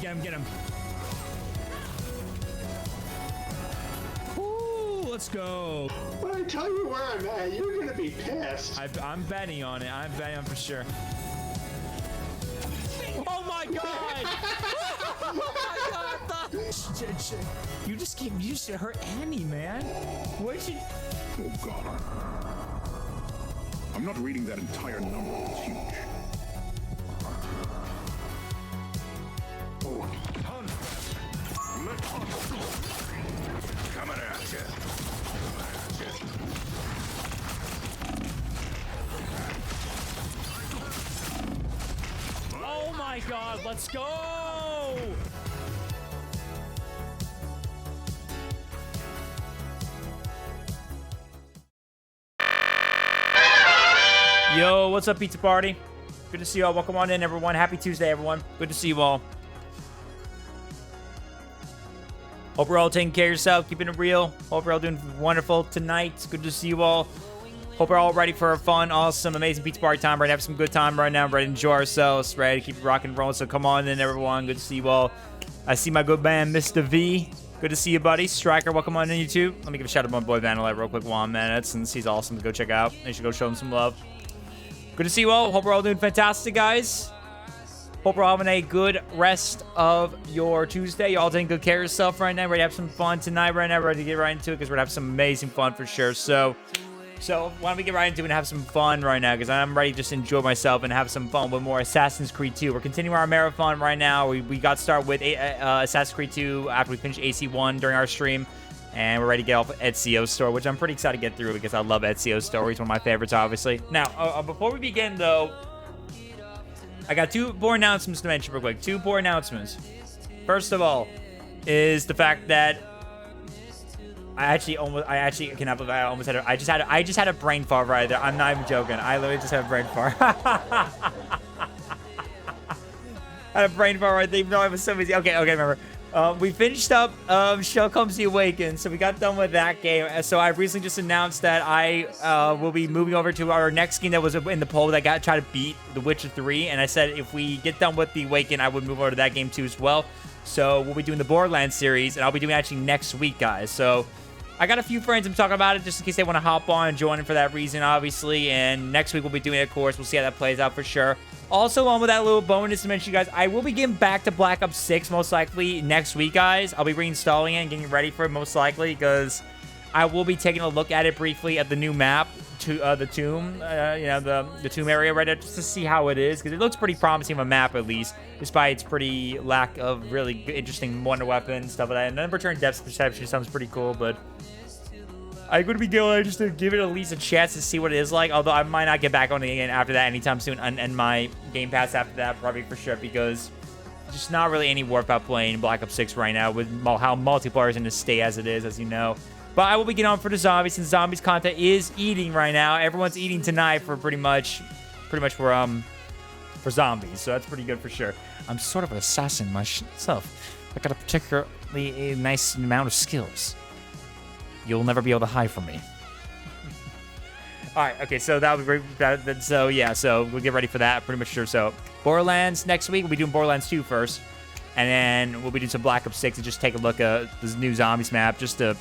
Get him. Ooh, let's go. When I tell you where I'm at, you're gonna be pissed. I'm betting on it. I'm betting on for sure. Oh my god! Oh my god! You just hurt Annie, man. What did you? Oh god. I'm not reading that entire number. It's huge. Coming at you. Oh my god, let's go! Yo, what's up, pizza party? Good to see you all. Welcome on in, everyone. Happy Tuesday, everyone. Good to see you all. Hope we're all taking care of yourself, keeping it real. Hope we're all doing wonderful tonight. Good to see you all. Hope we're all ready for a fun, awesome, amazing pizza party time. Ready to have some good time right now. Ready to enjoy ourselves. Ready to keep rocking and rolling. So come on in, everyone. Good to see you all. I see my good man, Mr. V. Good to see you, buddy. Striker, welcome on in, you too. Let me give a shout out to my boy Vanillite real quick while I'm at it, since he's awesome to go check out. You should go show him some love. Good to see you all. Hope we're all doing fantastic, guys. Hope we're all having a good rest of your Tuesday. You all taking good care of yourself right now. Ready to have some fun tonight right now. Ready to get right into it because we're going to have some amazing fun for sure. So why don't we get right into it and have some fun right now, because I'm ready to just enjoy myself and have some fun with more Assassin's Creed 2. We're continuing our marathon right now. We got started with Assassin's Creed 2 after we finished AC1 during our stream. And we're ready to get off Ezio's store, which I'm pretty excited to get through because I love Ezio's store. He's one of my favorites, obviously. Now, before we begin, though, I got two more announcements to mention real quick. Two more announcements. First of all is the fact that I cannot believe I just had a brain fart right there. I'm not even joking. I literally just had a brain fart. I had a brain fart right there, even though I was so busy. Okay, remember. We finished up Shell Comes the Awakened, so we got done with that game. So I recently just announced that I will be moving over to our next game that was in the poll that tried to beat The Witcher 3, and I said if we get done with the Awakened, I would move over to that game too as well. So we'll be doing the Borderlands series, and I'll be doing it actually next week, guys. So I got a few friends I'm talking about it just in case they want to hop on and join in for that reason, obviously. And next week we'll be doing it, of course. We'll see how that plays out for sure. Also, along with that little bonus to mention, you guys, I will be getting back to Black Ops 6 most likely next week, guys. I'll be reinstalling it and getting ready for it most likely because I will be taking a look at it briefly at the new map, to the Tomb, the Tomb area right there, just to see how it is, because it looks pretty promising of a map at least, despite its pretty lack of really interesting wonder weapons, stuff like that. And then return depth perception sounds pretty cool, but I'm going to be going just to give it at least a chance to see what it is like, although I might not get back on it again after that anytime soon, and my Game Pass after that probably for sure, because it's just not really any worth about playing Black Ops 6 right now with how multiplayer is going to stay as it is, as you know. But I will be getting on for the zombies, since zombies content is eating right now. Everyone's eating tonight for pretty much for zombies, so that's pretty good for sure. I'm sort of an assassin myself. I got a particularly nice amount of skills. You'll never be able to hide from me. All right, okay, so that'll be great. So yeah, so we'll get ready for that, pretty much sure. So Borderlands next week. We'll be doing Borderlands 2 first, and then we'll be doing some Black Ops 6 and just take a look at this new zombies map, just to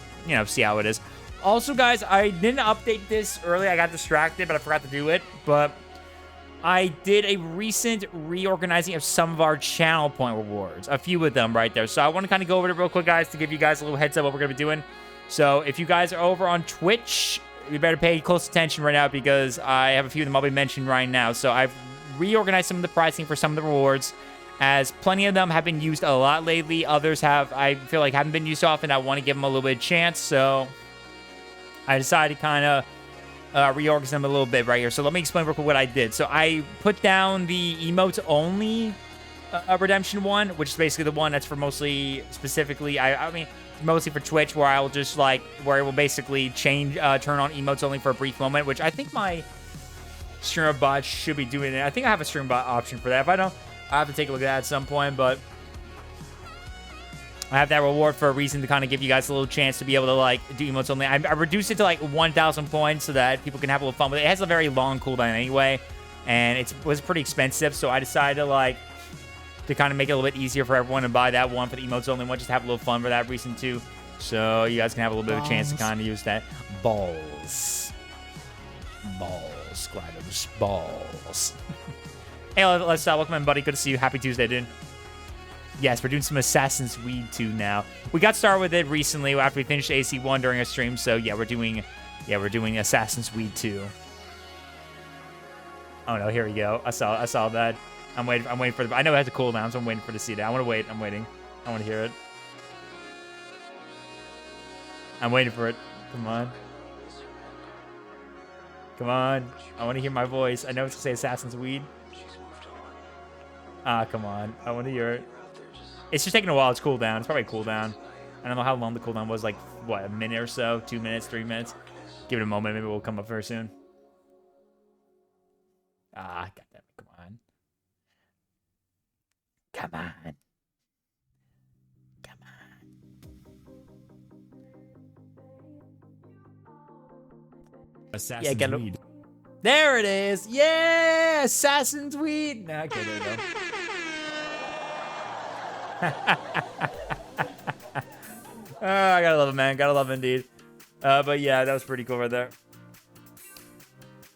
see how it is. Also, guys, I didn't update this earlier. I got distracted, but I forgot to do it. But I did a recent reorganizing of some of our channel point rewards, a few of them right there. So I want to kind of go over it real quick, guys, to give you guys a little heads up what we're gonna be doing. So if you guys are over on Twitch, you better pay close attention right now because I have a few of them I'll be mentioning right now. So I've reorganized some of the pricing for some of the rewards, as plenty of them have been used a lot lately. Others I feel like haven't been used often. I want to give them a little bit of chance. So I decided to kind of reorganize them a little bit right here. So let me explain real quick what I did. So I put down the emotes only redemption one, which is basically the one that's for mostly specifically, mostly for Twitch, where I will just where it will basically turn on emotes only for a brief moment, which I think my streamer bot should be doing it. I think I have a streamer bot option for that. If I don't, I have to take a look at that at some point, but I have that reward for a reason, to kind of give you guys a little chance to be able to do emotes only. I reduced it to 1,000 points so that people can have a little fun with it. It has a very long cooldown anyway, and it was pretty expensive, so I decided to to kind of make it a little bit easier for everyone to buy that one for the emotes only one. Just have a little fun for that reason too. So you guys can have a little bit of a chance to kind of use that. Balls. Gliders. Balls. Hey, let's welcome in, buddy. Good to see you. Happy Tuesday, dude. Yes, we're doing some Assassin's Weed 2 now. We got started with it recently after we finished AC1 during a stream. So yeah, we're doing Assassin's Weed 2. Oh no, here we go. I saw that. I'm waiting for the. I know it has a cooldown, so I'm waiting for to see that. I want to wait. I'm waiting. I want to hear it. I'm waiting for it. Come on. Come on. I want to hear my voice. I know it's gonna say Assassin's Weed. Ah, come on. I want to hear it. It's just taking a while. It's cooldown. It's probably a cooldown. I don't know how long the cooldown was. Like, what, a minute or so? 2 minutes, 3 minutes? Give it a moment. Maybe we'll come up very soon. Ah, goddammit. Come on. Come on. Come on. Assassin's Weed. There it is. Yeah! Assassin's Weed. No, okay, there we go. Oh, I gotta love it, man. Gotta love it indeed. But yeah, that was pretty cool right there.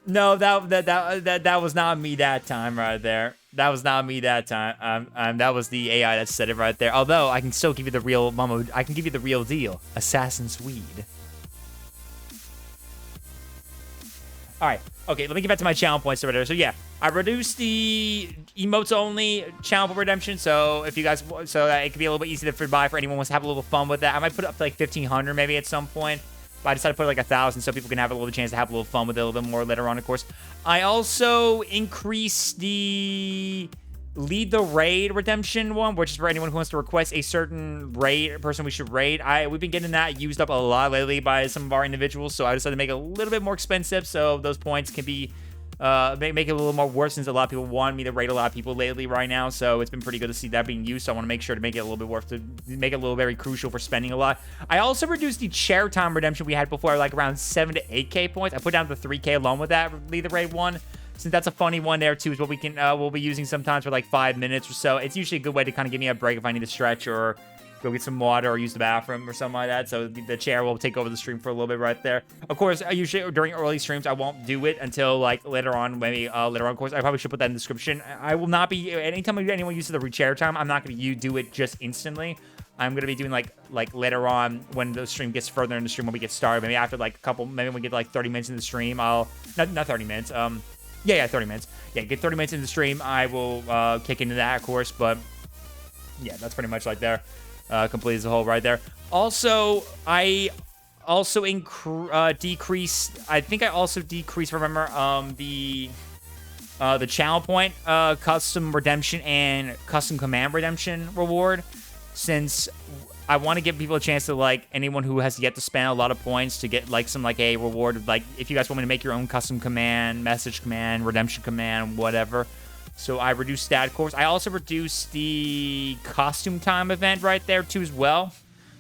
No, that was not me that time right there. That was not me that time. That was the AI that said it right there. Although I can still give you the real I can give you the real deal. Assassin's Weed. All right. Okay, let me get back to my channel points over there. So yeah, I reduced the emotes only channel point redemption. So if you guys, so that it could be a little bit easier to buy for anyone who wants to have a little fun with that. I might put it up to like 1,500 maybe at some point. But I decided to put it like 1,000 so people can have a little chance to have a little fun with it a little bit more later on, of course. I also increased the lead the raid redemption one, which is for anyone who wants to request a certain raid person we should raid. We've been getting that used up a lot lately by some of our individuals, so I decided to make it a little bit more expensive so those points can be make it a little more worth since a lot of people want me to raid a lot of people lately right now. So it's been pretty good to see that being used. So I want to make sure to make it a little bit worth to make it a little very crucial for spending a lot. I also reduced the chair time redemption we had before, like around 7 to 8k points. I put down to 3k along with that lead the raid one. Since that's a funny one there too, is what we can we'll be using sometimes for like 5 minutes or so. It's usually a good way to kind of give me a break if I need to stretch or go get some water or use the bathroom or something like that. So the chair will take over the stream for a little bit right there. Of course, usually during early streams, I won't do it until like later on, maybe later on. Of course, I probably should put that in the description. I will not be, anytime anyone uses the chair time, I'm not going to do it just instantly. I'm going to be doing like later on when the stream gets further in the stream when we get started. Maybe after like a couple, maybe when we get like 30 minutes in the stream, not 30 minutes. Yeah, 30 minutes. Yeah, get 30 minutes in the stream. I will kick into that, of course. But yeah, that's pretty much like there. Complete as a whole right there. Also, I also decreased. I think I also decreased. Remember, the channel point, custom redemption and custom command redemption reward. Since I want to give people a chance to, like, anyone who has yet to spend a lot of points to get, like, some, like, a reward of, like, if you guys want me to make your own custom command, message command, redemption command, whatever. So I reduced that, of course. I also reduced the costume time event right there, too, as well.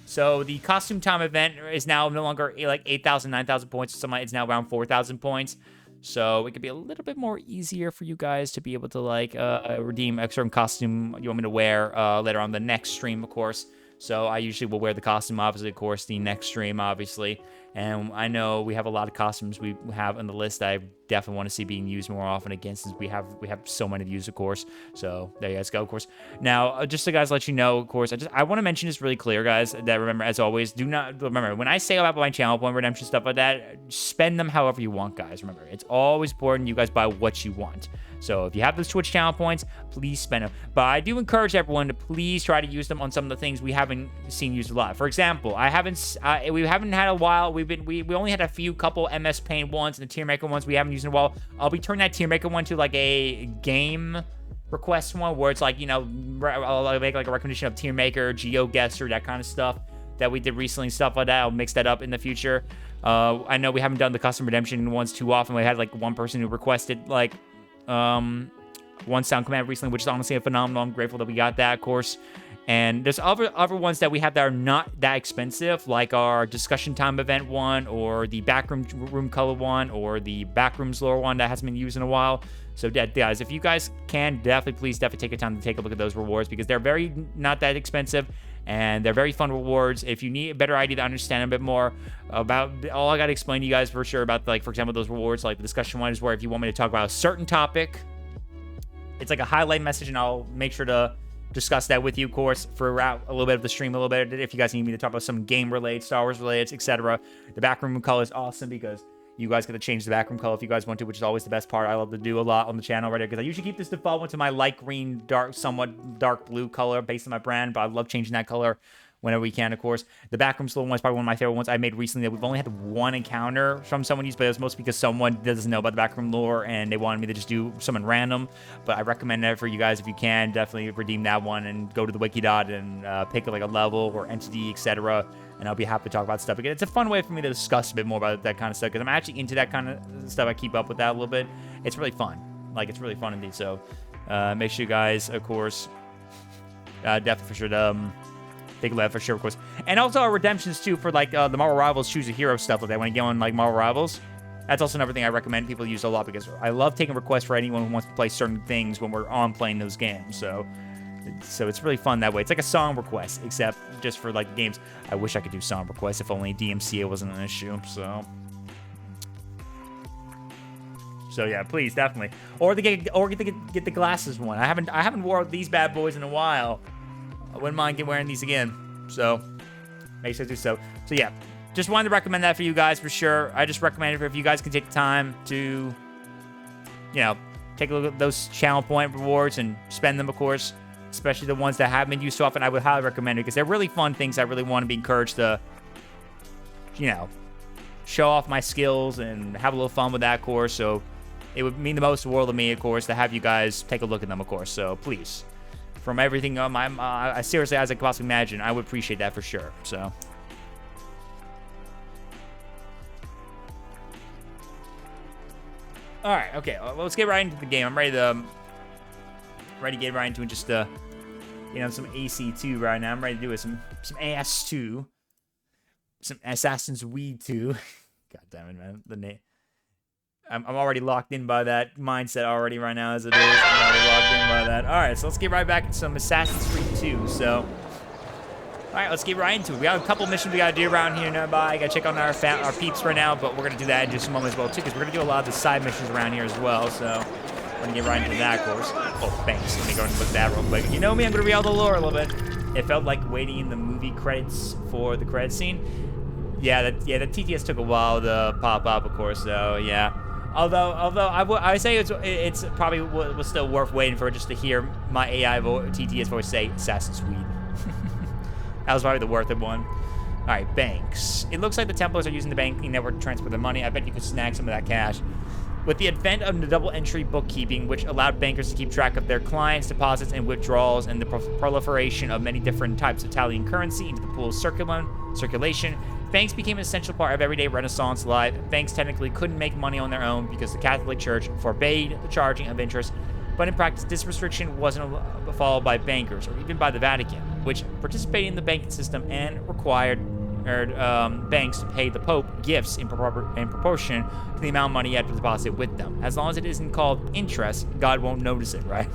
So the costume time event is now no longer, like, 8,000, 9,000 points or something. It's now around 4,000 points. So it could be a little bit more easier for you guys to be able to, like, redeem a certain costume you want me to wear later on the next stream, of course. So I usually will wear the costume, obviously, of course, the next stream, obviously. And I know we have a lot of costumes we have on the list that I definitely want to see being used more often again, since we have so many views, of course. So there you guys go, of course. Now, just to guys let you know, of course, I want to mention this really clear, guys, that remember, as always, remember, when I say about my channel point redemption, stuff like that, spend them however you want, guys. Remember, it's always important you guys buy what you want. So if you have those Twitch channel points, please spend them. But I do encourage everyone to please try to use them on some of the things we haven't seen used a lot. For example, we haven't had a while. We only had a couple MS Paint ones and the Tier Maker ones we haven't used in a while. I'll be turning that Tier Maker one to like a game request one where it's like, you know, I'll make like a recommendation of Tier Maker, GeoGuessr, that kind of stuff that we did recently, stuff like that. I'll mix that up in the future. I know we haven't done the custom redemption ones too often. We had like one person who requested like one sound command recently, which is honestly a phenomenal. I'm grateful that we got that, of course. And there's other ones that we have that are not that expensive, like our discussion time event one, or the backroom room color one, or the backrooms lore one that hasn't been used in a while. So guys, if you guys can, please take your time to take a look at those rewards, because they're very not that expensive, and they're very fun rewards. If you need a better idea to understand a bit more about, all I got to explain to you guys for sure about, like, for example, those rewards, like the discussion one is where if you want me to talk about a certain topic, it's like a highlight message, and I'll make sure to discuss that with you, of course, throughout a little bit of the stream, a little bit, if you guys need me to talk about some game-related, Star Wars-related, etc. The backroom color is awesome because you guys get to change the backroom color if you guys want to, which is always the best part. I love to do a lot on the channel right there, because I usually keep this default one to my light green, somewhat dark blue color based on my brand, but I love changing that color whenever we can, of course. The backroom slow one is probably one of my favorite ones I made recently that we've only had one encounter from someone use, but it was mostly because someone doesn't know about the backroom lore and they wanted me to just do someone random. But I recommend that for you guys if you can. Definitely redeem that one and go to the Wikidot and pick like a level or entity, etc. And I'll be happy to talk about stuff again. It's a fun way for me to discuss a bit more about that kind of stuff, because I'm actually into that kind of stuff. I keep up with that a little bit. It's really fun. Like, it's really fun indeed. So make sure you guys, of course, definitely for sure take a look for sure, of course. And also our redemptions, too, for, like, the Marvel Rivals Choose a Hero stuff like that. When you go on, like, Marvel Rivals, that's also another thing I recommend people use a lot, because I love taking requests for anyone who wants to play certain things when we're on playing those games. So it's really fun that way. It's like a song request, except just for, like, games. I wish I could do song requests if only DMCA wasn't an issue, so yeah, please, definitely. Or get the glasses one. I haven't worn these bad boys in a while. I wouldn't mind wearing these again. So make sure to do so. So yeah, just wanted to recommend that for you guys for sure. I just recommend it if you guys can take the time to, you know, take a look at those channel point rewards and spend them, of course, especially the ones that haven't been used so often. I would highly recommend it because they're really fun things. I really want to be encouraged to, you know, show off my skills and have a little fun with that, of course. So it would mean the most world to me, of course, to have you guys take a look at them, of course. So please, from everything I seriously, as I could possibly imagine, I would appreciate that for sure. So all right, okay, well, let's get right into the game. I'm ready to get right into it. Just you know, some AC2 right now. I'm ready to do it. Some AS2, some Assassin's Weed 2. God damn it, man, the name. I'm already locked in by that mindset already right now as it is. I'm already locked in by that. All right, so let's get right back into some Assassin's Creed 2. So, all right, let's get right into it. We got a couple missions we got to do around here nearby. Got to check on our peeps right now, but we're going to do that in just a moment as well, too, because we're going to do a lot of the side missions around here as well. So we're going to get right into that, of course. Oh, thanks. Let me go and look at that real quick. You know me, I'm going to read all the lore a little bit. It felt like waiting in the movie credits for the credit scene. Yeah, the TTS took a while to pop up, of course, so yeah. Although I say it's probably was still worth waiting for, just to hear my AI TTS voice say Assassin's Creed. That was probably the worth it one. All right, banks. It looks like the Templars are using the banking network to transfer their money. I bet you could snag some of that cash. With the advent of the double entry bookkeeping, which allowed bankers to keep track of their clients' deposits and withdrawals, and the proliferation of many different types of Italian currency into the pool's circulation, banks became an essential part of everyday Renaissance life. Banks technically couldn't make money on their own because the Catholic Church forbade the charging of interest, but in practice, this restriction wasn't followed by bankers or even by the Vatican, which participated in the banking system and required banks to pay the Pope gifts in proportion to the amount of money you had to deposit with them. As long as it isn't called interest, God won't notice it, right?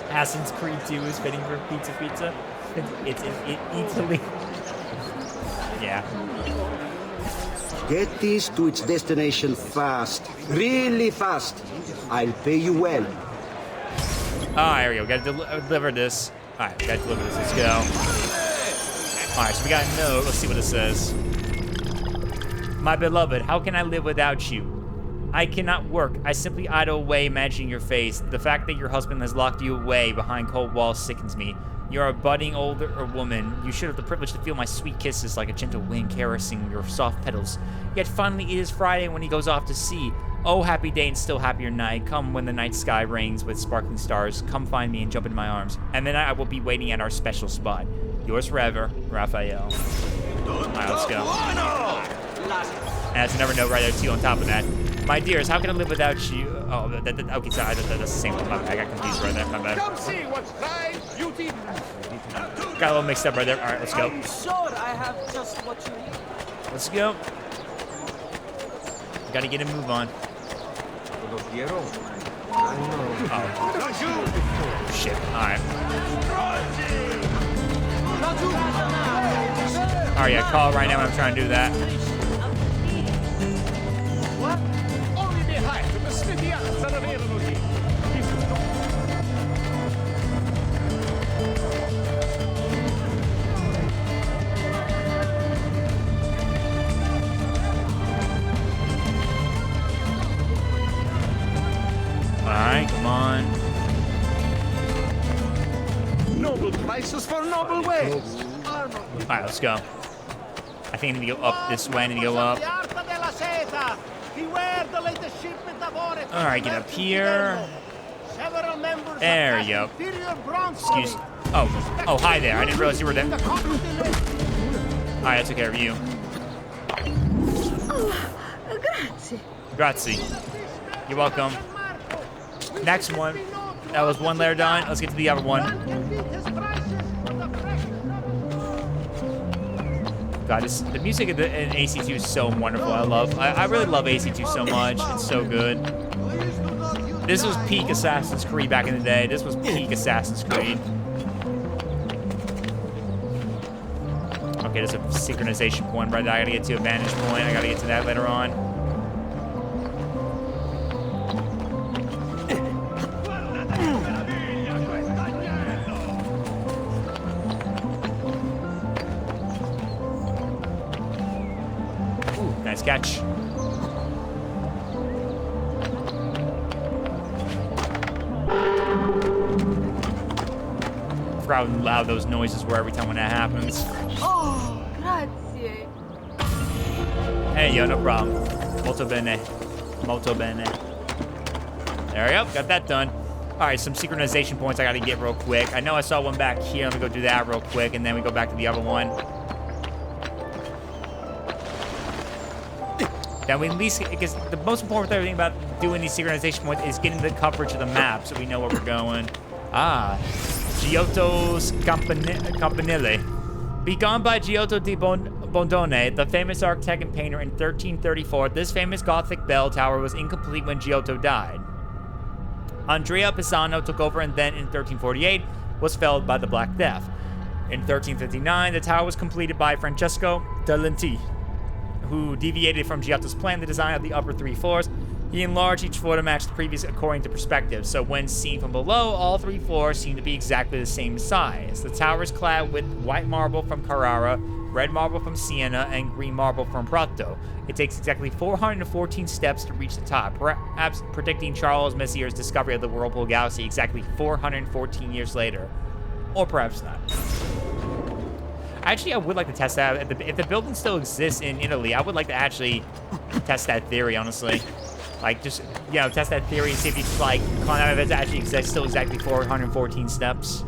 Assassin's Creed 2 is fitting for pizza. It's in Italy. Yeah. Get this to its destination fast. Really fast. I'll pay you well. Oh, here we go. We gotta deliver this. Alright, we gotta deliver this. Let's go. Alright, so we got a note. Let's see what it says. My beloved, how can I live without you? I cannot work. I simply idle away imagining your face. The fact that your husband has locked you away behind cold walls sickens me. You're a budding older woman. You should have the privilege to feel my sweet kisses like a gentle wind caressing your soft petals. Yet finally it is Friday when he goes off to sea. Oh, happy day and still happier night. Come when the night sky rings with sparkling stars. Come find me and jump into my arms. And then I will be waiting at our special spot. Yours forever, Raphael. Alright, let's go. And that's another note right there too on top of that. My dears, how can I live without you? Oh, okay, so that's the same one. I got confused right there. My bad. Come see what's life, beauty. Got a little mixed up right there. All right, let's go. I'm sure I have just what you need. Let's go. Gotta get a move on. Oh. Shit. All right. All right, yeah, call right now when I'm trying to do that. Only the height of the smithy arts are available here. Alright, come on. Noble prices for noble ways. Alright, let's go. I think I need to go up this way. I need to go up. Alright, get up here. There you go. Excuse. Oh, hi there. I didn't realize you were there. Alright, I took care of you. Grazie. You're welcome. Next one. That was one layer done. Let's get to the other one. God, the music in AC2 is so wonderful. I really love AC2 so much. It's so good. This was peak Assassin's Creed back in the day. This was peak Assassin's Creed. Okay, there's a synchronization point right there. I gotta get to a vantage point. I gotta get to that later on. Ooh, nice catch. I forgot how loud those noises were every time when that happens. Oh, grazie. Hey, yo, no problem. Molto bene. Molto bene. There we go. Got that done. All right, some synchronization points I got to get real quick. I know I saw one back here. Let me go do that real quick, and then we go back to the other one. Now, we at least, because the most important thing about doing these synchronization points is getting the coverage of the map so we know where we're going. Ah, Giotto's Campanile. Begun by Giotto di Bondone, the famous architect and painter in 1334, this famous Gothic bell tower was incomplete when Giotto died. Andrea Pisano took over and then in 1348 was felled by the Black Death. In 1359, the tower was completed by Francesco da Lenti, who deviated from Giotto's plan the design of the upper three floors. He enlarged each floor to match the previous according to perspective, so when seen from below, all three floors seem to be exactly the same size. The tower is clad with white marble from Carrara, red marble from Siena, and green marble from Prato. It takes exactly 414 steps to reach the top, perhaps predicting Charles Messier's discovery of the Whirlpool Galaxy exactly 414 years later. Or perhaps not. Actually, I would like to test that. If the building still exists in Italy, I would like to actually test that theory, honestly. Like, just, you know, test that theory and see if you just, like, climb out of it to actually exist still exactly 414 steps.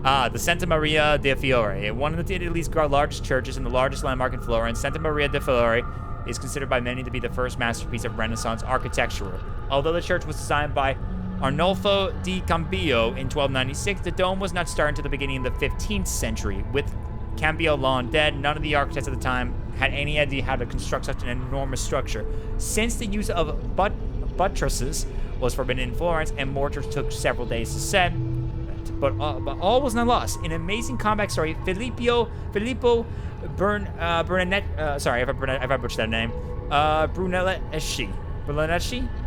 The Santa Maria de Fiore, one of Italy's largest churches and the largest landmark in Florence. Santa Maria de Fiore is considered by many to be the first masterpiece of Renaissance architecture. Although the church was designed by Arnolfo di Cambio in 1296, the dome was not started until the beginning of the 15th century. With Cambio long dead, none of the architects at the time had any idea how to construct such an enormous structure. Since the use of buttresses was forbidden in Florence and mortars took several days to set, but all was not lost. An amazing comeback story, Filippo Brunelleschi, sorry if I butchered that name, Brunelleschi,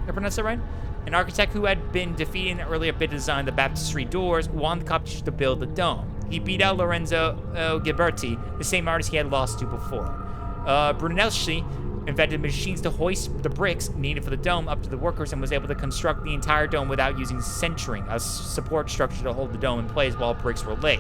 I pronounced that right? An architect who had been defeated in the earlier bid to design the baptistry doors, wanted the competition to build the dome. He beat out Lorenzo Ghiberti, the same artist he had lost to before. Brunelleschi invented machines to hoist the bricks needed for the dome up to the workers and was able to construct the entire dome without using centering, a support structure to hold the dome in place while bricks were laid.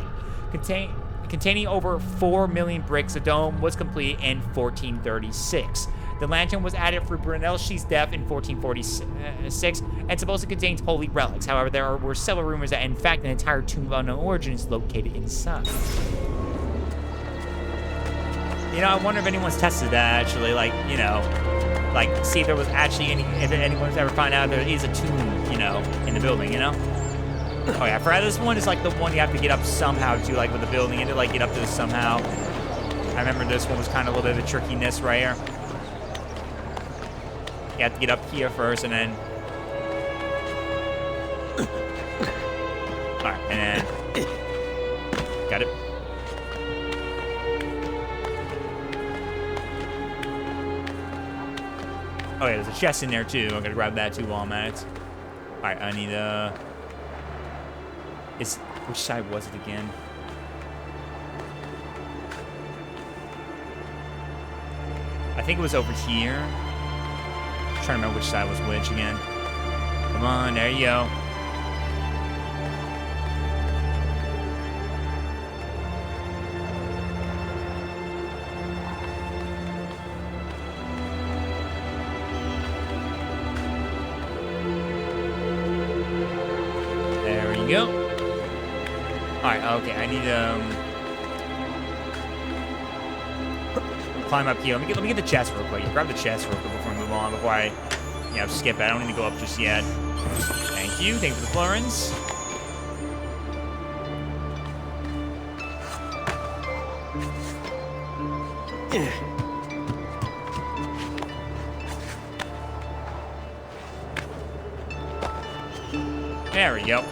Containing over 4 million bricks, the dome was complete in 1436. The lantern was added for Brunelleschi's death in 1446 and supposed to contain holy relics. However, there were several rumors that, in fact, an entire tomb of unknown origin is located inside. You know, I wonder if anyone's tested that, actually, like, you know, like, see if there was actually if anyone's ever found out there is a tomb, you know, in the building, you know? Oh yeah, for this one, it's like the one you have to get up somehow to, like, with the building, and to, like, get up to this somehow. I remember this one was kind of a little bit of a trickiness right here. You have to get up here first, and then... Alright, and then... Got it. Oh yeah, there's a chest in there too. I'm gonna grab that too while I'm at it. Alright, I need which side was it again? I think it was over here. I'm trying to remember which side was which again. Come on, there you go. Go. Alright, okay, I need climb up here. Let me get the chest real quick. Grab the chest real quick before we move on, before I skip it. I don't need to go up just yet. Thank you. Thank you for the florins. There we go.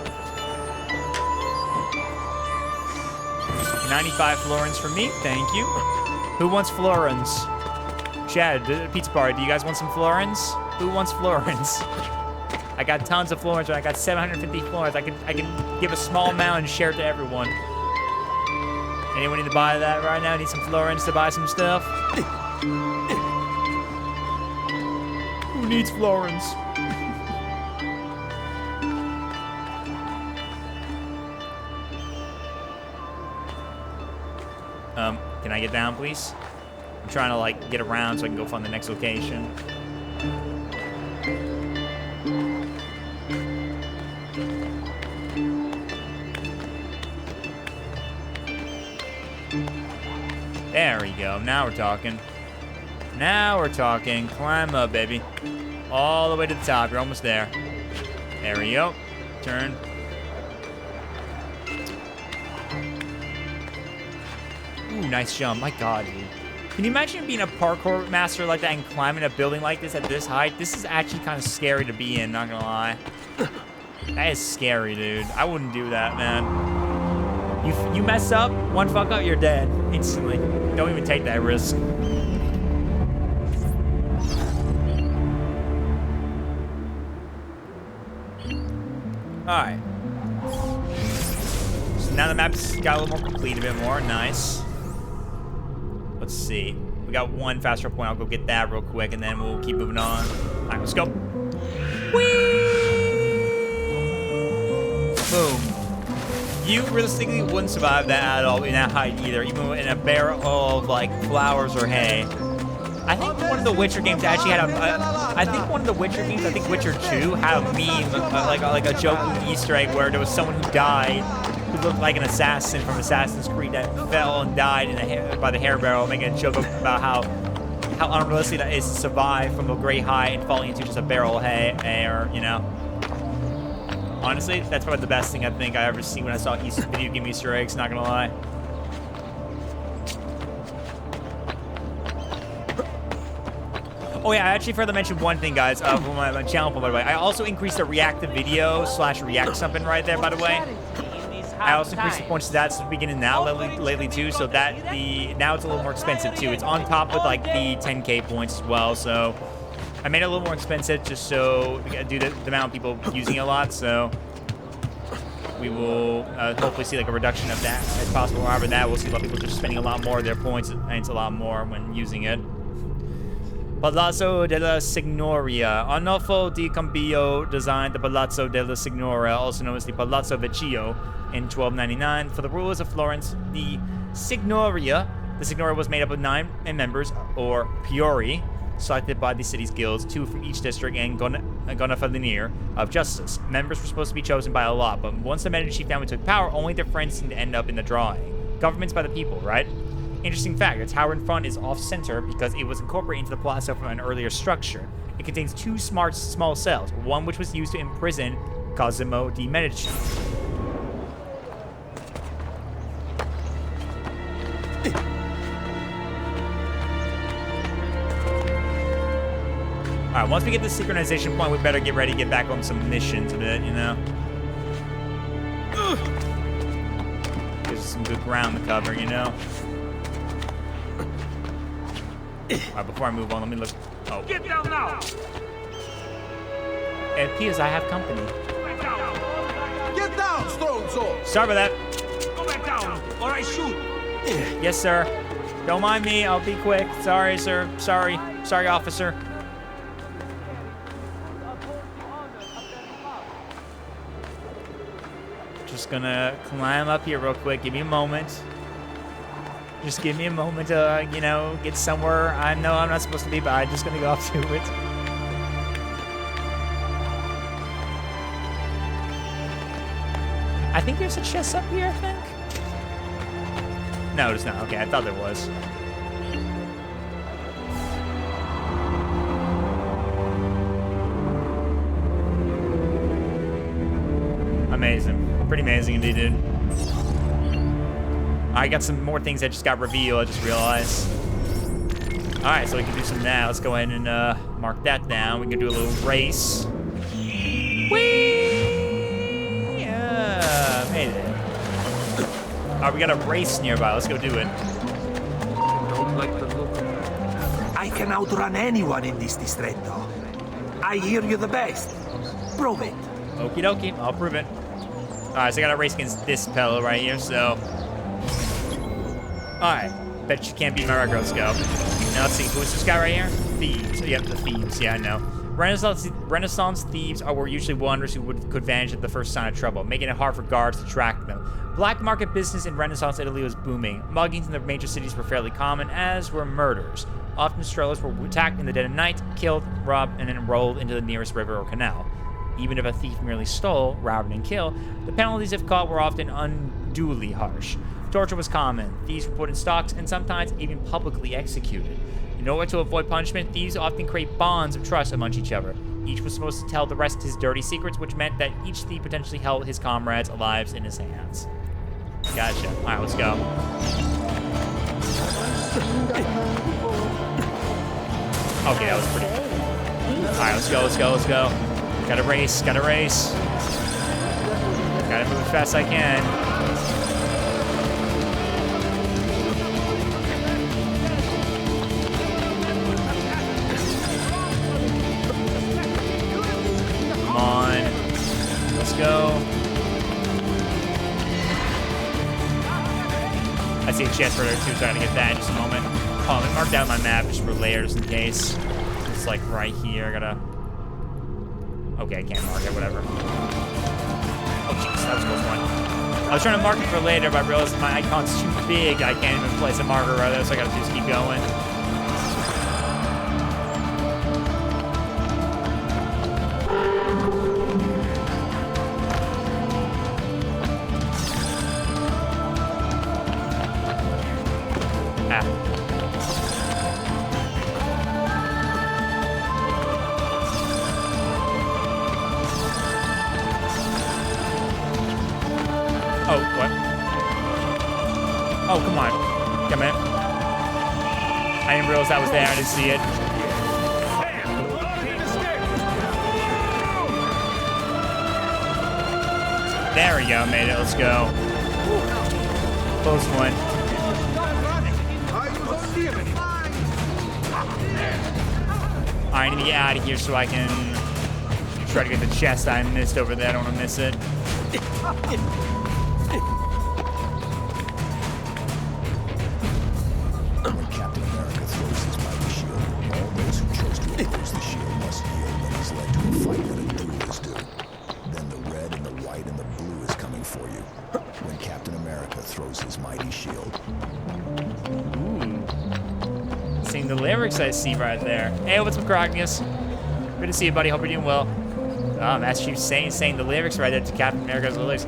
95 florins for me, thank you. Who wants florins? Chad, the pizza bar, do you guys want some florins? Who wants florins? I got tons of florins, I got 750 florins. I can give a small amount and share it to everyone. Anyone need to buy that right now? Need some florins to buy some stuff? Who needs florins? Can I get down, please? I'm trying to, like, get around so I can go find the next location. There we go. Now we're talking. Now we're talking. Climb up, baby. All the way to the top. You're almost there. There we go. Turn. Ooh, nice jump. My God, dude. Can you imagine being a parkour master like that and climbing a building like this at this height? This is actually kind of scary to be in, not gonna lie. That is scary, dude. I wouldn't do that, man. You mess up, one fuck up, you're dead instantly. Don't even take that risk. Alright. So now the map's got a little more complete, a bit more. Nice. Let's see. We got one faster point. I'll go get that real quick, and then we'll keep moving on. All right, let's go. Whee! Boom. You realistically wouldn't survive that at all in that height either, even in a barrel of, like, flowers or hay. I think one of the Witcher games actually had I think one of the Witcher games, I think Witcher 2, had a meme, like a joking Easter egg where there was someone who died who looked like an assassin from Assassin's Creed that fell and died by the hair barrel, making a joke about how unrealistic that is to survive from a great height and falling into just a barrel of hay, or, you know. Honestly, that's probably the best thing I think I ever seen when I saw video game Easter eggs, not gonna lie. Oh yeah, I actually forgot to mention one thing, guys, for my channel, by the way. I also increased the reactive video / react something right there, by the way. I also increased the points to that since beginning now lately too, so that now it's a little more expensive too. It's on top with like the 10K points as well, so I made it a little more expensive just so due to the amount of people using it a lot. So we will hopefully see like a reduction of that as possible. However, that we'll see a lot of people just spending a lot more of their points, and it's a lot more when using it. Palazzo della Signoria. Arnolfo di Cambio designed the Palazzo della Signoria, also known as the Palazzo Vecchio, in 1299. For the rulers of Florence, the Signoria was made up of 9 members, or Priori, selected by the city's guilds, 2 from each district, and Gonfalonier of Justice. Members were supposed to be chosen by a lot, but once the Medici family took power, only their friends seemed to end up in the drawing. Governments by the people, right? Interesting fact, the tower in front is off-center because it was incorporated into the plaza from an earlier structure. It contains two small cells, one which was used to imprison Cosimo di Medici. Alright, once we get the synchronization point, we better get ready to get back on some missions a bit, you know? Gives us some good ground to cover, you know? Alright, before I move on, let me look. Oh. Get down now! It appears I have company. Go back down! Get down, Stronzo! Sorry about that. Go back down, or I shoot! Yes, sir. Don't mind me. I'll be quick. Sorry, sir. Sorry. Sorry, officer. Just gonna climb up here real quick. Give me a moment. Just give me a moment to, you know, get somewhere I know I'm not supposed to be, but I'm just gonna go up to it. I think there's a chest up here, I think. No, there's not. Okay, I thought there was. Amazing. Pretty amazing indeed, dude. I got some more things that just got revealed, I just realized. Alright, so we can do some now. Let's go ahead and mark that down. We can do a little race. Whee! Yeah, made it. Alright, we got a race nearby. Let's go do it. Don't like the look. I can outrun anyone in this distretto. I hear you the best. Prove it. Okie dokie, I'll prove it. Alright, so I got a race against this fellow right here, so. Alright, bet you can't beat my record. Let's go. Now let's see, who's this guy right here? Thieves. Yep, the thieves. Yeah, I know. Renaissance thieves were usually wanderers who could vanish at the first sign of trouble, making it hard for guards to track them. Black market business in Renaissance Italy was booming. Muggings in the major cities were fairly common, as were murders. Often strollers were attacked in the dead of night, killed, robbed, and then rolled into the nearest river or canal. Even if a thief merely stole, robbed, and killed, the penalties if caught were often unduly harsh. Torture was common. Thieves were put in stocks and sometimes even publicly executed. In order to avoid punishment, thieves often create bonds of trust among each other. Each was supposed to tell the rest his dirty secrets, which meant that each thief potentially held his comrades' lives in his hands. Gotcha. Alright, let's go. Okay, that was pretty. Alright, let's go, let's go, let's go. Gotta race, gotta race. Gotta move as fast as I can. Come on. Let's go. I see a chest for there too, so I gotta get that in just a moment. Oh, let me mark down my map just for layers in case. It's like right here. I gotta. Okay, I can't mark it, whatever. Oh, jeez, that was a close one. I was trying to mark it for later, but I realized my icon's too big. I can't even place a marker right there, so I gotta just keep going. Oh, what? Oh, come on. Come in. I didn't realize that was there. I didn't see it. There we go. Made it. Let's go. Close one. I need to get out of here so I can try to get the chest I missed over there. I don't want to miss it. When Captain America throws his mighty shield, all those who chose to oppose the shield must yield when he's led to a fight that a duel is due. Then the red and the white and the blue is coming for you. When Captain America throws his mighty shield. Ooh. Seeing the lyrics I see right there. Hey, what's up, Crocus? Good to see you, buddy. Hope you're doing well. Master Chief saying the lyrics right there to Captain America's lyrics.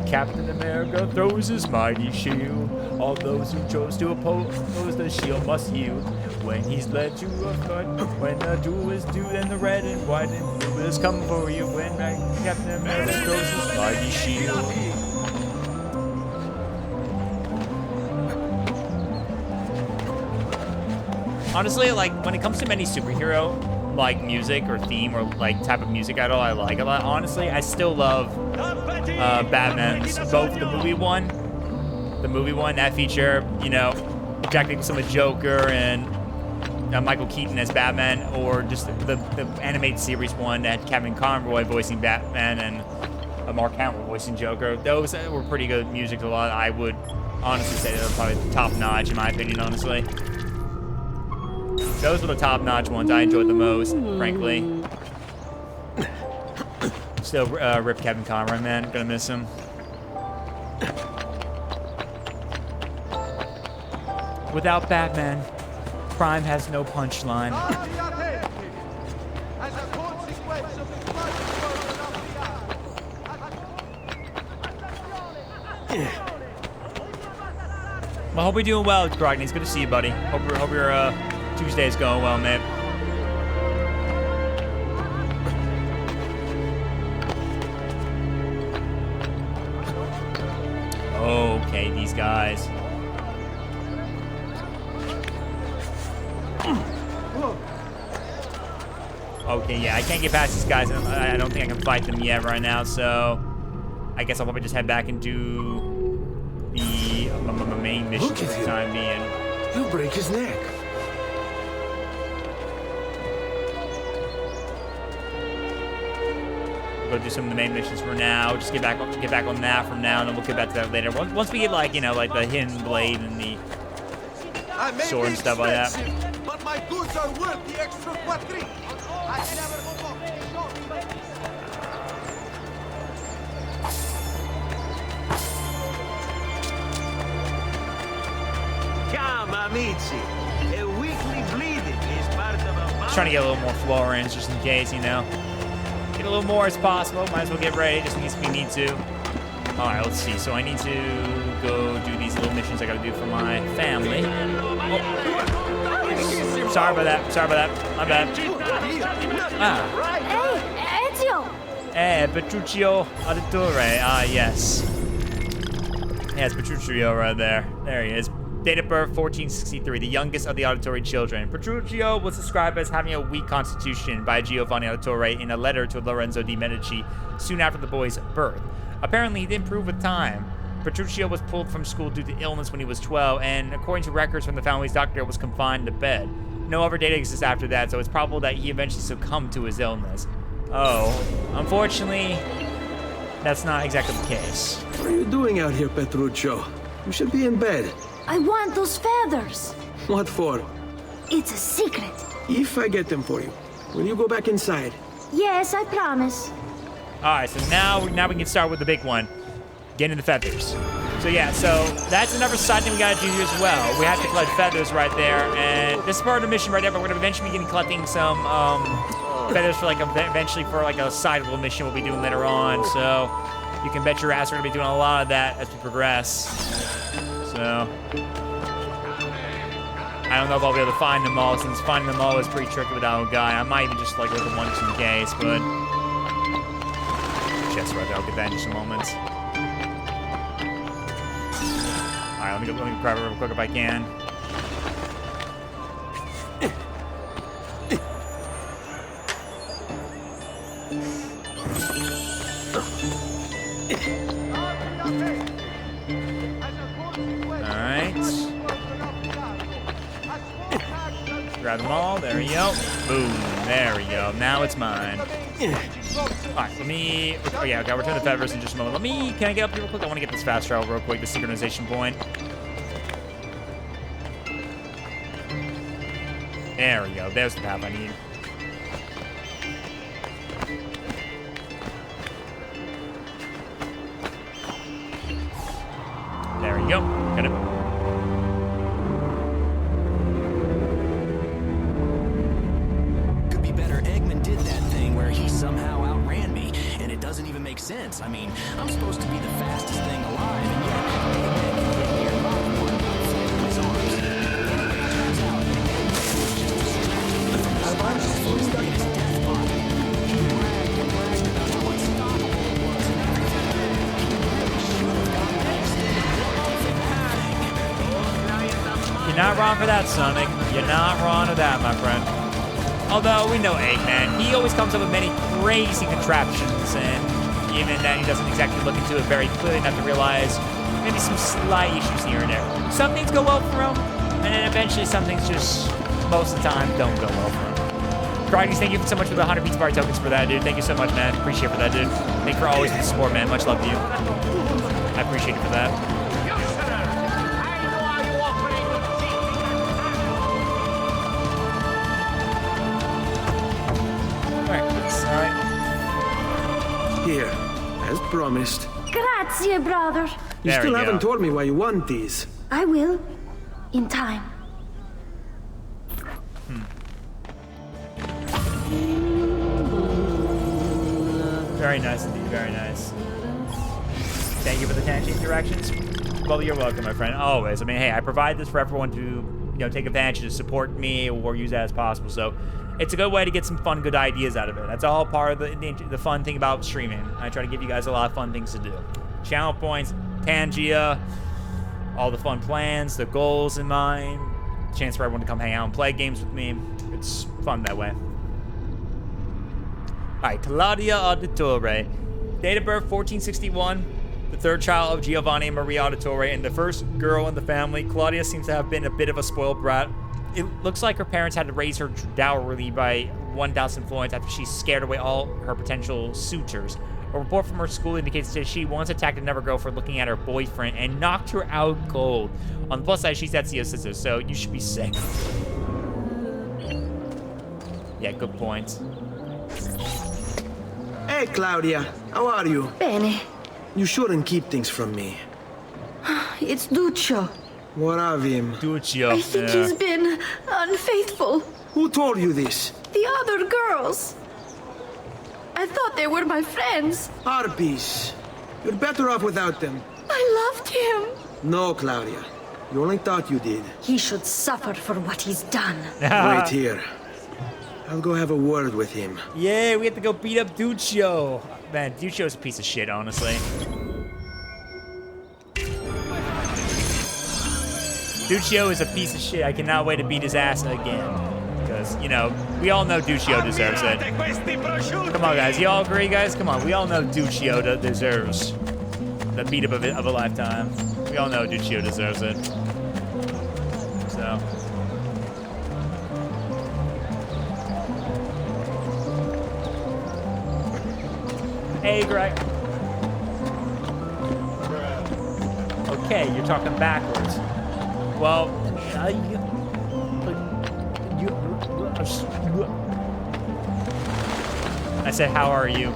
Captain America throws his mighty shield. All those who chose to oppose the shield must yield. When he's led to a fight, when the duel is due, then the red and white and blue is coming for you. When Captain America throws his mighty shield. Honestly, like, when it comes to many superhero, like, music or theme or, like, type of music idol I like a lot, honestly, I still love Batman's, both the movie one, that feature, you know, Jack Nicholson with Joker and Michael Keaton as Batman, or just the animated series one that had Kevin Conroy voicing Batman and Mark Hamill voicing Joker. Those were pretty good music a lot. I would honestly say they were probably top notch in my opinion, honestly. Those were the top-notch ones I enjoyed the most, frankly. Still, rip Kevin Conroy, man. Gonna miss him. Without Batman, crime has no punchline. Well, I hope you're doing well, Grogney. It's good to see you, buddy. Hope your Tuesday's going well, man. Okay, these guys. Okay, yeah, I can't get past these guys. I don't think I can fight them yet right now, so I guess I'll probably just head back and do the main mission for the time being. You'll break his neck. Go do some of the main missions for now. Just get back on that from now, and then we'll get back to that later. Once we get, like, you know, like the hidden blade and the sword and stuff like that. But my goods are worth the extra quadrille. I never move up. Come, amici. A weekly bleeding is part of a... Just trying to get a little more Florins, just in case, you know. Get a little more as possible. Might as well get ready, just in case we need to. All right, let's see. So I need to go do these little missions I gotta do for my family. Oh. Sorry about that. My bad. Ah. Hey, Ezio! Petruccio Auditore. Ah, yes. Yeah, it's Petruccio right there. There he is. Date of birth, 1463, the youngest of the Auditore children. Petruccio was described as having a weak constitution by Giovanni Auditore in a letter to Lorenzo di Medici soon after the boy's birth. Apparently, he did improve with time. Petruccio was pulled from school due to illness when he was 12, and according to records from the family's doctor, was confined to bed. No other data exists after that, so it's probable that he eventually succumbed to his illness. Oh, unfortunately, that's not exactly the case. What are you doing out here, Petruccio? You should be in bed. I want those feathers. What for? It's a secret. If I get them for you, will you go back inside? Yes, I promise. All right, so now we can start with the big one, getting the feathers. So yeah, so that's another side thing we gotta do here as well. We have to collect feathers right there, and this is part of the mission right there. But we're gonna eventually be collecting some feathers for eventually for a side little mission we'll be doing later on. So you can bet your ass we're gonna be doing a lot of that as we progress. So I don't know if I'll be able to find them all, since finding them all is pretty tricky without a guy. I might even just look at one just in case, but chest right there. I'll get that in just a moment. All right, let me grab it real quick if I can. Grab them all. There we go. Boom. There we go. Now it's mine. All right, let me... Oh, yeah, okay, I'll return the feathers in just a moment. Can I get up here real quick? I want to get this fast travel real quick, the synchronization point. There we go. There's the path I need. There we go. Got it. Somehow outran me, and it doesn't even make sense. I mean, I'm supposed to be the fastest thing alive, and yet Eggman can get near Mach 1 You're not wrong for that, Sonic. You're not wrong with that, my friend. Although, we know Eggman. He always comes up with many crazy contraptions, and even then, he doesn't exactly look into it very clearly enough to realize maybe some slight issues here and there. Some things go well for him, and then eventually some things just, most of the time, don't go well for him. Groggies, thank you so much for the 100 Beats Bar tokens for that, dude. Thank you so much, man. Appreciate it for that, dude. Thank you for always the support, man. Much love to you. I appreciate it for that. Alright. Here, as promised. Grazie, brother. You There still we haven't go. told me why you want these. I will. In time. Very nice indeed, very nice. Thank you for the tangent directions. Well, you're welcome, my friend. Always. I mean, hey, I provide this for everyone to, take advantage of, support me, or use that as possible. So it's a good way to get some fun, good ideas out of it. That's all part of the fun thing about streaming. I try to give you guys a lot of fun things to do. Channel points, Tangia, all the fun plans, the goals in mind, chance for everyone to come hang out and play games with me. It's fun that way. All right, Claudia Auditore. Date of birth, 1461. The third child of Giovanni and Maria Auditore, and the first girl in the family. Claudia seems to have been a bit of a spoiled brat. It looks like her parents had to raise her dourly by 1,000 florins after she scared away all her potential suitors. A report from her school indicates that she once attacked another girl for looking at her boyfriend and knocked her out cold. On the plus side, she's Ezio's sister, so you should be safe. Yeah, good point. Hey, Claudia. How are you? Bene. You shouldn't keep things from me. It's Duccio. What of him? Duccio. I think he's been unfaithful. Who told you this? The other girls. I thought they were my friends. Harpies. You're better off without them. I loved him. No, Claudia. You only thought you did. He should suffer for what he's done. Wait here. I'll go have a word with him. Yeah, we have to go beat up Duccio. Man, Duccio's a piece of shit, honestly. Duccio is a piece of shit. I cannot wait to beat his ass again. Because, we all know Duccio deserves it. Come on, guys. You all agree, guys? Come on. We all know Duccio deserves the beat up of a lifetime. We all know Duccio deserves it. So... Hey, Greg. Okay, you're talking backwards. Well, I said, how are you?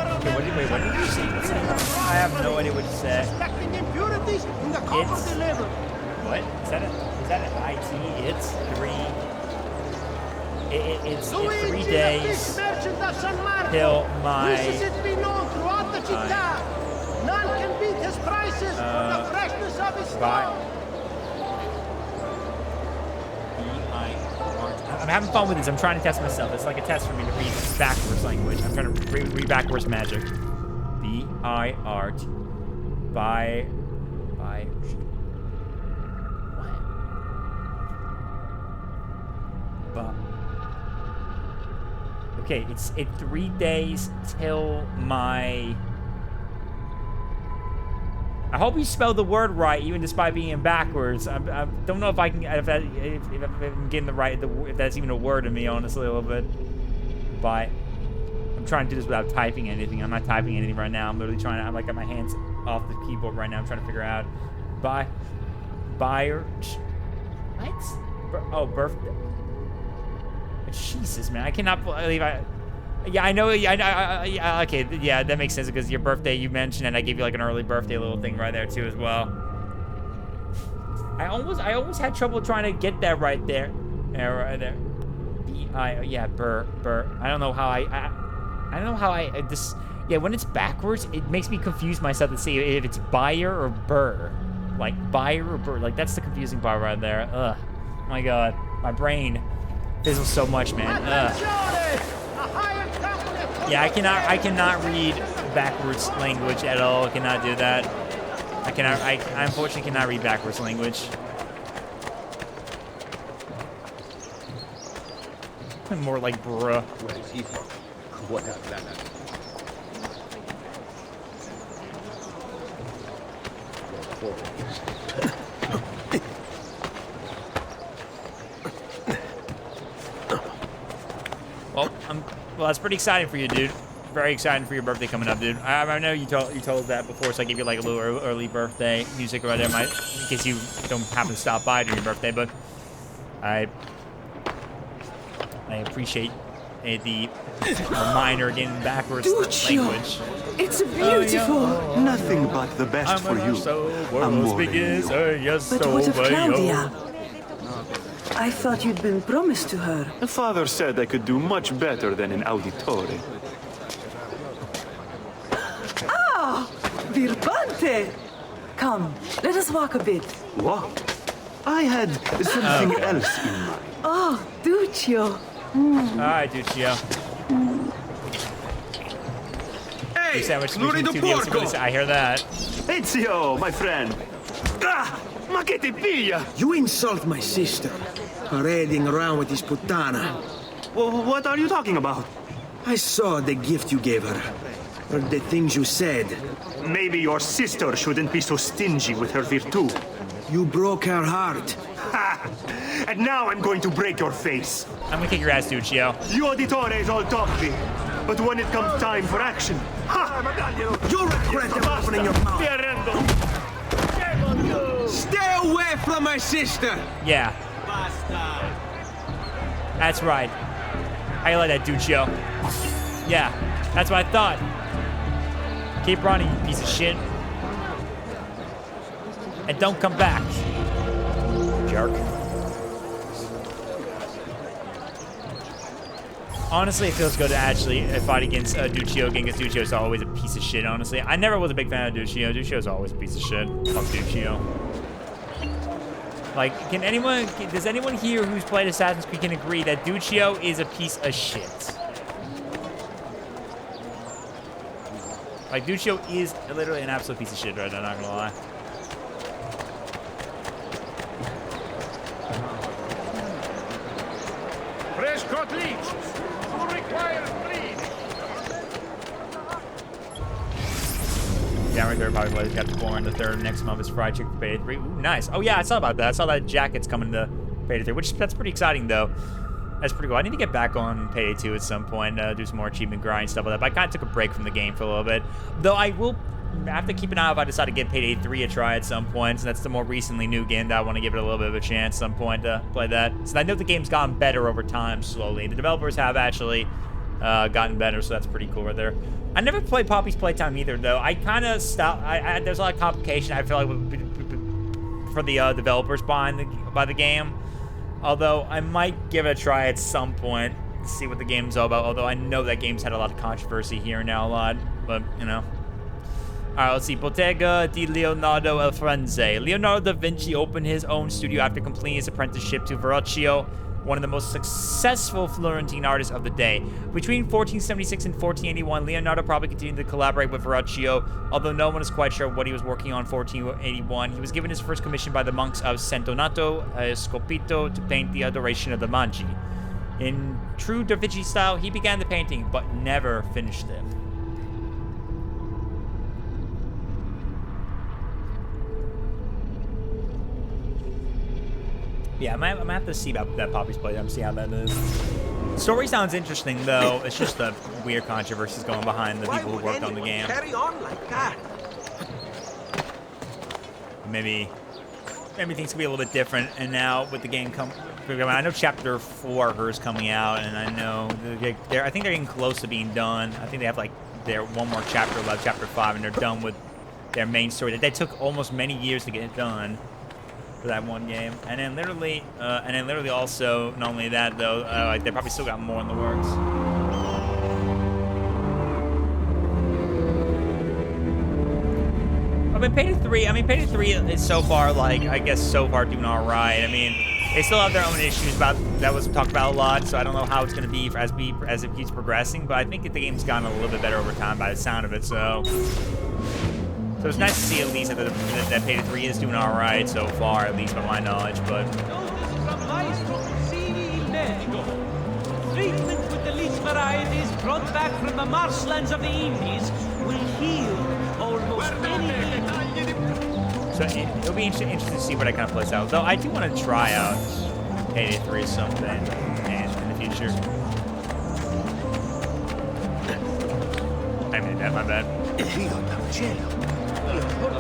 Okay, what did you say? I have no idea what you said. What? Is that an IT? It's 3 days till my None can beat his prices for the freshness of his stock. I'm having fun with this. I'm trying to test myself. It's like a test for me to read backwards language. I'm trying to read backwards magic. B-I-R-T. By. Okay, it's 3 days till my... I hope you spelled the word right, even despite being backwards. I don't know if I can, if I'm getting the right, if that's even a word to me, honestly, a little bit. But I'm trying to do this without typing anything. I'm not typing anything right now. I'm literally trying to, I'm like got my hands off the keyboard right now. I'm trying to figure out, buyer, what? Oh, birthday. Jesus, man, I cannot believe yeah, I know. Yeah, okay, yeah, that makes sense because your birthday you mentioned, and I gave you like an early birthday little thing right there too as well. I almost had trouble trying to get that right there. Right there. Yeah, burr. I don't know how I don't know how this. Yeah, when it's backwards, it makes me confuse myself to see if it's buyer or burr. Like buyer or burr. Like that's the confusing part right there. Ugh. Oh my God, my brain fizzles so much, man. Ugh. Yeah, I cannot read backwards language at all. I cannot do that. I unfortunately cannot read backwards language. More like bruh. Where is he from? What has that? Well, that's pretty exciting for you, dude. Very exciting for your birthday coming up, dude. I know you told that before, so I gave you like a little early birthday music right there, in case you don't happen to stop by during your birthday. But I appreciate the reminder again backwards language. It's beautiful. Nothing but the best for you. But what of Claudia? I thought you'd been promised to her. The father said I could do much better than an auditore. Ah! Birbante! Come, let us walk a bit. What? I had something else in mind. Oh, Duccio. All right, Duccio. Hey, I hear that. Ezio, my friend. Ah, ma che ti piglia? You insult my sister, parading around with this puttana. What are you talking about? I saw the gift you gave her, or the things you said. Maybe your sister shouldn't be so stingy with her virtù. You broke her heart. Ha! And now I'm going to break your face. I'm gonna kick your ass, Duccio. You auditores all talk big, but when it comes time for action, ha! You'll regret never opening your mouth. Stay away from my sister. Yeah. That's right. I like that, Duccio. Yeah, that's what I thought. Keep running, you piece of shit. And don't come back. Jerk. Honestly, it feels good to actually fight against Duccio again, because Duccio's always a piece of shit, honestly. I never was a big fan of Duccio. Duccio's always a piece of shit. Fuck Duccio. Like, does anyone here who's played Assassin's Creed can agree that Duccio is a piece of shit? Like, Duccio is literally an absolute piece of shit right now, not gonna lie. Fresh cut leeches. Who requires bleed? Down right there, probably what he's got the corn. The third next month is fried chicken for Payday 3. Ooh, nice. Oh yeah, I saw about that. I saw that jacket's coming to Payday 3, that's pretty exciting though. That's pretty cool. I need to get back on Payday 2 at some point, do some more achievement grind stuff like that. But I kind of took a break from the game for a little bit. Though I will have to keep an eye out if I decide to get Payday 3 a try at some point. So that's the more recently new game that I want to give it a little bit of a chance at some point to play that. So I know the game's gotten better over time slowly. The developers have actually gotten better, so that's pretty cool right there. I never played Poppy's Playtime either, though. I kind of stopped. There's a lot of complication, I feel like, for the developers by the game. Although I might give it a try at some point to see what the game's all about. Although I know that game's had a lot of controversy here and now, a lot. But, you know. Alright, let's see. Bottega di Leonardo El Frenze. Leonardo da Vinci opened his own studio after completing his apprenticeship to Verrocchio, one of the most successful Florentine artists of the day. Between 1476 and 1481, Leonardo probably continued to collaborate with Verrocchio, although no one is quite sure what he was working on in 1481. He was given his first commission by the monks of San Donato Scopito to paint the Adoration of the Magi. In true Da Vinci style, he began the painting, but never finished it. Yeah, I might have to see about that Poppy's Playtime, see how that is. Story sounds interesting, though. It's just the weird controversies going behind the people who worked on the game. Carry on like that. Maybe things could be a little bit different. And now with the game I know Chapter 4 is coming out, and I know I think they're getting close to being done. I think they have like their one more chapter left, Chapter 5, and they're done with their main story. They took almost many years to get it done. For that one game, and then literally also, not only that though, like they probably still got more in the works. I mean, Payday 3 is so far, like, I guess so far doing all right. I mean, they still have their own issues about that was talked about a lot, so I don't know how it's going to be as it keeps progressing, but I think the game's gotten a little bit better over time by the sound of it, so it's nice to see at least that Payday 3 is doing all right so far, at least by my knowledge, but... Treatment with the leech varieties brought back from the marshlands of the Indies will heal almost anything. So it'll be interesting to see what I kind of plays out. Though I do want to try out Payday 3 or something in the future. I made that, my bad.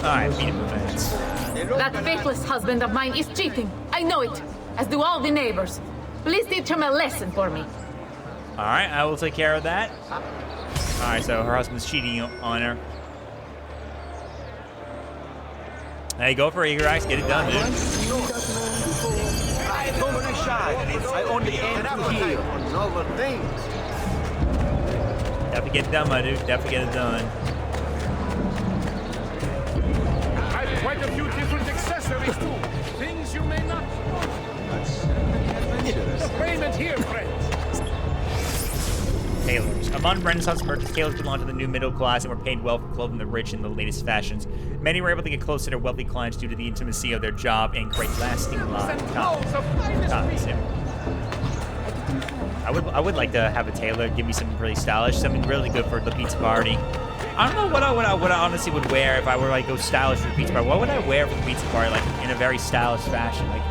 Alright, medium events. That faithless husband of mine is cheating. I know it, as do all the neighbors. Please teach him a lesson for me. Alright, I will take care of that. Alright, so her husband's cheating on her. Hey, go for Eager Eyes, get it done, dude. I don't really shy. I only aim to heal. Noble things. Definitely get it done, my dude. Definitely get it done. I have quite a few different accessories too. Things you may not know. The payment here, friends. Tailors. Among Renaissance merchants, tailors belong to the new middle class and were paid well for clothing the rich in the latest fashions. Many were able to get close to their wealthy clients due to the intimacy of their job and great lasting lives. I would like to have a tailor give me something really stylish, something really good for the pizza party. I don't know what I honestly would wear if I were like go stylish for the pizza party. What would I wear for the pizza party, like in a very stylish fashion? Like,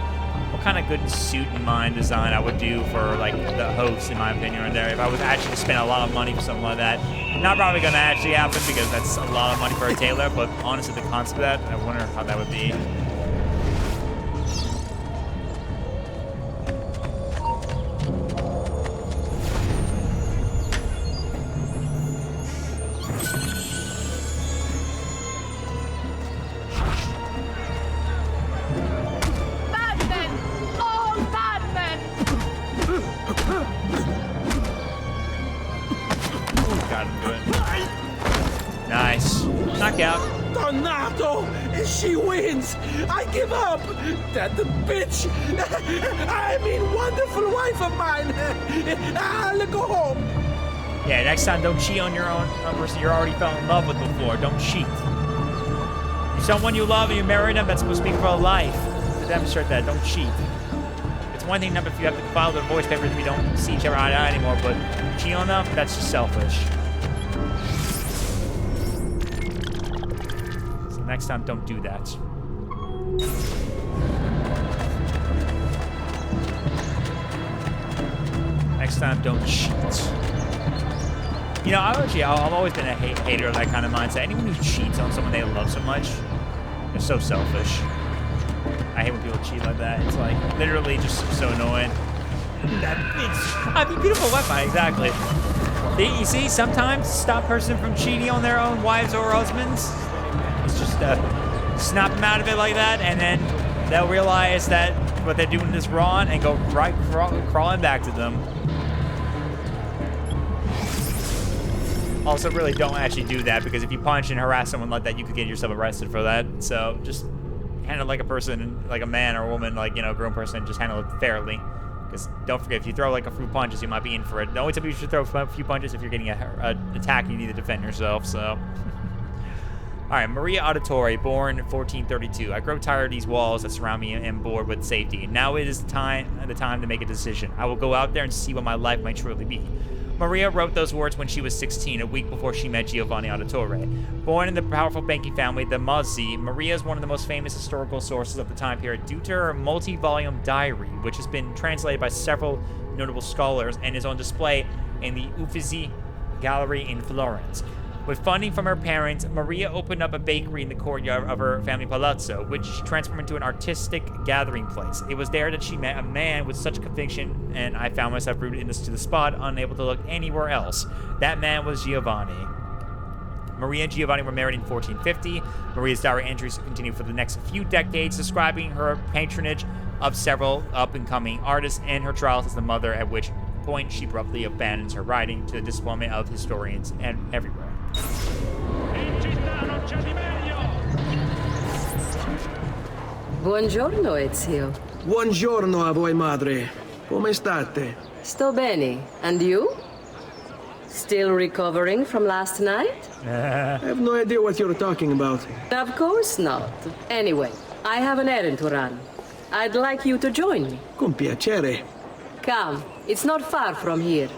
what kind of good suit in mind design I would do for like the host, in my opinion, right there. If I was actually to spend a lot of money for something like that. Not probably gonna actually happen because that's a lot of money for a tailor, but honestly the concept of that, I wonder how that would be. Nice. Knockout. Donato! She wins! I give up! That bitch! I mean, wonderful wife of mine! I'll go home! Yeah, next time don't cheat on your own person you already fell in love with before. Don't cheat. If someone you love and you marry them, that's supposed to be for life. To demonstrate that, don't cheat. It's one thing if you have to file the divorce papers if you don't see each other eye to eye anymore, but cheat on them, that's just selfish. Next time, don't do that. Next time, don't cheat. You know, I've always been a hater of that kind of mindset. Anyone who cheats on someone they love so much, they're so selfish. I hate when people cheat like that. It's like, literally just so annoying. That bitch. I mean, beautiful weapon, exactly. You see, sometimes stop a person from cheating on their own wives or husbands. It's just snap them out of it like that, and then they'll realize that what they're doing is wrong and go right crawling back to them. Also, really don't actually do that, because if you punch and harass someone like that, you could get yourself arrested for that. So just handle like a person, like a man or a woman, like, you know, a grown person, just handle it fairly. Because don't forget, if you throw like a few punches, you might be in for it. The only time you should throw a few punches if you're getting an attack and you need to defend yourself, so... All right, Maria Auditore, born 1432. I grow tired of these walls that surround me and bored with safety. Now it is the time to make a decision. I will go out there and see what my life might truly be. Maria wrote those words when she was 16, a week before she met Giovanni Auditore. Born in the powerful banking family, the Muzzi, Maria is one of the most famous historical sources of the time period due to her multi-volume diary, which has been translated by several notable scholars and is on display in the Uffizi Gallery in Florence. With funding from her parents, Maria opened up a bakery in the courtyard of her family palazzo, which she transformed into an artistic gathering place. It was there that she met a man with such conviction, and I found myself rooted to the spot, unable to look anywhere else. That man was Giovanni. Maria and Giovanni were married in 1450. Maria's diary entries continue for the next few decades, describing her patronage of several up-and-coming artists and her trials as the mother, at which point she abruptly abandons her writing to the disappointment of historians and everywhere. Buongiorno, Ezio. Buongiorno a voi, madre. Come state? Sto bene. And you? Still recovering from last night? I have no idea what you're talking about. Of course not. Anyway, I have an errand to run. I'd like you to join me. Con piacere. Come, it's not far from here.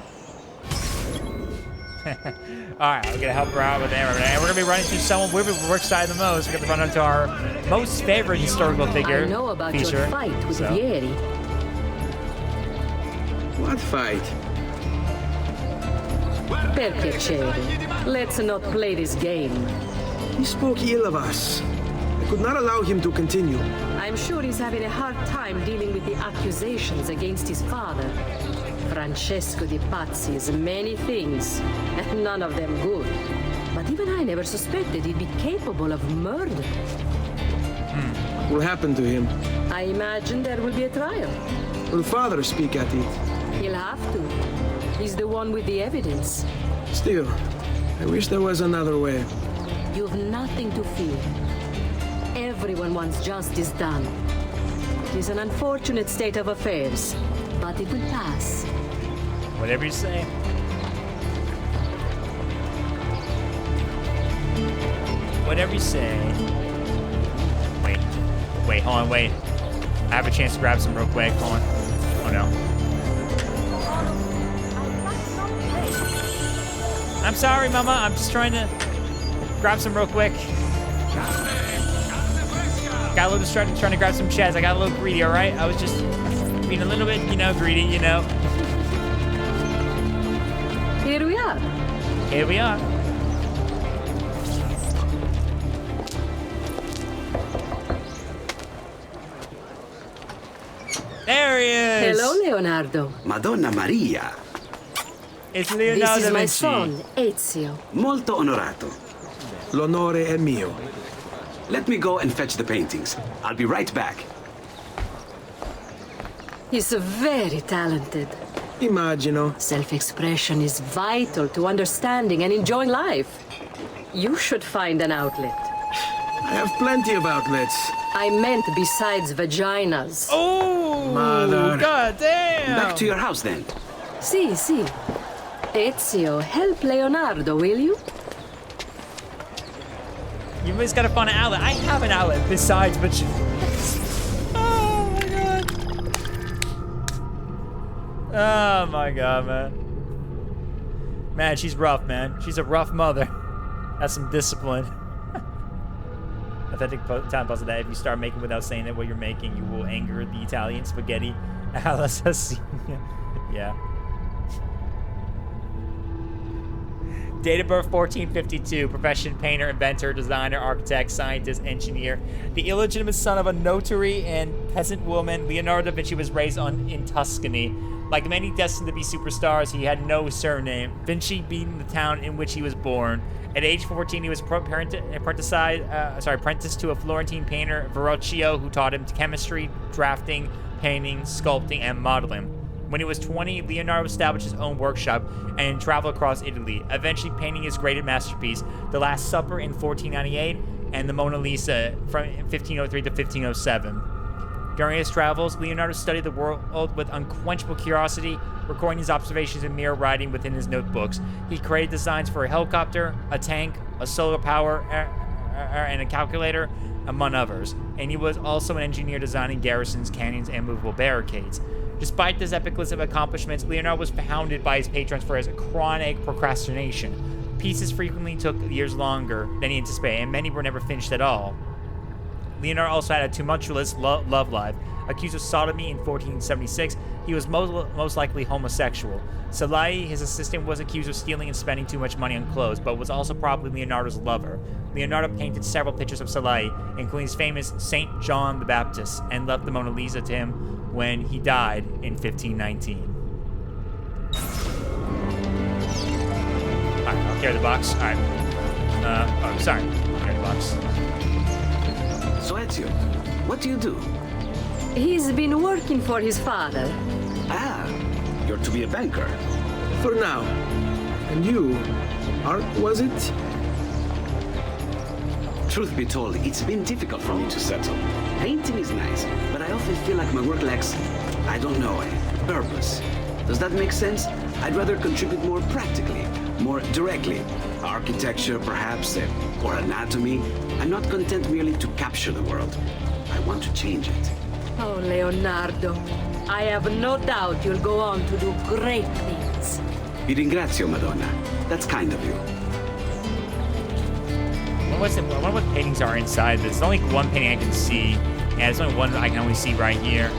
Alright, we're gonna help her out with Amber. And we're gonna be running through someone we're excited the most. We're gonna run into our most favorite historical figure. I know about feature, your fight with Vieri. What fight? Per piacere. Let's not play this game. He spoke ill of us. I could not allow him to continue. I'm sure he's having a hard time dealing with the accusations against his father. Francesco Di Pazzi is many things, and none of them good. But even I never suspected he'd be capable of murder. What will happen to him? I imagine there will be a trial. Will father speak at it? He'll have to. He's the one with the evidence. Still, I wish there was another way. You've nothing to fear. Everyone wants justice done. It is an unfortunate state of affairs, but it will pass. Whatever you say. Whatever you say. Wait, hold on, wait. I have a chance to grab some real quick. Hold on. Oh no. I'm sorry, Mama. I'm just trying to grab some real quick. Got a little distracted trying to grab some cheds. I got a little greedy, all right? I was just being a little bit, greedy, Here we are. Here we are. There he is. Hello, Leonardo. Madonna Maria. It's Leonardo This is da my Vinci. son, Ezio. Molto onorato. L'onore è mio. Let me go and fetch the paintings. I'll be right back. He's very talented. Immagino. Self-expression is vital to understanding and enjoying life. You should find an outlet. I have plenty of outlets. I meant besides vaginas. Oh, Mother. God damn. Back to your house then. Si. Ezio, help Leonardo, will you? You just gotta find an outlet. I have an outlet besides vaginas. Oh my god. Oh my god, man. Man, she's rough, man. She's a rough mother. That's some discipline. Authentic Italian puzzle that if you start making without saying that what you're making, you will anger the Italian spaghetti all'assassina. Yeah. Date of birth 1452. Profession painter, inventor, designer, architect, scientist, engineer. The illegitimate son of a notary and peasant woman, Leonardo da Vinci was raised in Tuscany. Like many destined to be superstars, he had no surname. Vinci being the town in which he was born. At age 14, he was apprenticed to a Florentine painter, Verrocchio, who taught him chemistry, drafting, painting, sculpting, and modeling. When he was 20, Leonardo established his own workshop and traveled across Italy, eventually painting his greatest masterpiece, The Last Supper in 1498 and the Mona Lisa from 1503 to 1507. During his travels, Leonardo studied the world with unquenchable curiosity, recording his observations in mere writing within his notebooks. He created designs for a helicopter, a tank, a solar power, and a calculator, among others. And he was also an engineer designing garrisons, cannons, and movable barricades. Despite this epic list of accomplishments, Leonardo was hounded by his patrons for his chronic procrastination. Pieces frequently took years longer than he anticipated, and many were never finished at all. Leonardo also had a tumultuous love life. Accused of sodomy in 1476, he was most likely homosexual. Salai, his assistant, was accused of stealing and spending too much money on clothes, but was also probably Leonardo's lover. Leonardo painted several pictures of Salai, including his famous Saint John the Baptist, and left the Mona Lisa to him when he died in 1519. Alright, I'll carry the box. Alright. Sorry. I'll carry the box. So Ezio, what do you do? He's been working for his father. Ah, you're to be a banker. For now. And you, art was it? Truth be told, it's been difficult for me to settle. Painting is nice, but I often feel like my work lacks, I don't know, purpose. Does that make sense? I'd rather contribute more practically, more directly. Architecture, perhaps, or anatomy. I'm not content merely to capture the world. I want to change it. Oh, Leonardo, I have no doubt you'll go on to do great things. Vi ringrazio, Madonna. That's kind of you. I wonder what paintings are inside this. There's only one painting I can see. Yeah, there's only one that I can only see right here.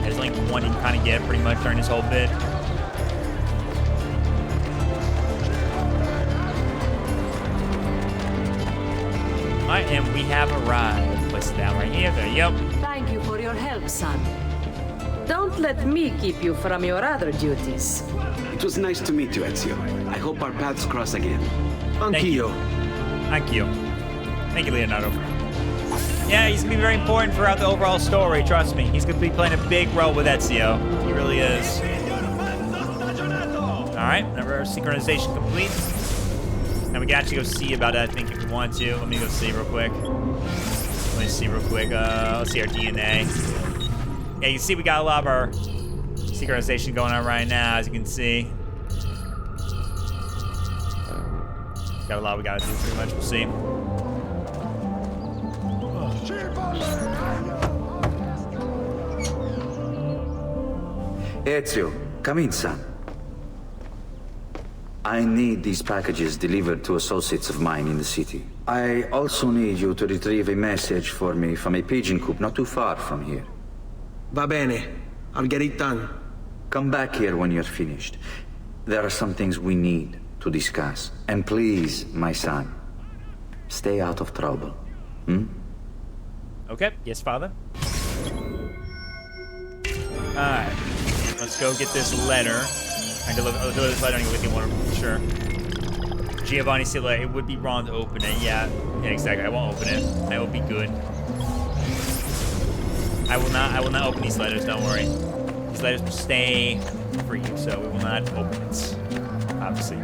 There's only one you can kind of get pretty much during this whole bit. Alright, and we have arrived. Place it down right here. There you go. Thank you for your help, son. Don't let me keep you from your other duties. It was nice to meet you, Ezio. I hope our paths cross again. Anch'io. Anch'io. Thank you, Leonardo. Yeah, he's gonna be very important throughout the overall story, trust me. He's gonna be playing a big role with Ezio. He really is. Alright, number synchronization complete. And we can actually go see about it, I think, if we want to. Let me go see real quick. Let me see real quick. Let's see our DNA. Yeah, you can see we got a lot of our synchronization going on right now, as you can see. Got a lot we gotta do, pretty much. We'll see. Ezio, come in, son. I need these packages delivered to associates of mine in the city. I also need you to retrieve a message for me from a pigeon coop not too far from here. Va bene. I'll get it done. Come back here when you're finished. There are some things we need to discuss. And please, my son, stay out of trouble. Hmm? Okay. Yes, father. Alright. Let's go get this letter. I deliver this letter and with you one for sure. Giovanni Silla, it would be wrong to open it. Yeah, exactly. I won't open it. I will be good. I will not open these letters, don't worry. These letters will stay for you, so we will not open it. Obviously.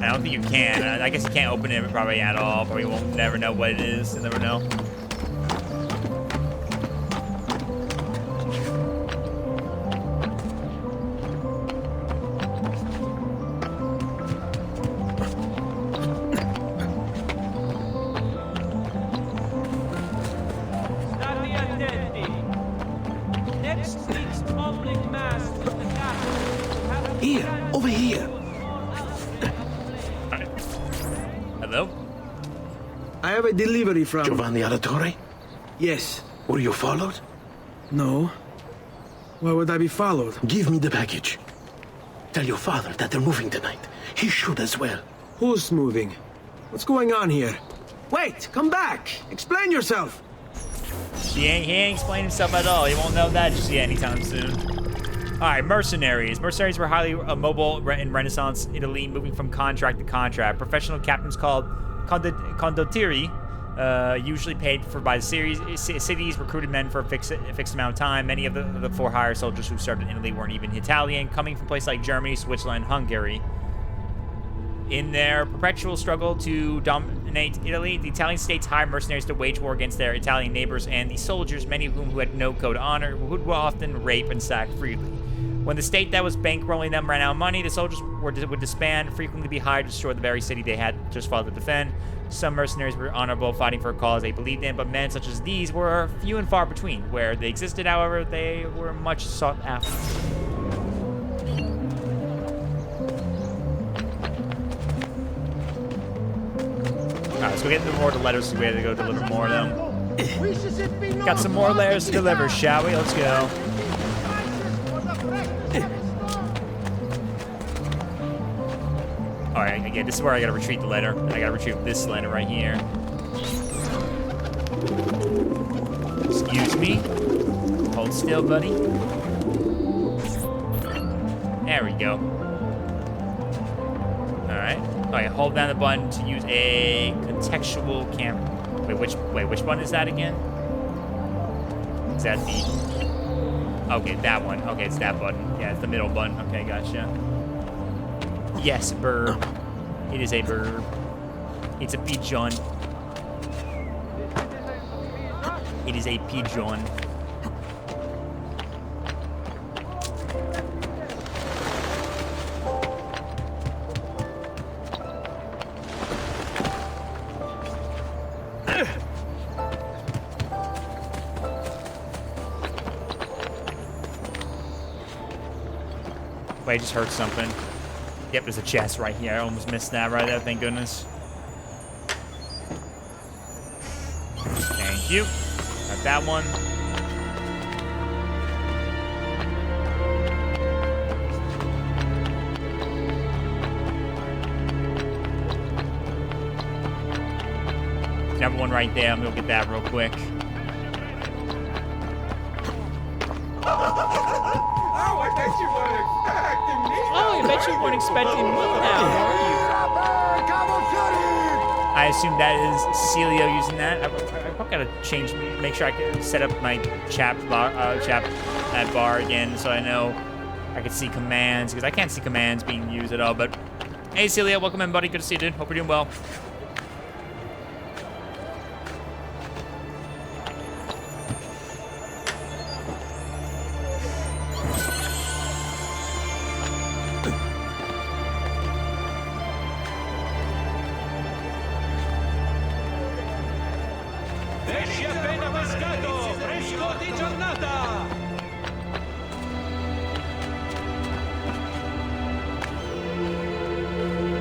I don't think you can. I guess you can't open it probably at all. Probably won't never know what it is. You'll never know. Here, over here. Hello? I have a delivery from... Giovanni Alatore? Yes. Were you followed? No. Why would I be followed? Give me the package. Tell your father that they're moving tonight. He should as well. Who's moving? What's going on here? Wait, come back. Explain yourself. He ain't explaining himself at all. He won't know that just yet anytime soon. Alright, mercenaries. Mercenaries were highly mobile in Renaissance Italy, moving from contract to contract. Professional captains called condottieri, usually paid for by the cities, recruited men for a fixed amount of time. Many of the for hire soldiers who served in Italy weren't even Italian, coming from places like Germany, Switzerland, Hungary. In their perpetual struggle to dominate Italy, the Italian states hired mercenaries to wage war against their Italian neighbors and the soldiers, many of whom who had no code of honor, would often rape and sack freely. When the state that was bankrolling them ran out of money, the soldiers would disband, frequently be hired to destroy the very city they had just fought to defend. Some mercenaries were honorable, fighting for a cause they believed in, but men such as these were few and far between. Where they existed, however, they were much sought after. Alright, let's go get more of the letters so we have to go deliver more of them. Got some more letters to deliver, shall we? Let's go. Alright, again, this is where I gotta retrieve the letter. I gotta retrieve this letter right here. Excuse me. Hold still, buddy. There we go. Alright. Alright, hold down the button to use a contextual camera. Wait, which button is that again? Is that the... Okay, that one. Okay, it's that button. Yeah, it's the middle button. Okay, gotcha. Yes, burb. It is a burb. It's a pigeon. It is a pigeon. Wait, I just heard something. Yep, there's a chest right here. I almost missed that right there, thank goodness. Thank you. Got that one. Another one right there. I'm gonna get that real quick. Oh, I bet you weren't expecting me. Oh, I bet you weren't expecting me now, were you? I assume that is Celio using that. I probably gotta change, make sure I can set up my chat bar again so I know I can see commands, because I can't see commands being used at all. But hey, Celio, welcome in, buddy. Good to see you, dude. Hope you're doing well.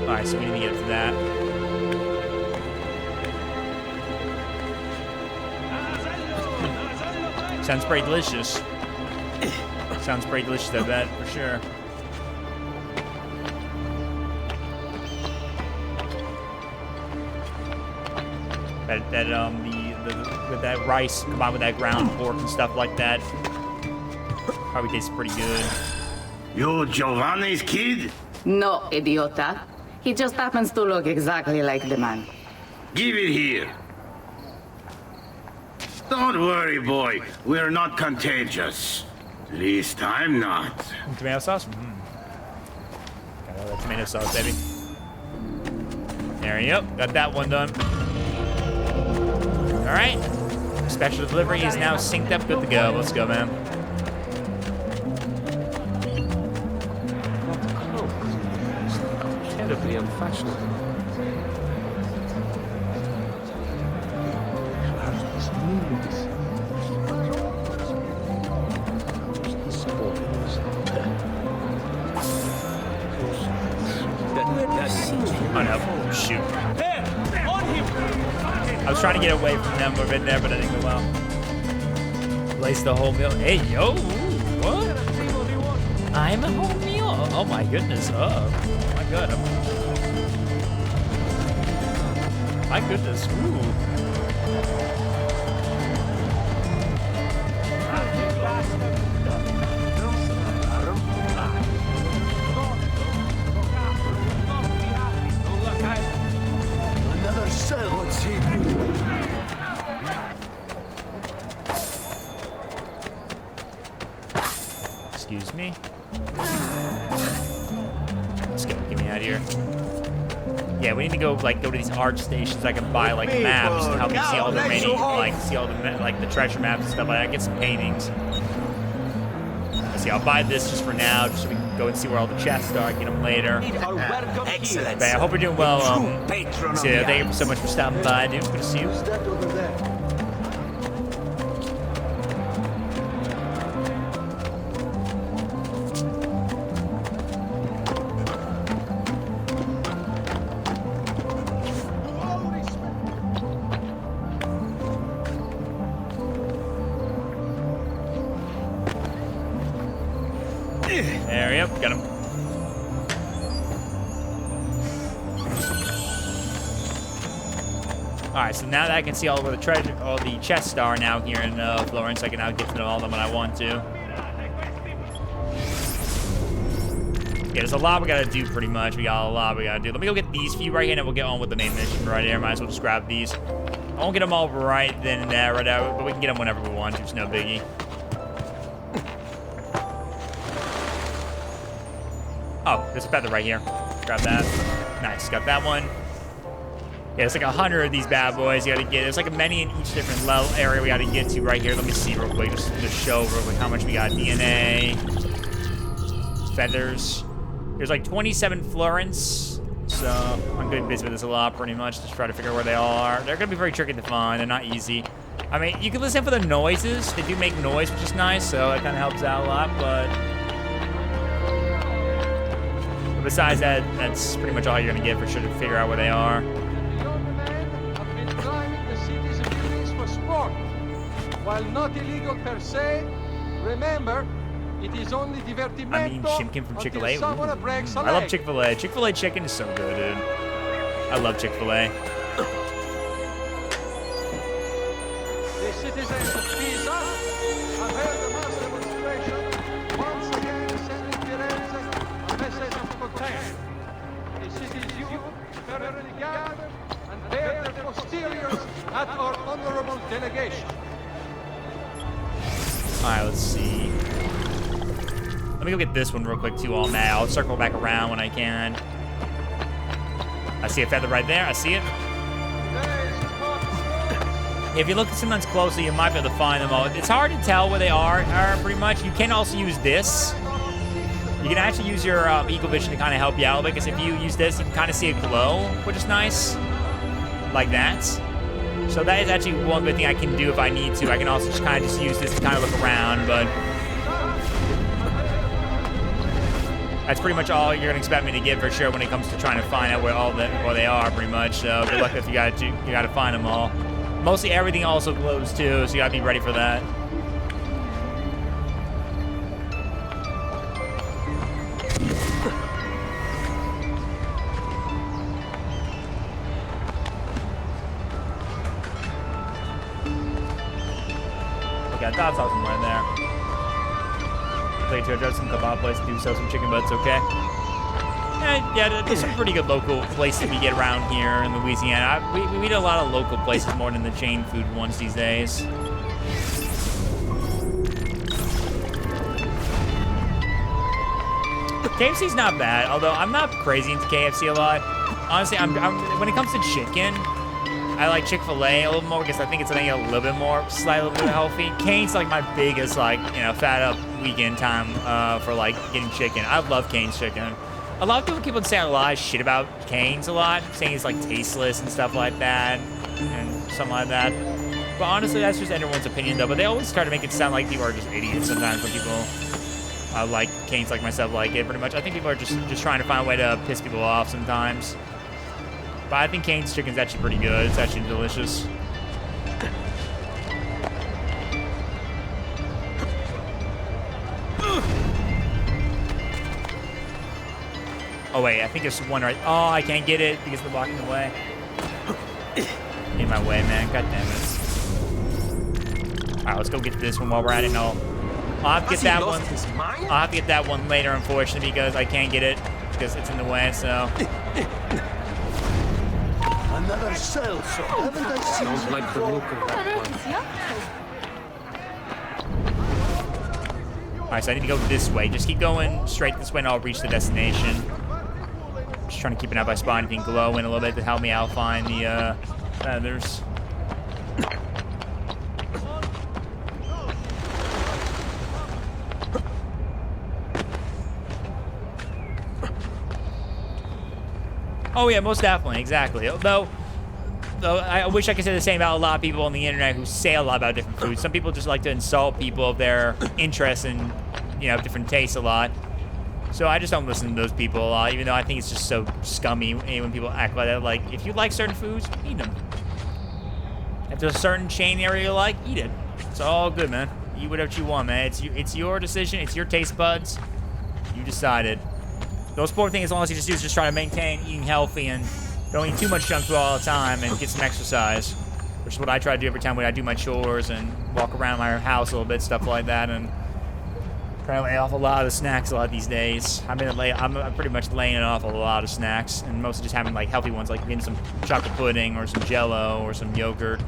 Alright, so we need to get to that. Sounds pretty delicious. Sounds pretty delicious, I bet, for sure. With that rice combined with that ground pork and stuff like that, probably tastes pretty good. You Giovanni's kid? No, idiota. He just happens to look exactly like the man. Give it here. Don't worry, boy. We're not contagious. At least I'm not. Tomato sauce? Got all that tomato sauce, baby. There you go. Got that one done. All right. Special delivery is now synced up. Good to go. Let's go, man. Incredibly unfashionable. Oh no, shoot. I was trying to get away from them a bit there, but I didn't go well. Place the whole meal. Hey, yo, what? I'm a whole meal. Oh my goodness. Oh my god. My goodness. Ooh. Another cell. What's he doing? Excuse me. Let's go. Get me out of here. Yeah, we need to go to these art stations so I can buy like maps and help me see all the remaining, the treasure maps and stuff like that. Get some paintings. Let's see. I'll buy this just for now, just so we can go and see where all the chests are. Get them later. Excellent. But I hope you're doing well. So thank you so much for stopping by, dude. Good to see you. There, yep, got him. Alright, so now that I can see all where the chests are now here in Florence, I can now get to know all of them when I want to. Yeah, there's a lot we gotta do pretty much. We got a lot we gotta do. Let me go get these few right here and we'll get on with the main mission right here. Might as well just grab these. I won't get them all right then and there, right now, but we can get them whenever we want to. It's no biggie. Oh, there's a feather right here. Grab that. Nice, got that one. Yeah, it's like 100 of these bad boys you gotta get. There's like a many in each different level area we gotta get to right here. Let me see real quick, just to show real quick how much we got. DNA, feathers. There's like 27 florins. So I'm gonna be busy with this a lot pretty much. Just try to figure out where they all are. They're gonna be very tricky to find. They're not easy. I mean, you can listen for the noises. They do make noise, which is nice, so it kind of helps out a lot, but But besides that, that's pretty much all you're gonna get for sure to figure out where they are. Have been climbing the city's buildings for sport. While not illegal per se, remember, it is only divertimento. I mean, Shimkin from Chick-fil-A. Someone breaks a I love leg. Chick-fil-A. Chick-fil-A chicken is so good, dude. I love Chick-fil-A. The citizens of Pisa have held a mass demonstration, once again sending Firenze a message of contempt. The city's youth fervently gather and bear their posteriors at our honorable delegation. Alright, let's see. Let me go get this one real quick too, all mad. I'll circle back around when I can. I see a feather right there. I see it. If you look sometimes closely, you might be able to find them all. It's hard to tell where they are pretty much. You can also use this. You can actually use your Eagle Vision to kind of help you out a bit, because if you use this, you can kind of see a glow, which is nice. Like that. So that is actually one good thing I can do if I need to. I can also just kind of use this to kind of look around, but that's pretty much all you're gonna expect me to get for sure when it comes to trying to find out where they are, pretty much. So good luck if you gotta find them all. Mostly everything also glows too, so you gotta be ready for that. Okay, I thought I saw some right there. Play to address some kebab place to do sell some chicken butts, okay? Yeah, there's some pretty good local places we get around here in Louisiana. We eat a lot of local places more than the chain food ones these days. KFC's not bad, although I'm not crazy into KFC a lot. Honestly, when it comes to chicken, I like Chick-fil-A a little more because I think it's a little bit more slightly healthy. Cane's like my biggest fat up weekend time for like getting chicken. I love Cane's chicken. A lot of people say a lot of shit about Cane's a lot, saying it's like tasteless and stuff like that, and something like that. But honestly, that's just everyone's opinion though. But they always try to make it sound like people are just idiots sometimes when people like Cane's like myself like it pretty much. I think people are just trying to find a way to piss people off sometimes. But I think Cane's chicken's actually pretty good. It's actually delicious. Oh wait, I think there's one right. Oh, I can't get it because they're blocking the way. In my way, man. God damn it. All right, let's go get this one while we're at it. No, I'll have to get that one. I'll have to get that one later, unfortunately, because I can't get it because it's in the way. So. Another cell, so haven't I seen Sounds like the look of that one. Alright, so I need to go this way. Just keep going straight this way and I'll reach the destination. Just trying to keep an eye out by spot anything glowing a little bit to help me out find the feathers. Oh yeah, most definitely, exactly. Though I wish I could say the same about a lot of people on the internet who say a lot about different foods. Some people just like to insult people of their interest in, different tastes a lot. So I just don't listen to those people a lot, even though I think it's just so scummy when people act like that. Like, if you like certain foods, eat them. If there's a certain chain area you like, eat it. It's all good, man. Eat whatever you want, man. It's your decision. It's your taste buds. You decided. The most important thing, as long as you just do, is just try to maintain eating healthy and don't eat too much junk food all the time and get some exercise, which is what I try to do every time when I do my chores and walk around my house a little bit, stuff like that, and try to lay off a lot of the snacks a lot these days. I'm pretty much laying off a lot of snacks and mostly just having like healthy ones, like getting some chocolate pudding or some Jell-O or some yogurt,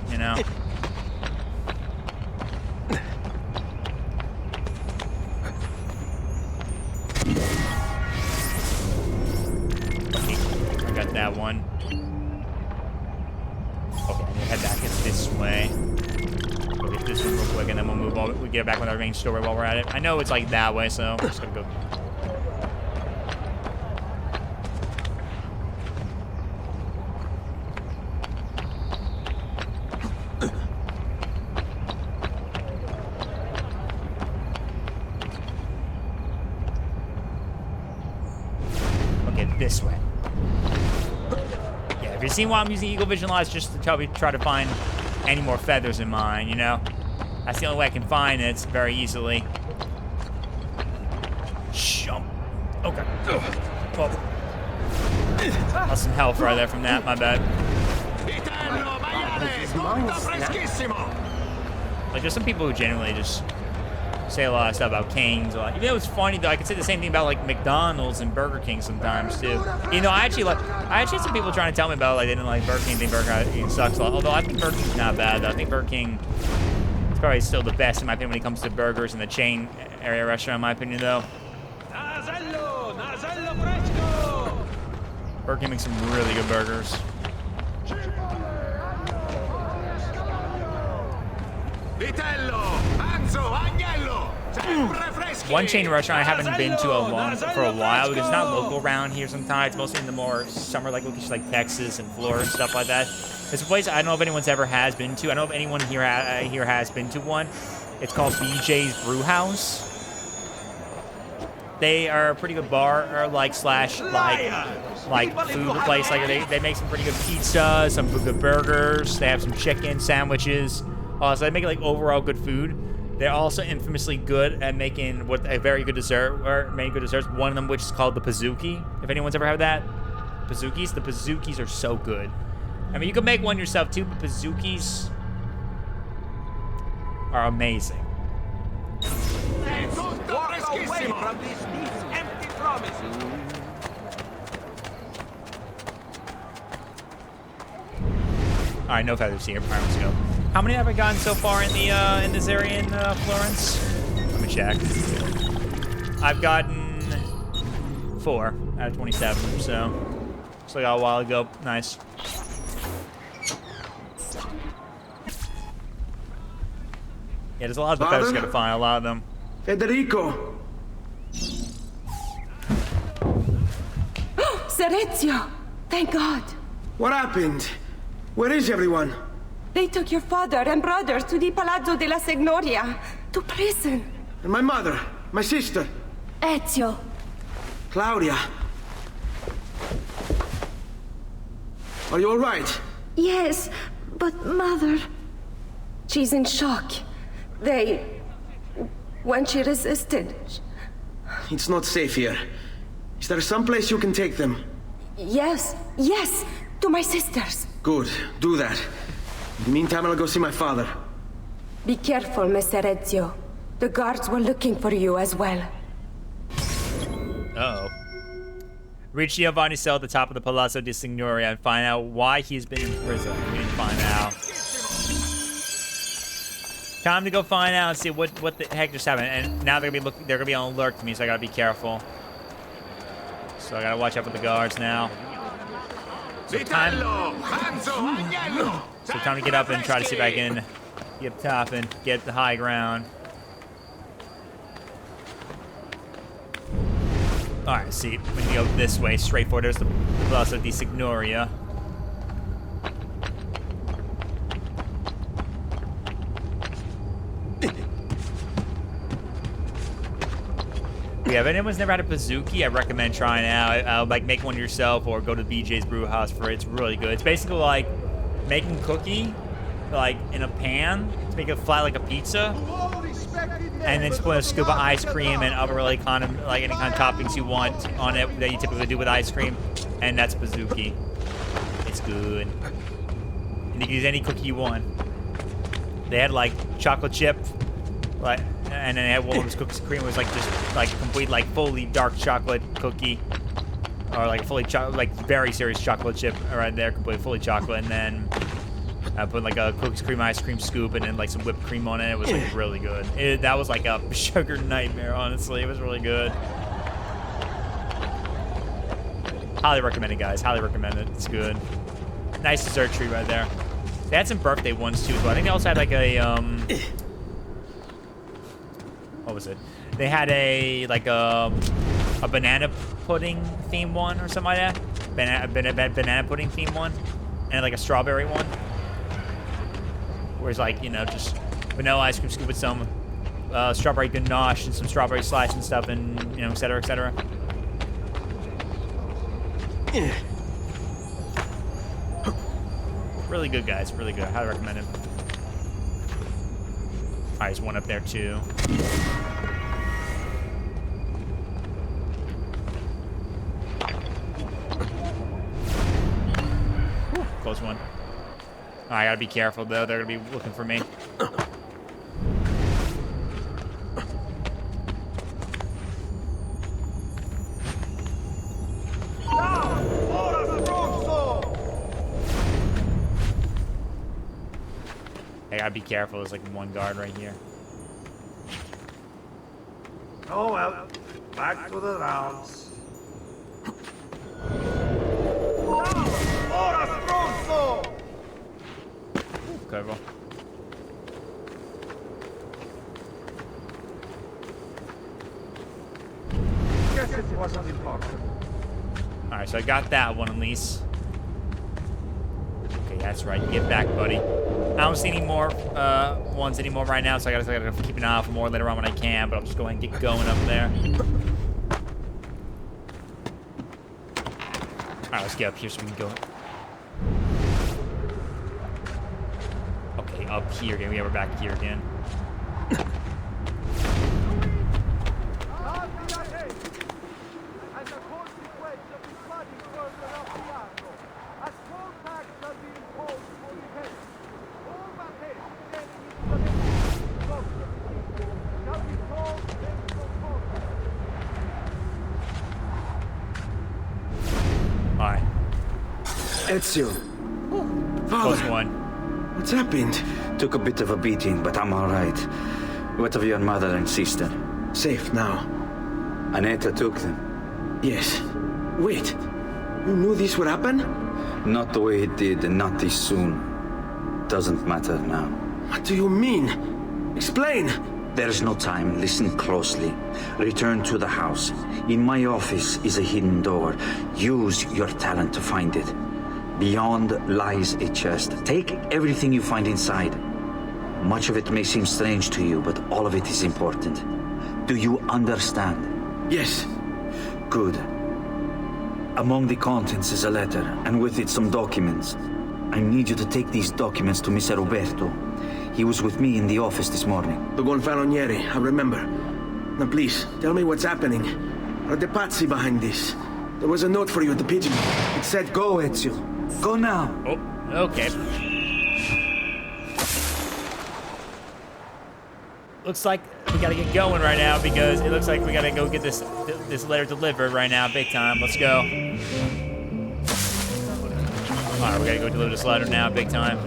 That one. Okay, I'm gonna head back this way. Go get this one real quick, and then we'll move on. We get back with our main story while we're at it. I know it's like that way, so I'm just gonna go. this way. Yeah, if you're seeing why I'm using Eagle Vision Lights, just to try to find any more feathers in mine, you know? That's the only way I can find it very easily. Jump. Okay. Well, lost some health right there from that, my bad. Like, there's some people who genuinely just say a lot of stuff about Kings. Even though it's funny, though, I could say the same thing about, like, McDonald's and Burger King sometimes, too. You know, I actually had some people trying to tell me about, like, they didn't like Burger King, think Burger King sucks a lot. Although I think Burger King's not bad, though. I think Burger King is probably still the best, in my opinion, when it comes to burgers in the chain area restaurant, in my opinion, though. Burger King makes some really good burgers. One chain restaurant I haven't been to for a while because it's not local around here sometimes. Mostly in the more summer-like locations like Texas and Florida and stuff like that. It's a place I don't know if anyone has been to. I don't know if anyone here has been to one. It's called BJ's Brew House. They are a pretty good bar or like food place. Like they make some pretty good pizza, some good burgers. They have some chicken sandwiches. So they make like overall good food. They're also infamously good at making a very good dessert, or many good desserts. One of them, which is called the Pizookie. If anyone's ever had that, the Pizookies are so good. I mean, you can make one yourself too, but Pizookies are amazing. Walk away from these empty promises. All right, no feathers here. All right, let's go. How many have I gotten so far in this area in Florence? Let me check. I've gotten 4 out of 27, so I got a while ago. Nice. Yeah, there's a lot of the feathers I gotta find. A lot of them. Federico. Serezio! Thank God. What happened? Where is everyone? They took your father and brothers to the Palazzo della Signoria, to prison. And my mother, my sister. Ezio. Claudia. Are you all right? Yes, but Mother... She's in shock. When she resisted... It's not safe here. Is there some place you can take them? Yes, to my sisters. Good, do that. In the meantime, I'll go see my father. Be careful, Messer Ezio. The guards were looking for you as well. Uh-oh. Reach Giovanni's cell at the top of the Palazzo di Signoria and find out why he's been in prison. We need to find out. Time to go find out and see what the heck just happened. And now they're gonna be on alert to me, so I gotta be careful. So I gotta watch out for the guards now. So time to get up and try to see if I can get up top and get the high ground. Alright, see, we can go this way, straight forward. There's the Palazzo di Signoria. Yeah, if anyone's never had a Pizookie, I recommend trying it out. Like, make one yourself or go to BJ's Brew House for it. It's really good. It's basically like making cookie, like, in a pan to make it flat like a pizza. And then just put a scoop of ice cream and other really kind of, like, any kind of toppings you want on it that you typically do with ice cream. And that's Pizookie. It's good. And you can use any cookie you want. They had, like, chocolate chip, like... And then I had one of those cookies and cream. It was like just like complete, like fully dark chocolate cookie, or like fully like very serious chocolate chip right there, completely fully chocolate. And then I put like a cookies cream ice cream scoop and then like some whipped cream on it. It was like really good. That was like a sugar nightmare, honestly. It was really good. Highly recommend it, guys. Highly recommend it. It's good. Nice dessert treat right there. They had some birthday ones too. So I think they also had like a what was it? They had a banana pudding theme one or something like that. Banana pudding theme one, and like a strawberry one. Whereas like, you know, just vanilla ice cream scoop with some strawberry ganache and some strawberry slice and stuff, and you know, et cetera, et cetera. Really good, guys. Really good. I highly recommend him. All right, there's one up there, too. Whew, close one. Oh, I gotta be careful, though. They're gonna be looking for me. I gotta be careful. There's like one guard right here. Oh well, back to the rounds. Careful. Guess it wasn't important. Alright, so I got that one at least. Okay, that's right. Get back, buddy. I don't see any more ones anymore right now, so I gotta keep an eye out for more later on when I can, but I'll just go ahead and get going up there. Alright, let's get up here so we can go. Okay, up here again. Yeah, we're back here again. Ezio. Close one. What's happened? Took a bit of a beating, but I'm all right. What of your mother and sister? Safe now. Aneta took them. Yes. Wait. You knew this would happen? Not the way it did, and not this soon. Doesn't matter now. What do you mean? Explain! There's no time. Listen closely. Return to the house. In my office is a hidden door. Use your talent to find it. Beyond lies a chest. Take everything you find inside. Much of it may seem strange to you, but all of it is important. Do you understand? Yes. Good. Among the contents is a letter, and with it some documents. I need you to take these documents to Mr. Roberto. He was with me in the office this morning. The Gonfalonieri, I remember. Now please, tell me what's happening. Are the Pazzi behind this? There was a note for you at the pigeon. It said, go, Ezio. Go now. Oh, okay. Looks like we gotta get going right now because it looks like we gotta go get this letter delivered right now, big time. Let's go. All right, we gotta go deliver this letter now, big time.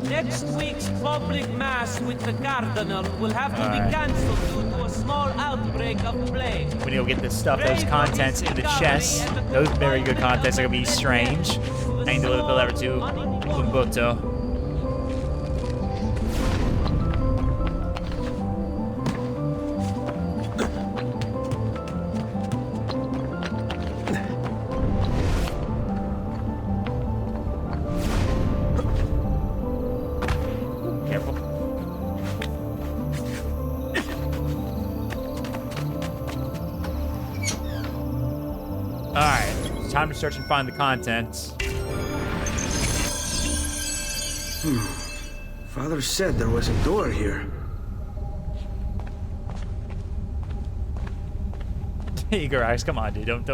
Next week's public mass with the Cardinal will have to be cancelled due to a small outbreak of plague. We need to go get this stuff, those contents in the chest. Those very good contents are gonna be strange. I need to deliver the letter to Umberto. Time to search and find the contents. Father said there was a door here. Igor, come on, dude. Don't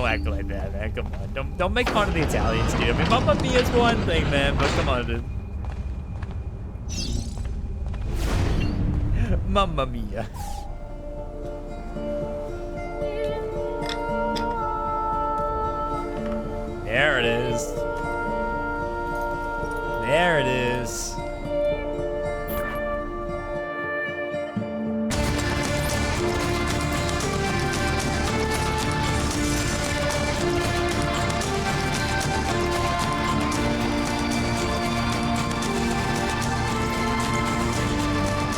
act like that, man. Come on. Don't make fun of the Italians, dude. I mean, Mamma Mia is one thing, man, but come on, dude. Mamma Mia. There it is. There it is.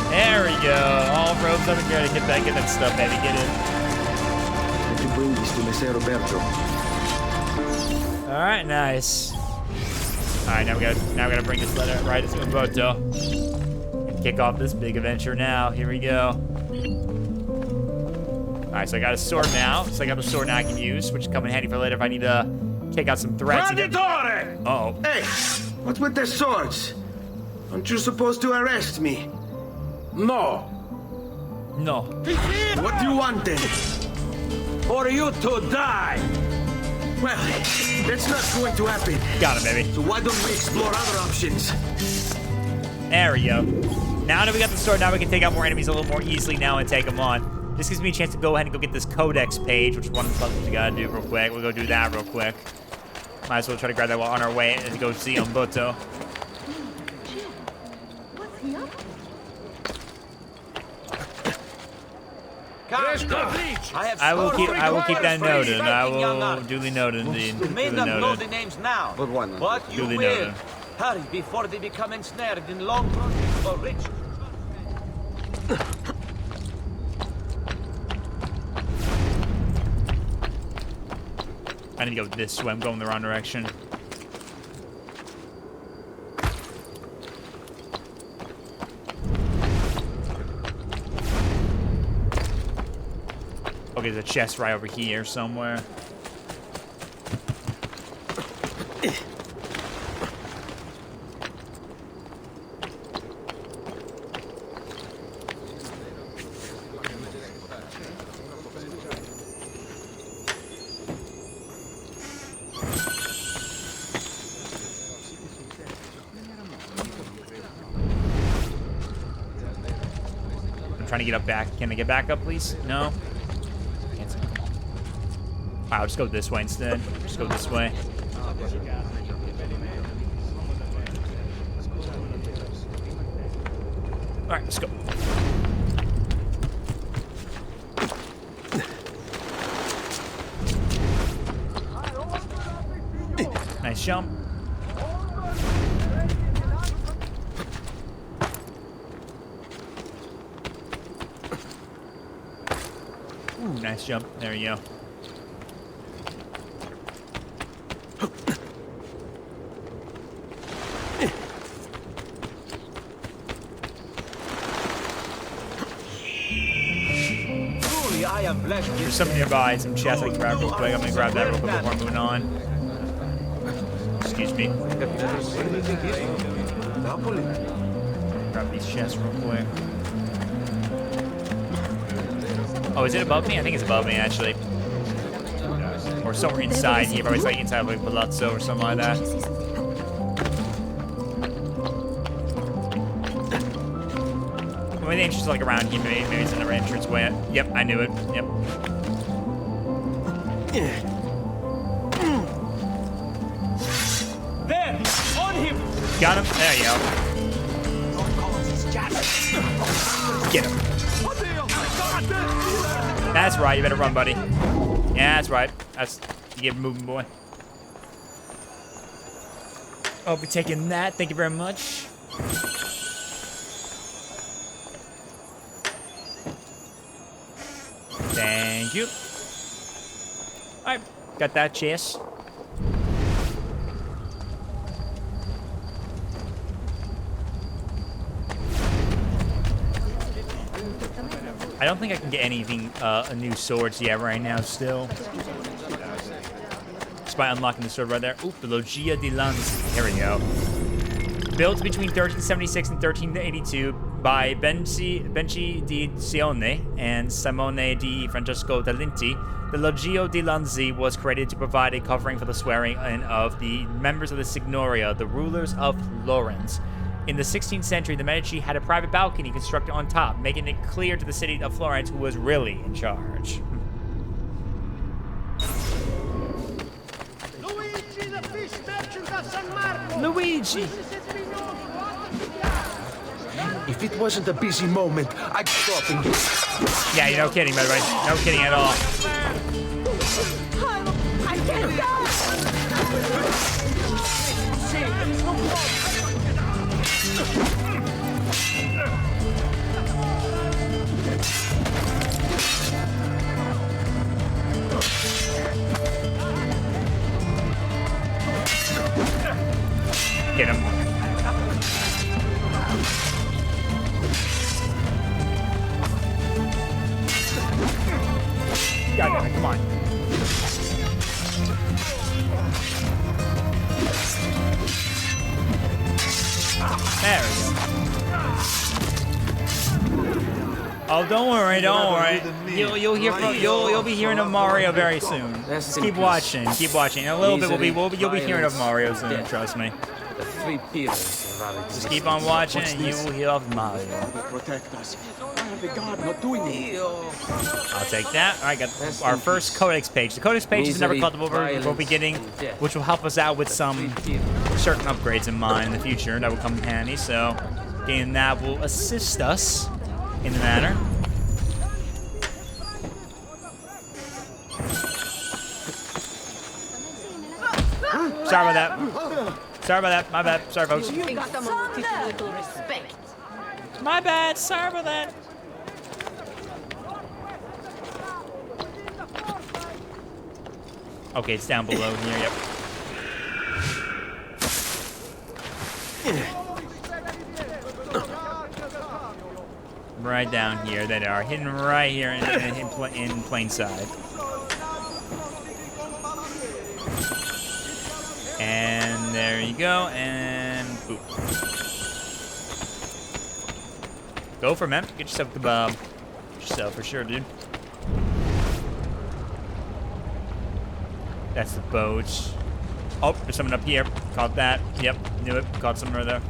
There we go. All roads over here to get that stuff, baby. Get in. Did you bring this to Messer Roberto? All right, nice. All right, now we gotta bring this letter right to Umberto and kick off this big adventure now. Here we go. Alright, so I got a sword now. So I got the sword now I can use, which will come in handy for later if I need to take out some threats. Uh-oh. Hey, what's with the swords? Aren't you supposed to arrest me? No. No. What do you want then? For you to die. Well, that's not going to happen. Got him, baby. So why don't we explore other options? There we go. Now that we got the sword, now we can take out more enemies a little more easily now and take them on. This gives me a chance to go ahead and go get this codex page, which is one of the puzzles we gotta do real quick. We'll go do that real quick. Might as well try to grab that while on our way and go see Umberto. I will keep that noted. I will duly noted indeed. You may not know the names now, but you Duly will. noted. Hurry before they become ensnared in long projects or rich. I need to go this way. I'm going the wrong direction. Okay, there's a chest right over here somewhere. I'm trying to get up back. Can I get back up, please? No? I'll just go this way instead. Just go this way. Alright, let's go. Nice jump. Ooh, nice jump. There you go. There's some nearby, some chests I can grab real quick. I'm gonna grab that real quick before moving on. Excuse me. Grab these chests real quick. Oh, is it above me? I think it's above me, actually. Or somewhere inside here. Probably like inside like Palazzo or something like that. Maybe the entrance is like around here. Maybe it's another entrance way. Yep, I knew it. Yep. There! On him! Got him. There you go. Get him. That's right. You better run, buddy. Yeah, that's right. That's you get moving, boy. I'll be taking that. Thank you very much. Thank you. Alright, got that chest. I don't think I can get anything, new swords yet right now still. Despite unlocking the sword right there. Oop, the Loggia di Lanzi. Here we go. Built between 1376 and 1382 by Benci di Cione and Simone di Francesco Talinti, the Loggia di Lanzi was created to provide a covering for the swearing in of the members of the Signoria, the rulers of Florence. In the 16th century, the Medici had a private balcony constructed on top, making it clear to the city of Florence who was really in charge. Luigi, the fish merchant of San Marco! Luigi! If it wasn't a busy moment, I'd stop and get... Yeah, you're no kidding, by the way. No kidding at all. I can't die! Get him. There we go. Oh, don't worry, don't worry. You'll hear from you'll be hearing of Mario very soon. Just keep watching, keep watching. In a little bit, you'll be hearing of Mario soon. Trust me. The three pillars of our Just keep on watching, and you will hear of Mario. Protect us. I am the god not doing it. I'll take that. All right, got our first codex page. The codex page is never collectible. We'll be getting, which will help us out with some certain upgrades in mind in the future that will come in handy. So, getting that will assist us in the matter. Sorry about that. Sorry about that. My bad. Sorry, folks. You got a little respect. My bad. Sorry about that. Okay, it's down below here. Yep. Right down here. They are hidden right here in plain sight. And there you go. And boop. Go for it, man. Get yourself a kebab. Get yourself for sure, dude. That's the boat. Oh, there's someone up here. Caught that. Yep, knew it. Caught somewhere there.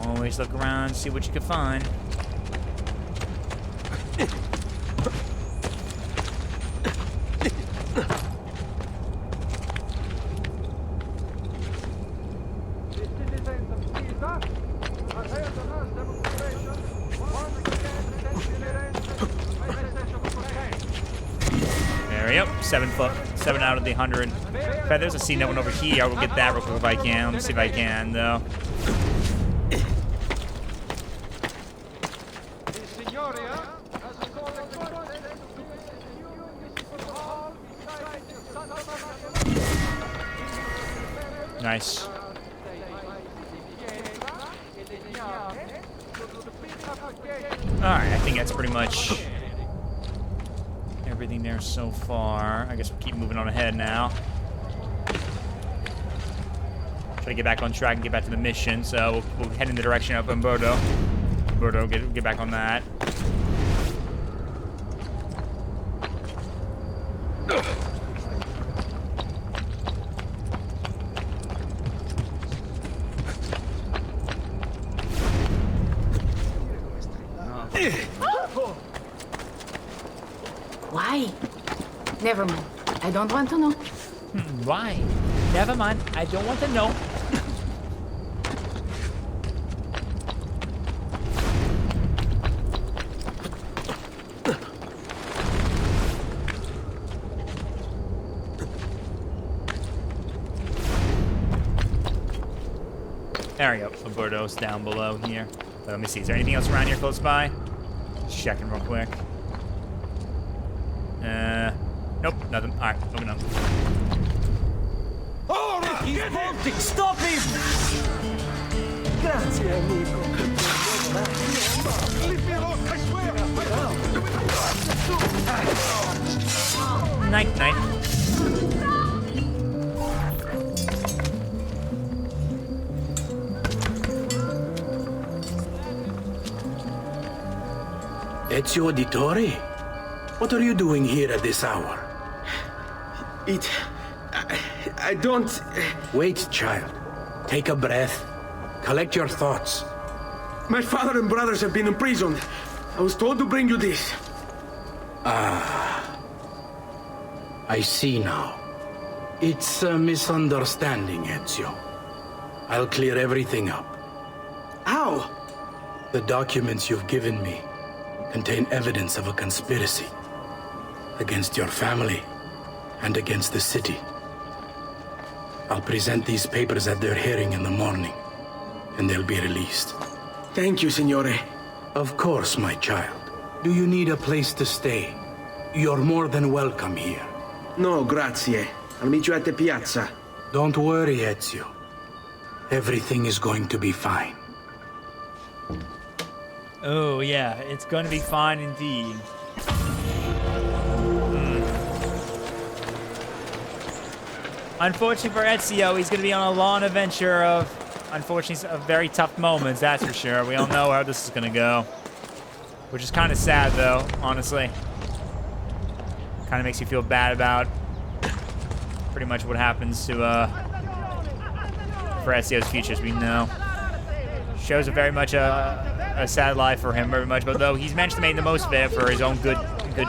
Always look around, see what you can find. There, yep, 7 out of the 100. In fact, there's a C-note one over here. I will get that real quick if I can. Let me see if I can, though. Nice. Alright, I think that's pretty much everything there so far. I guess we'll keep moving on ahead now. Try to get back on track and get back to the mission, so we'll head in the direction of Umberto. Umberto, get back on that. Why? Never mind. I don't want to know. Why? Never mind. I don't want to know. There we go. Umberto's down below here. Let me see. Is there anything else around here close by? Just checking real quick. Nope, nothing. Alright, moving on. Oh, he's bolting! Stop him! Grazie, amico. Night, night. Ezio Auditore? What are you doing here at this hour? I don't... Wait, child. Take a breath. Collect your thoughts. My father and brothers have been imprisoned. I was told to bring you this. Ah. I see now. It's a misunderstanding, Ezio. I'll clear everything up. How? The documents you've given me contain evidence of a conspiracy against your family and against the city. I'll present these papers at their hearing in the morning, and they'll be released. Thank you, Signore. Of course, my child. Do you need a place to stay? You're more than welcome here. No, grazie. I'll meet you at the piazza. Don't worry, Ezio. Everything is going to be fine. Oh, yeah, it's going to be fine indeed. Unfortunately for Ezio, he's going to be on a long adventure of, unfortunately, of very tough moments, that's for sure. We all know how this is going to go. Which is kind of sad, though, honestly. Kind of makes you feel bad about pretty much what happens to, for Ezio's future, as we know. Shows a very much a sad life for him, very much. But though he's managed to make the most of it for his own good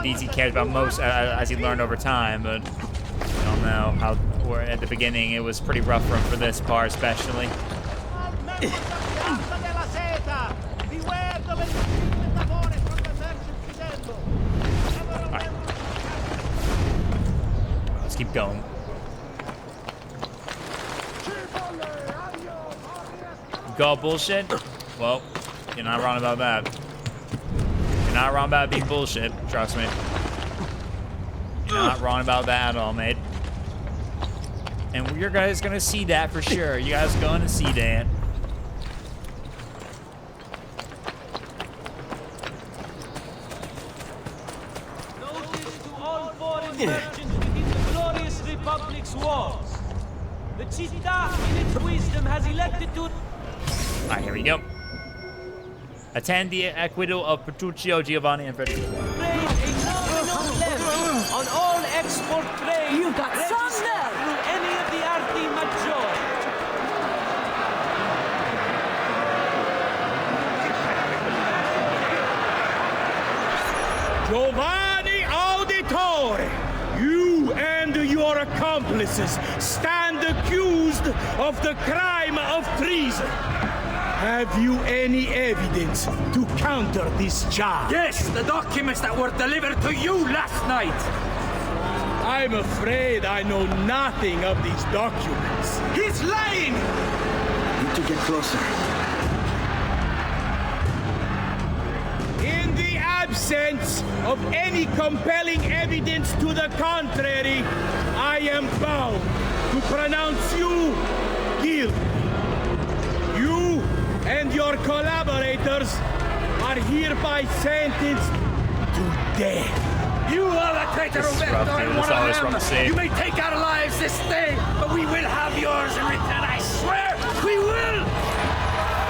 deeds he cares about most, as he learned over time. But I don't know how. Or at the beginning, it was pretty rough for him for this part, especially. Right. Let's keep going. Go bullshit? Well, you're not wrong about that. You're not wrong about being bullshit, trust me. You're not wrong about that at all, mate. And you guys gonna see that for sure. You guys gonna see that. Notice to all foreign merchants within the glorious Republic's walls. The Città, in its wisdom, has elected to... Alright, here we go. Attend the acquittal of Petruccio, Giovanni, and Federico. On all export trade, You got some there. through any of the Arti Maggiori. Giovanni Auditore, you and your accomplices stand accused of the crime of treason. Have you any evidence to counter this charge? Yes, the documents that were delivered to you last night. I'm afraid I know nothing of these documents. He's lying! Need to get closer. In the absence of any compelling evidence to the contrary, I am bound to pronounce you guilty. You and your collaborators are hereby sentenced to death. You are the traitor, This is Roberto, rough, dude. and That's one always of rough them. to see. You may take our lives this day, but we will have yours in return, I swear! We will!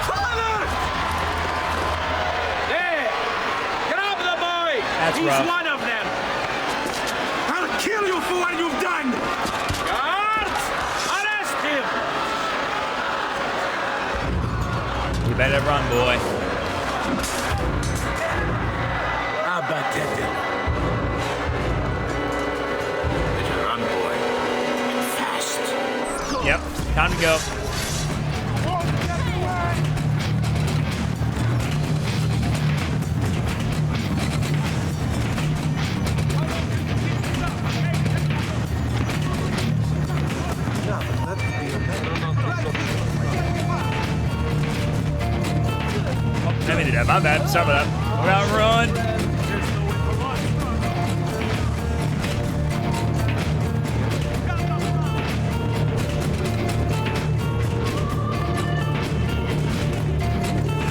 Father! There! Grab the boy! That's He's rough. one of them! I'll kill you for what you've done! Guards! Arrest him! You better run, boy. Abatete. Run, boy. Fast. Yep, time to go. Oh, let me do that. My bad. Sorry about that. We're gonna run.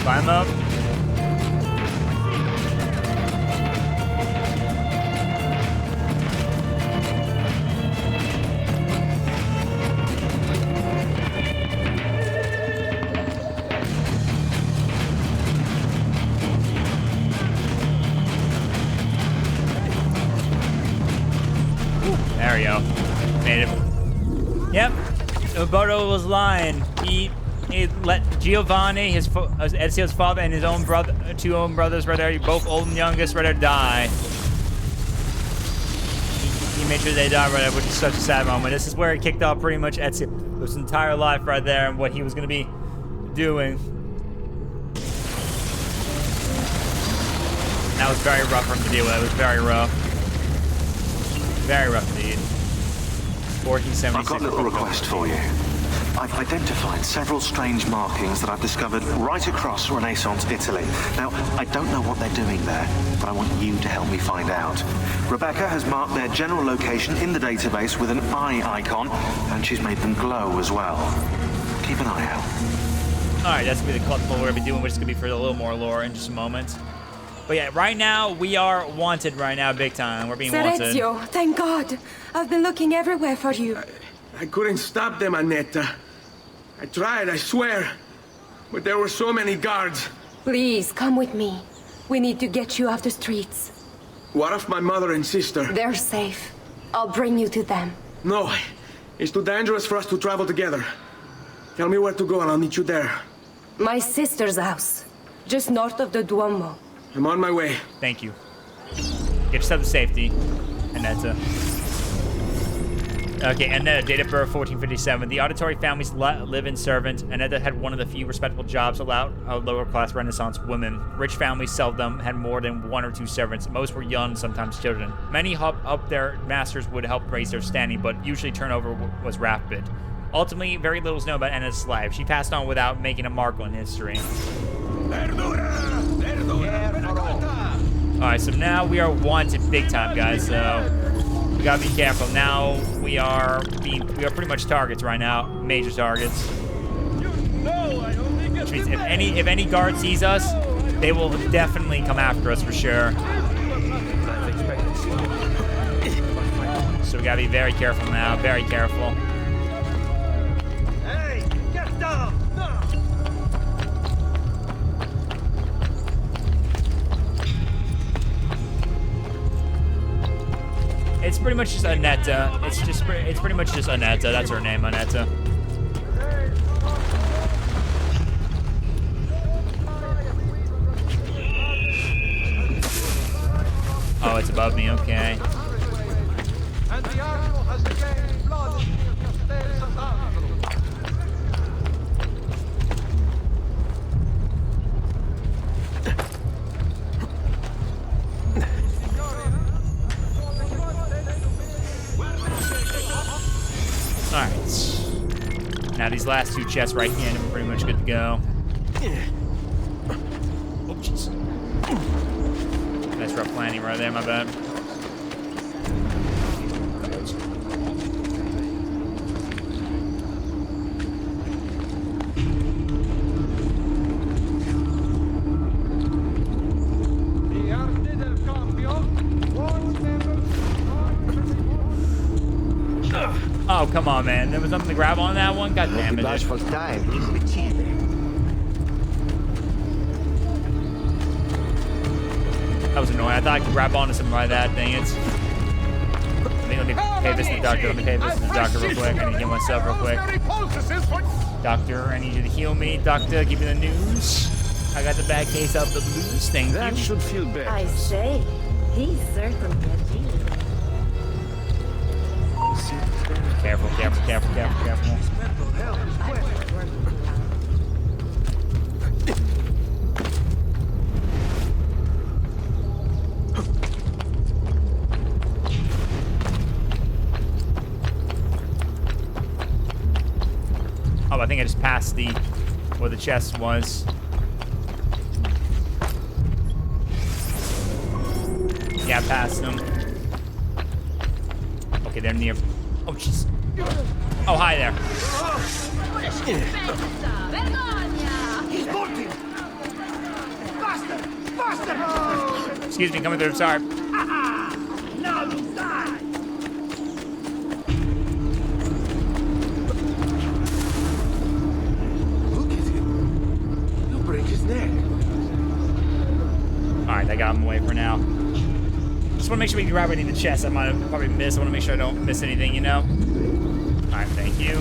Climb up. There we go. Made it. Yep. Roberto was lying. He let Giovanni, Ezio's father, and his own brother, two own brothers right there, both old and youngest, right there, die. He made sure they died right there, which is such a sad moment. This is where it kicked off pretty much Ezio, his entire life right there, and what he was going to be doing. That was very rough for him to deal with. It was very rough. Very rough indeed. 1476. I've got a little request for you. I've identified several strange markings that I've discovered right across Renaissance Italy. Now, I don't know what they're doing there, but I want you to help me find out. Rebecca has marked their general location in the database with an eye icon, and she's made them glow as well. Keep an eye out. Alright, that's going to be the collectible we're going to be doing, which is going to be for a little more lore in just a moment. But yeah, right now, we are wanted right now, big time. We're being wanted. Ezio, thank God. I've been looking everywhere for you. I couldn't stop them, Annetta. I tried, I swear. But there were so many guards. Please, come with me. We need to get you off the streets. What of my mother and sister? They're safe. I'll bring you to them. No, it's too dangerous for us to travel together. Tell me where to go and I'll meet you there. My sister's house, just north of the Duomo. I'm on my way. Thank you. Get yourself to safety, Annetta. Okay, Annetta, date of birth 1457. The auditory family's live-in servant. Annetta had one of the few respectable jobs allowed lower-class Renaissance women. Rich families seldom had more than 1 or 2 servants. Most were young, sometimes children. Many helped their masters would help raise their standing, but usually turnover was rapid. Ultimately, very little is known about Anna's life. She passed on without making a mark on history. Alright, so now we are wanted big time, guys, so we gotta be careful. Now we are pretty much targets right now, major targets. Which means if any guard sees us, they will definitely come after us for sure. So we gotta be very careful now, very careful. Hey, get down! It's pretty much just Annetta. It's pretty much just Annetta. That's her name, Annetta. Oh, it's above me. Okay. And the arrow has gained blood near Castel Sant'Angelo. Alright. Now these last 2 chests right here, and we're pretty much good to go. Oh, jeez. Nice rough landing right there, my bad. Oh, come on, man. There was nothing to grab on that one? God damn it. That was annoying. I thought I could grab onto something like that. Dang it. Let me pay this to the doctor. Let me pay this to the doctor real quick. I need to get myself real quick. Doctor, I need you to heal me. Doctor, give me the news. I got the bad case of the blues. Thank you. That should feel better. I say, he's certainly a genius. Careful, careful, careful, careful, careful. Oh, I think I just passed where the chest was. Yeah, I passed them. Okay, they're near. Oh, jeez. Oh, hi there. He's bolting! Faster! Faster! Excuse me, coming through. Sorry. Now you die! Look at him. You'll break his neck. Alright, I got him away for now. Just want to make sure we can grab anything in the chest I might have probably missed. I want to make sure I don't miss anything, you know? Alright, thank you.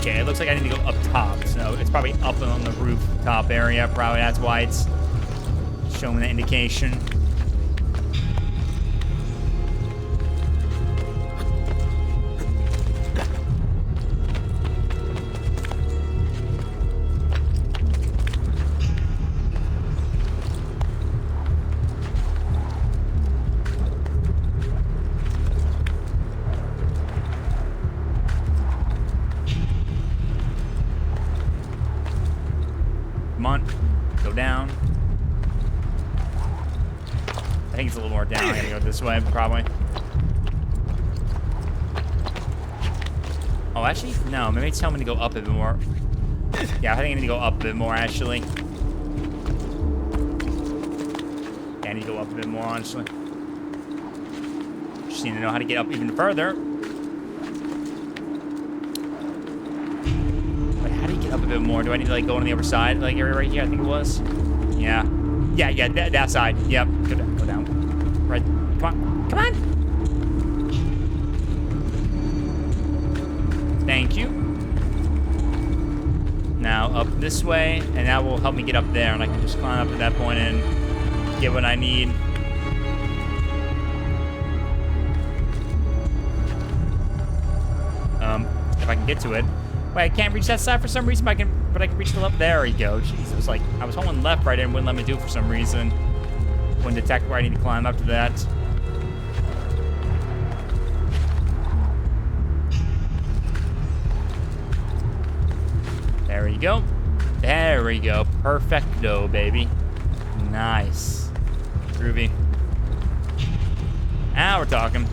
Okay, it looks like I need to go up top, so it's probably up on the rooftop area. Probably that's why it's showing the indication. Come on, go down. I think it's a little more down. I gotta go this way, probably. Oh, actually, no. Maybe it's telling me to go up a bit more. Yeah, I think I need to go up a bit more, actually. Yeah, I need to go up a bit more, honestly. Just need to know how to get up even further. Wait, how do you get up a bit more? Do I need to, like, go on the other side? Like, area right here, I think it was? Yeah. Yeah, that side. Yep. Go down. Right. Come on. Thank you. Now up this way, and that will help me get up there, and I can just climb up at that point and get what I need. If I can get to it. Wait, I can't reach that side for some reason, but I can reach till up there. We go. Jeez, it was like I was holding left, right, and wouldn't let me do it for some reason. Wouldn't detect where I need to climb up to that. There we go. There we go. Perfecto, baby. Nice. Groovy. Now we're talking.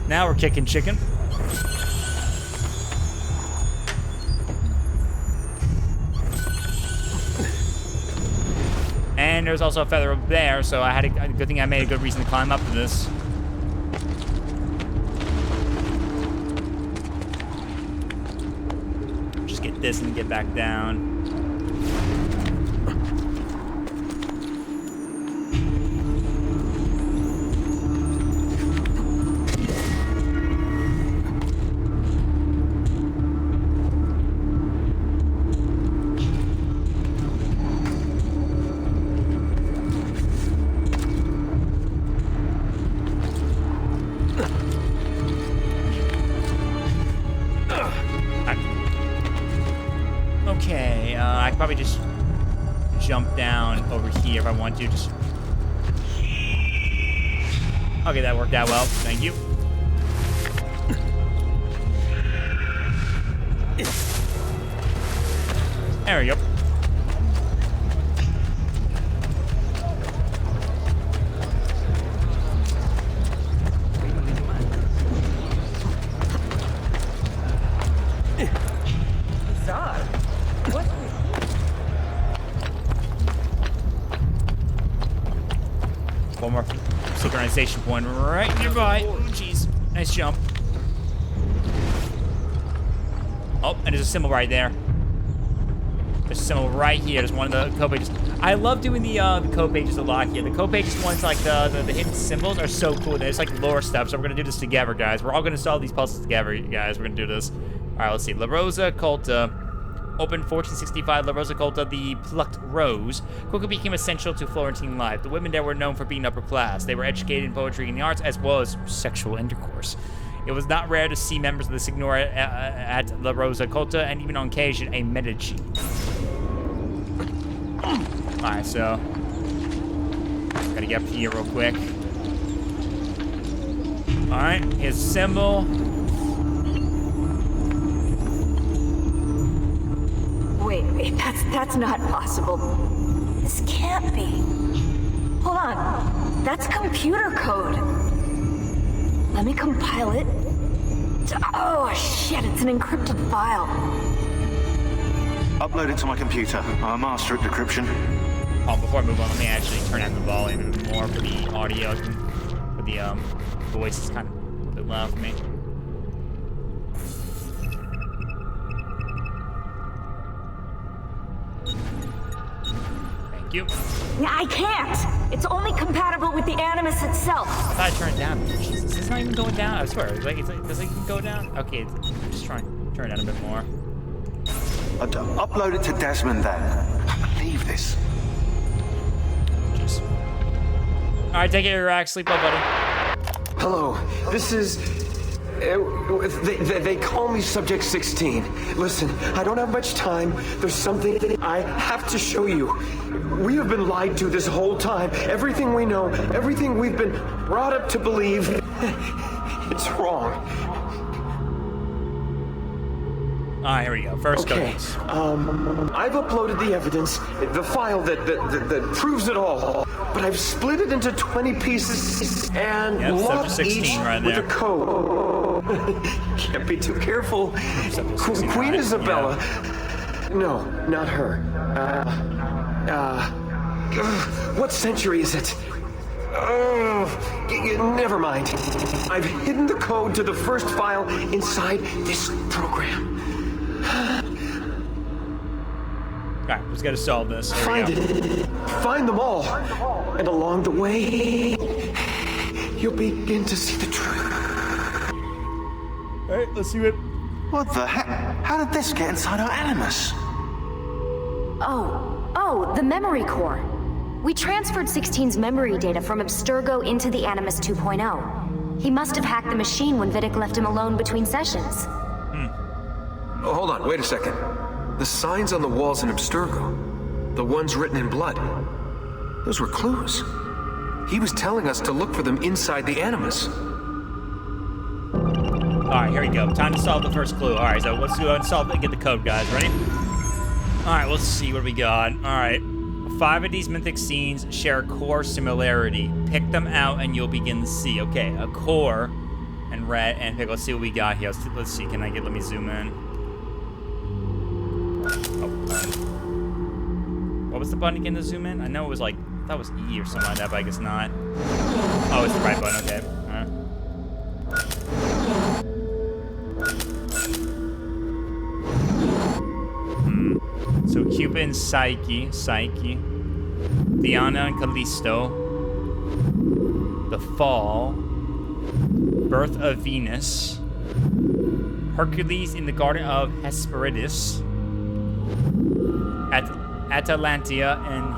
Now we're kicking chicken. And there's also a feather up there, so I had a good thing I made a good reason to climb up to this. Just get this and get back down. Okay, I could probably just jump down over here if I want to. Just okay, that worked out well. Thank you. There we go. One more synchronization point right nearby. Oh, jeez. Nice jump. Oh, and there's a symbol right there. There's a symbol right here. There's one of the code pages. I love doing the code pages a lot here. The code pages ones, like the hidden symbols, are so cool. There's like lore stuff. So we're gonna do this together, guys. We're all gonna solve these puzzles together, you guys. We're gonna do this. All right, let's see. La Rosa Culta. Open 1465, La Rosa Culta, the plucked rose, quickly became essential to Florentine life. The women there were known for being upper class. They were educated in poetry and the arts, as well as sexual intercourse. It was not rare to see members of the Signora at La Rosa Culta, and even on occasion, a Medici. Alright, so gotta get up here real quick. Alright, his symbol. Wait, that's not possible. This can't be. Hold on, that's computer code. Let me compile it. Oh shit, it's an encrypted file. Upload it to my computer. I'm a master at decryption. Oh, before I move on, let me actually turn down the volume even more for the audio. For the voice is kind of a little bit loud for me. You. I can't! It's only compatible with the Animus itself. I thought I turned it down. Jesus, it's not even going down. I swear. Does it even go down? Okay, I'm just trying to turn it down a bit more. Upload it to Desmond then. I can't believe this. Jeez. Alright, take it, Iraq. Sleep well, buddy. Hello, this is... They call me Subject 16. Listen, I don't have much time. There's something I have to show you. We have been lied to this whole time. Everything we know, everything we've been brought up to believe, it's wrong. Here we go. First codes. I've uploaded the evidence, the file that proves it all. But I've split it into 20 pieces and locked each right with a code. Can't be too careful. Queen Isabella No, not her. What century is it? Never mind. I've hidden the code to the first file inside this program. Alright, just gotta solve this. Here Find it. Find them all. And along the way, you'll begin to see the truth. Alright, let's see what... What the heck? How did this get inside our Animus? Oh, the memory core. We transferred 16's memory data from Abstergo into the Animus 2.0. He must have hacked the machine when Vidic left him alone between sessions. Oh, hold on, wait a second. The signs on the walls in Abstergo, the ones written in blood, those were clues. He was telling us to look for them inside the Animus. Alright, here we go. Time to solve the first clue. Alright, so let's go ahead and solve it and get the code, guys. Ready? Alright, let's see what we got. Alright. 5 of these mythic scenes share a core similarity. Pick them out and you'll begin to see. Okay, a core and red and pick. Let's see what we got here. Let's see. Let me zoom in. Oh, what was the button again to zoom in? I know it was like, I thought it was E or something like that, but I guess not. Oh, it's the right button. Okay. Alright. So Cupid and Psyche, Diana and Callisto, the Fall, Birth of Venus, Hercules in the Garden of Hesperides, Atalantia and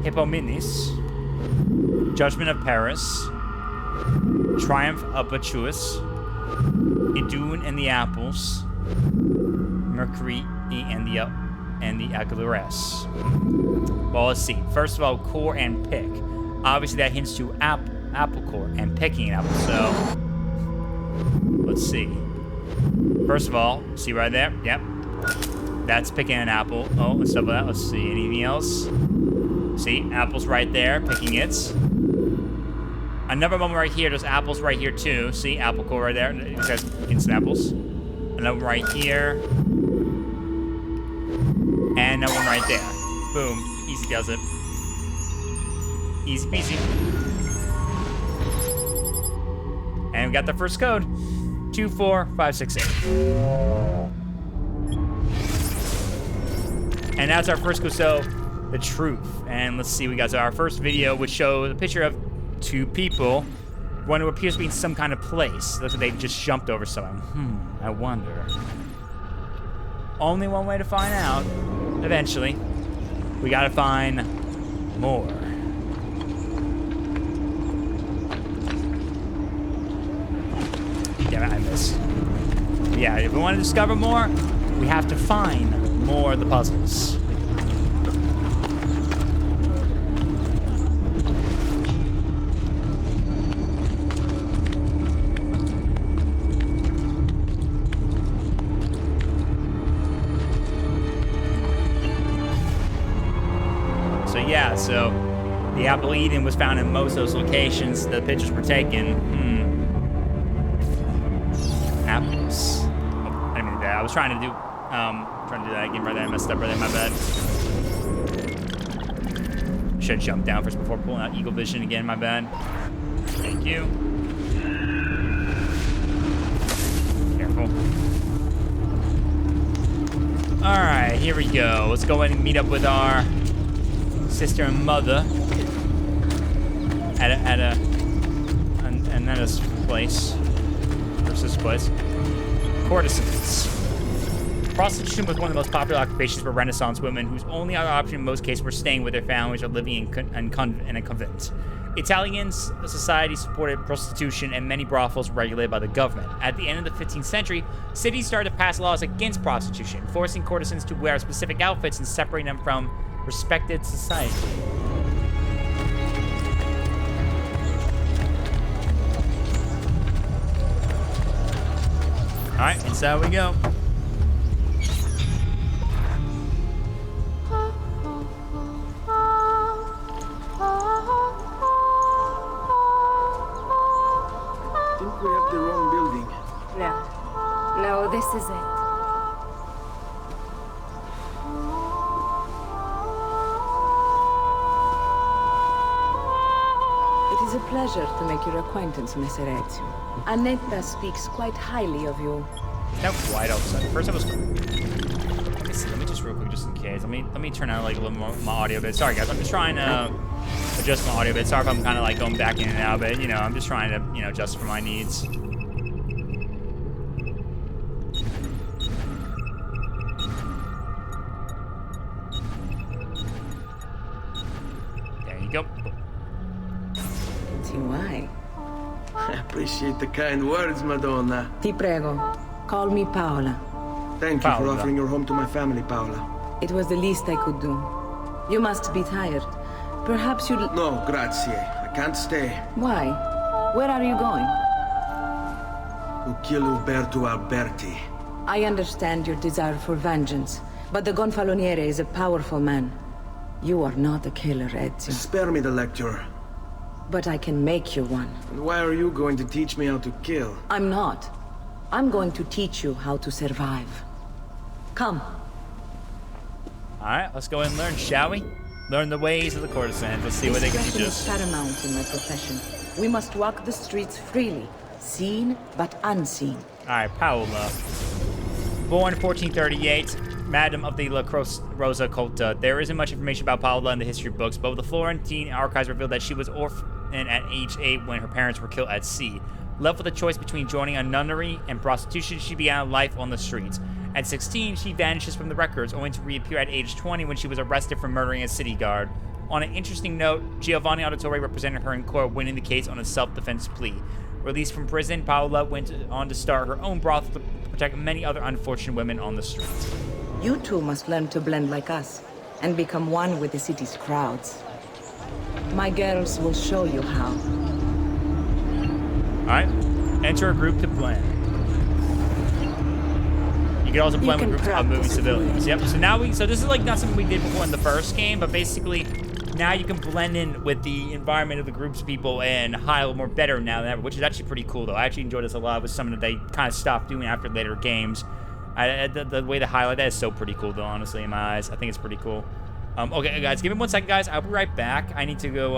Hippomenes, Judgment of Paris, Triumph of Bacchus, Idun and the Apples, Mercury and the Aguilera's. Well, let's see. First of all, core and pick. Obviously, that hints to apple core and picking an apple. So, let's see. First of all, see right there? Yep. That's picking an apple. Oh, let's stop with that. Let's see. Anything else? See, apple's right there, picking it. Another moment right here. There's apples right here too. See, apple core right there. You guys picking some apples. Another one right here. And another one right there. Boom. Easy does it. Easy peasy. And we got the first code. 24568. And that's our first clue. So, the truth. And let's see, we got our first video, which shows a picture of 2 people. One who appears to be in some kind of place. Looks like they just jumped over someone. I wonder. Only one way to find out. Eventually. We gotta find more. Damn it, I missed. Yeah, if we want to discover more, we have to find more of the puzzles. Yeah, so the apple Eden was found in most of those locations the pictures were taken. Apples. Oh, I didn't mean to do that. I was trying to do that again right there. I messed up right there, my bad. Should have jumped down first before pulling out Eagle Vision again, my bad. Thank you. Careful. Alright, here we go. Let's go ahead and meet up with our sister and mother at Aneta's place. Versus place. Courtesans. Prostitution was one of the most popular occupations for Renaissance women, whose only other option in most cases were staying with their families or living in a convent. Italian society supported prostitution, and many brothels were regulated by the government. At the end of the 15th century, cities started to pass laws against prostitution, forcing courtesans to wear specific outfits and separating them from respected society. Alright, inside we go. I think we have the wrong building. No, this is it. pleasure to make your acquaintance, Messer Ezio. Annetta speaks quite highly of you. Not quite outside. First I was. Let me see. Let me just real quick, just in case. Let me turn out like a little more my audio bit. Sorry guys, I'm just trying to adjust my audio bit. Sorry if I'm kind of like going back in and out, but you know, I'm just trying to adjust for my needs. There you go. See why? I appreciate the kind words, Madonna. Ti prego, call me Paola. Thank you for offering your home to my family, Paola. It was the least I could do. You must be tired. Perhaps you'd... No, grazie. I can't stay. Why? Where are you going? To kill Uberto Alberti. I understand your desire for vengeance, but the Gonfaloniere is a powerful man. You are not a killer, Ezio. Spare me the lecture. But I can make you one. And why are you going to teach me how to kill? I'm not. I'm going to teach you how to survive. Come. Alright, let's go and learn, shall we? Learn the ways of the courtesans. Let's see what they can teach Discretion us. is paramount in my profession. We must walk the streets freely, seen but unseen. Alright, Paola. Born 1438, Madam of the La Rosa Colta. There isn't much information about Paola in the history books, but the Florentine archives reveal that she was orphaned at age 8 when her parents were killed at sea. Left with a choice between joining a nunnery and prostitution, she began life on the streets. At 16, she vanishes from the records, only to reappear at age 20 when she was arrested for murdering a city guard. On an interesting note, Giovanni Auditore represented her in court, winning the case on a self-defense plea. Released from prison, Paola went on to start her own brothel to protect many other unfortunate women on the streets. You too must learn to blend like us, and become one with the city's crowds. My girls will show you how. Alright, enter a group to blend. You can also blend with groups of moving civilians. Yep, so this is like not something we did before in the first game, but basically now you can blend in with the environment of the groups of people and hide more better now than ever, which is actually pretty cool though. I actually enjoyed this a lot. It was something that they kind of stopped doing after later games. The way to highlight that is so pretty cool though, honestly, in my eyes. I think it's pretty cool. Okay, guys, give me 1 second, guys. I'll be right back. I need to go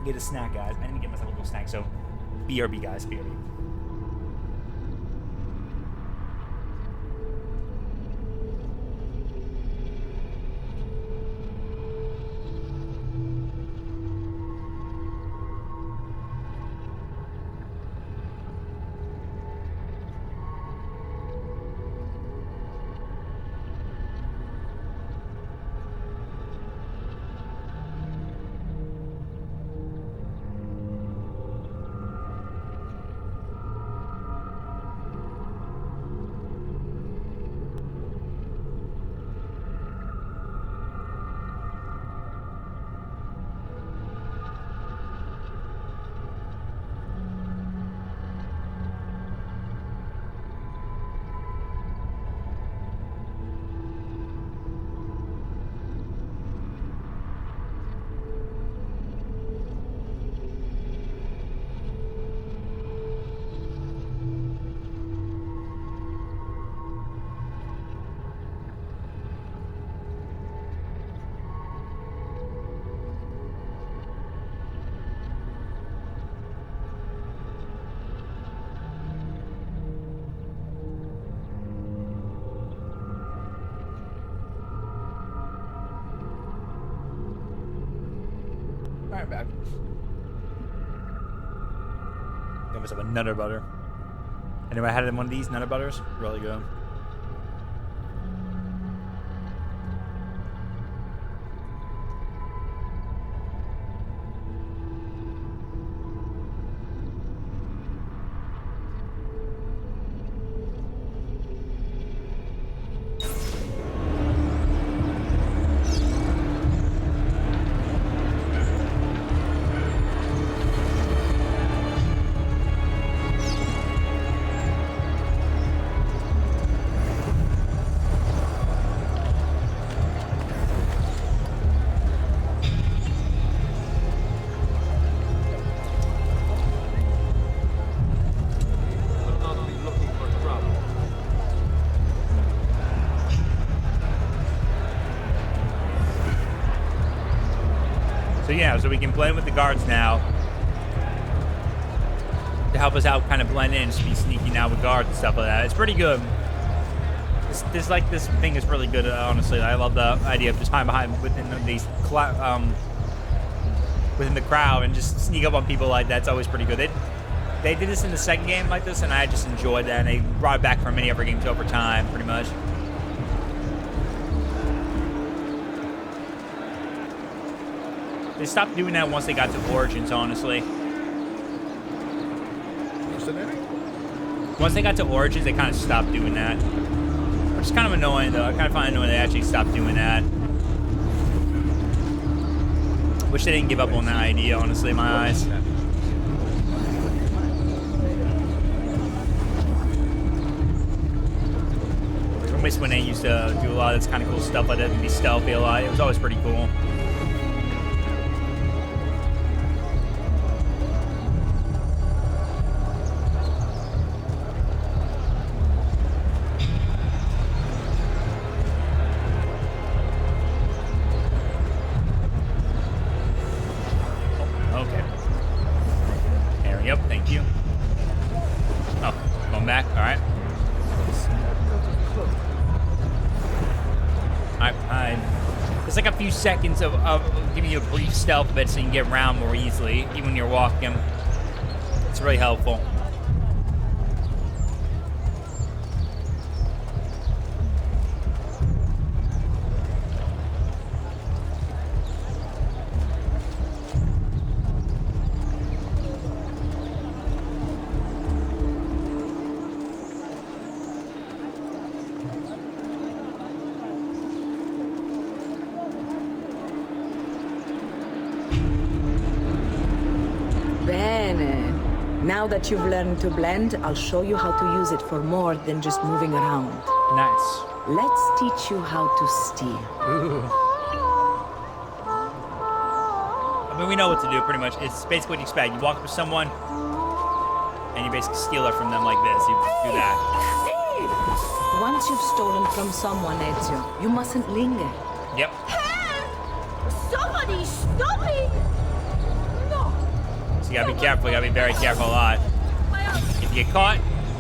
get a snack, guys. I need to get myself a little snack, so BRB, guys, BRB. Alright, back. Got myself a Nutter Butter. Anybody had one of these Nutter Butters? Really good. So yeah, so we can blend with the guards now. help us out, kind of blend in, just be sneaky now with guards and stuff like that. It's pretty good. This thing is really good, honestly. I love the idea of just hiding behind within the crowd and just sneak up on people like that. It's always pretty good. They did this in the second game like this, and I just enjoyed that. And they brought it back for many other games over time, pretty much. They stopped doing that once they got to Origins, honestly. Once they got to Origins, they kind of stopped doing that. Which is kind of annoying, though. I kind of find it annoying they actually stopped doing that. Wish they didn't give up on that idea, honestly, in my eyes. I miss when they used to do a lot of this kind of cool stuff like that and be stealthy a lot. It was always pretty cool. Seconds of giving you a brief stealth bit so you can get around more easily, even when you're walking. It's really helpful. Now that you've learned to blend, I'll show you how to use it for more than just moving around. Nice. Let's teach you how to steal. Ooh. I mean, we know what to do, pretty much. It's basically what you expect. You walk up to someone, and you basically steal it from them like this. You do that. Once you've stolen from someone, Ezio, you mustn't linger. Yep. Somebody stop me! You gotta be careful, you gotta be very careful a lot. If you get caught,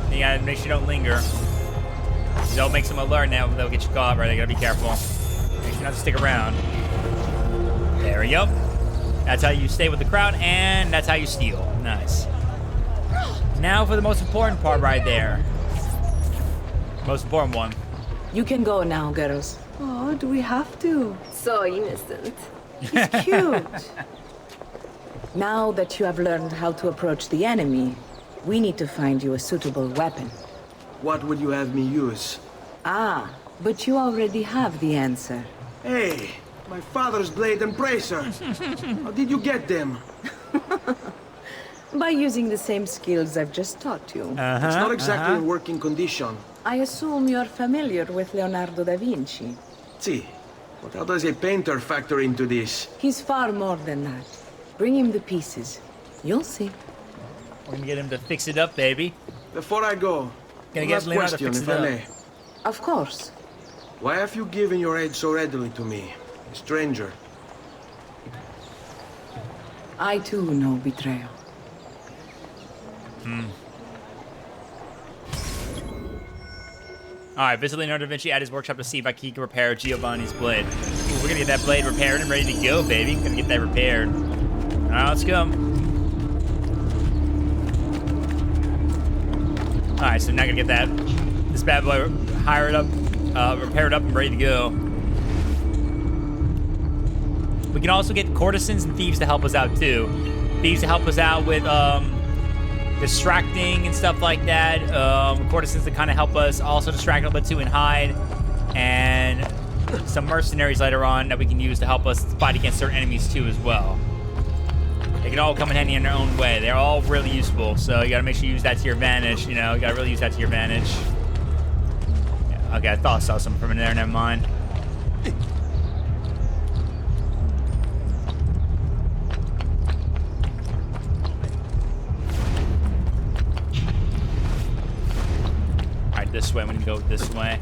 then you gotta make sure you don't linger. They'll make some alert now, they'll get you caught, right? You gotta be careful. Make sure not to stick around. There we go. That's how you stay with the crowd, and that's how you steal. Nice. Now for the most important part right there. Most important one. You can go now, girls. Oh, do we have to? So innocent. He's cute. Now that you have learned how to approach the enemy, we need to find you a suitable weapon. What would you have me use? Ah, but you already have the answer. Hey, my father's blade and bracer. How did you get them? By using the same skills I've just taught you. It's not exactly in working condition. I assume you're familiar with Leonardo da Vinci. See, but how does a painter factor into this? He's far more than that. Bring him the pieces. You'll see. We're gonna get him to fix it up, baby. Before I go, gonna get Leonardo to fix it up. Of course. Why have you given your aid so readily to me, a stranger? I too know betrayal. Alright, visit Leonardo da Vinci at his workshop to see if he can repair Giovanni's blade. Ooh, we're gonna get that blade repaired and ready to go, baby. Gonna get that repaired. Alright, let's go. Alright, so now gonna get this bad boy repaired up and ready to go. We can also get courtesans and thieves to help us out too. Thieves to help us out with distracting and stuff like that. Courtesans to kind of help us also distract a little bit too and hide. And some mercenaries later on that we can use to help us fight against certain enemies too as well. They can all come in handy in their own way. They're all really useful, so you gotta make sure you use that to your advantage, you know? You gotta really use that to your advantage. Yeah, okay, I thought I saw something from in there, never mind. Alright, this way, I'm gonna go this way.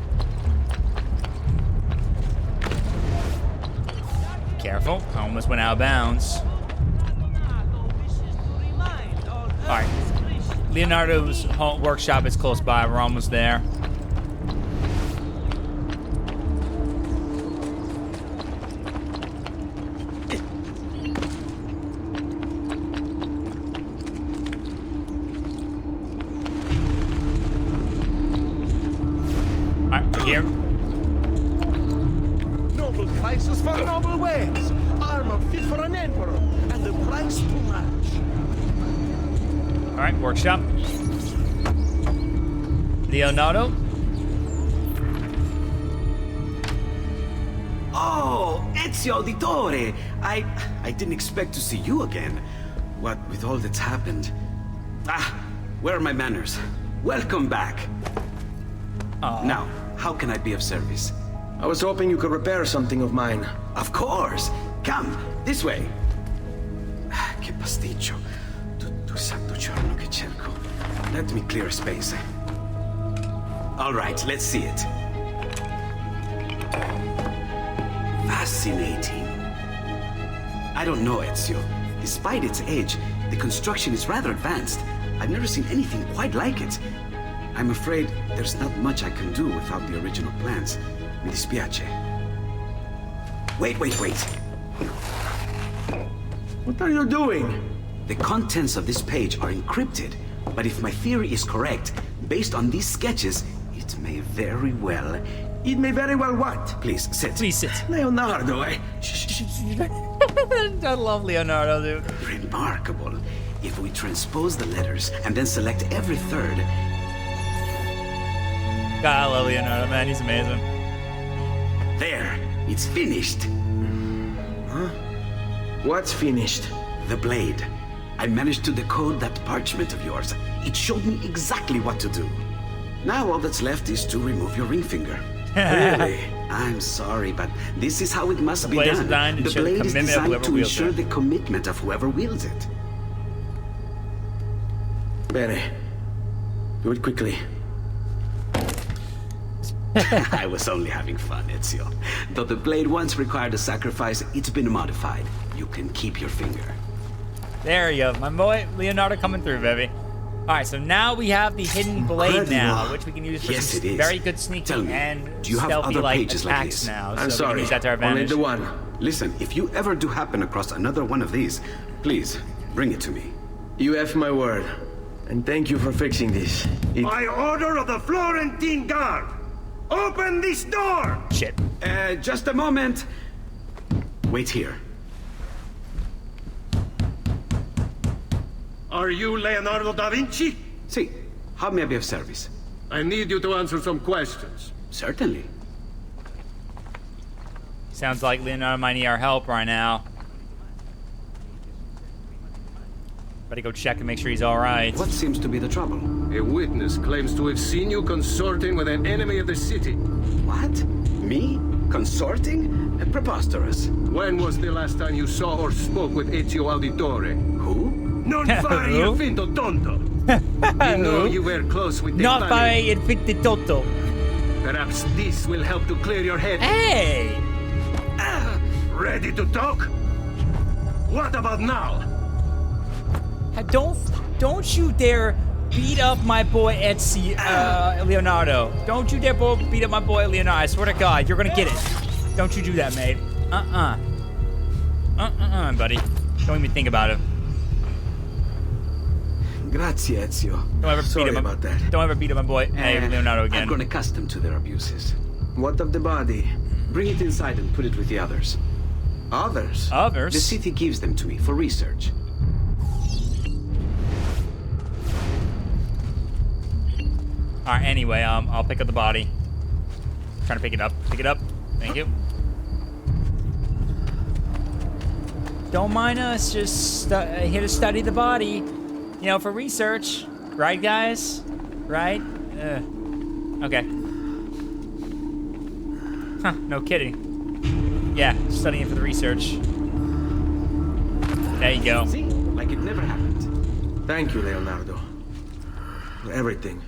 Careful, I almost went out of bounds. Alright. Leonardo's home workshop is close by. We're almost there. Here. Noble prices for noble wares. Armor fit for an emperor, and the price too much. All right, workshop. Leonardo. Oh, Ezio Auditore! I didn't expect to see you again. What with all that's happened. Where are my manners? Welcome back. Now, how can I be of service? I was hoping you could repair something of mine. Of course! Come, this way! Che pasticcio. Tutto santo giorno che cerco. Let me clear a space. All right, let's see it. Fascinating. I don't know, Ezio. Despite its age, the construction is rather advanced. I've never seen anything quite like it. I'm afraid there's not much I can do without the original plans. Mi dispiace. Wait. What are you doing? The contents of this page are encrypted, but if my theory is correct, based on these sketches, it may very well... It may very well what? Please, sit. Please sit. Leonardo, eh? I love Leonardo, dude. Remarkable. If we transpose the letters and then select every third... God, I love Leonardo, man. He's amazing. There. It's finished. Huh? What's finished? The blade. I managed to decode that parchment of yours. It showed me exactly what to do. Now all that's left is to remove your ring finger. Really? I'm sorry, but this is how it must be done. The blade is designed to ensure the commitment of whoever wields it. Bene. Do it quickly. I was only having fun, Ezio. Though the blade once required a sacrifice, it's been modified. You can keep your finger. There you go. My boy Leonardo coming through, baby. All right, so now we have the hidden blade now, which we can use for some very good sneaking and stealthy-like attacks now. I'm so we can use that to our advantage. Only the one. Listen, if you ever do happen across another one of these, please, bring it to me. You have my word. And thank you for fixing this. By order of the Florentine Guard! Open this door! Shit. Just a moment. Wait here. Are you Leonardo da Vinci? See, how may I be of service? I need you to answer some questions. Certainly. Sounds like Leonardo might need our help right now. Better go check and make sure he's all right. What seems to be the trouble? A witness claims to have seen you consorting with an enemy of the city. What? Me? Consorting? Preposterous. When was the last time you saw or spoke with Ezio Auditore? Who? Non fare il finto tonto. You know you were close with the Not fare il finto tonto. Perhaps this will help to clear your head. Hey! Ready to talk? What about now? Don't you dare beat up my boy Leonardo. Don't you dare beat up my boy Leonardo. I swear to God, you're gonna get it. Don't you do that, mate. Buddy. Don't even think about it. Grazie, Ezio. Don't ever Sorry beat him about that. Don't ever beat up my boy Leonardo again. I've grown accustomed to their abuses. What of the body? Bring it inside and put it with the others. Others? Others? The city gives them to me for research. Alright, anyway, I'll pick up the body. Trying to pick it up. Pick it up. Thank you. Don't mind us, just here to study the body. You know, for research. Right, guys? Right? Okay. Huh, no kidding. Yeah, studying for the research. There you go. See? Like it never happened. Thank you, Leonardo. For everything.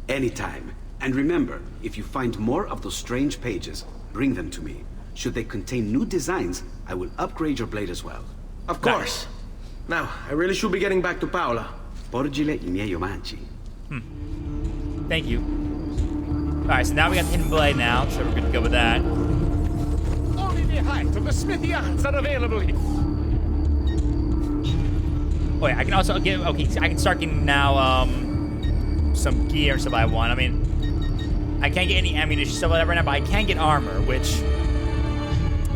Anytime. And remember, if you find more of those strange pages, bring them to me. Should they contain new designs, I will upgrade your blade as well. Of course. Now, I really should be getting back to Paola. Porgile I miei omaggi. Thank you. Alright, so now we got the hidden blade now, so we're good to go with that. Only the height of the smithy arms are available here. Oh yeah, I can also get, okay, I can start getting now, some gear and stuff I want. I mean, I can't get any ammunition stuff like that right now, but I can get armor, which is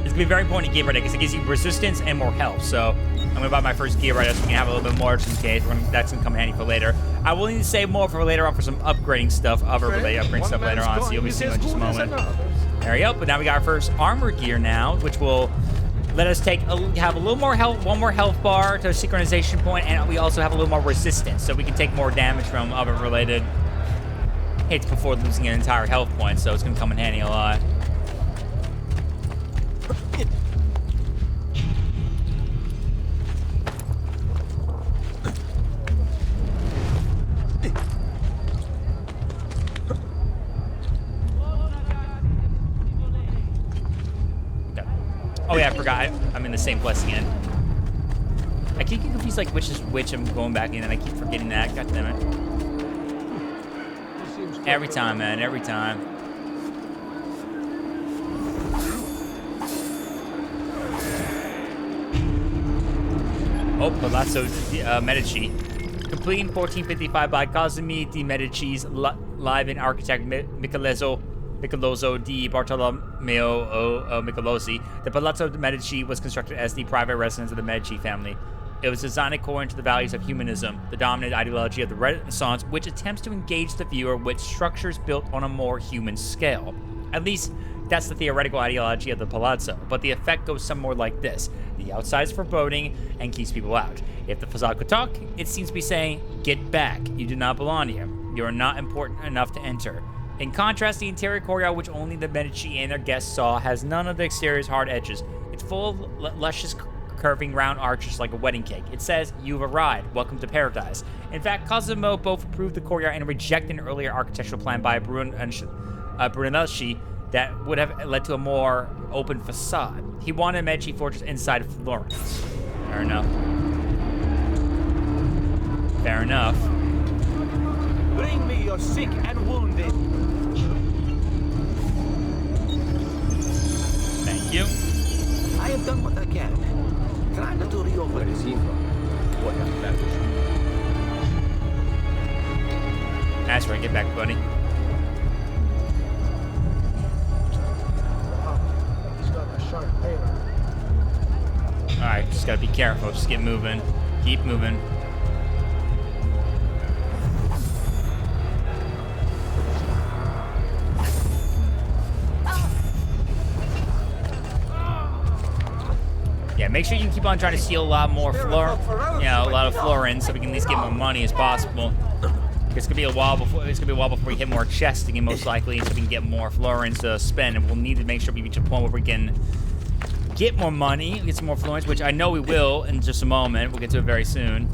gonna be very important to get right now because it gives you resistance and more health. So I'm gonna buy my first gear right now so we can have a little bit more just in case. That's gonna come handy for later. I will need to save more for later on for some upgrading stuff, upgrading stuff later on. So you'll be seeing in just a moment. There we go. But now we got our first armor gear now, which will let us have a little more health, one more health bar to a synchronization point, and we also have a little more resistance, so we can take more damage from other related hits before losing an entire health point. So it's gonna come in handy a lot. Oh yeah, I forgot. I'm in the same place again. I keep getting confused, like which is which. I'm going back in, and I keep forgetting that. God damn it! Every time, man. Every time. Oh, Palazzo Medici. Completing 1455 by Cosimi di Medici's live in architect Michelozzo di Bartolomeo Michelozzi. The Palazzo Medici was constructed as the private residence of the Medici family. It was designed according to the values of humanism, the dominant ideology of the Renaissance, which attempts to engage the viewer with structures built on a more human scale. At least, that's the theoretical ideology of the Palazzo, but the effect goes somewhere like this. The outside is foreboding and keeps people out. If the facade could talk, it seems to be saying, get back, you do not belong here. You are not important enough to enter. In contrast, the interior courtyard, which only the Medici and their guests saw, has none of the exterior's hard edges. It's full of luscious curving round arches like a wedding cake. It says, you've arrived, welcome to paradise. In fact, Cosimo both approved the courtyard and rejected an earlier architectural plan by Brunelleschi that would have led to a more open facade. He wanted a Medici fortress inside Florence. Fair enough. Fair enough. Bring me your sick and wounded. Thank you. I have done what I can. Try not to reopen his That's right, get back, buddy. Alright, just gotta be careful. Just get moving. Keep moving. Yeah, make sure you keep on trying to steal a lot more a lot of florins, so we can at least get more money as possible. It's gonna be a while before we hit more chesting, most likely, so we can get more florins to spend. And we'll need to make sure we reach a point where we can get more money, get some more florins, which I know we will in just a moment. We'll get to it very soon.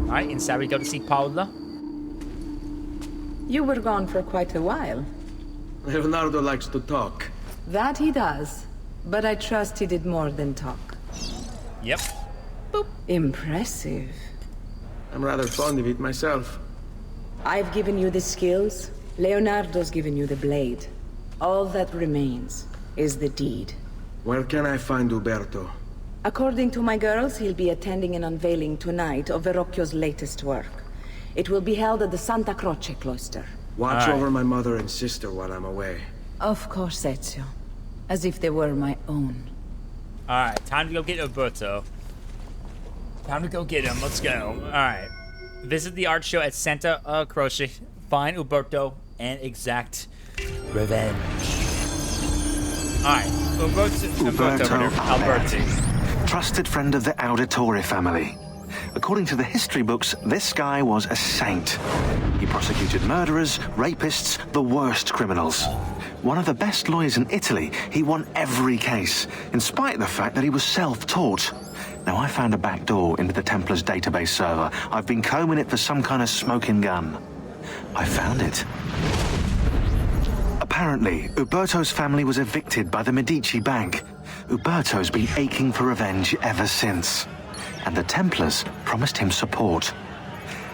All right, inside we go to see Paola. You were gone for quite a while. Leonardo likes to talk. That he does. But I trust he did more than talk. Yep. Boop. Impressive. I'm rather fond of it myself. I've given you the skills. Leonardo's given you the blade. All that remains is the deed. Where can I find Uberto? According to my girls, he'll be attending an unveiling tonight of Verrocchio's latest work. It will be held at the Santa Croce cloister. Watch over my mother and sister while I'm away. Of course, Ezio. As if they were my own. Alright, time to go get Uberto. Time to go get him. Let's go. Alright. Visit the art show at Santa Croce. Find Uberto and exact revenge. Alright. Uberto Alberti. Trusted friend of the Auditore family. According to the history books, this guy was a saint. He prosecuted murderers, rapists, the worst criminals. One of the best lawyers in Italy, he won every case, in spite of the fact that he was self-taught. Now, I found a back door into the Templars database server. I've been combing it for some kind of smoking gun. I found it. A Apparently, Uberto's family was evicted by the Medici Bank. Uberto's been aching for revenge ever since. And the Templars promised him support.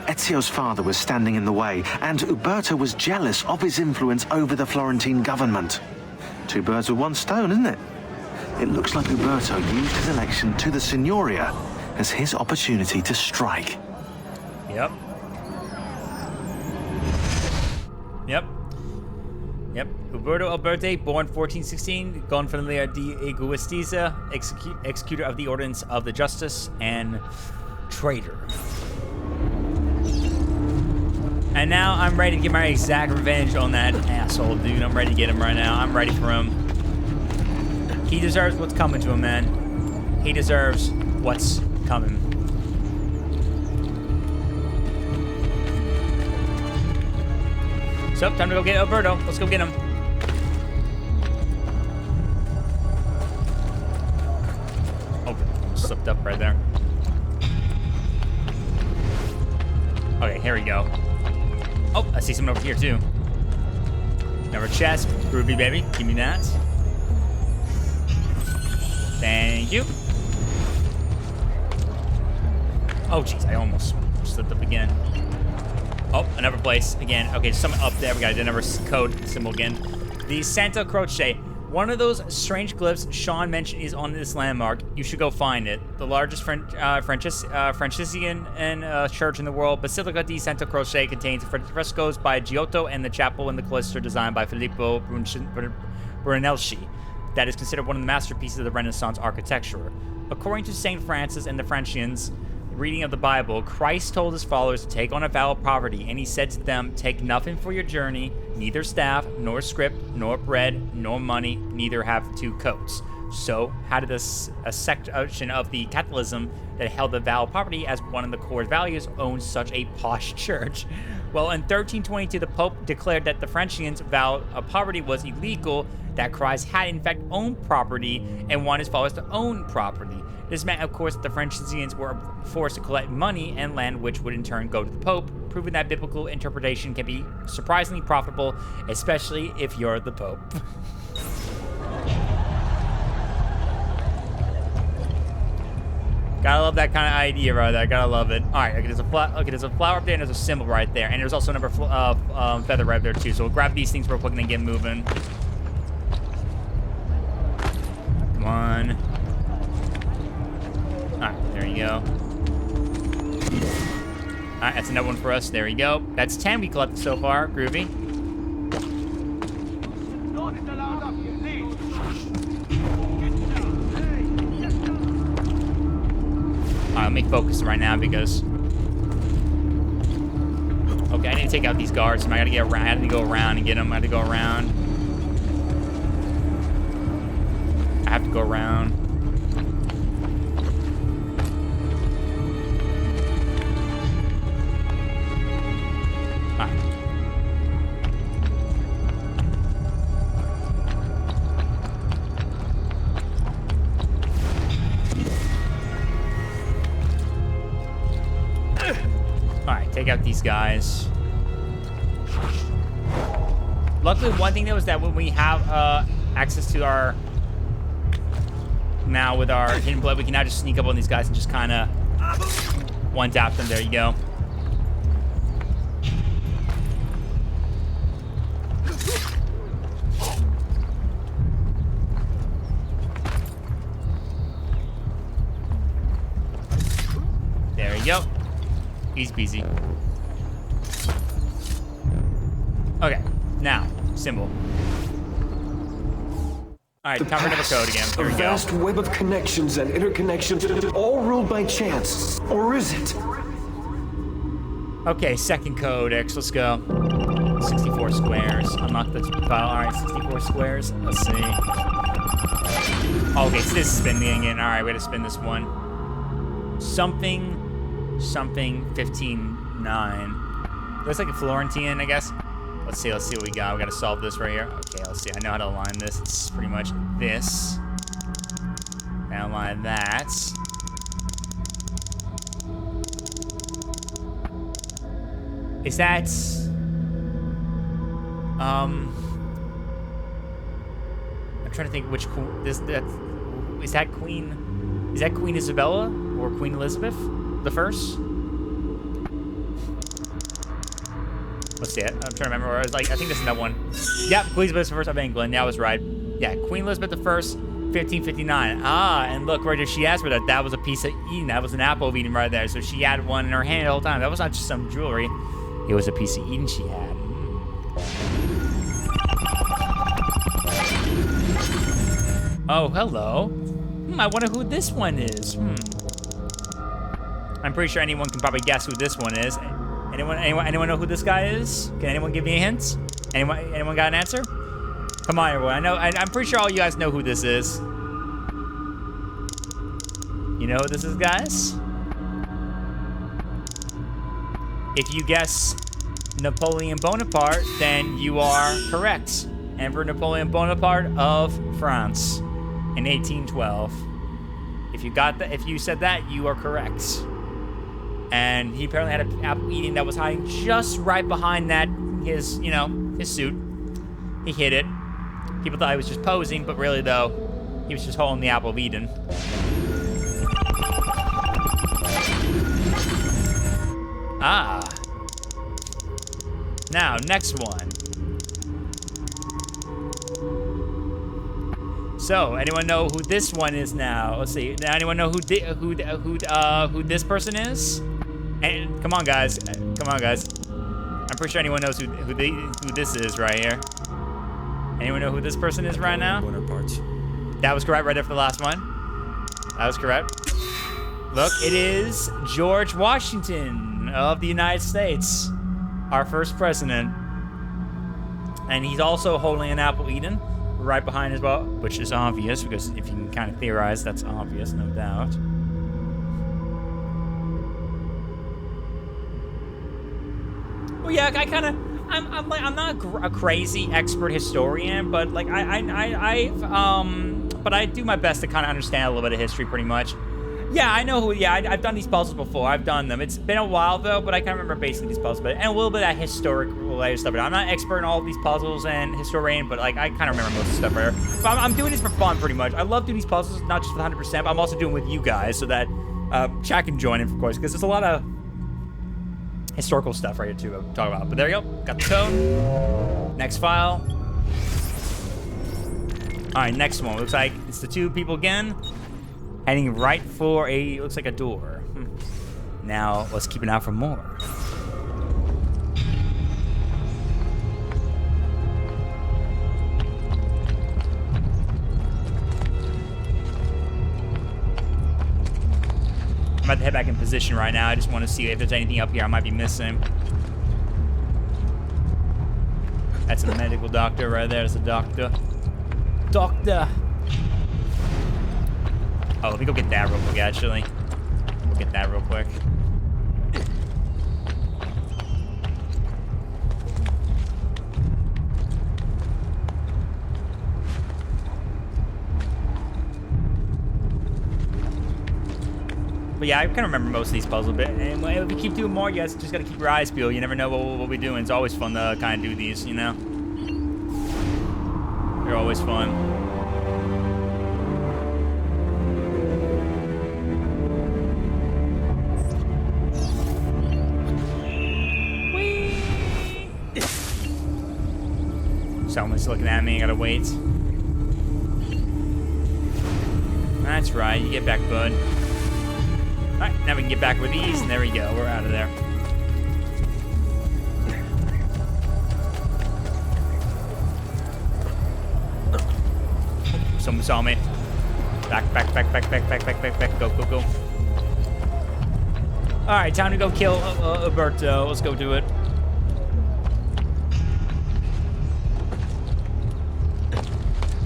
Ezio's father was standing in the way, and Uberto was jealous of his influence over the Florentine government. Two birds with one stone, isn't it? It looks like Uberto used his election to the Signoria as his opportunity to strike. Yep. Uberto Alberti, born 1416, Gonfalonier di Eguistizia, executor of the Ordinance of the Justice, and traitor. And now I'm ready to get my exact revenge on that asshole, dude. I'm ready to get him right now. I'm ready for him. He deserves what's coming to him, man. He deserves what's coming. So, time to go get Alberto. Let's go get him. Oh, slipped up right there. Okay, here we go. Oh, I see someone over here, too. Another chest. Ruby, baby. Give me that. Thank you. Oh, jeez. I almost slipped up again. Oh, another place. Again. Okay, something up there. We got another code symbol again. The Santa Croce. One of those strange glyphs Sean mentioned is on this landmark. You should go find it. The largest Franciscan church in the world, Basilica di Santa Croce, contains frescoes by Giotto and the chapel in the cloister designed by Filippo Brunelleschi. That is considered one of the masterpieces of the Renaissance architecture. According to St. Francis and the Franciscans, reading of the Bible, Christ told his followers to take on a vow of poverty, and he said to them, "Take nothing for your journey, neither staff, nor scrip, nor bread, nor money, neither have 2 coats." So, how did a section of the Catholicism that held the vow of poverty as one of the core values own such a posh church? Well, in 1322, the Pope declared that the Franciscans' vow of poverty was illegal, that Christ had in fact owned property and wanted his followers to own property. This meant, of course, that the Franciscans were forced to collect money and land, which would in turn go to the Pope, proving that biblical interpretation can be surprisingly profitable, especially if you're the Pope. Gotta love that kind of idea right there. Gotta love it. All right, okay, there's a flower up there, and there's a symbol right there, and there's also another feather right there too. So we'll grab these things real quick and then get moving. Come on. Alright, there you go. Alright, that's another one for us. There we go. That's 10 we collected so far. Groovy. Alright, let me focus right now because... Okay, I need to take out these guards. So I gotta get around. I have to go around and get them. I have to go around. I have to go around. Take out these guys. Luckily, one thing though is that when we have access to our now with our hidden blood, we can now just sneak up on these guys and just kind of one tap them. There you go. There you go. Easy peasy. Okay, now, symbol. Alright, time for another code again. Here we go. A vast web of connections and interconnections, all ruled by chance. Or is it? Okay, second code, X, let's go. 64 squares. Unlock the file. Alright, 64 squares. Let's see. Okay, so this is spinning again. Alright, we gotta spin this one. Something 15-9. Looks like a Florentine, I guess. Let's see what we got. We gotta solve this right here. Okay, let's see. I know how to align this. It's pretty much this. And align that. Is that trying to think which is that Queen Isabella or Queen Elizabeth the First? Let's see it. I'm trying to remember. I think this is that one. Yep, Queen Elizabeth I of England. Yeah, I was right. Yeah, Queen Elizabeth I, 1559. Ah, and look, right there, she asked for that. That was a piece of Eden. That was an apple of Eden right there. So she had one in her hand the whole time. That was not just some jewelry. It was a piece of Eden she had. Oh, hello. I wonder who this one is. I'm pretty sure anyone can probably guess who this one is. Anyone know who this guy is? Can anyone give me a hint? Anyone got an answer? Come on, everyone. I'm pretty sure all you guys know who this is. You know who this is, guys? If you guess Napoleon Bonaparte, then you are correct. Emperor Napoleon Bonaparte of France in 1812. If you said that, you are correct. And he apparently had an apple eating that was hiding just right behind his suit. He hid it. People thought he was just posing, but really though, he was just holding the apple of Eden. Ah. Now, next one. So, anyone know who this one is now? Let's see. Now, anyone know who this person is? And come on, guys. Come on, guys. I'm pretty sure anyone knows who this is right here. Anyone know who this person is right now? Bonaparte. That was correct right there for the last one. That was correct. Look, it is George Washington of the United States, our first president. And he's also holding an apple Eden right behind as well, which is obvious because if you can kind of theorize, that's obvious, no doubt. Well, yeah, I'm not a crazy expert historian, but like but I do my best to kind of understand a little bit of history, pretty much. Yeah, I know who. Yeah, I've done these puzzles before. I've done them. It's been a while though, but I kind of remember basically these puzzles, and a little bit of historic related stuff. But I'm not expert in all of these puzzles and historian, but like I kind of remember most of the stuff right here. But I'm doing this for fun, pretty much. I love doing these puzzles, not just for 100%, but I'm also doing with you guys so that chat can join in, of course, because there's a lot of historical stuff right here too to talk about. But there you go. Got the code. Next file. All right, next one. Looks like it's the two people again, heading right for looks like a door. Now let's keep an eye for more. I'm about to head back in position right now. I just want to see if there's anything up here I might be missing. That's a medical doctor right there. There's a doctor. Doctor. Oh, let me go get that real quick, actually. We'll get that real quick. But yeah, I kind of remember most of these puzzles, but and if we keep doing more, you guys just gotta keep your eyes peeled. You never know what we'll be doing. It's always fun to kind of do these, you know? They're always fun. Someone's looking at me, I gotta wait. That's right, you get back, bud. Alright, now we can get back with ease, and there we go, we're out of there. Someone saw me. Back, go. Alright, time to go kill Alberto. Let's go do it.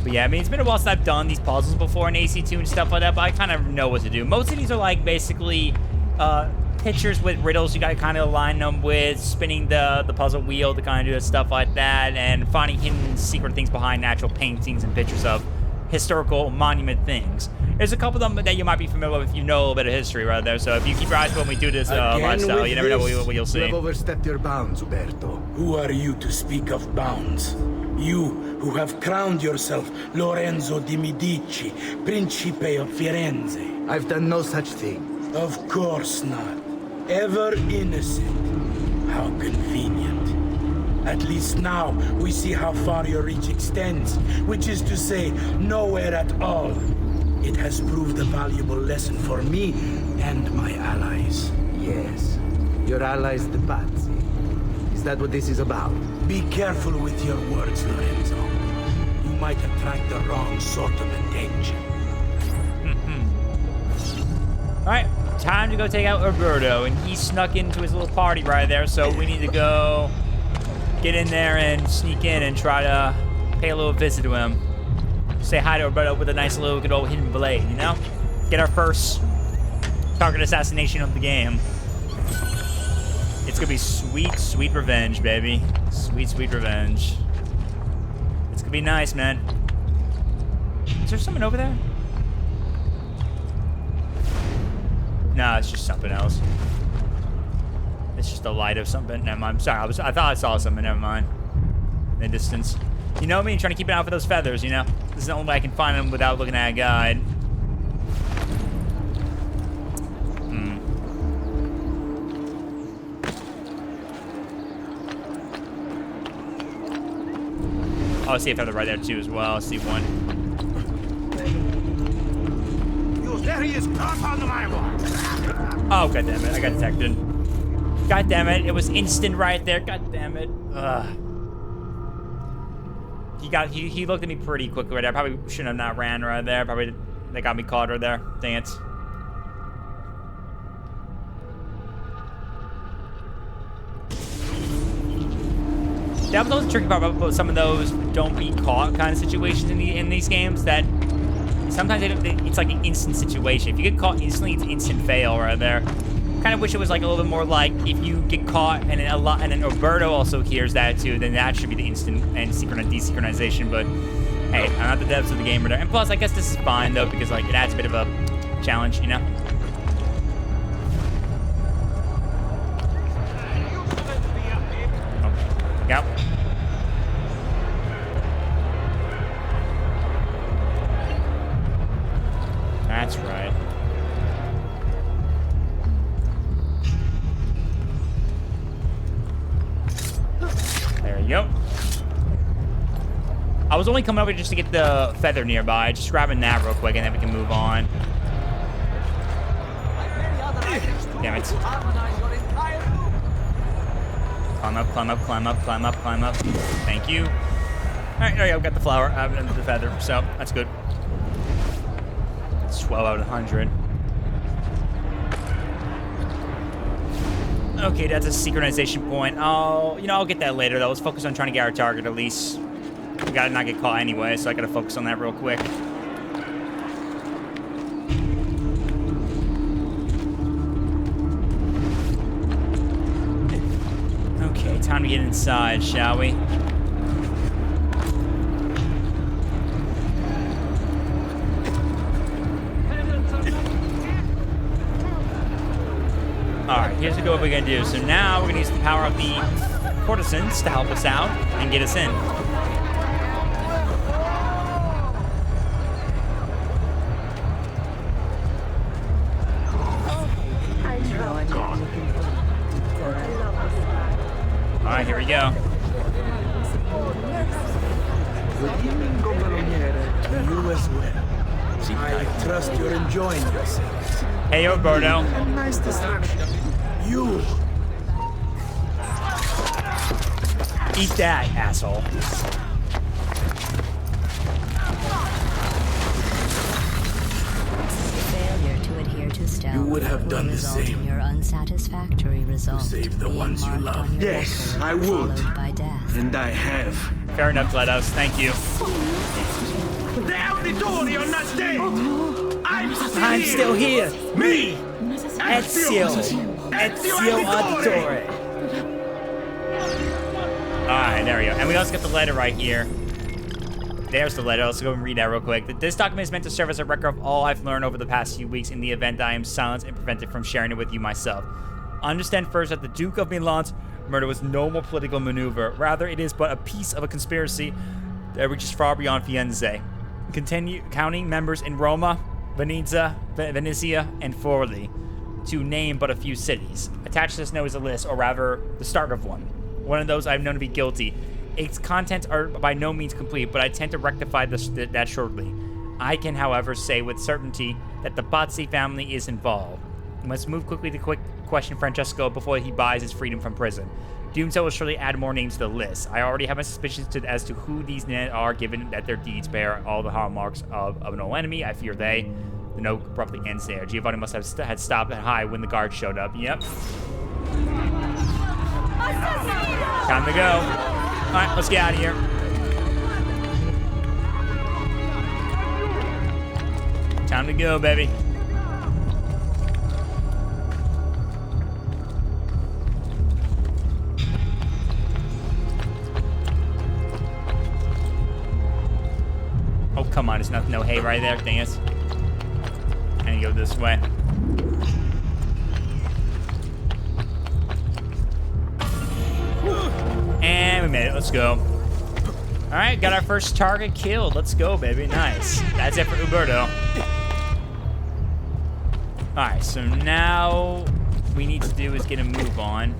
But yeah, I mean, it's been a while since I've done these puzzles before in AC2 and stuff like that, but I kind of know what to do. Most of these are like basically pictures with riddles you gotta kind of align them with, spinning the puzzle wheel to kind of do stuff like that, and finding hidden secret things behind natural paintings and pictures of historical monument things. There's a couple of them that you might be familiar with if you know a little bit of history right there. So if you keep your eyes open when we do this lifestyle, you never know what you'll see. You have overstepped your bounds, Uberto. Who are you to speak of bounds? You who have crowned yourself Lorenzo di Medici, Principe of Firenze. I've done no such thing. Of course not. Ever innocent. How convenient. At least now we see how far your reach extends, which is to say, nowhere at all. It has proved a valuable lesson for me and my allies. Yes. Your allies, the Pazzi. Is that what this is about? Be careful with your words, Lorenzo. You might attract the wrong sort of attention. Alright, time to go take out Roberto, and he snuck into his little party right there, so we need to go get in there and sneak in and try to pay a little visit to him. Say hi to Roberto with a nice little good old hidden blade, you know? Get our first target assassination of the game. It's gonna be sweet, sweet revenge, baby. Sweet, sweet revenge. It's gonna be nice, man. Is there someone over there? No, it's just something else. It's just the light of something. Never mind. I'm sorry. I thought I saw something. Never mind. In the distance. You know me? I'm trying to keep an eye out for those feathers, you know? This is the only way I can find them without looking at a guide. Oh, I see a feather right there, too, as well. I see one. There he is, caught on my watch. Oh, god damn it. I got detected. God damn it. It was instant right there. God damn it. Ugh. He looked at me pretty quickly right there. Probably shouldn't have not ran right there. Probably they got me caught right there. Dang it. That was the tricky part about some of those don't be caught kind of situations in these games, that sometimes it's like an instant situation. If you get caught instantly, it's instant fail right there. Kind of wish it was like a little bit more like if you get caught and then Roberto also hears that too, then that should be the instant and desynchronization. But hey, I'm not the depths of the game right there. And plus, I guess this is fine though, because like it adds a bit of a challenge, you know. Yep. That's right. There you go. I was only coming over just to get the feather nearby. Just grabbing that real quick, and then we can move on. Damn it. Climb up, climb up, climb up, climb up, climb up. Thank you. Alright, there you go. Got the flower. I have the feather, so that's good. It's 12 out of 100. Okay, that's a synchronization point. I'll get that later though. Let's focus on trying to get our target at least. We gotta not get caught anyway, so I gotta focus on that real quick. Okay, time to get inside, shall we? Alright, here's what we're gonna do. So now we're gonna use the power of the courtesans to help us out and get us in. Alright, here we go. Good evening, Gombaloniere. To you as well. I trust you're enjoying yourselves. Hey, Roberto. A nice distraction. You. Eat that, asshole. Failure to adhere to stealth You would have done the same. in your unsatisfactory result. To save the ones you love. Yes, I would. By death. And I have. Fair enough, GLaDOS. Thank you. The auditorium not dead. I'm still here. Me. Ezio Auditore. Alright, there we go. And we also got the letter right here. There's the letter. Let's go and read that real quick. This document is meant to serve as a record of all I've learned over the past few weeks in the event that I am silenced and prevented from sharing it with you myself. Understand first that the Duke of Milan's murder was no more political maneuver. Rather, it is but a piece of a conspiracy that reaches far beyond Firenze. Counting members in Roma, Venezia, and Forli, to name but a few cities. Attached to this note is a list, or rather, the start of one. One of those I've known to be guilty. Its contents are by no means complete, but I tend to rectify that shortly. I can, however, say with certainty that the Pazzi family is involved. We must move quickly to question Francesco before he buys his freedom from prison. Doing so will surely add more names to the list. I already have my suspicions as to who these men are, given that their deeds bear all the hallmarks of an old enemy. I fear they. The note abruptly ends there. Giovanni must have had stopped at high when the guards showed up. Yep. Time to go. Alright, let's get out of here. Time to go, baby. Oh, come on. There's no hay right there. Dang it. I need to go this way. And we made it. Let's go. All right, got our first target killed. Let's go, baby. Nice. That's it for Uberto. All right, so now we need to do is get a move on.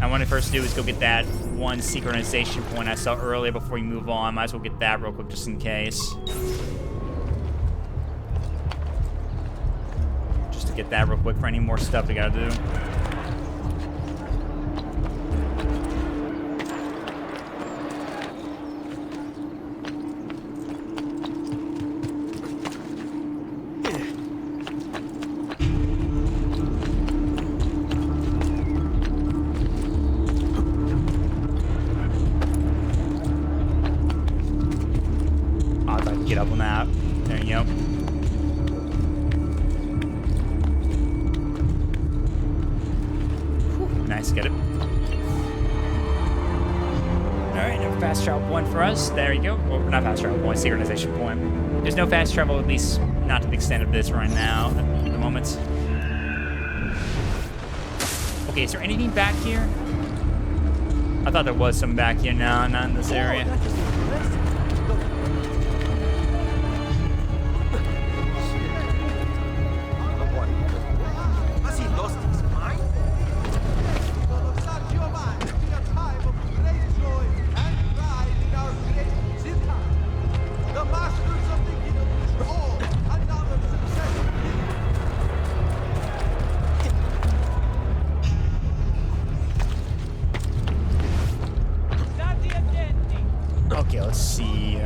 I want to first do is go get that one synchronization point I saw earlier before we move on. Might as well get that real quick just in case. Just to get that real quick for any more stuff we gotta do. Get up on that. There you go. Whew, nice, get it. Alright, no fast travel point for us. There you go. Well, not fast travel point, synchronization point. There's no fast travel, at least not to the extent of this right now at the moment. Okay, is there anything back here? I thought there was some back here. No, not in this area. Okay, let's see.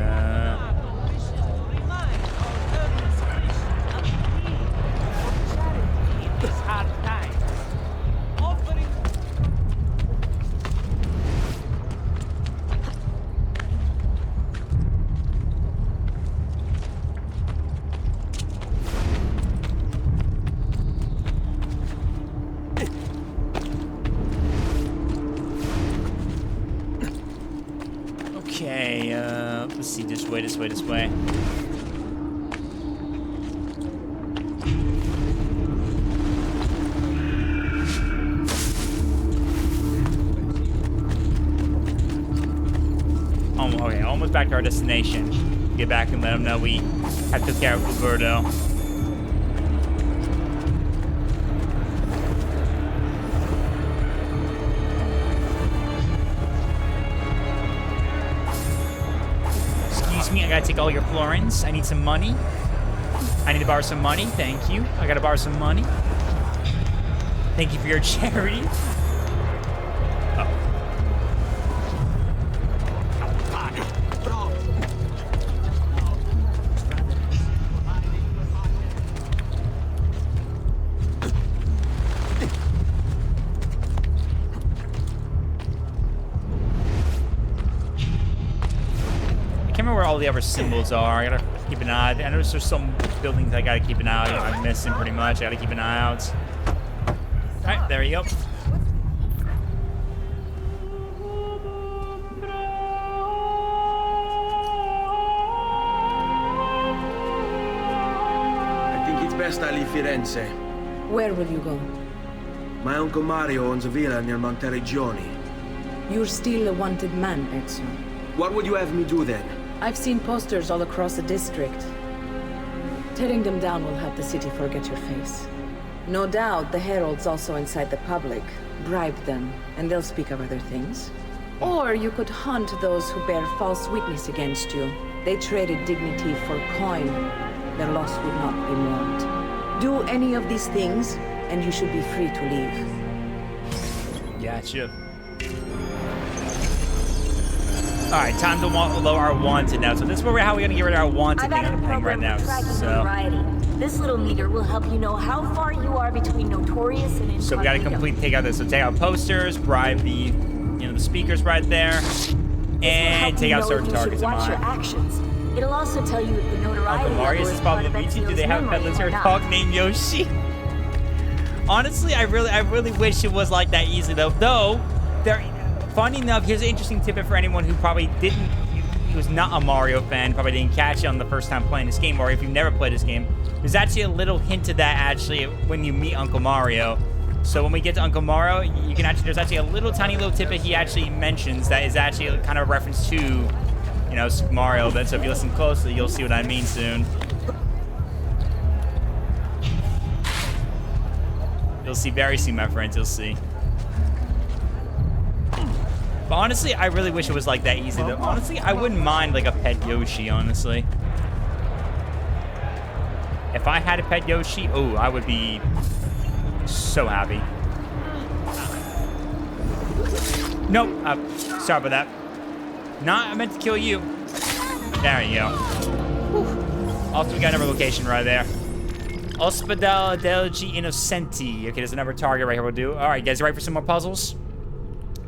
Okay, let's see, this way. Oh, okay, almost back to our destination. Get back and let them know we have to care of Uberto. I gotta take all your florins. I need some money. I need to borrow some money. Thank you. I gotta borrow some money. Thank you for your charity. Oh. I can't remember where all the other symbols are. I gotta keep an eye. I know there's some buildings I gotta keep an eye on. I'm missing pretty much. I gotta keep an eye out. Alright, there you go. best I leave Firenze. Where will you go? My Uncle Mario owns a villa near Monteregioni. You're still a wanted man, Ezio. What would you have me do then? I've seen posters all across the district. Tearing them down will help the city forget your face. No doubt the heralds also incite the public. Bribe them, and they'll speak of other things. Or you could hunt those who bear false witness against you. They traded dignity for coin. Their loss would not be mourned. Do any of these things, and you should be free to leave. Gotcha. Alright, time to lower our wanted now. So this is how we're gonna get rid of our wanted thing right now. This little meter will help you know how far you are between notorious and incognito. So we gotta completely take out this. So take out posters, bribe the the speakers right there, and take out certain targets. Watch your actions. It'll also tell you if the notoriety Uncle Marius is Pablo Vici. Do they have a pet lizard dog named Yoshi? Honestly, I really wish it was like that easy though. Though, funny enough, here's an interesting tidbit for anyone who probably was not a Mario fan, probably didn't catch it on the first time playing this game, or if you've never played this game. There's actually a little hint of that actually when you meet Uncle Mario. So when we get to Uncle Mario, you can actually, there's actually a tiny little tidbit he actually mentions that is actually kind of a reference to, Super Mario. But so if you listen closely, you'll see what I mean soon. You'll see very soon, my friends. You'll see. But honestly, I really wish it was like that easy though. Honestly, I wouldn't mind like a pet Yoshi, honestly. If I had a pet Yoshi, oh, I would be so happy. Nope. Sorry about that. I meant to kill you. There you go. Whew. Also, we got another location right there. Ospedale degli Innocenti. Okay, there's another target right here we'll do. All right, guys, ready for some more puzzles?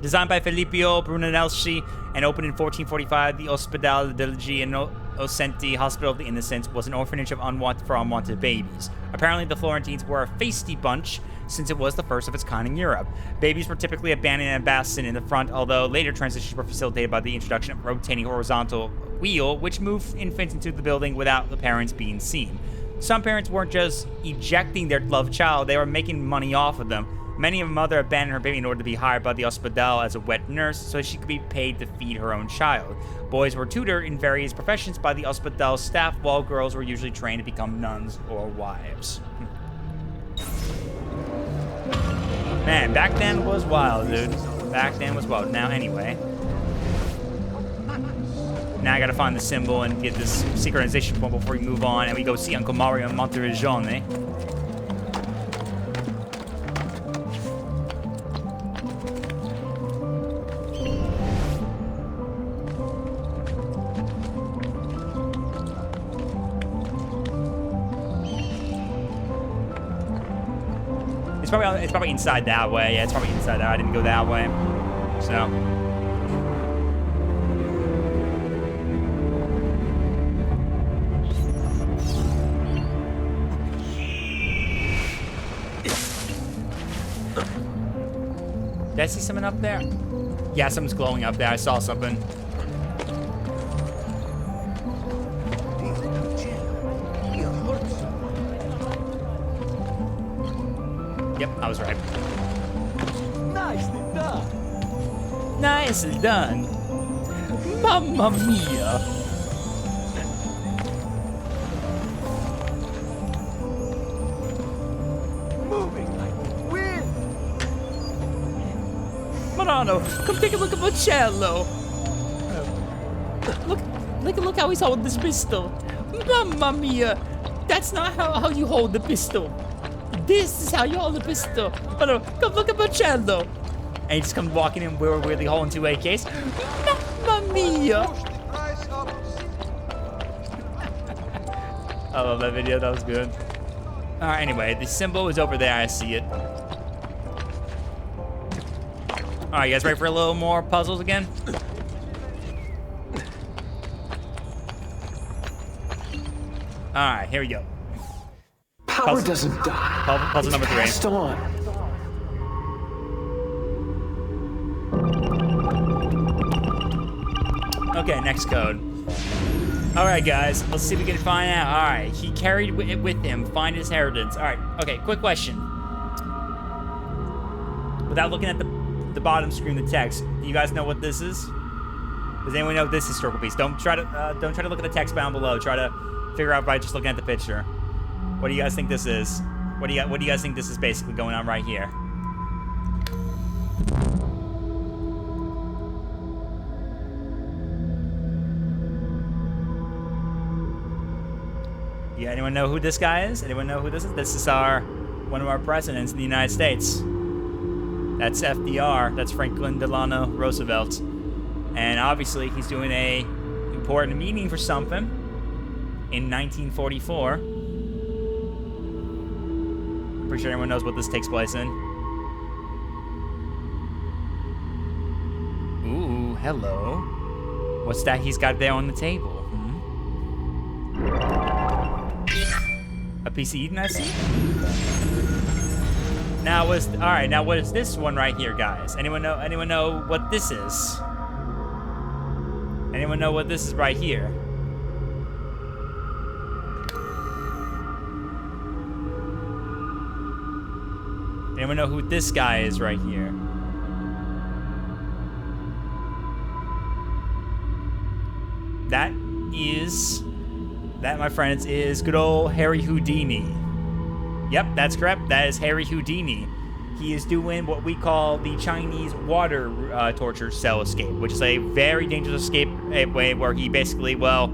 Designed by Filippo Brunelleschi and opened in 1445, the Ospedale degli Innocenti, Hospital of the Innocents, was an orphanage of unwanted babies. Apparently, the Florentines were a feisty bunch, since it was the first of its kind in Europe. Babies were typically abandoned and bassin in the front, although later transitions were facilitated by the introduction of a rotating horizontal wheel, which moved infants into the building without the parents being seen. Some parents weren't just ejecting their loved child, they were making money off of them. Many of a mother abandoned her baby in order to be hired by the Ospedale as a wet nurse so she could be paid to feed her own child. Boys were tutored in various professions by the Ospedale staff, while girls were usually trained to become nuns or wives. Man, back then was wild, dude. Back then was wild. Now, anyway. Now I gotta find the symbol and get this synchronization point before we move on and we go see Uncle Mario in Monteregioni. It's probably inside that way. Yeah, it's probably inside that. I didn't go that way. So. Did I see something up there? Yeah, something's glowing up there. I saw something. Yep, I was right. Nicely done. Nicely done. Mamma mia. Moving like the wind. Morano, come take a look at Marcello. Look how he's holding this pistol. Mamma mia. That's not how you hold the pistol. This is how you hold the pistol. Oh no, come look at Marcello. And he just comes walking in weirdly holding two AKs. Mamma mia. I love that video, that was good. Alright, anyway, the symbol is over there, I see it. Alright, you guys ready for a little more puzzles again? Alright, here we go. Power doesn't die. Puzzle number 3. Passed on. Okay, next code. All right, guys. Let's see if we can find out. All right. He carried it with him. Find his inheritance. All right. Okay, quick question. Without looking at the bottom screen, the text, do you guys know what this is? Does anyone know this historical piece? Don't try to look at the text down below. Try to figure out by just looking at the picture. What do you guys think this is? What do you guys think this is basically going on right here? Yeah, anyone know who this guy is? Anyone know who this is? This is one of our presidents in the United States. That's FDR. That's Franklin Delano Roosevelt. And obviously, he's doing a important meeting for something in 1944. I'm pretty sure everyone knows what this takes place in. Ooh, hello. What's that he's got there on the table? A piece of Eden, I see. Now, now what is this one right here, guys? Anyone know what this is? Anyone know what this is right here? Anyone know who this guy is right here? That, my friends, is good old Harry Houdini. Yep, that's correct. That is Harry Houdini. He is doing what we call the Chinese water torture cell escape, which is a very dangerous escape way where he basically, well,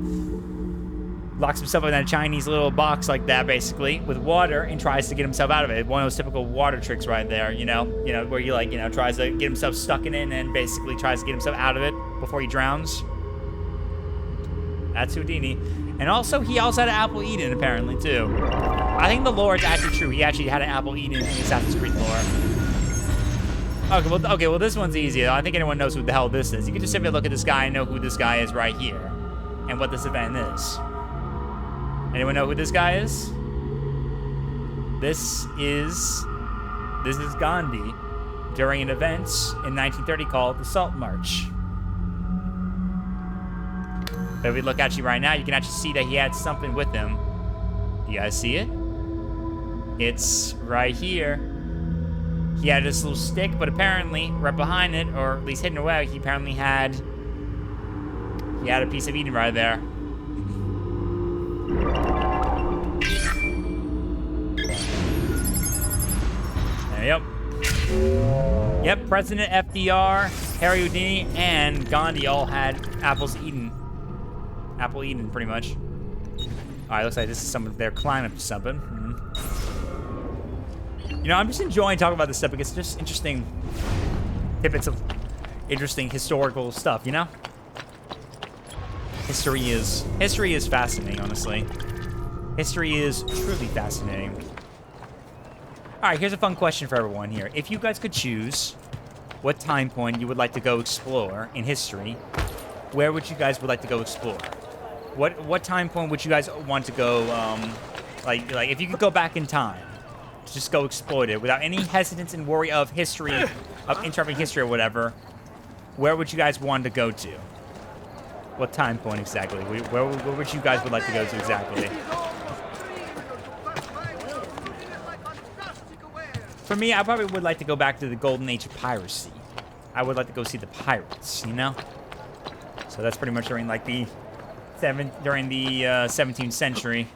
locks himself in a Chinese little box like that, basically, with water and tries to get himself out of it. One of those typical water tricks right there, you know, where he tries to get himself stuck in it and basically tries to get himself out of it before he drowns. That's Houdini. And also, he also had an apple Eden, apparently, too. I think the lore is actually true. He actually had an apple Eden in the Assassin's Creed lore. Okay, well, this one's easy. I think anyone knows who the hell this is. You can just simply look at this guy and know who this guy is right here. And what this event is. Anyone know who this guy is? This is Gandhi during an event in 1930 called the Salt March. But if we look actually right now, you can actually see that he had something with him. You guys see it? It's right here. He had this little stick, but apparently, right behind it, or at least hidden away, he apparently had a piece of Eden right there. Yep. Yep, President FDR, Harry Houdini, and Gandhi all had apples Eden. Apple Eden, pretty much. Alright, looks like this is some of their climb up to something. You know, I'm just enjoying talking about this stuff because it's just interesting tidbits of interesting historical stuff, you know? History is fascinating, honestly. History is truly fascinating. Alright, here's a fun question for everyone here. If you guys could choose what time point you would like to go explore in history, where would you guys like to go explore? What time point would you guys want to go, like if you could go back in time, just go explore it without any hesitance and worry of history, of interrupting history or whatever, where would you guys want to go to? What time point exactly? Where would you guys would like to go to exactly? For me, I probably would like to go back to the golden age of piracy. I would like to go see the pirates, you know? So that's pretty much during like the 17th century.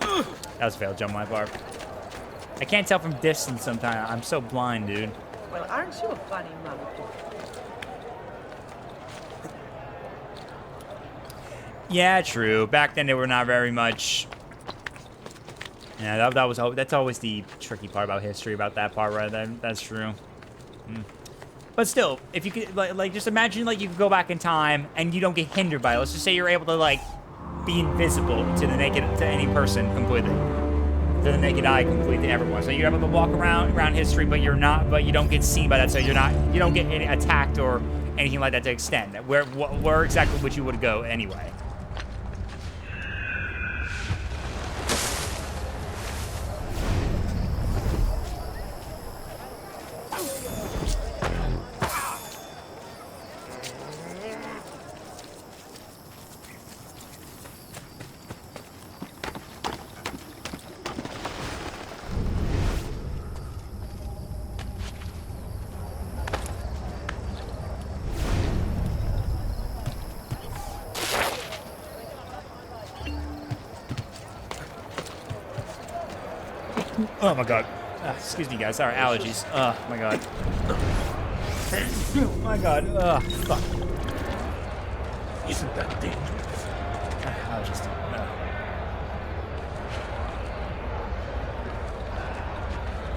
That was a failed jump on my part. I can't tell from distance sometimes. I'm so blind, dude. Well, aren't you a funny mother? Yeah, true. Back then, they were not very much. Yeah, that's always the tricky part about history, about that part right there. That's true. But still, if you could, like, just imagine, like, you could go back in time and you don't get hindered by it. Let's just say you're able to, like, be invisible to any person completely, to the naked eye completely, to everyone. So you're able to walk around history, but you don't get seen by that. So you don't get attacked or anything like that to extend. Where exactly would you go anyway? Oh my god. Excuse me, guys. Sorry, allergies. Oh my god. Oh my god. Fuck. Isn't that dangerous? Allergies.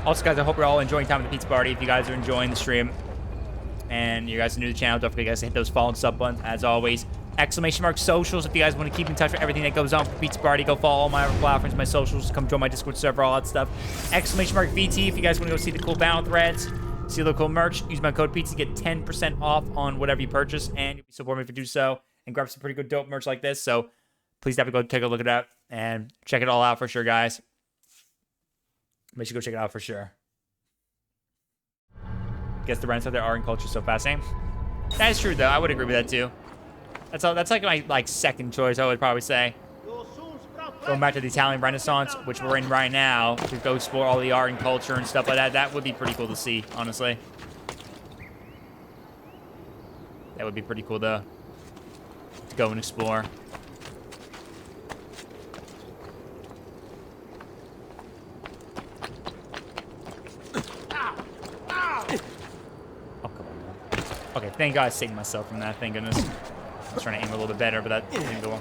Also, guys, I hope you're all enjoying time at the pizza party. If you guys are enjoying the stream and you guys are new to the channel, don't forget, guys, to hit those follow and sub buttons. As always, ! socials. If you guys want to keep in touch with everything that goes on for the pizza party, go follow all my other platforms, my socials. Come join my Discord server, all that stuff. !VT if you guys want to go see the cool battle threads, see the cool merch. Use my code pizza to get 10% off on whatever you purchase, and you'll be supporting me if you do so, and grab some pretty good dope merch like this. So please definitely go take a look at that and check it all out for sure, guys. Make sure you go check it out for sure. Guess the Renaissance of their art and culture is so fascinating. That is true, though. I would agree with that, too. That's like my second choice, I would probably say. Going back to the Italian Renaissance, which we're in right now, to go explore all the art and culture and stuff like that. That would be pretty cool to see, honestly. That would be pretty cool, though, to go and explore. Okay, thank God I saved myself from that, thank goodness. I was trying to aim a little bit better, but that didn't go well.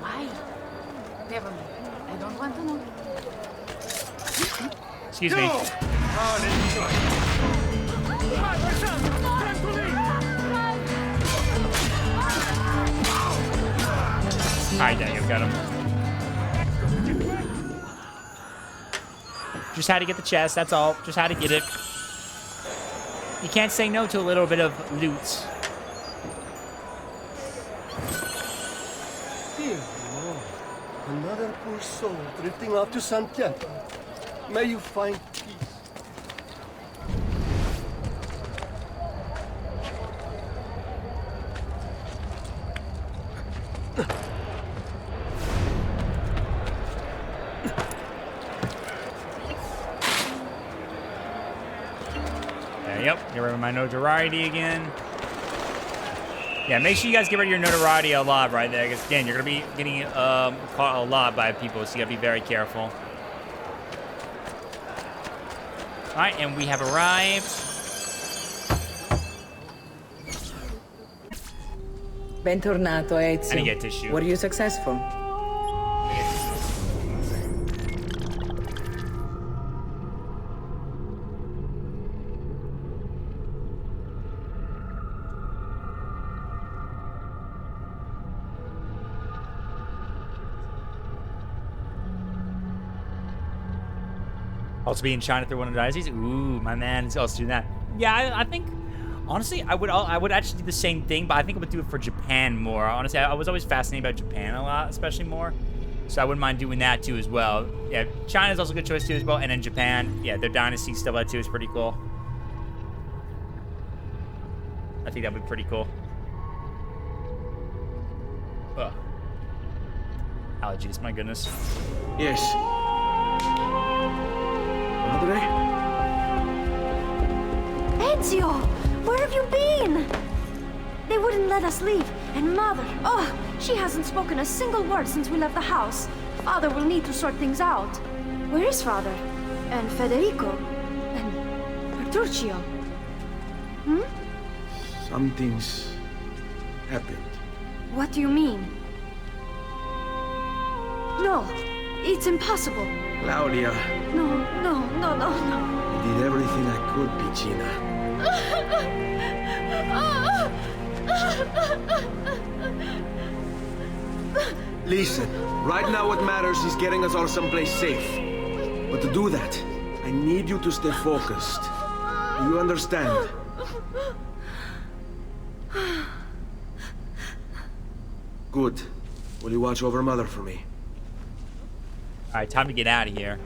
Why? Never mind. I don't want to know. Excuse me. Alright, Daniel, got him. Just had to get the chest, that's all. Just had to get it. You can't say no to a little bit of loot. Dear Lord, another poor soul drifting off to Santiago. May you find peace. Yep, get rid of my notoriety again. Yeah, make sure you guys get rid of your notoriety a lot right there, because again, you're gonna be getting caught a lot by people, so you gotta be very careful. All right, and we have arrived. Bentornato, Ezio. I didn't get tissue. Were you successful? Also be in China through one of the dynasties. Ooh, my man's also doing that. Yeah, I think, honestly, I would actually do the same thing, but I think I would do it for Japan more. Honestly, I was always fascinated about Japan a lot, especially more. So I wouldn't mind doing that too as well. Yeah, China's also a good choice too as well. And then Japan, yeah, their dynasty stuff like that too is pretty cool. I think that would be pretty cool. Ugh. Allergies, my goodness. Yes. Madre? Ezio, where have you been? They wouldn't let us leave. And Mother, oh, she hasn't spoken a single word since we left the house. Father will need to sort things out. Where is Father? And Federico? And Petruccio? Hmm? Something's happened. What do you mean? No, it's impossible. Claudia. No. I did everything I could, Piccina. Listen, right now what matters is getting us all someplace safe. But to do that, I need you to stay focused. Do you understand? Good. Will you watch over Mother for me? Alright, time to get out of here.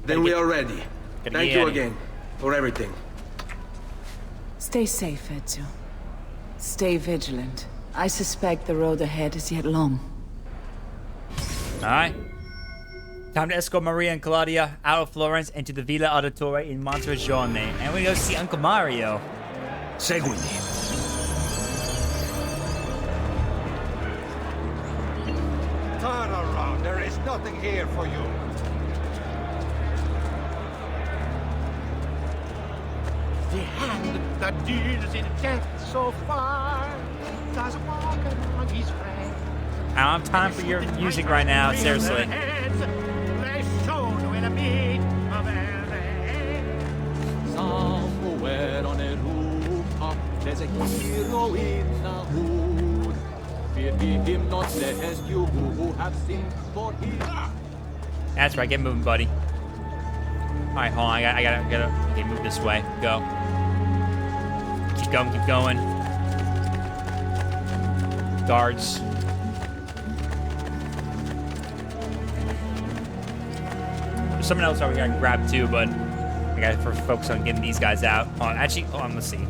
Then we are ready. Thank you again for everything. Stay safe, Ezio. Stay vigilant. I suspect the road ahead is yet long. Alright. Time to escort Maria and Claudia out of Florence into the Villa Auditore in Montergione. And we go see Uncle Mario. Seguimi. Tara There is nothing here for you. The hand that deals in death so far does walk among his friends. I don't have time for your music right now, seriously. Somewhere on a rooftop, there's a hero in the hood. Fear him not, lest you who have sinned for him. That's right, get moving, buddy. Alright, hold on, I gotta okay, move this way. Go. Keep going, keep going. Guards. There's someone else over here I can grab too, but I gotta focus on getting these guys out. Actually, hold on, let's see.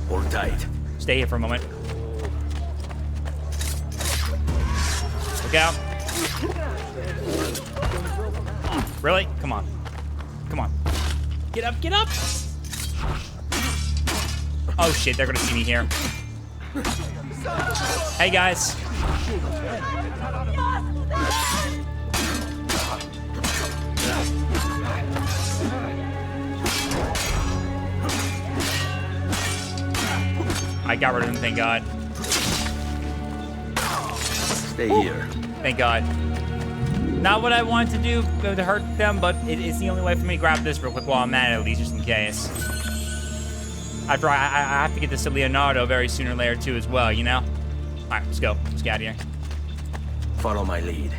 Hold tight. Stay here for a moment. Look out. Really? Come on. Come on. Get up, get up! Oh shit, they're gonna see me here. Hey guys. I got rid of him, thank God. Stay here. Thank God. Not what I wanted to do to hurt them, but it is the only way for me to grab this real quick while I'm at it, at least just in case. After I have to get this to Leonardo very soon or later too as well, you know? Alright, let's go. Let's get out of here. Follow my lead.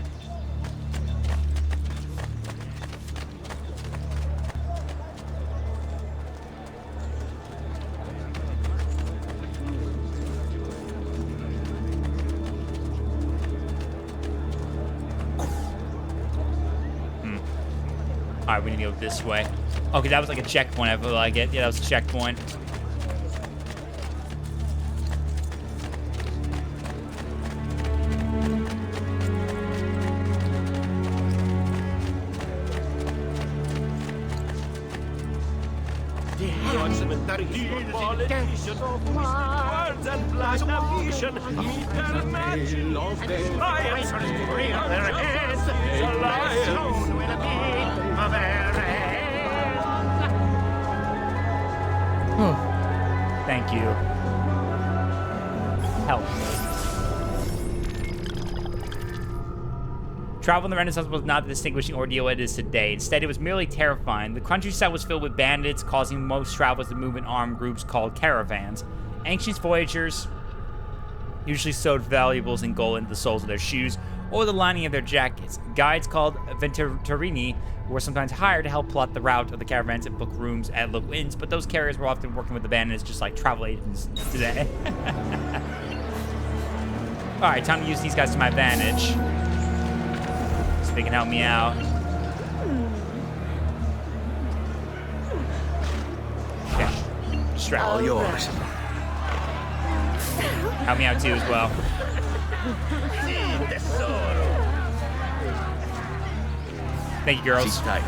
Alright, we need to go this way. Okay, that was like a checkpoint. I feel like it. Yeah, that was a checkpoint. Thank you. Help. Travel in the Renaissance was not the distinguishing ordeal it is today. Instead, it was merely terrifying. The countryside was filled with bandits, causing most travelers to move in armed groups called caravans. Anxious voyagers usually sewed valuables in gold into the soles of their shoes or the lining of their jackets. Guides called Venturini were sometimes hired to help plot the route of the caravans and book rooms at local inns, but those carriers were often working with the bandits just like travel agents today. Alright, time to use these guys to my advantage. So they can help me out. Okay. Strap. All yours. Help me out too as well. Thank you, girls. Sit tight.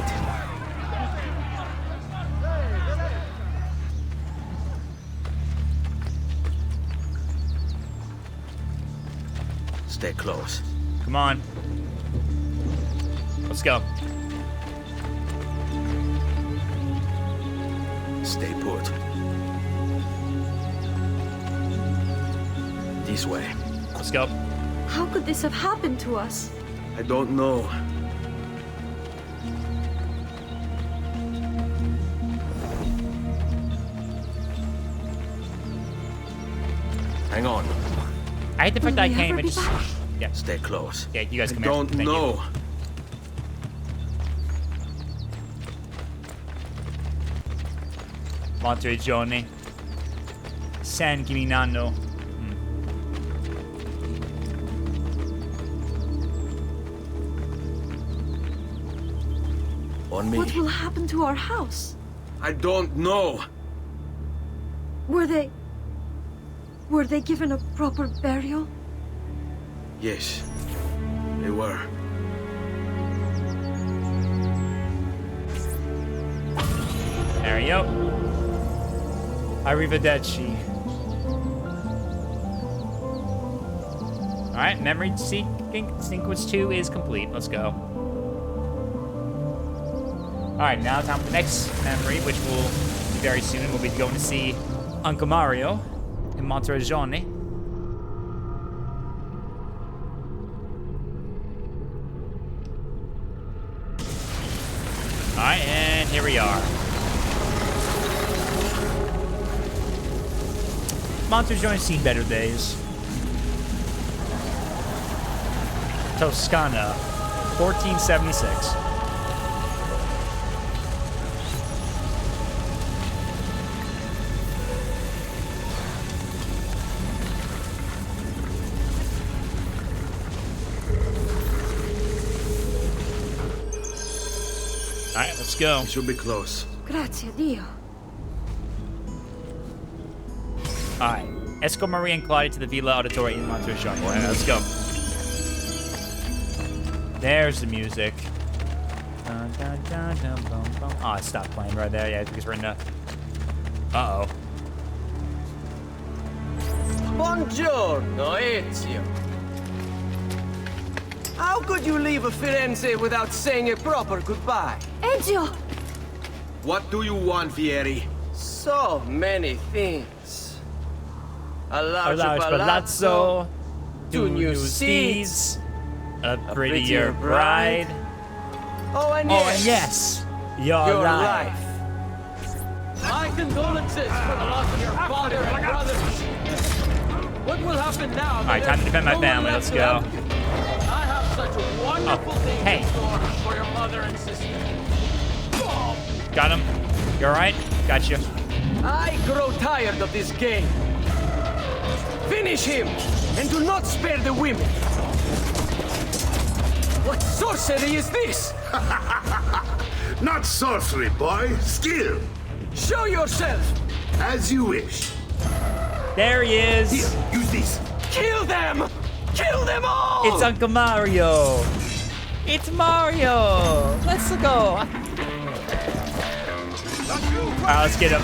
Stay close. Come on. Let's go. Stay put. This way. Let's go. How could this have happened to us? I don't know. Hang on. I hate the fact that I can't even just... Yeah. Stay close. Yeah, you guys come I here. don't Thank know. You. Monterey Johnny. San Gimignano. On me. What will happen to our house? I don't know. Were they given a proper burial? Yes, they were. There you go. Arrivederci. right, memory sequence 2 is complete. Let's go. All right, now time for the next memory, which will be very soon. We'll be going to see Uncle Mario in Monteriggioni. All right, and here we are. Monteriggioni's seen better days. Toscana, 1476. All right, let's go. It should be close. Grazie Dio. All right, escort Maria and Claudia to the Villa Auditoria in Monteriggioni. All right, let's go. There's the music. Dun, dun, dun, dun, bum, bum. Oh, it stopped playing right there. Yeah, because we're in the... Uh-oh. Buongiorno, Ezio. How could you leave Firenze without saying a proper goodbye? Ezio! What do you want, Vieri? So many things. A large palazzo, 2 new seats, a prettier bride. Oh, and yes, your life. My condolences for the loss of your father and brother. What will happen now? All right, time to defend my family. Let's go. I have such wonderful things hey. in store for your mother and sister. Got him. You all right? Got you. I grow tired of this game. Finish him, and do not spare the women. What sorcery is this? Not sorcery, boy. Skill. Show yourself. As you wish. There he is. Here, use these. Kill them! Kill them all! It's Uncle Mario. It's Mario. Let's go. All right, let's get him.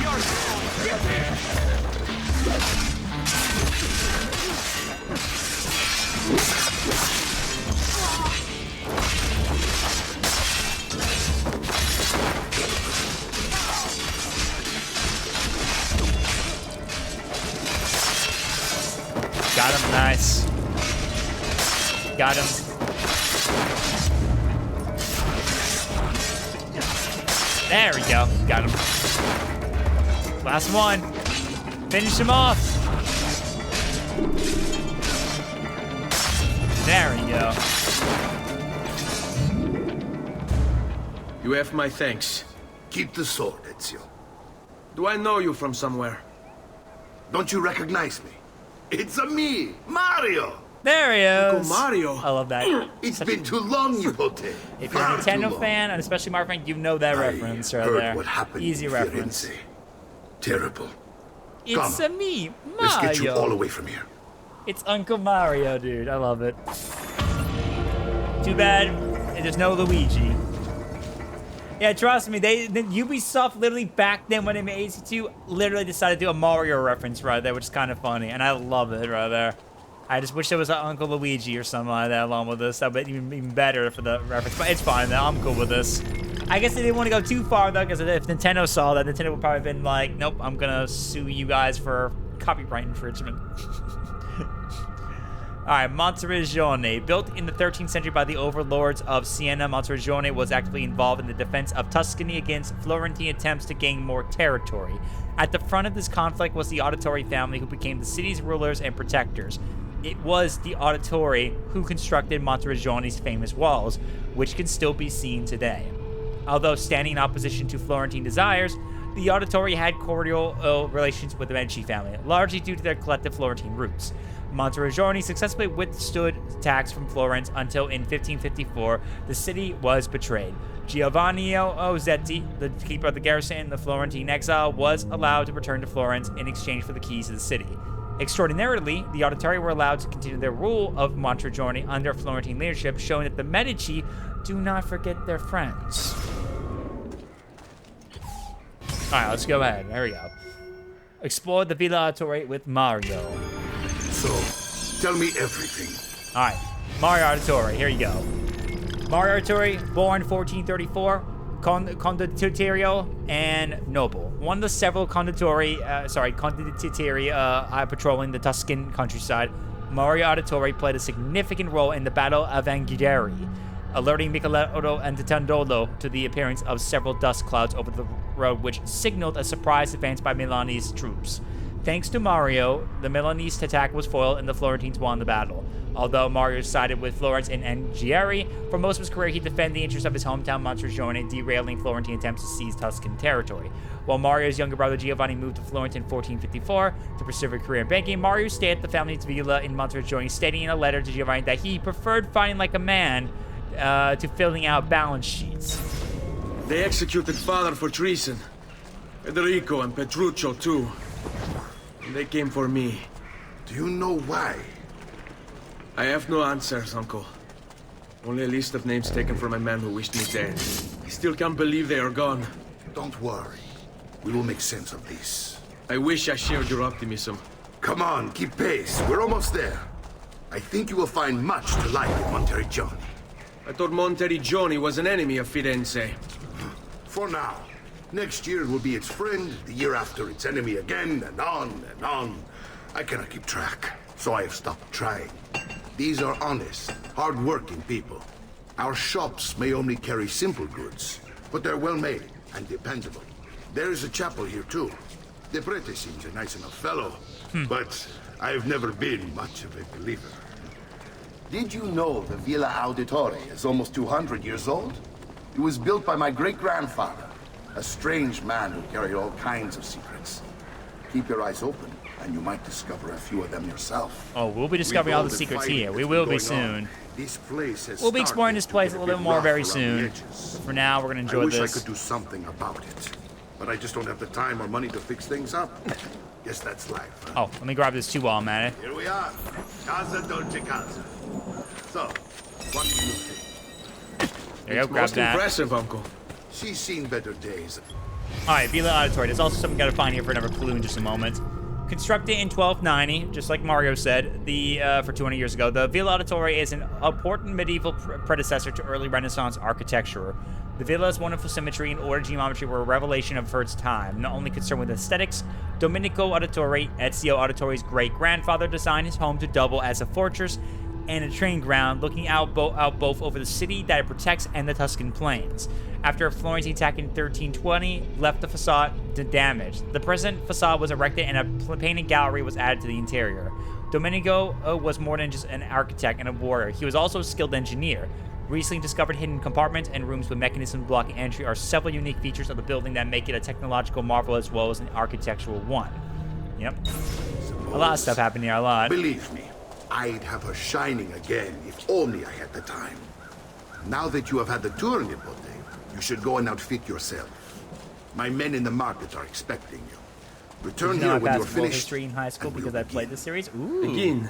Got him, nice. Got him. There we go, got him. Last one. Finish him off. There we go. You have my thanks. Keep the sword, Ezio. Do I know you from somewhere? Don't you recognize me? It's a me, Mario. There he is. Uncle Mario. I love that. It's been too long, Nipote. If you're a Nintendo fan, and especially Mario fan, you know that reference right heard there. what happened Easy in reference. Firenze. Terrible. It's Come. me, Mario. Let's get you all away from here. It's Uncle Mario, dude. I love it. Too bad there's no Luigi. Yeah, trust me, Ubisoft literally back then when they made AC2 literally decided to do a Mario reference right there, which is kind of funny, and I love it right there. I just wish there was an Uncle Luigi or something like that along with this. That would be even better for the reference, but it's fine though. I'm cool with this. I guess they didn't want to go too far though, because if Nintendo saw that, Nintendo would probably have been like, nope, I'm gonna sue you guys for copyright infringement. Alright, Monteriggioni. Built in the 13th century by the overlords of Siena, Monteriggioni was actively involved in the defense of Tuscany against Florentine attempts to gain more territory. At the front of this conflict was the Auditore family, who became the city's rulers and protectors. It was the Auditore who constructed Monteriggioni's famous walls, which can still be seen today. Although standing in opposition to Florentine desires, the Auditore had cordial relations with the Medici family, largely due to their collective Florentine roots. Monteriggioni successfully withstood attacks from Florence until in 1554, the city was betrayed. Giovanni Ozzetti, the keeper of the garrison in the Florentine exile, was allowed to return to Florence in exchange for the keys of the city. Extraordinarily, the Auditore were allowed to continue their rule of Monteriggioni under Florentine leadership, showing that the Medici do not forget their friends. Alright, let's go ahead. There we go. Explore the Villa Auditore with Mario. So, tell me everything. All right, Mario Auditore, here you go. Mario Auditore, born 1434, condottiero and noble. One of the several condottieri patrolling the Tuscan countryside, Mario Auditore played a significant role in the Battle of Anghiari, alerting Micheletto and Tondolo to the appearance of several dust clouds over the road, which signaled a surprise advance by Milanese troops. Thanks to Mario, the Milanese attack was foiled and the Florentines won the battle. Although Mario sided with Florence in Anghiari, for most of his career he defended the interests of his hometown Monteriggioni, derailing Florentine attempts to seize Tuscan territory. While Mario's younger brother Giovanni moved to Florence in 1454 to pursue a career in banking, Mario stayed at the family's villa in Monteriggioni, stating in a letter to Giovanni that he preferred fighting like a man to filling out balance sheets. They executed father for treason. Federico and Petruccio too. And they came for me. Do you know why? I have no answers, Uncle. Only a list of names taken from a man who wished me dead. I still can't believe they are gone. Don't worry. We will make sense of this. I wish I shared your optimism. Come on, keep pace. We're almost there. I think you will find much to like in Monteriggioni. I thought Monteriggioni was an enemy of Firenze. For now. Next year it will be its friend, the year after its enemy again, and on and on. I cannot keep track, so I have stopped trying. These are honest, hard-working people. Our shops may only carry simple goods, but they're well-made and dependable. There is a chapel here, too. De Prete seems a nice enough fellow, but I've never been much of a believer. Did you know the Villa Auditore is almost 200 years old? It was built by my great-grandfather, a strange man who carried all kinds of secrets. Keep your eyes open, and you might discover a few of them yourself. Oh, we'll be discovering all the secrets here. We will be soon. We'll be exploring this place a little bit more very soon. For now, we're going to enjoy this. I wish I could do something about it, but I just don't have the time or money to fix things up. Guess that's life. Huh? Oh, let me grab this too while I'm at it. Here we are. Casa Dolce Casa. So, what do you think? There you go, grab that. Impressive, Uncle. She's seen better days. Alright, Villa Auditore. There's also something we gotta find here for another clue in just a moment. Constructed in 1290, just like Mario said, for 200 years ago, the Villa Auditore is an important medieval predecessor to early Renaissance architecture. The villa's wonderful symmetry and ordered geometry were a revelation of its time. Not only concerned with aesthetics, Domenico Auditore, Ezio Auditore's great-grandfather, designed his home to double as a fortress and a training ground, looking out both over the city that it protects and the Tuscan plains. After a Florentine attack in 1320 left the facade damaged. The present facade was erected and a painted gallery was added to the interior. Domenico was more than just an architect and a warrior. He was also a skilled engineer. Recently discovered hidden compartments and rooms with mechanisms blocking entry are several unique features of the building that make it a technological marvel as well as an architectural one. Yep. A lot of stuff happened here, a lot. Believe me, I'd have her shining again if only I had the time. Now that you have had the tour in Nipote, you should go and outfit yourself. My men in the market are expecting you. Return here when you're finished. History in high school because I played this series. Ooh. Again.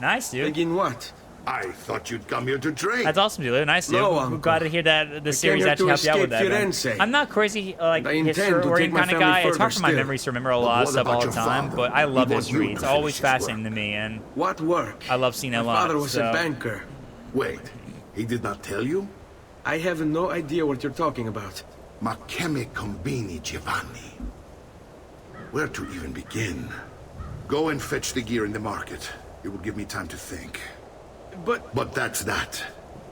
Nice, dude. Again what? I thought you'd come here to train. That's awesome, dude. Nice, dude. We're glad to hear that the series actually helped you out with that. Man. I'm not crazy historian kind of guy. It's hard for my memories to remember a lot of stuff all the time, but I love history. It's always fascinating to me, and what work? I love seeing a lot. My father was a banker. Wait, he did not tell you? I have no idea what you're talking about. Ma che me combini, Giovanni? Where to even begin? Go and fetch the gear in the market. It will give me time to think. But that's that.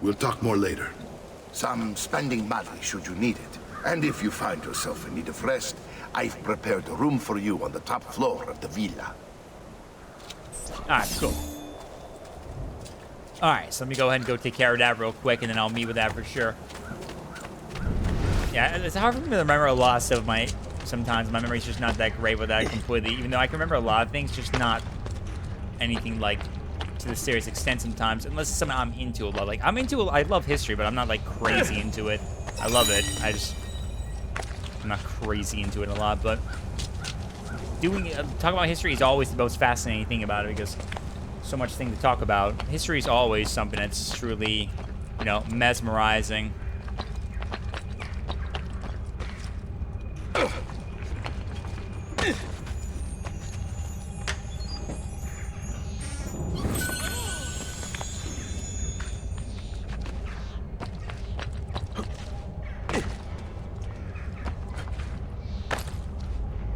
We'll talk more later. Some spending money should you need it. And if you find yourself in need of rest, I've prepared a room for you on the top floor of the villa. Alright, cool. Alright, so let me go ahead and go take care of that real quick, and then I'll meet with that for sure. Yeah, it's hard for me to remember a lot of stuff. Sometimes my memory's just not that great with that completely, even though I can remember a lot of things, just not anything like to the serious extent sometimes, unless it's something I'm into a lot. Like, I love history, but I'm not like crazy into it. I love it. I'm not crazy into it a lot, but talking about history is always the most fascinating thing about it because so much thing to talk about. History is always something that's truly, mesmerizing.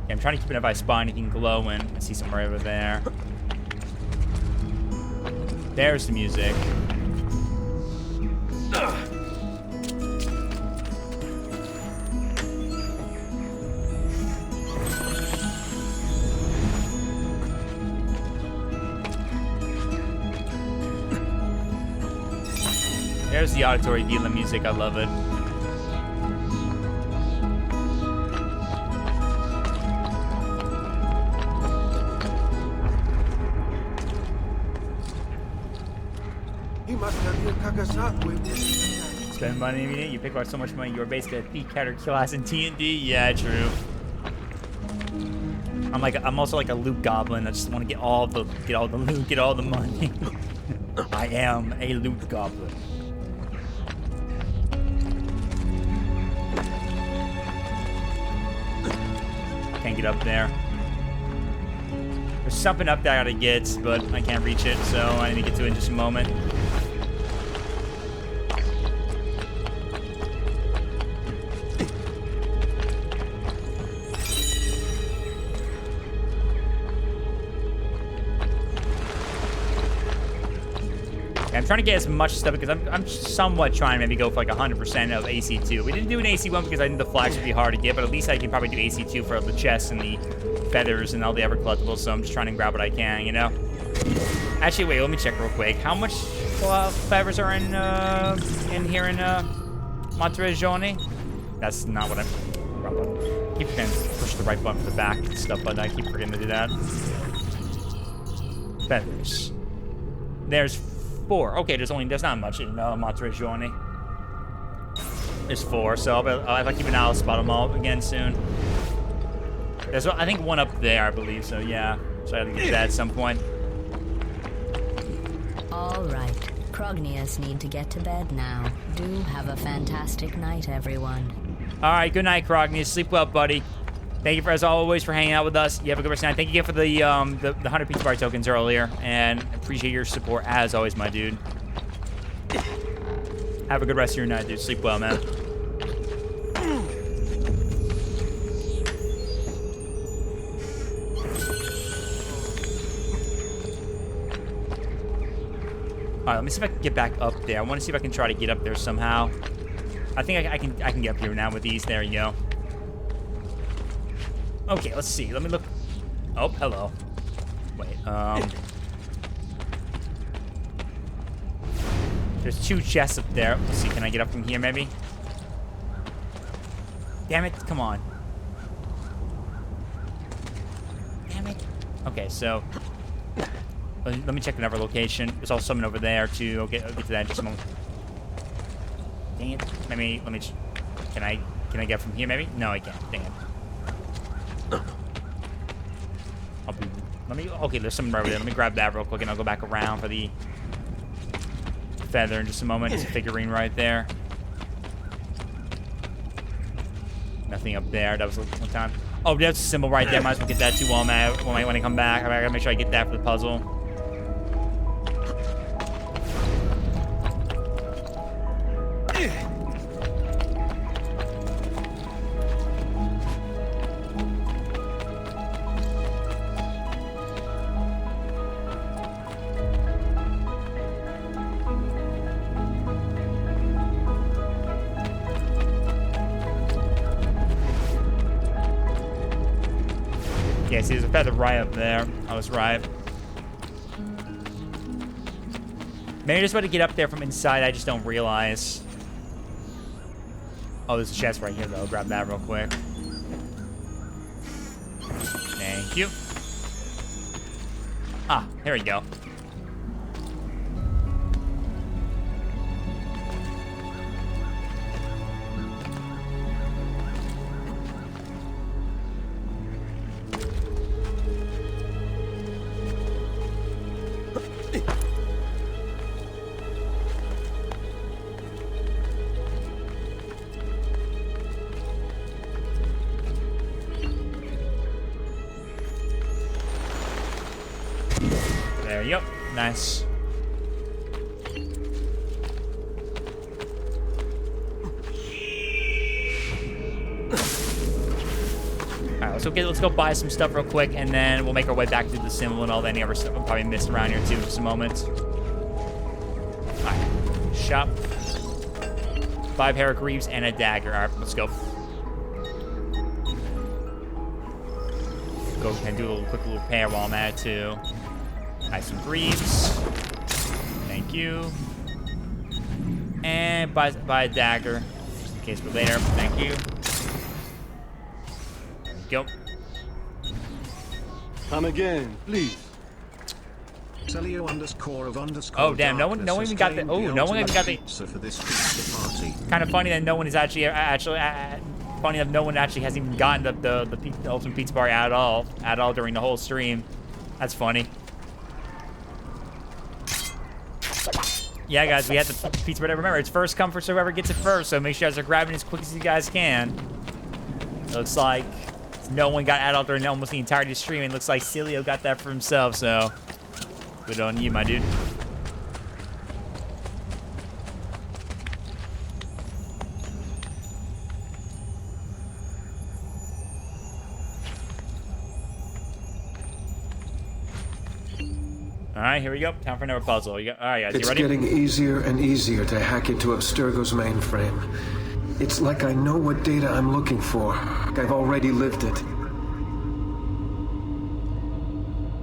Yeah, I'm trying to keep it up by spot anything glowing. I see some right over there. There's the music. There's the auditory Gila music. I love it. He must have been Kagasaku. Spend money in it. You pick up so much money. You're basically a thief, counter class in TND. Yeah, true. I'm also like a loot goblin. I just want to get all the loot, get all the money. I am a loot goblin. Can't get up there. There's something up there I gotta get, but I can't reach it, so I need to get to it in just a moment. I'm trying to get as much stuff because I'm somewhat trying to maybe go for like 100% of AC2. We didn't do an AC1 because I knew the flags would be hard to get, but at least I can probably do AC2 for the chests and the feathers and all the other collectibles, so I'm just trying to grab what I can, you know? Actually, wait, let me check real quick. How much feathers are in here in Monteriggioni? That's not what I'm... I keep trying to push the right button for the back and stuff, but I keep forgetting to do that. Feathers. There's 4. Okay, there's not much in Monteriggioni. There's 4, so if I keep an eye, I'll spot them all again soon. There's, I think, one up there, I believe, so yeah. So I have to get to that at some point. All right. Krognias need to get to bed now. Do have a fantastic night, everyone. All right, good night, Krognias. Sleep well, buddy. Thank you, as always, for hanging out with us. You have a good rest of the night. Thank you again for the 100 Pizza Bar tokens earlier, and appreciate your support, as always, my dude. Have a good rest of your night, dude. Sleep well, man. All right, let me see if I can get back up there. I want to see if I can try to get up there somehow. I think I can get up here now with these. There you go. Okay, let's see. Let me look. Oh, hello. Wait, there's 2 chests up there. Let's see, can I get up from here, maybe? Damn it, come on. Damn it. Okay, so... Let me check another location. There's also someone over there, too. Okay, I'll get to that in just a moment. Dang it. Let me... Can I get from here, maybe? No, I can't. Dang it. Okay, there's something right over there. Let me grab that real quick, and I'll go back around for the feather in just a moment. There's a figurine right there. Nothing up there. That was one time. Oh, that's a symbol right there. Might as well get that too when I come back. I gotta make sure I get that for the puzzle. Yeah, see, there's a feather right up there. I was right. Maybe I just want to get up there from inside. I just don't realize. Oh, there's a chest right here, though. Grab that real quick. Thank you. Ah, here we go. There you go. Nice. All right, let's go buy some stuff real quick, and then we'll make our way back to the symbol and all the any other stuff we'll probably missed around here too in just a moment. All right, shop. 5 Herrick Greaves and a dagger. All right, let's go. Go and do a quick little repair while I'm at it too. Buy some Greaves. Thank you. And buy a dagger, just in case for later. Thank you. There we go. Come again, please. Oh damn! No one even got the. Oh, no one even got the. Kind of funny that no one is actually funny enough, no one actually hasn't even gotten the ultimate pizza bar at all during the whole stream. That's funny. Yeah, guys, we had the pizza bar. Remember, it's first come first whoever gets it first. So make sure you guys are grabbing as quick as you guys can. Looks like no one got adult during almost the entirety of the stream. It looks like Cilio got that for himself. So good on you, my dude. All right, here we go. Time for another puzzle. All right, guys, you ready? It's getting easier and easier to hack into Abstergo's mainframe. It's like I know what data I'm looking for. I've already lived it.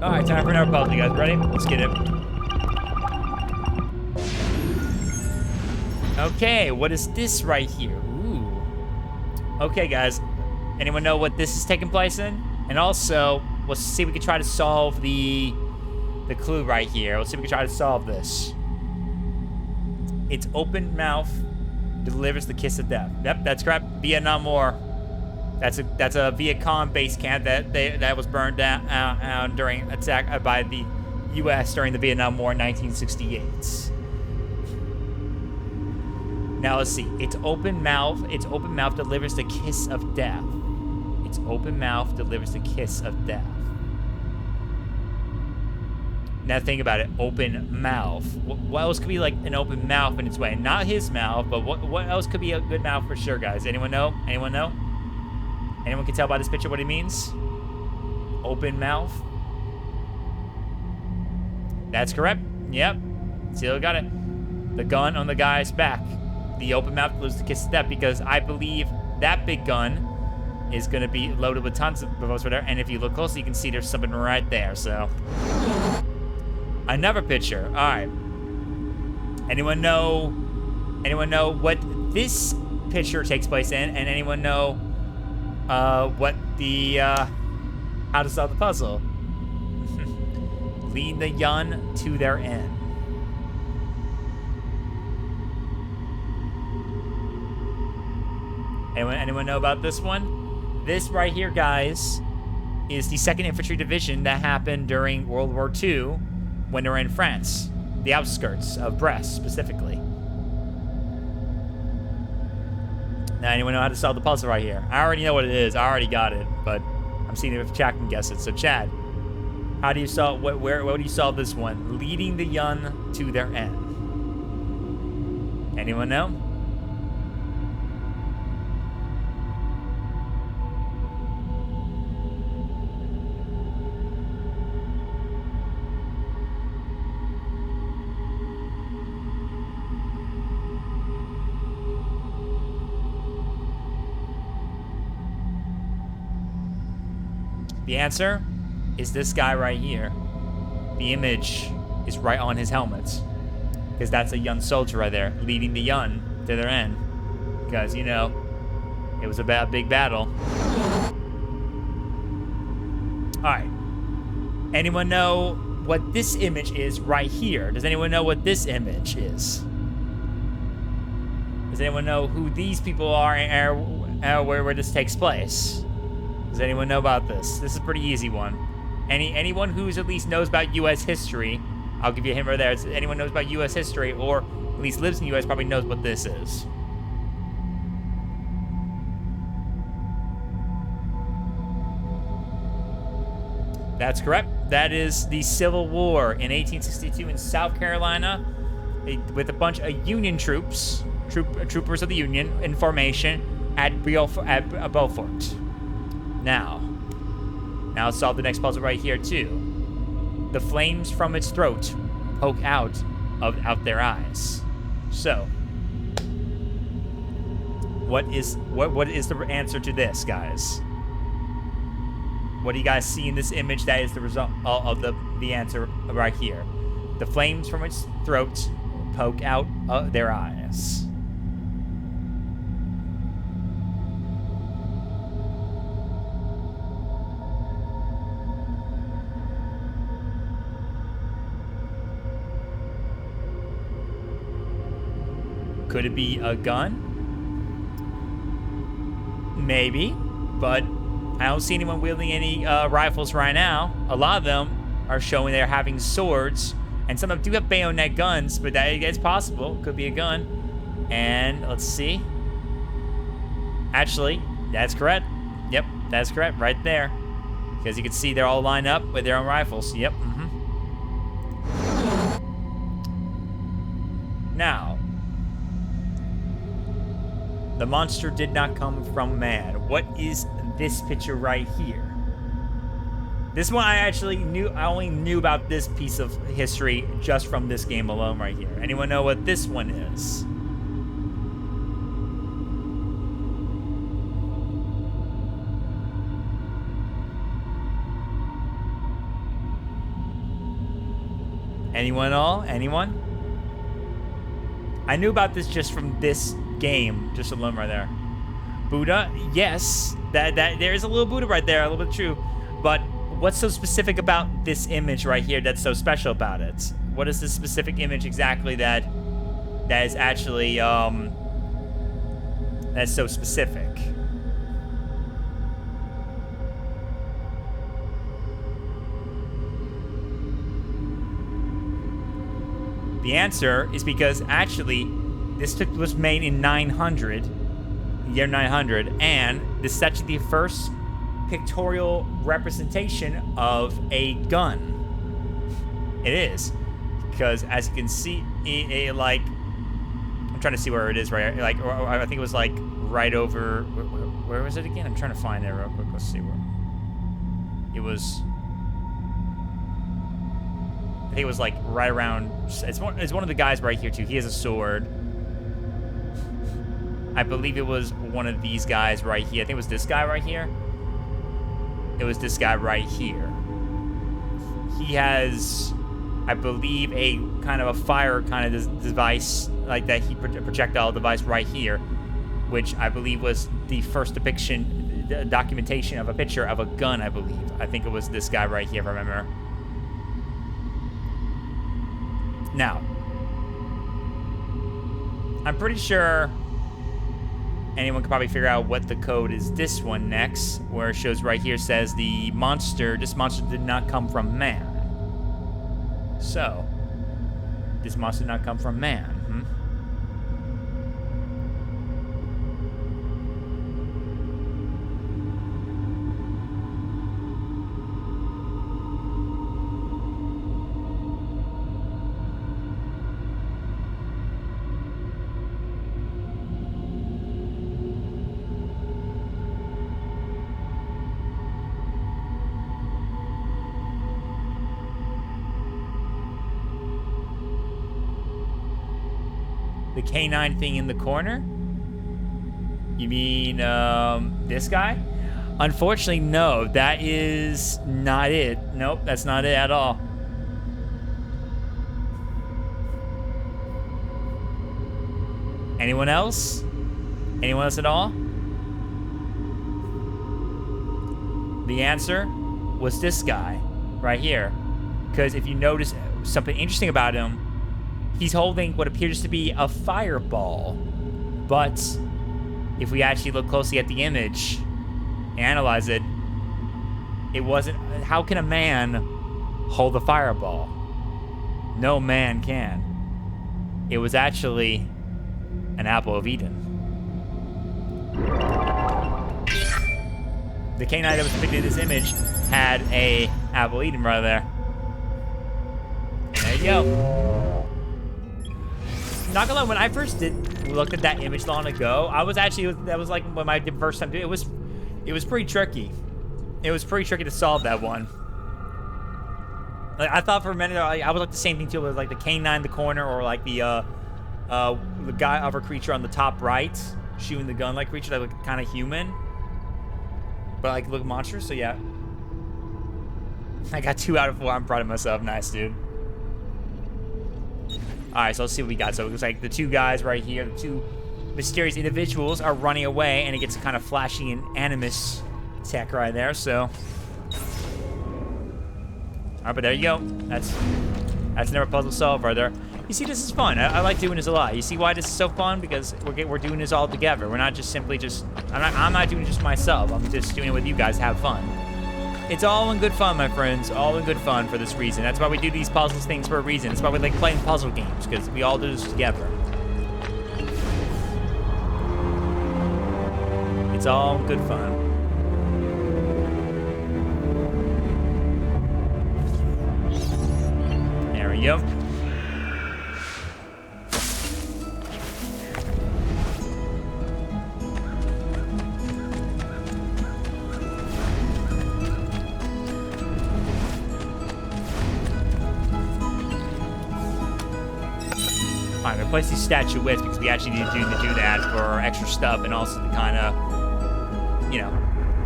All right, time for another puzzle. You guys ready? Let's get it. Okay, what is this right here? Ooh. Okay, guys. Anyone know what this is taking place in? And also, let's see if we can try to solve the clue right here. Let's see if we can try to solve this. It's open mouth delivers the kiss of death. Yep, that's correct. Vietnam War. That's a Viet Cong base camp that was burned down during attack by the U.S. during the Vietnam War in 1968. Now let's see. It's open mouth. It's open mouth delivers the kiss of death. It's open mouth delivers the kiss of death. Now think about it, open mouth. What else could be like an open mouth in its way? Not his mouth, but what else could be a good mouth for sure, guys? Anyone know? Anyone know? Anyone can tell by this picture what it means? Open mouth. That's correct. Yep. Still got it. The gun on the guy's back. The open mouth loses the kiss of death because I believe that big gun is going to be loaded with tons of bullets whatever. And if you look closely, you can see there's something right there. So another picture. All right. Anyone know what this picture takes place in? And anyone know what the how to solve the puzzle? Lead the Yun to their end. Anyone know about this one? This right here, guys, is the 2nd Infantry Division that happened during World War II when they were in France, the outskirts of Brest specifically. Now, anyone know how to solve the puzzle right here? I already know what it is. I already got it, but I'm seeing if Chad can guess it. So, Chad, how do you solve? Where do you solve this one? Leading the Yun to their end. Anyone know? The answer is this guy right here. The image is right on his helmet. Because that's a Yun soldier right there, leading the Yun to their end. Because, you know, it was a big battle. Alright. Anyone know what this image is right here? Does anyone know what this image is? Does anyone know who these people are and where this takes place? Does anyone know about this? This is a pretty easy one. Anyone who's at least knows about U.S. history, I'll give you a hint right there. Anyone knows about U.S. history or at least lives in the U.S. probably knows what this is. That's correct. That is the Civil War in 1862 in South Carolina with a bunch of Union troopers of the Union in formation at Beaufort. Now let's solve the next puzzle right here too. The flames from its throat poke out their eyes. So, what is the answer to this, guys? What do you guys see in this image that is the result of the answer right here? The flames from its throat poke out their eyes. Could it be a gun? Maybe, but I don't see anyone wielding any rifles right now. A lot of them are showing they're having swords, and some of them do have bayonet guns, but that is possible. Could be a gun. And let's see. Actually, that's correct. Yep, that's correct right there. Because you can see they're all lined up with their own rifles. Yep. Now, the monster did not come from man. What is this picture right here? This one I only knew about this piece of history just from this game alone right here. Anyone know what this one is? Anyone? I knew about this just from this game, just alone right there. Buddha, yes, that there is a little Buddha right there, a little bit true. But what's so specific about this image right here that's so special about it? What is this specific image exactly that is actually that's so specific? The answer is because actually this was made in 900, year 900, and this is actually the first pictorial representation of a gun. It is, because as you can see, like, I'm trying to see where it is right, like, or I think it was like right over, where was it again? I'm trying to find it real quick. Let's see where it was. I think it was like right around. It's one of the guys right here too. He has a sword. I believe it was one of these guys right here. I think it was this guy right here. It was this guy right here. He has, I believe, a kind of a fire kind of device like that. He projectile device right here, which I believe was the first depiction, documentation of a picture of a gun. I believe. I think it was this guy right here, if I remember. Now, I'm pretty sure anyone could probably figure out what the code is this one next, where it shows right here says this monster did not come from man. So, this monster did not come from man. The K9 thing in the corner? You mean, this guy? Unfortunately, no. That is not it. Nope, that's not it at all. Anyone else? Anyone else at all? The answer was this guy right here. Because if you notice something interesting about him, he's holding what appears to be a fireball. But if we actually look closely at the image and analyze it, it wasn't. How can a man hold a fireball? No man can. It was actually an apple of Eden. The K9 that was depicted in this image had a apple of Eden right there. There you go. Not gonna lie, when I first looked at that image long ago, I was actually, that was like when my first time doing it. It was pretty tricky. It was pretty tricky to solve that one. Like, I thought for a minute, I was like the same thing too, with like the canine in the corner, or like the guy other creature on the top right, shooting the gun like creature that looked kind of human, but like look monstrous. So yeah, I got 2 out of 4. I'm proud of myself. Nice, dude. All right, so let's see what we got. So it looks like the 2 guys right here, the 2 mysterious individuals, are running away, and it gets kind of flashy and animus tech right there. So. All right, but there you go. That's another puzzle solved right there. You see, this is fun. I like doing this a lot. You see why this is so fun? Because we're doing this all together. We're not just simply just. I'm not doing it just myself. I'm just doing it with you guys. Have fun. It's all in good fun, my friends. All in good fun for this reason. That's why we do these puzzles things for a reason. That's why we like playing puzzle games, because we all do this together. It's all good fun. Yep. Alright, replace these statuettes because we actually need to do that for extra stuff, and also to kind of, you know,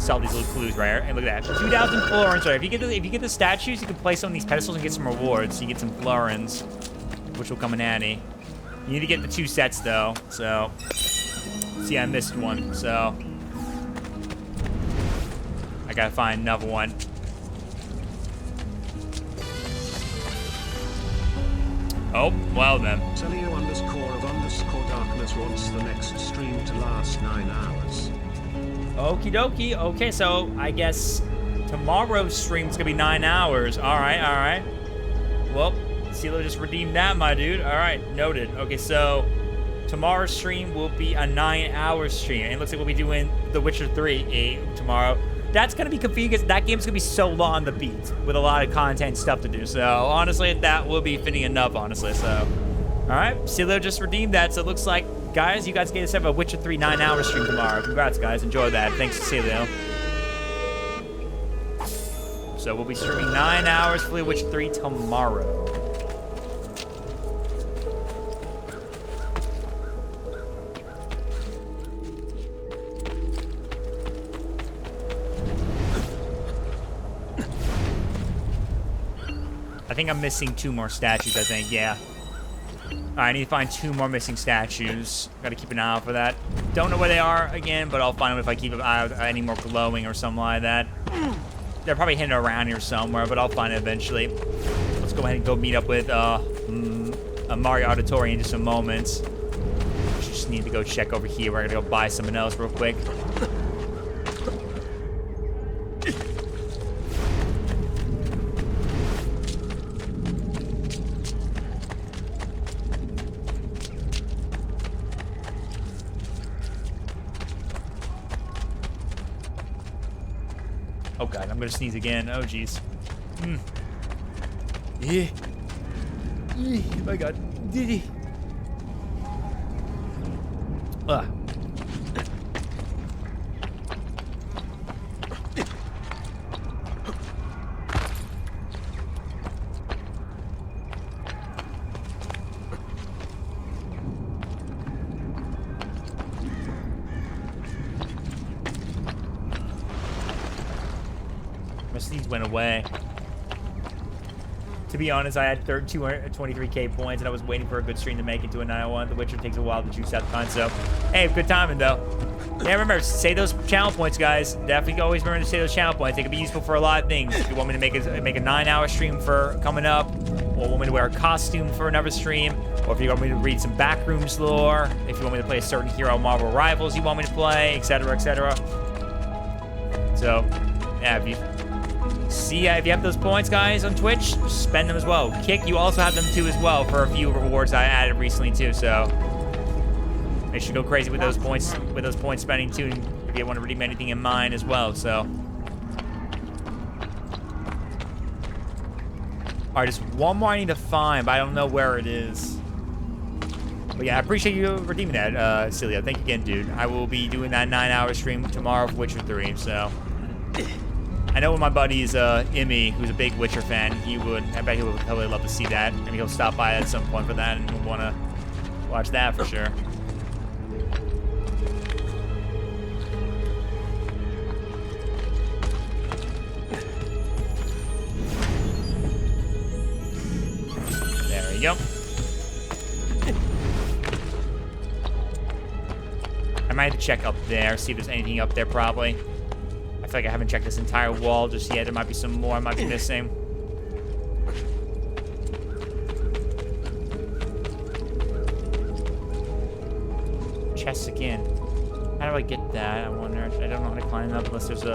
solve these little clues right here. And look at that, 2,000 florins. Right, if you get the statues, you can place on these pedestals and get some rewards. So you get some florins, which will come in handy. You need to get the 2 sets though. So, see, I missed one. So, I gotta find another one. Oh, well then. Celio_of_darkness wants the next stream to last 9 hours. Okie dokie. Okay, so I guess tomorrow's stream's gonna be 9 hours. All right. Well, CeeLo just redeemed that, my dude. All right, noted. Okay, so tomorrow's stream will be a 9-hour stream. And it looks like we'll be doing The Witcher 3 tomorrow. That's gonna be confusing because that game's gonna be so long on the beat with a lot of content stuff to do. So honestly, that will be fitting enough, honestly. So, all right, CeeLo just redeemed that. So it looks like, guys, you guys get to have a Witcher 3 9-hour stream tomorrow. Congrats, guys. Enjoy that. Thanks to CeeLo. So we'll be streaming 9 hours for The Witcher 3 tomorrow. I think I'm missing 2 more statues, I think, yeah. I need to find 2 more missing statues. Gotta keep an eye out for that. Don't know where they are again, but I'll find them if I keep an eye out any more glowing or something like that. They're probably hidden around here somewhere, but I'll find it eventually. Let's go ahead and go meet up with a Mario Auditory in just a moment. Just need to go check over here. We're gonna go buy something else real quick. Oh god, I'm gonna sneeze again. Oh jeez. Yeah. Oh my god. Ugh. Sneeze went away. To be honest, I had 223k points, and I was waiting for a good stream to make it to a 901. The Witcher takes a while to juice out the con, so hey, good timing though. Yeah, remember, say those channel points, guys. Definitely always remember to say those channel points. They can be useful for a lot of things. If you want me to make a 9-hour stream for coming up, or want me to wear a costume for another stream, or if you want me to read some backrooms lore, if you want me to play a certain hero Marvel Rivals you want me to play, etc., etc. So, yeah, if you have those points, guys, on Twitch, spend them as well. Kick, you also have them too as well for a few rewards I added recently too. So make sure you go crazy with those points spending too, if you want to redeem anything in mine as well. So, all right, just one more I need to find, but I don't know where it is. But yeah, I appreciate you redeeming that, Celia. Thank you again, dude. I will be doing that 9-hour stream tomorrow for Witcher 3. So. I know when my buddy's Immy, who's a big Witcher fan, I bet he would totally love to see that. Maybe he'll stop by at some point for that and want to watch that for sure. There we go. I might have to check up there, see if there's anything up there probably. I feel like I haven't checked this entire wall just yet. There might be some more I might be missing. Chest again. How do I get that? I wonder. I don't know how to climb up unless there's a...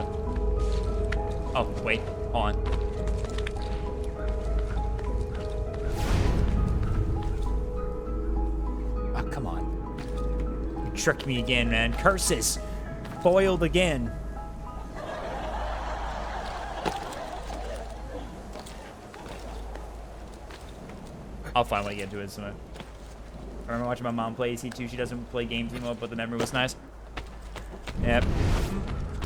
Oh, wait. Hold on. Oh, come on. You tricked me again, man. Curses. Foiled again. I'll find a way to get into it soon. I remember watching my mom play AC2. She doesn't play games anymore, but the memory was nice. Yep.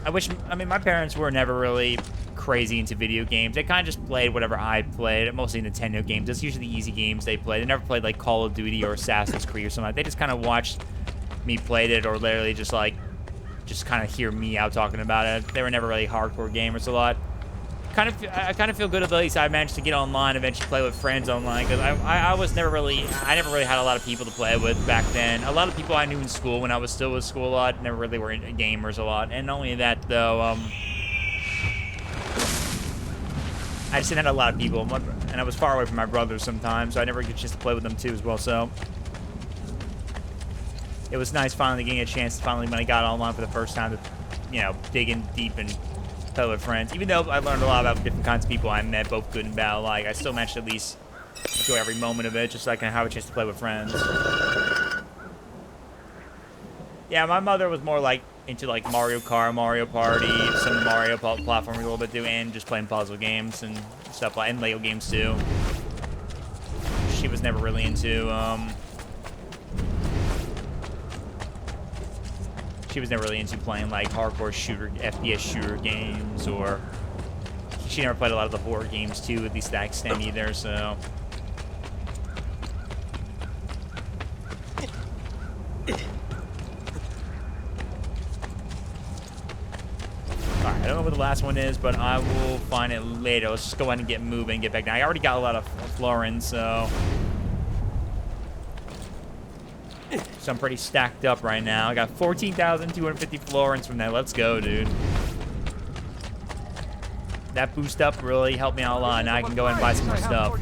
I mean, my parents were never really crazy into video games. They kind of just played whatever I played, mostly Nintendo games. That's usually the easy games they played. They never played, like, Call of Duty or Assassin's Creed or something like that. They just kind of watched me play it or literally just kind of hear me out talking about it. They were never really hardcore gamers a lot. I kind of feel good at least I managed to get online, eventually play with friends online, because I never really had a lot of people to play with back then. A lot of people I knew in school when I was still with school a lot never really were into gamers a lot. And not only that though, I just didn't have a lot of people, and I was far away from my brothers sometimes, so I never get a chance to play with them too as well. So it was nice finally getting a chance to when I got online for the first time to, you know, dig in deep and play with friends. Even though I learned a lot about different kinds of people I met, both good and bad alike, I still managed to at least enjoy every moment of it, just so I can have a chance to play with friends. Yeah, my mother was more like into like Mario Kart, Mario Party, some Mario platforming a little bit too, and just playing puzzle games and stuff like, and Lego games too. She was never really into playing like hardcore FPS shooter games, or she never played a lot of the horror games too, at least to that extent either, so. Alright, I don't know what the last one is, but I will find it later. Let's just go ahead and get moving and get back down. I already got a lot of florins, so I'm pretty stacked up right now. I got 14,250 florins from that. Let's go, dude. That boost up really helped me out a lot. Now I can go ahead and buy some more stuff.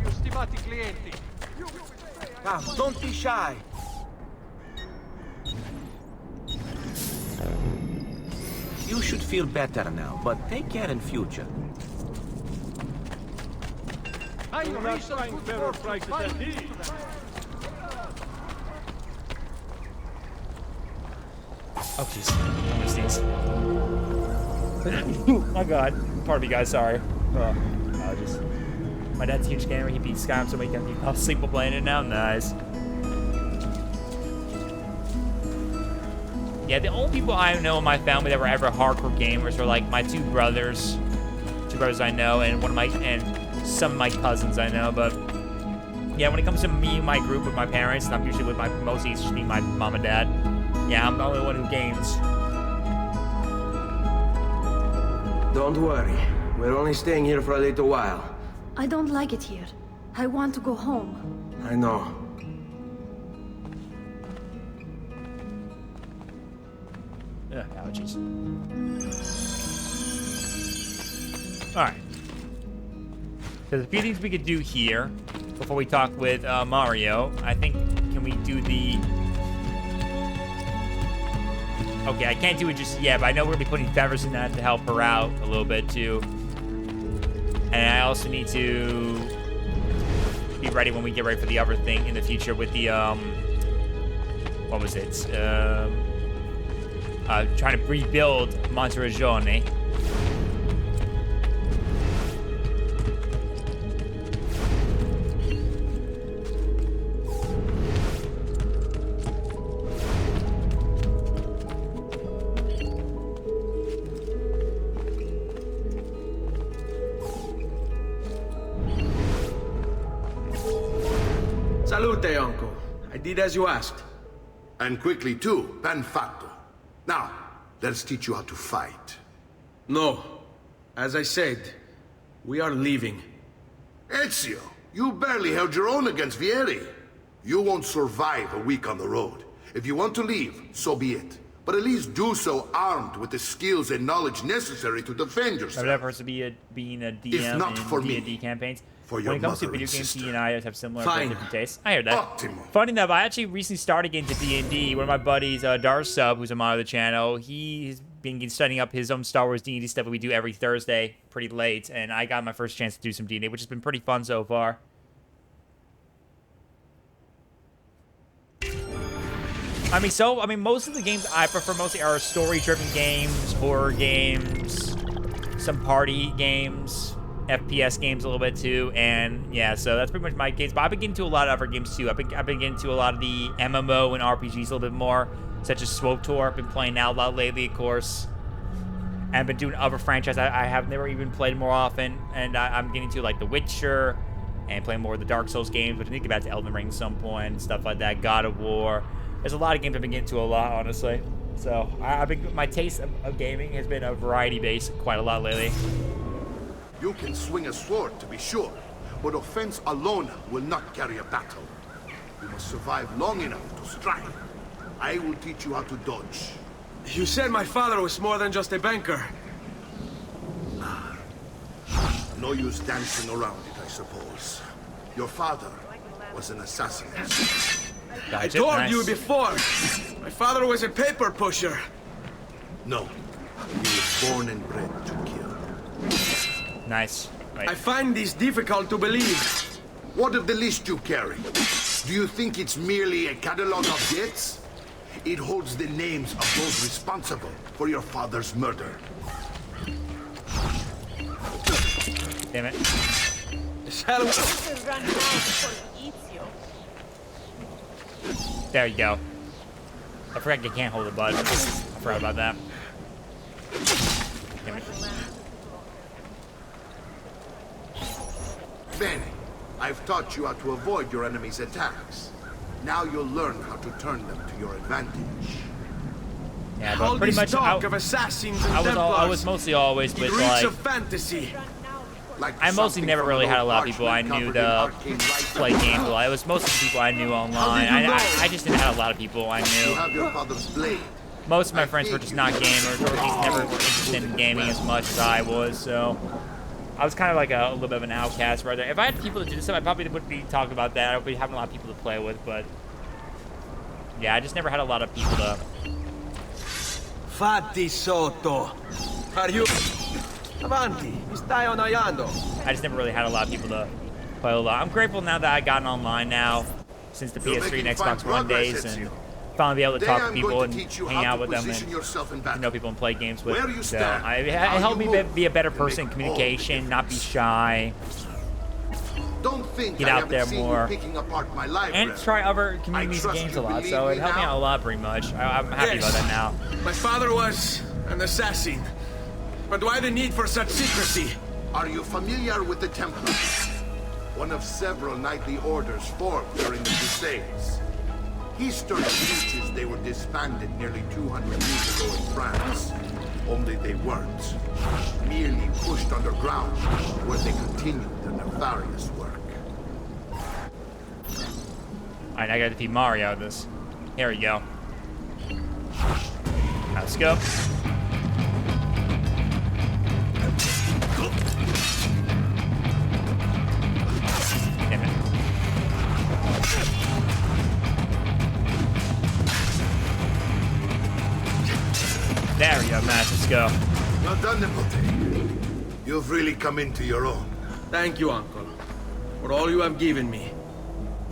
Come, don't be shy. You should feel better now, but take care in future. I'm not trying fairer prices than these. Oh, jeez. One of these. Oh, God. Pardon me, guys. Sorry. My dad's a huge gamer. He beats Skyrim so he can fall asleep while playing it now. Nice. Yeah, the only people I know in my family that were ever hardcore gamers were, like, my two brothers I know, and some of my cousins I know, but yeah, when it comes to me and my group with my parents, and I'm usually with mostly it's just me, my mom and dad. Yeah, I'm the only one who games. Don't worry. We're only staying here for a little while. I don't like it here. I want to go home. I know. Ugh, allergies. Alright. There's a few things we could do here before we talk with Mario. I think, can we do the... Okay, I can't do it just yet, but I know we're going to be putting feathers in that to help her out a little bit, too. And I also need to be ready when we get ready for the other thing in the future with the, what was it? Trying to rebuild Monterragione. Salute, Uncle. I did as you asked. And quickly too, ben fatto. Now, let's teach you how to fight. No. As I said, we are leaving. Ezio, you barely held your own against Vieri. You won't survive a week on the road. If you want to leave, so be it. But at least do so armed with the skills and knowledge necessary to defend yourself. I've never to be being a DM If not for in me, D&D campaigns. for When your it comes to mother video and games, sister. he and I have similar but Fine. different tastes. I heard that. Optimo. Funny enough, I actually recently started getting into D&D. One of my buddies, Darsub, who's a mod of the channel, he's been studying up his own Star Wars D&D stuff that we do every Thursday, pretty late, and I got my first chance to do some D&D, which has been pretty fun so far. I mean, most of the games I prefer mostly are story-driven games, horror games, some party games, FPS games a little bit too, and yeah, so that's pretty much my case. But I've been getting to a lot of other games too. I've been getting into a lot of the MMO and RPGs a little bit more, such as SWTOR. I've been playing that a lot lately, of course. And I've been doing other franchises I have never even played more often, and I'm getting to like The Witcher and playing more of the Dark Souls games, which I need to get back to Elden Ring at some point and stuff like that. God of War. There's a lot of games I've been getting to a lot, honestly. So my taste of gaming has been a variety based quite a lot lately. You can swing a sword, to be sure, but offense alone will not carry a battle. You must survive long enough to strike. I will teach you how to dodge. You said my father was more than just a banker. No use dancing around it, I suppose. Your father was an assassin. I told you before. My father was a paper pusher. No. He was born and bred to kill. Nice. Right. I find this difficult to believe. What of the list you carry? Do you think it's merely a catalog of debts? It holds the names of those responsible for your father's murder. Damn it. There you go. I forgot you can't hold the button. I forgot about that. Damn it. Bene, I've taught you how to avoid your enemy's attacks. Now you'll learn how to turn them to your advantage. Yeah, but pretty much talk of assassins and I was mostly always with like of fantasy. I mostly never really had a lot of people I knew to play games with. It was most of the people I knew online. I just didn't have a lot of people I knew. Most of my friends were just not gamers, or at least never were interested in gaming as much as I was, so I was kind of like a little bit of an outcast right there. If I had people to do stuff, I probably wouldn't be talking about that. I would be having a lot of people to play with, but yeah, I just never had a lot of people to... Fatti sotto. Are you... Avanti, mi stai annoiando. I just never really had a lot of people to play a lot. I'm grateful now that I gotten online now since the PS3 and Xbox One days, and finally be able to talk to people and hang out with them and know people and play games with. So it helped me be a better person in communication, not be shy, get out there more, and try other communities and games a lot. So it helped me out a lot, pretty much. I'm happy about that now. My father was an assassin. But why the need for such secrecy? Are you familiar with the Templars? One of several knightly orders formed during the Crusades. History teaches they were disbanded nearly 200 years ago in France. Only they weren't. Merely pushed underground, where they continued their nefarious work. Alright, I gotta defeat Mario with this. Here we go. Let's go. Damn it. There we go, Matt. Let's go. Well done, Nipote. You've really come into your own. Thank you, Uncle, for all you have given me.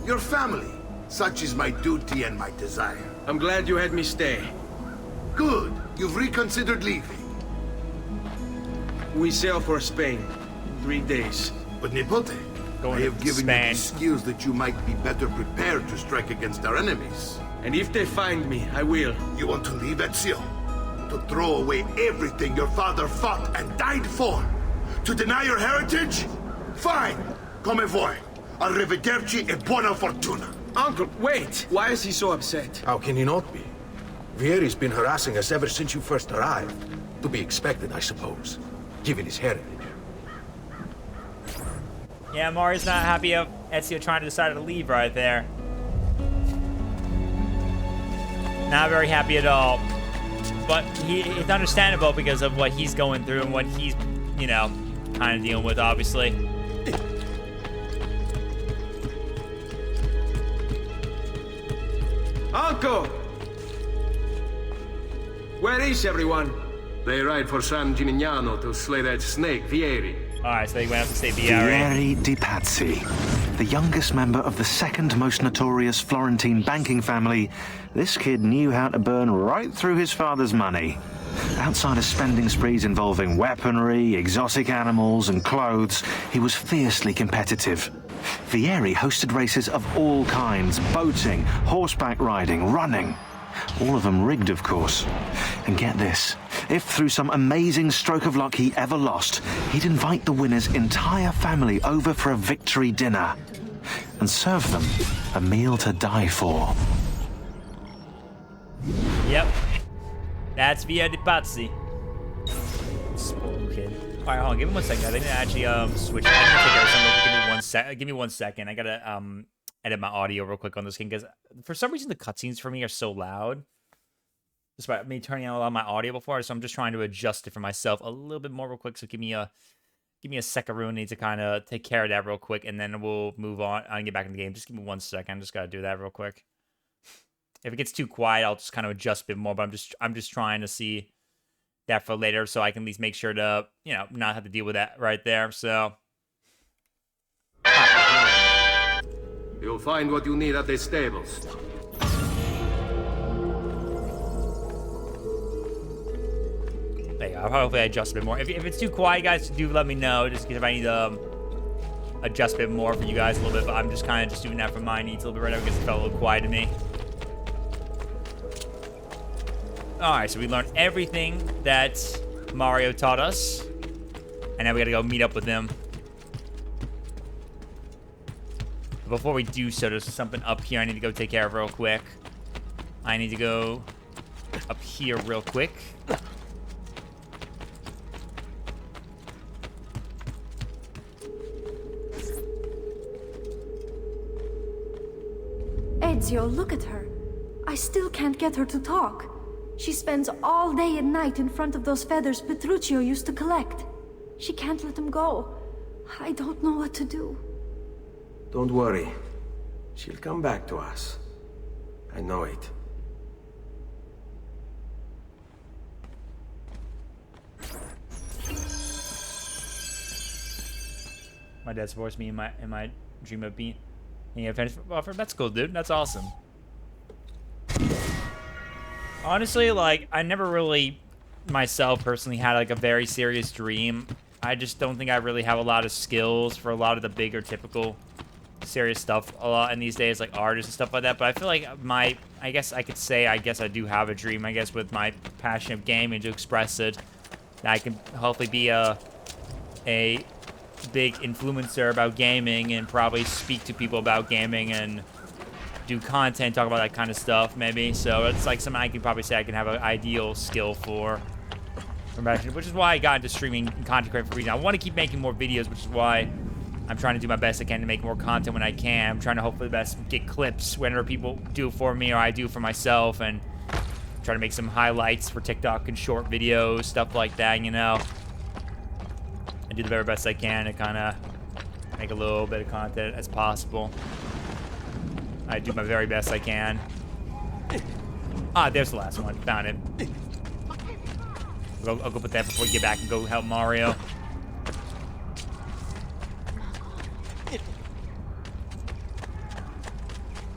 Your family. Such is my duty and my desire. I'm glad you had me stay. Good. You've reconsidered leaving. We sail for Spain in 3 days. But Nipote, I have given you the skills that you might be better prepared to strike against our enemies. And if they find me, I will. You want to leave, Ezio? To throw away everything your father fought and died for? To deny your heritage? Fine. Come vuoi. Arrivederci e buona fortuna. Uncle, wait! Why is he so upset? How can he not be? Vieri's been harassing us ever since you first arrived. To be expected, I suppose, given his heritage. Yeah, Mario's not happy of Ezio trying to decide to leave right there. Not very happy at all. But it's understandable because of what he's going through and what he's, you know, kind of dealing with, obviously. Uncle! Where is everyone? They ride for San Gimignano to slay that snake, Vieri. Alright, so they went up to say Vieri. Vieri di Pazzi, the youngest member of the second most notorious Florentine banking family. This kid knew how to burn right through his father's money. Outside of spending sprees involving weaponry, exotic animals, and clothes, he was fiercely competitive. Vieri hosted races of all kinds: boating, horseback riding, running. All of them rigged, of course. And get this, if through some amazing stroke of luck he ever lost, he'd invite the winner's entire family over for a victory dinner and serve them a meal to die for. Yep. That's Via di Pazzi. Spoiled kid. Alright, hold on, give me 1 second. I think I actually switch. I'm gonna take care of something. Give me 1 second. I gotta edit my audio real quick on this game because for some reason the cutscenes for me are so loud. Despite me turning on a lot of my audio before, so I'm just trying to adjust it for myself a little bit more real quick. So give me a second. I need to kind of take care of that real quick, and then we'll move on and get back in the game. Just give me 1 second. I just gotta do that real quick. If it gets too quiet, I'll just kind of adjust a bit more. But I'm just trying to see that for later, so I can at least make sure to, you know, not have to deal with that right there. So. You'll find what you need at the stables. There you go. Hopefully I adjust a bit more. If it's too quiet, guys, do let me know. Just if I need to adjust a bit more for you guys a little bit. But I'm just kind of just doing that for my needs a little bit right now because it felt a little quiet to me. Alright, so we learned everything that Mario taught us. And now we gotta go meet up with them. But before we do so, there's something up here I need to go take care of real quick. I need to go up here real quick. Ezio, look at her. I still can't get her to talk. She spends all day and night in front of those feathers Petruchio used to collect. She can't let them go. I don't know what to do. Don't worry. She'll come back to us. I know it. My dad supports me in my dream of being a fantasy offer. That's cool, dude. That's awesome. Honestly, like, I never really, myself personally, had like a very serious dream. I just don't think I really have a lot of skills for a lot of the bigger, typical, serious stuff a lot in these days, like artists and stuff like that. But I feel like I guess I could say, I do have a dream, I guess, with my passion of gaming to express it. That I can hopefully be a big influencer about gaming and probably speak to people about gaming and do content, talk about that kind of stuff, maybe. So it's like something I can probably say I can have an ideal skill for, which is why I got into streaming and content creating for a reason. I want to keep making more videos, which is why I'm trying to do my best I can to make more content when I can. I'm trying to hopefully best get clips whenever people do for me or I do for myself, and try to make some highlights for TikTok and short videos, stuff like that, you know. I do the very best I can to kind of make a little bit of content as possible. I do my very best I can. Ah, there's the last one. Found it. I'll go put that before we get back and go help Mario.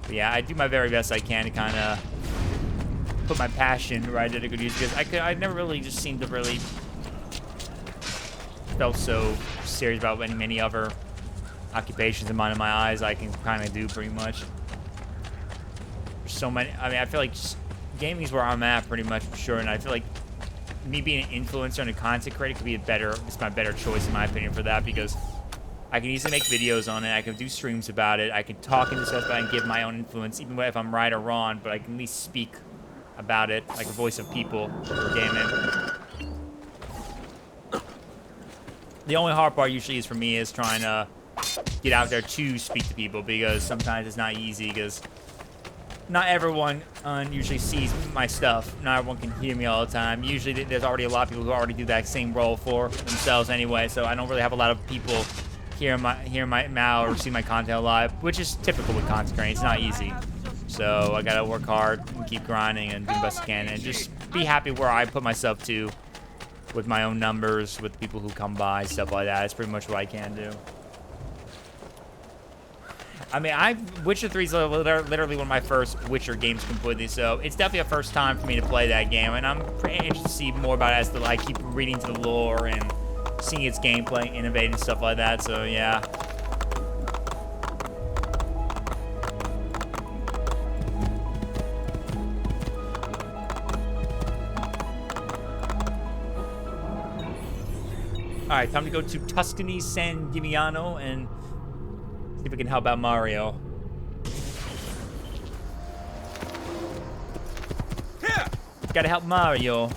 But yeah, I do my very best I can to kind of put my passion right at a good use, because I never really just seemed to really felt so serious about many other occupations in my eyes. I can kind of do pretty much. There's so many. I mean, I feel like gaming is where I'm at pretty much, for sure, and I feel like me being an influencer and a content creator could be it's my better choice in my opinion for that, because I can easily make videos on it. I can do streams about it. I can talk and discuss about it and give my own influence, even if I'm right or wrong, but I can at least speak about it like a voice of people for gaming. The only hard part usually is for me is trying to get out there to speak to people, because sometimes it's not easy, because not everyone usually sees my stuff. Not everyone can hear me all the time. Usually there's already a lot of people who already do that same role for themselves anyway, so I don't really have a lot of people hear my mouth or see my content live, which is typical with content creating. It's not easy. So I gotta work hard and keep grinding and do the best I can and just be happy where I put myself to with my own numbers, with people who come by, stuff like that. It's pretty much what I can do. I mean, Witcher 3 is literally one of my first Witcher games completely, so it's definitely a first time for me to play that game, and I'm pretty interested to see more about it as I keep reading to the lore and seeing its gameplay, innovating and stuff like that, so yeah. Alright, time to go to Tuscany, San Gimignano, and see if we can help out Mario. Gotta help Mario.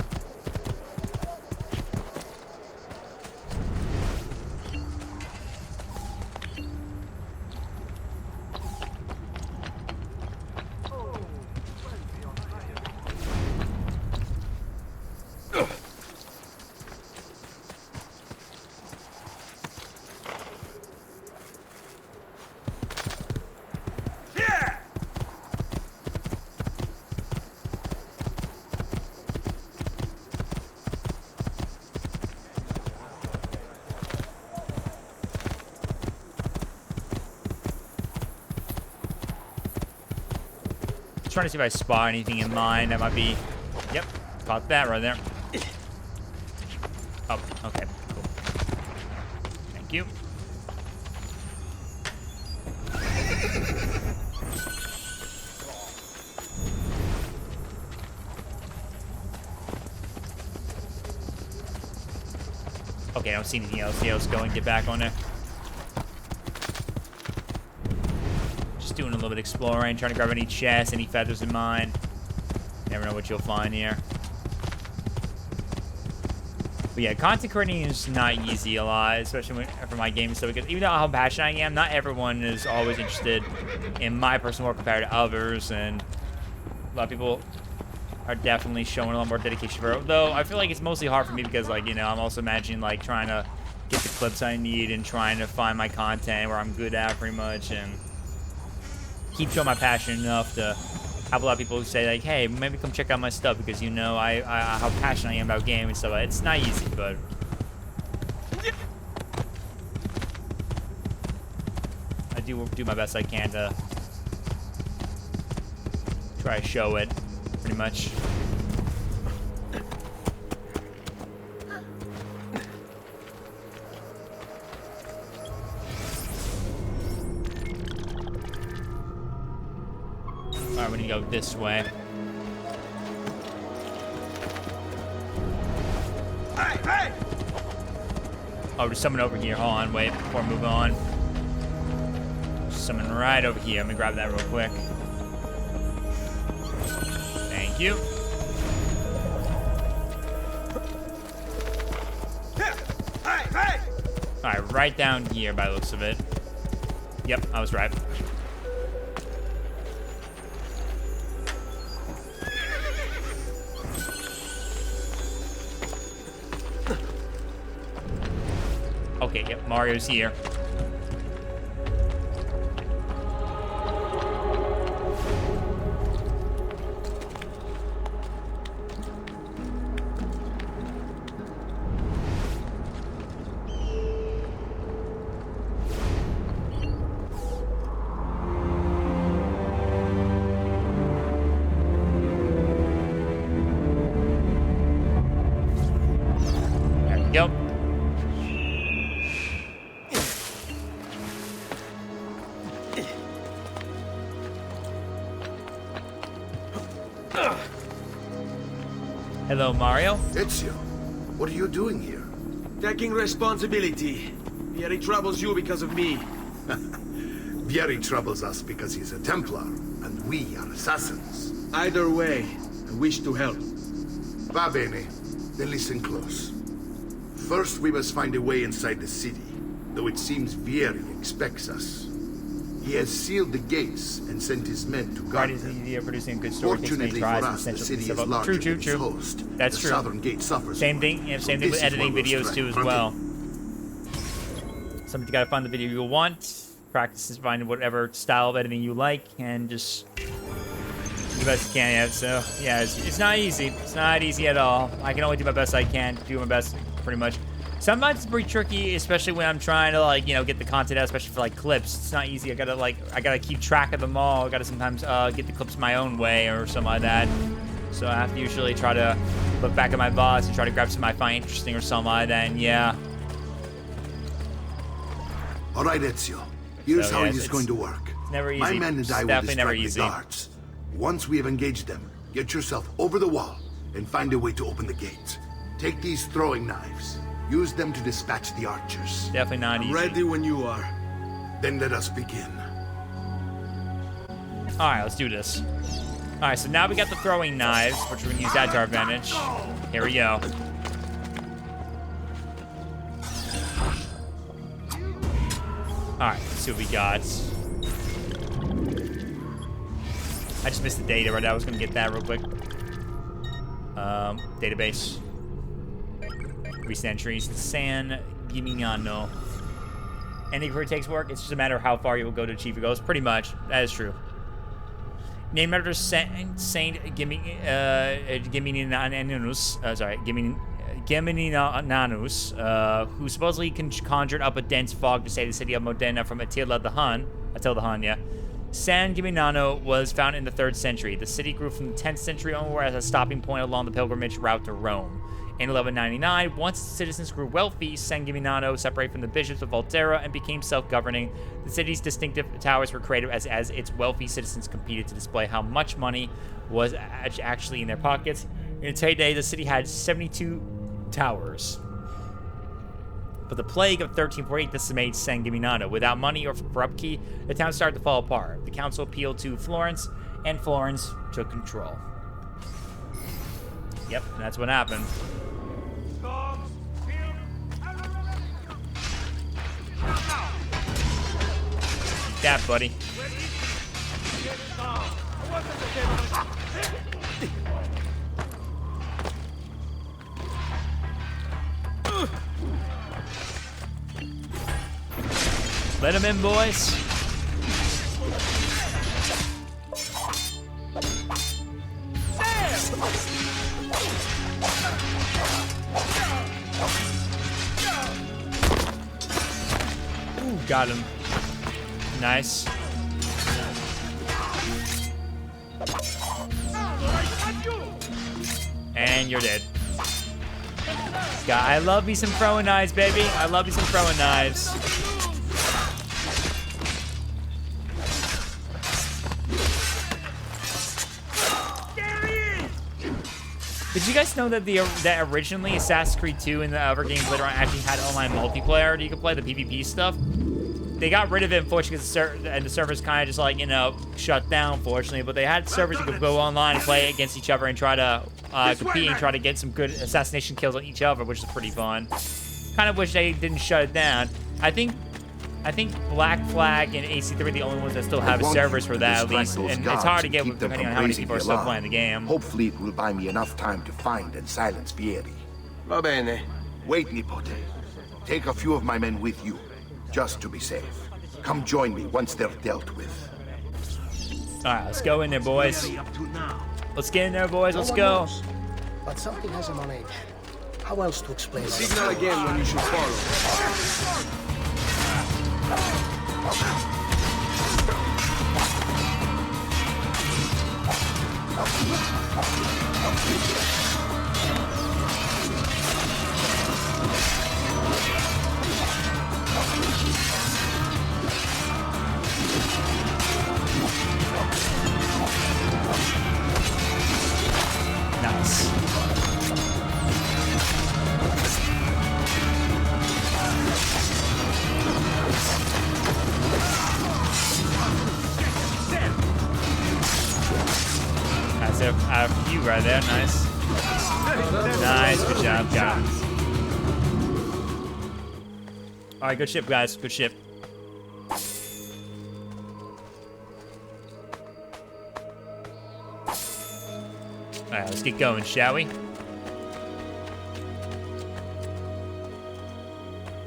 Trying to see if I spot anything in mine that might be. Yep, caught that right there. Oh, okay, cool. Thank you. Okay, I don't see anything else. Yeah, let's go and get back on there. Doing a little bit of exploring, trying to grab any chests, any feathers in mine. Never know what you'll find here. But yeah, content creating is not easy a lot, especially for my game stuff, because even though how passionate I am, not everyone is always interested in my personal work compared to others, and a lot of people are definitely showing a lot more dedication for it. Though I feel like it's mostly hard for me because, like, you know, I'm also imagining like trying to get the clips I need and trying to find my content where I'm good at pretty much, and keep showing my passion enough to have a lot of people who say like, hey, maybe come check out my stuff, because you know I how passionate I am about gaming and stuff. It's not easy, but I do my best I can to try to show it pretty much. Alright, we need to go this way. Hey, hey! Oh, there's someone over here. Hold on, wait, before I move on. There's someone right over here. Let me grab that real quick. Thank you. Hey, hey! Alright, right down here by the looks of it. Yep, I was right. Okay, yep, Mario's here. There we go. Hello, Mario. Ezio, what are you doing here? Taking responsibility. Vieri troubles you because of me. Vieri troubles us because he's a Templar, and we are assassins. Either way, I wish to help. Va bene. Then listen close. First, we must find a way inside the city, though it seems Vieri expects us. He has sealed the gates and sent his men to guard them. Producing a good story. Fortunately for us, the city is larger than its host. That's the true. southern gate suffers. Same thing. Yeah, same thing with editing videos too as well. Sometimes you gotta find the video you want, practice and find whatever style of editing you like, and just do the best you can. Yeah. So yeah, it's not easy. It's not easy at all. I can only do my best I can. Do my best, pretty much. Sometimes it's pretty tricky, especially when I'm trying to, like, you know, get the content out, especially for, like, clips. It's not easy. I gotta keep track of them all. I gotta sometimes get the clips my own way or something like that. So I have to usually try to look back at my VODs and try to grab something I find interesting or something like that, and yeah. All right, Ezio. Here's how it is going to work. It's never easy. My men and I will Definitely never distract the easy. guards. Once we have engaged them, get yourself over the wall and find a way to open the gate. Take these throwing knives. Use them to dispatch the archers. Definitely not easy. Ready when you are. Then let us begin. Alright, let's do this. Alright, so now we got the throwing knives, which we're gonna use that to our advantage. Here we go. Alright, let's see what we got. I just missed the data right now. I was gonna get that real quick. Database. Recent entries. San Gimignano. Any career takes work. It's just a matter of how far you will go to achieve your goals. Pretty much. That is true. Named after Saint Gimininanus, who supposedly conjured up a dense fog to save the city of Modena from Attila the Hun. Yeah. San Gimignano was founded in the 3rd century. The city grew from the 10th century onward as a stopping point along the pilgrimage route to Rome. In 1199, once its citizens grew wealthy, San Gimignano separated from the bishops of Volterra and became self-governing. The city's distinctive towers were created as its wealthy citizens competed to display how much money was actually in their pockets. In its heyday, the city had 72 towers. But the plague of 1348 decimated San Gimignano. Without money or for upkeep, the town started to fall apart. The council appealed to Florence, and Florence took control. Yep, that's what happened. Eat that, buddy. Let him in, boys. Ooh, got him. Nice. And you're dead. God, I love me some throwing knives, baby. I love me some throwing knives. Did you guys know that that originally Assassin's Creed 2 and the other games later on actually had online multiplayer that you could play, the PvP stuff? They got rid of it, unfortunately, because the servers kind of just, like, you know, shut down, unfortunately. But they had servers you could go online and play against each other and try to compete and try to get some good assassination kills on each other, which is pretty fun. Kind of wish they didn't shut it down. I think Black Flag and AC3 are the only ones that still have servers for that, at least. And it's hard to get depending on how many people are still playing the game. Hopefully it will buy me enough time to find and silence Vieri. Va bene. Wait, Nipote. Take a few of my men with you, just to be safe. Come join me once they're dealt with. Alright, let's go in there, boys. Let's get in there, boys. Let's go. But something has him on edge. How else to explain that? Signal again when you should follow. Nice. out of you right there. Nice. Nice. Good job. Got it. All right, good ship, guys. Good ship. All right, let's get going, shall we?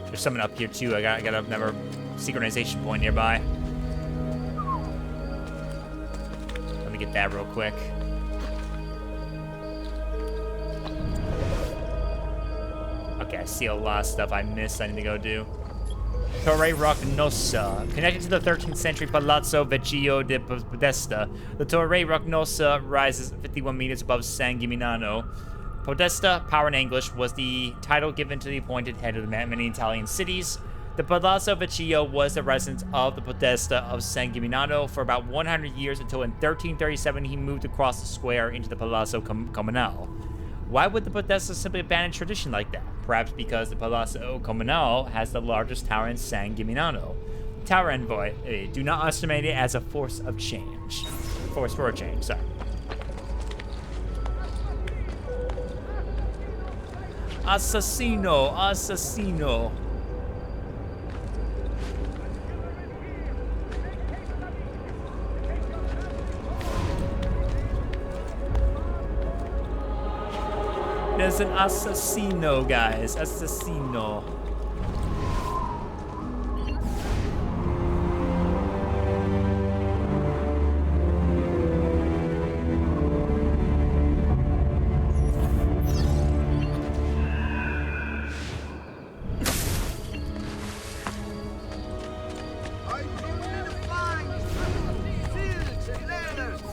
There's something up here too. I got another synchronization point nearby. Let me get that real quick. Okay, I see a lot of stuff I missed. I need to go do. Torre Roccanosa. Connected to the 13th century Palazzo Vecchio di Podesta, the Torre Roccanosa rises 51 meters above San Gimignano. Podesta, power in English, was the title given to the appointed head of the many Italian cities. The Palazzo Vecchio was the residence of the Podesta of San Gimignano for about 100 years until in 1337 he moved across the square into the Palazzo Comunale. Why would the Podesta simply abandon tradition like that? Perhaps because the Palazzo Comunale has the largest tower in San Gimignano. Tower envoy, do not underestimate it as a force of change. Force for a change, sorry. Assassino, assassino. There's an assassino, guys. Assassino.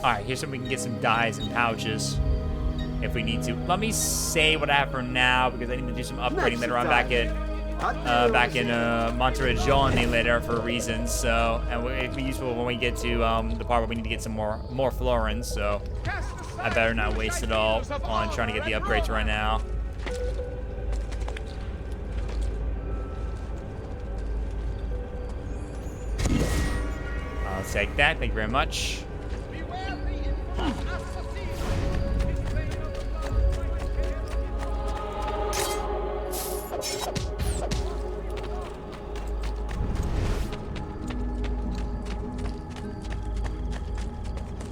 Alright, here's something we can get some dyes and pouches. If we need to. Let me say what I have for now because I need to do some upgrading later on back in Monteriggioni later for reasons. So, and it'd be useful when we get to the part where we need to get some more florins. So, I better not waste it all on trying to get the upgrades right now. I'll take that. Thank you very much.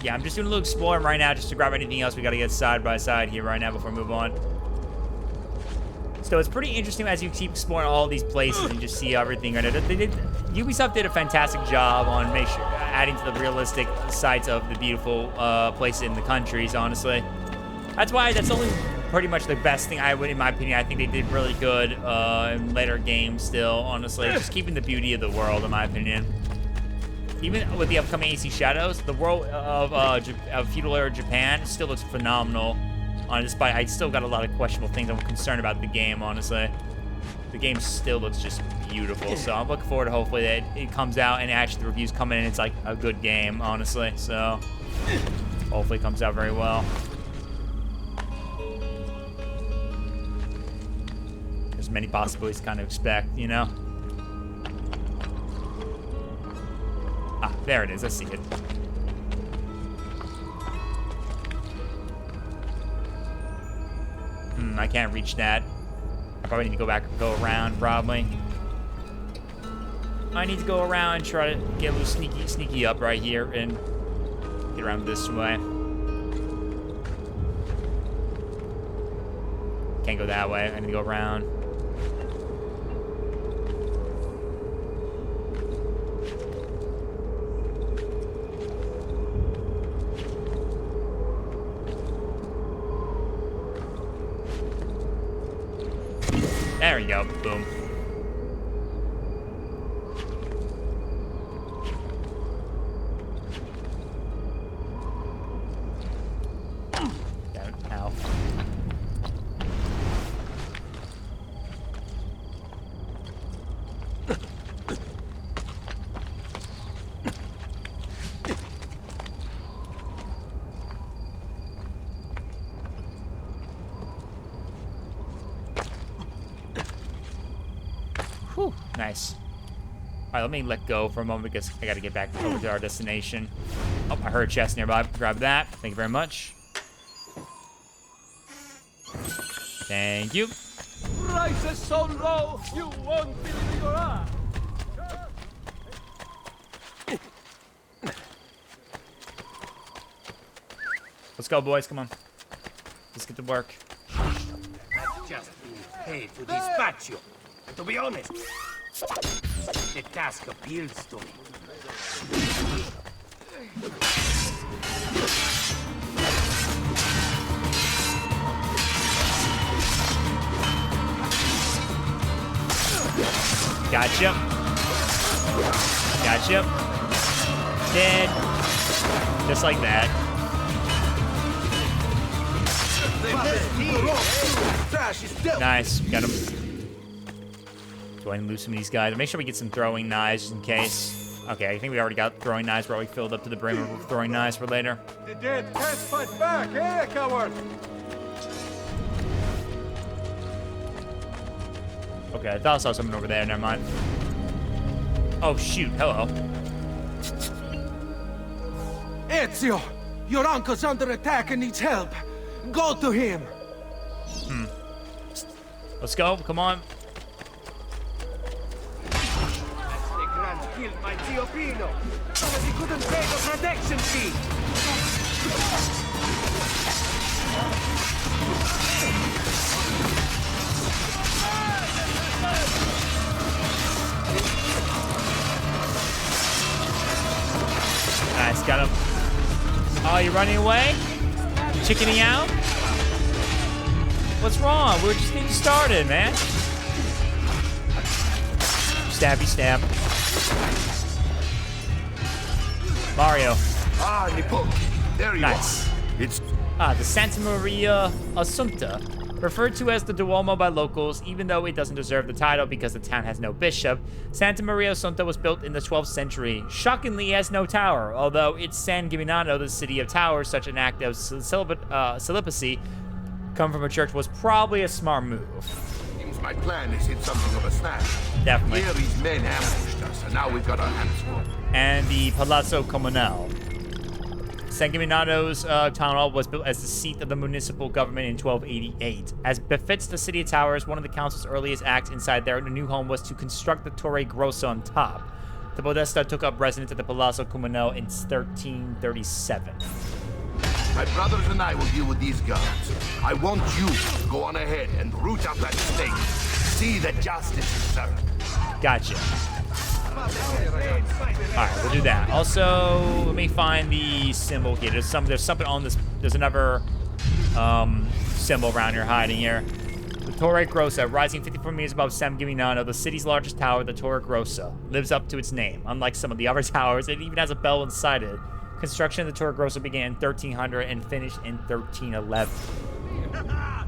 Yeah, I'm just doing a little exploring right now just to grab anything else we gotta get side by side here right now before we move on. So it's pretty interesting as you keep exploring all these places and just see everything. Ubisoft did a fantastic job on adding to the realistic sites of the beautiful places in the countries, honestly. That's only pretty much the best thing in my opinion. I think they did really good in later games still, honestly. Just keeping the beauty of the world, in my opinion. Even with the upcoming AC Shadows, the world of feudal era Japan still looks phenomenal. Despite I still got a lot of questionable things I'm concerned about the game, honestly. The game still looks just beautiful, so I'm looking forward to hopefully that it comes out and actually the reviews come in and it's like a good game, honestly. So hopefully it comes out very well. There's many possibilities to kind of expect, you know? Ah, there it is. I see it. I can't reach that. I probably need to go around, probably. I need to go around and try to get a little sneaky up right here and get around this way. Can't go that way. I need to go around. There we go. Boom. Ow. Whew, nice. All right, let me let go for a moment because I got to get back over to our destination. Oh, I heard a chest nearby. Grab that. Thank you very much. Thank you. Prices so low, you won't believe your eyes. Let's go, boys. Come on. Let's get to work. I've just been paid to dispatch you. And to be honest, the task appeals to me. Gotcha. Gotcha. Dead. Just like that. Nice. Got him. Go ahead and lose some of these guys. Make sure we get some throwing knives just in case. Okay, I think we already got throwing knives. We're already filled up to the brim with throwing knives for later. The dead can't fight back, eh, coward? Okay, I thought I saw someone over there. Never mind. Oh, shoot. Hello. Ezio! Your uncle's under attack and needs help. Go to him. Let's go. Come on. The Grand killed my Zio Pino, but he couldn't pay the protection fee. Nice, got him. Oh, you running away? You chickening out? What's wrong? We're just getting started, man. Stabby stab. Mario. Ah, Nippon. There you Nice. are. It's the Santa Maria Assunta, referred to as the Duomo by locals, even though it doesn't deserve the title because the town has no bishop. Santa Maria Assunta was built in the 12th century. Shockingly, it has no tower, although it's San Gimignano, the city of towers. Such an act of celibacy come from a church was probably a smart move. seems my plan is hit something of a snap. Definitely. Here these men ambushed us, and now we've got our hands full. And the Palazzo Comunale. San Gimignano's town hall was built as the seat of the municipal government in 1288. As befits the city of towers, one of the council's earliest acts inside their new home was to construct the Torre Grossa on top. The Podesta took up residence at the Palazzo Comunale in 1337. My brothers and I will deal with these guards. I want you to go on ahead and root out that snake. See that justice is served. Gotcha. Alright, we'll do that. Also, let me find the symbol here. There's something on this. There's another symbol around here hiding here. The Torre Grossa, rising 54 meters above San Gimignano, the city's largest tower, the Torre Grossa, lives up to its name. Unlike some of the other towers, it even has a bell inside it. Construction of the Torre Grossa began in 1300 and finished in 1311.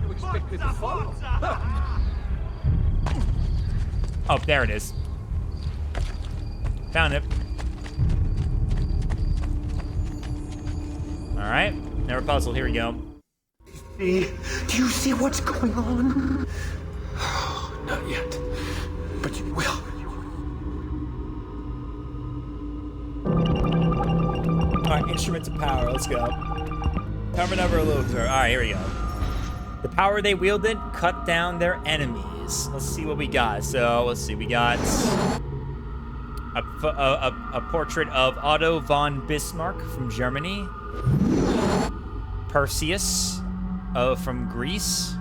You expect me to follow? Oh, there it is. Found it. All right, another puzzle. Here we go. Do you see what's going on? Not yet, but you will. All right, instruments of power. Let's go. Cover number a little bit. All right, here we go. The power they wielded cut down their enemies. Let's see what we got. So let's see. We got a portrait of Otto von Bismarck from Germany. Perseus from Greece.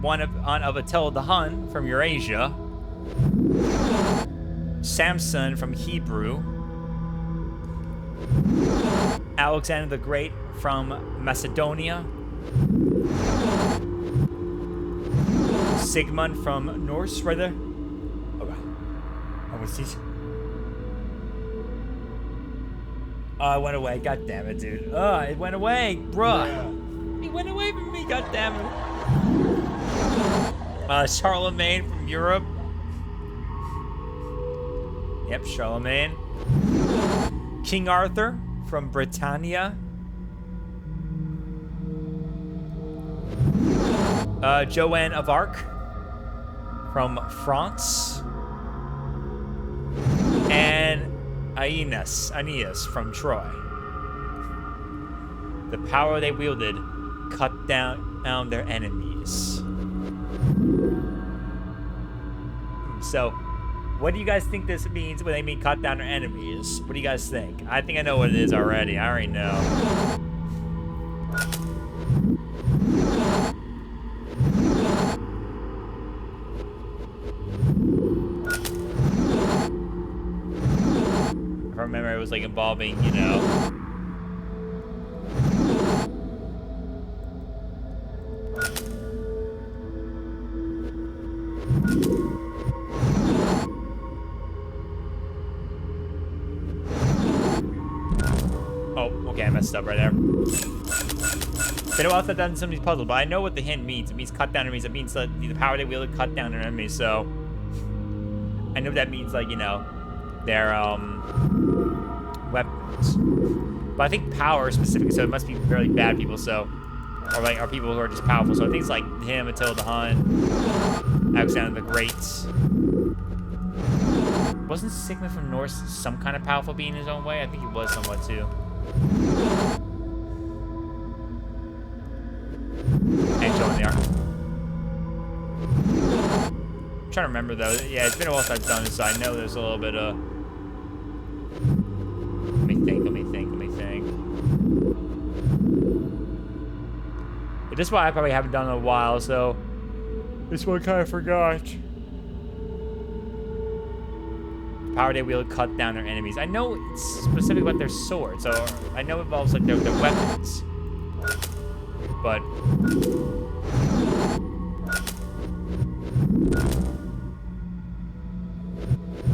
One of Attila the Hun from Eurasia. Samson from Hebrew. Alexander the Great from Macedonia. Sigmund from Norse, right there. Okay. Oh, what's these? Oh, it went away. God damn it, dude. Oh, it went away, bruh. Yeah. It went away from me. God damn it. Charlemagne from Europe. Yep, Charlemagne. King Arthur from Britannia. Joan of Arc from France. And Aeneas from Troy. The power they wielded cut down their enemies. So, what do you guys think this means when they mean cut down their enemies? What do you guys think? I think I know what it is already. I already know. If I remember, it was like involving, you know. I messed up right there. They don't have to done some of these puzzles, but I know what the hint means. It means cut down enemies. It means the power they wield to cut down their enemies. So I know that means, like, you know, their weapons. But I think power specifically, so it must be really bad people. So, or like, are people who are just powerful. So things like him, Attila the Hun, Alexander the Great. Wasn't Sigmund from Norse some kind of powerful being in his own way? I think he was somewhat too. And Joan the Arc. I'm trying to remember though. Yeah, it's been a while since I've done this, so I know there's a little bit of. Let me think. But this one I probably haven't done in a while, so this one kind of forgot. Power they wield to cut down their enemies. I know it's specific about their swords, so I know it involves like their weapons. But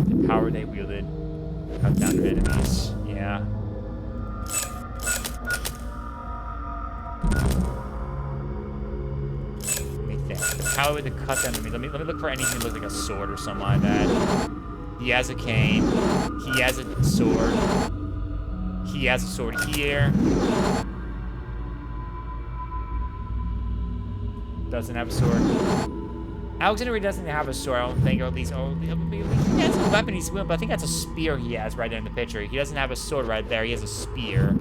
the power they wielded to cut down their enemies. Yeah. Let me think. The power to cut down enemies. Let me look for anything that looks like a sword or something like that. He has a cane. He has a sword. He has a sword here. Doesn't have a sword. Alexander doesn't have a sword, I don't think, or at least, he has a weapon he's wielding, but I think that's a spear he has right there in the picture. He doesn't have a sword right there. He has a spear.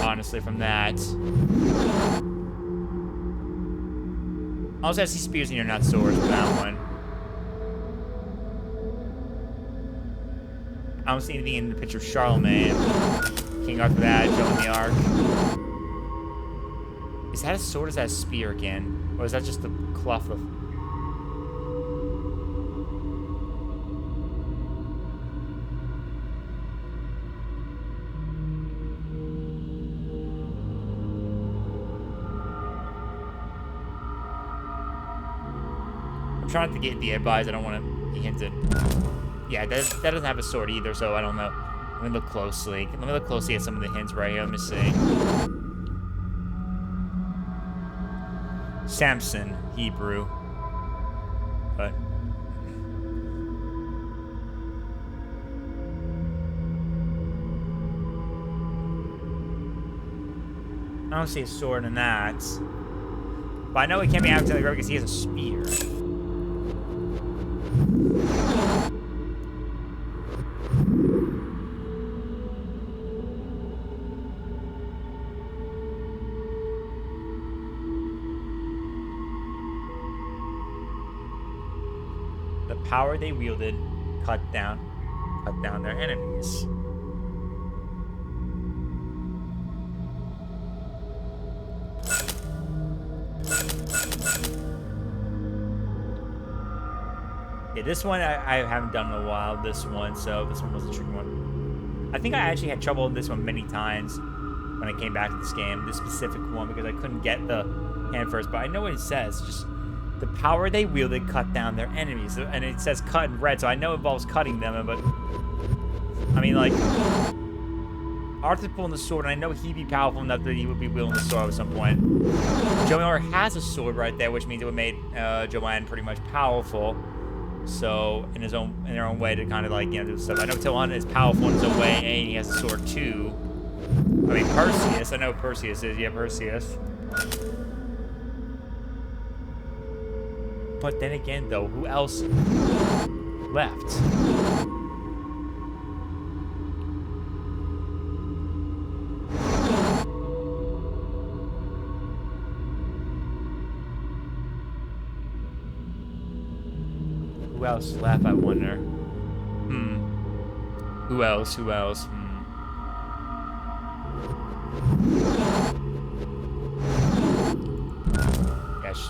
Honestly, from that. Also, I see spears in here, not swords for that one. I don't see anything in the picture of Charlemagne. King Arthur that, Joan the Arc. Is that a sword or is that a spear again? Or is that just the cloth of... I'm trying to get the advice. I don't want to be hinted. Yeah, that doesn't have a sword either, so I don't know. Let me look closely. Let me look closely at some of the hints right here. Let me see. Samson, Hebrew. But... I don't see a sword in that. But I know he can't be Alexander the Great because he has a spear. The power they wielded cut down their enemies. Yeah, this one I haven't done in a while, this one, so this one was a tricky one. I think I actually had trouble with this one many times when I came back to this game, this specific one, because I couldn't get the hand first, but I know what it says, just the power they wielded cut down their enemies, and it says cut in red, so I know it involves cutting them, but, I mean, like, Arthur's pulling the sword, and I know he'd be powerful enough that he would be wielding the sword at some point. Joanne has a sword right there, which means it would make Joanne pretty much powerful. So in their own way to kind of like, you know, do stuff. I know Tilhan is powerful in his own way, and he has a sword too. I mean, Perseus. I know Perseus is. Yeah, Perseus. But then again, though, who else left? Who else is left, I wonder? Who else? Gosh,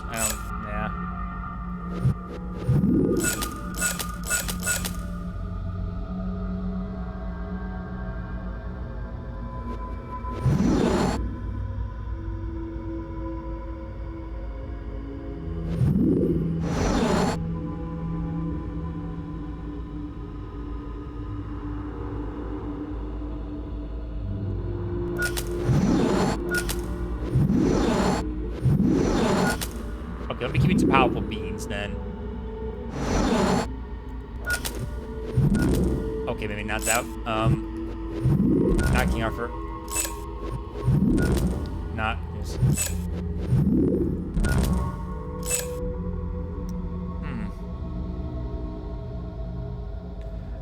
I don't... Yeah. Okay, let me give you some powerful beings then. Okay, maybe not that. Not King Arthur. Not this.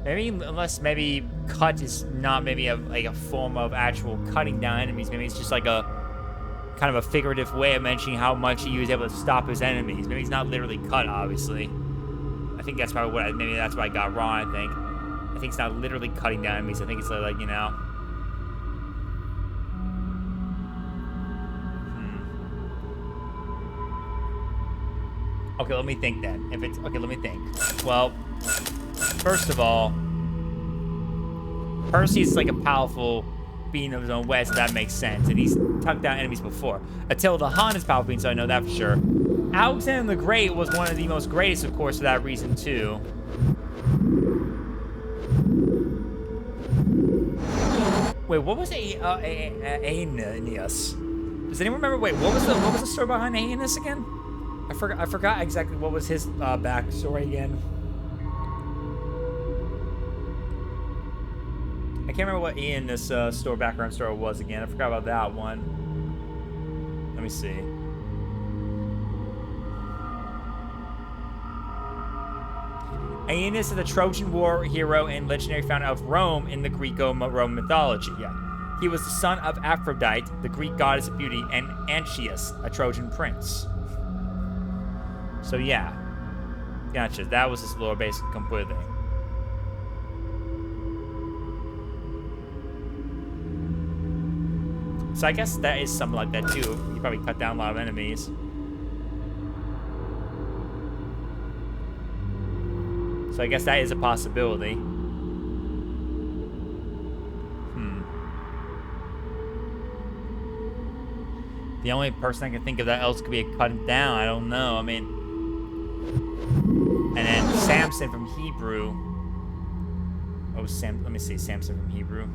Maybe unless maybe cut is not maybe like a form of actual cutting down enemies. Maybe it's just like a kind of a figurative way of mentioning how much he was able to stop his enemies. Maybe he's not literally cut, obviously. I think that's probably what maybe that's what I got wrong, I think it's not literally cutting down enemies. I think it's like, you know. Okay, let me think then. If it's okay, let me think. Well, first of all, Percy's like a powerful being of his own way, so that makes sense. And he's took down enemies before. Attila the Hun is powerful being, so I know that for sure. Alexander the Great was one of the most greatest, of course, for that reason too. Wait, what was Aeneas? Does anyone remember? Wait, what was the story behind Aeneas again? I forgot exactly what was his backstory again. I can't remember what Aeneas' background story was again. I forgot about that one. Let me see. Aeneas is the Trojan War hero and legendary founder of Rome in the Greco-Roman mythology. Yeah. He was the son of Aphrodite, the Greek goddess of beauty, and Anchius, a Trojan prince. So yeah. Gotcha. That was his lore base completely. So I guess that is something like that too. You probably cut down a lot of enemies. So I guess that is a possibility. The only person I can think of that else could be a cutting down, I don't know. I mean, and then Samson from Hebrew. Oh, let me see, Samson from Hebrew.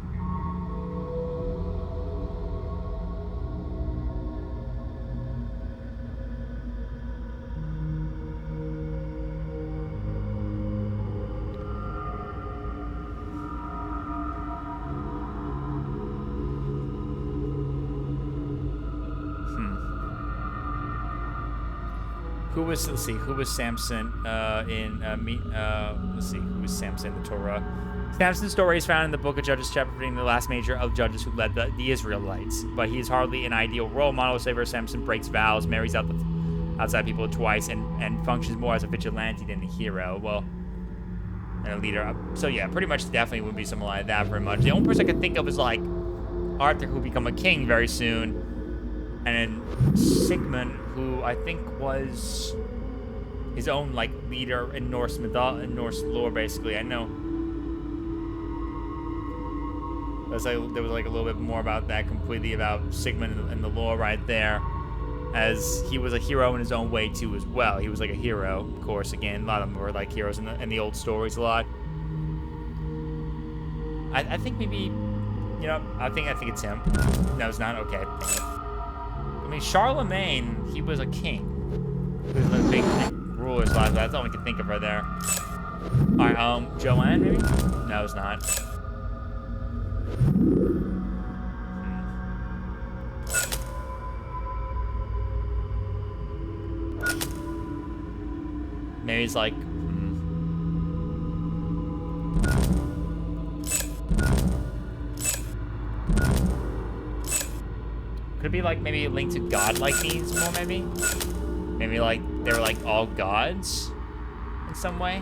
Who was Samson let's see, who was Samson in the Torah? Samson's story is found in the book of Judges, chapter 15, the last major of Judges who led the Israelites. But he is hardly an ideal role model. Saver Samson breaks vows, marries outside people twice, and functions more as a vigilante than a hero. Well, and a leader. So yeah, pretty much definitely would be something like that very much. The only person I can think of is like Arthur, who will become a king very soon. And then Sigmund, who I think was his own like leader in Norse mythology, in Norse lore, basically. I know there was like a little bit more about that, completely about Sigmund and the lore right there, as he was a hero in his own way too as well. He was like a hero, of course. Again, a lot of them were like heroes in the old stories a lot. I think maybe, you know, I think it's him. No, it's not. Okay. I mean, Charlemagne, he was a king. He was a big ruler. So that's all we can think of right there. All right, Joanne, maybe? No, it's not. Maybe he's like. Could it be like maybe linked to godlike needs more, maybe? Maybe like they were like all gods in some way.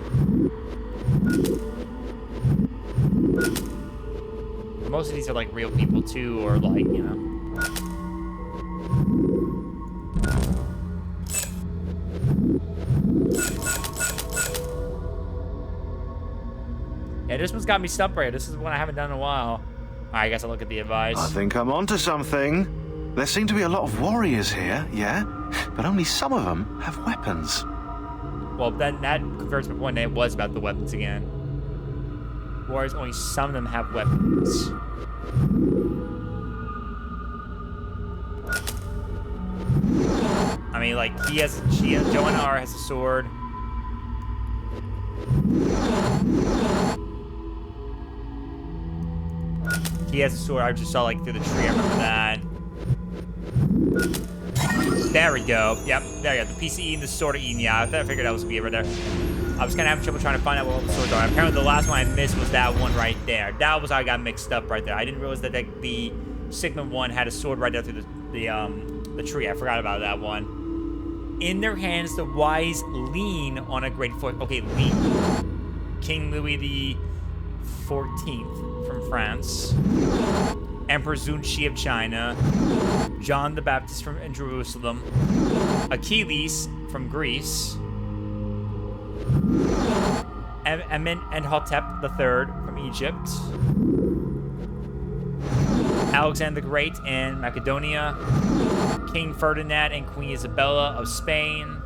Most of these are like real people too, or like, you know. Yeah, this one's got me stumped right. This is one I haven't done in a while. I guess I'll look at the advice. I think I'm onto something. There seem to be a lot of warriors here, yeah? But only some of them have weapons. Well, then that converts my point that it was about the weapons again. Warriors, only some of them have weapons. I mean, like, Joanna R has a sword. He has a sword. I just saw, like, through the tree. I remember that. There we go. Yep, there you go. The PC eating, the sword eating. Yeah, I figured that was going to be it right there. I was kind of having trouble trying to find out what all the swords are. Apparently, the last one I missed was that one right there. That was how I got mixed up right there. I didn't realize that the Sigmund one had a sword right there through the tree. I forgot about that one. In their hands, the wise lean on a great force. Okay, lean. King Louis the 14th from France. Emperor Zunxi of China. John the Baptist from Jerusalem. Achilles from Greece. Amenhotep III from Egypt. Alexander the Great in Macedonia. King Ferdinand and Queen Isabella of Spain.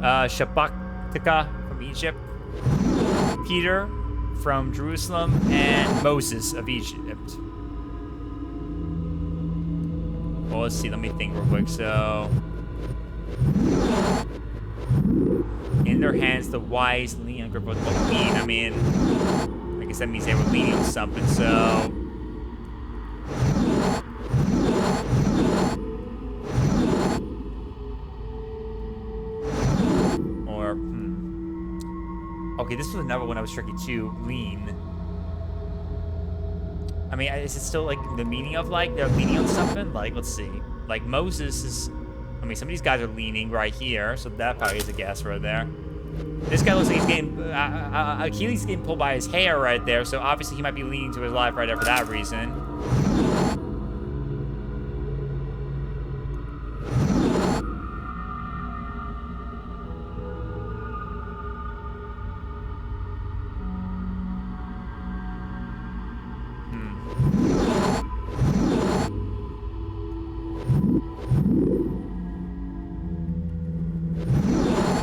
Shabaka from Egypt. Peter from Jerusalem, and Moses of Egypt. Well, let's see. Let me think real quick. So, in their hands, the wise lean on grip. What lean? I mean, I guess that means they were leaning on something. So, or okay, this was another one I was tricky too. Lean. I mean, is it still like the meaning of like they're leaning on something? Like, let's see. Like Moses is. I mean, some of these guys are leaning right here, so that probably is a guess right there. This guy looks like he's getting Achilles is getting pulled by his hair right there, so obviously he might be leaning to his life right there for that reason.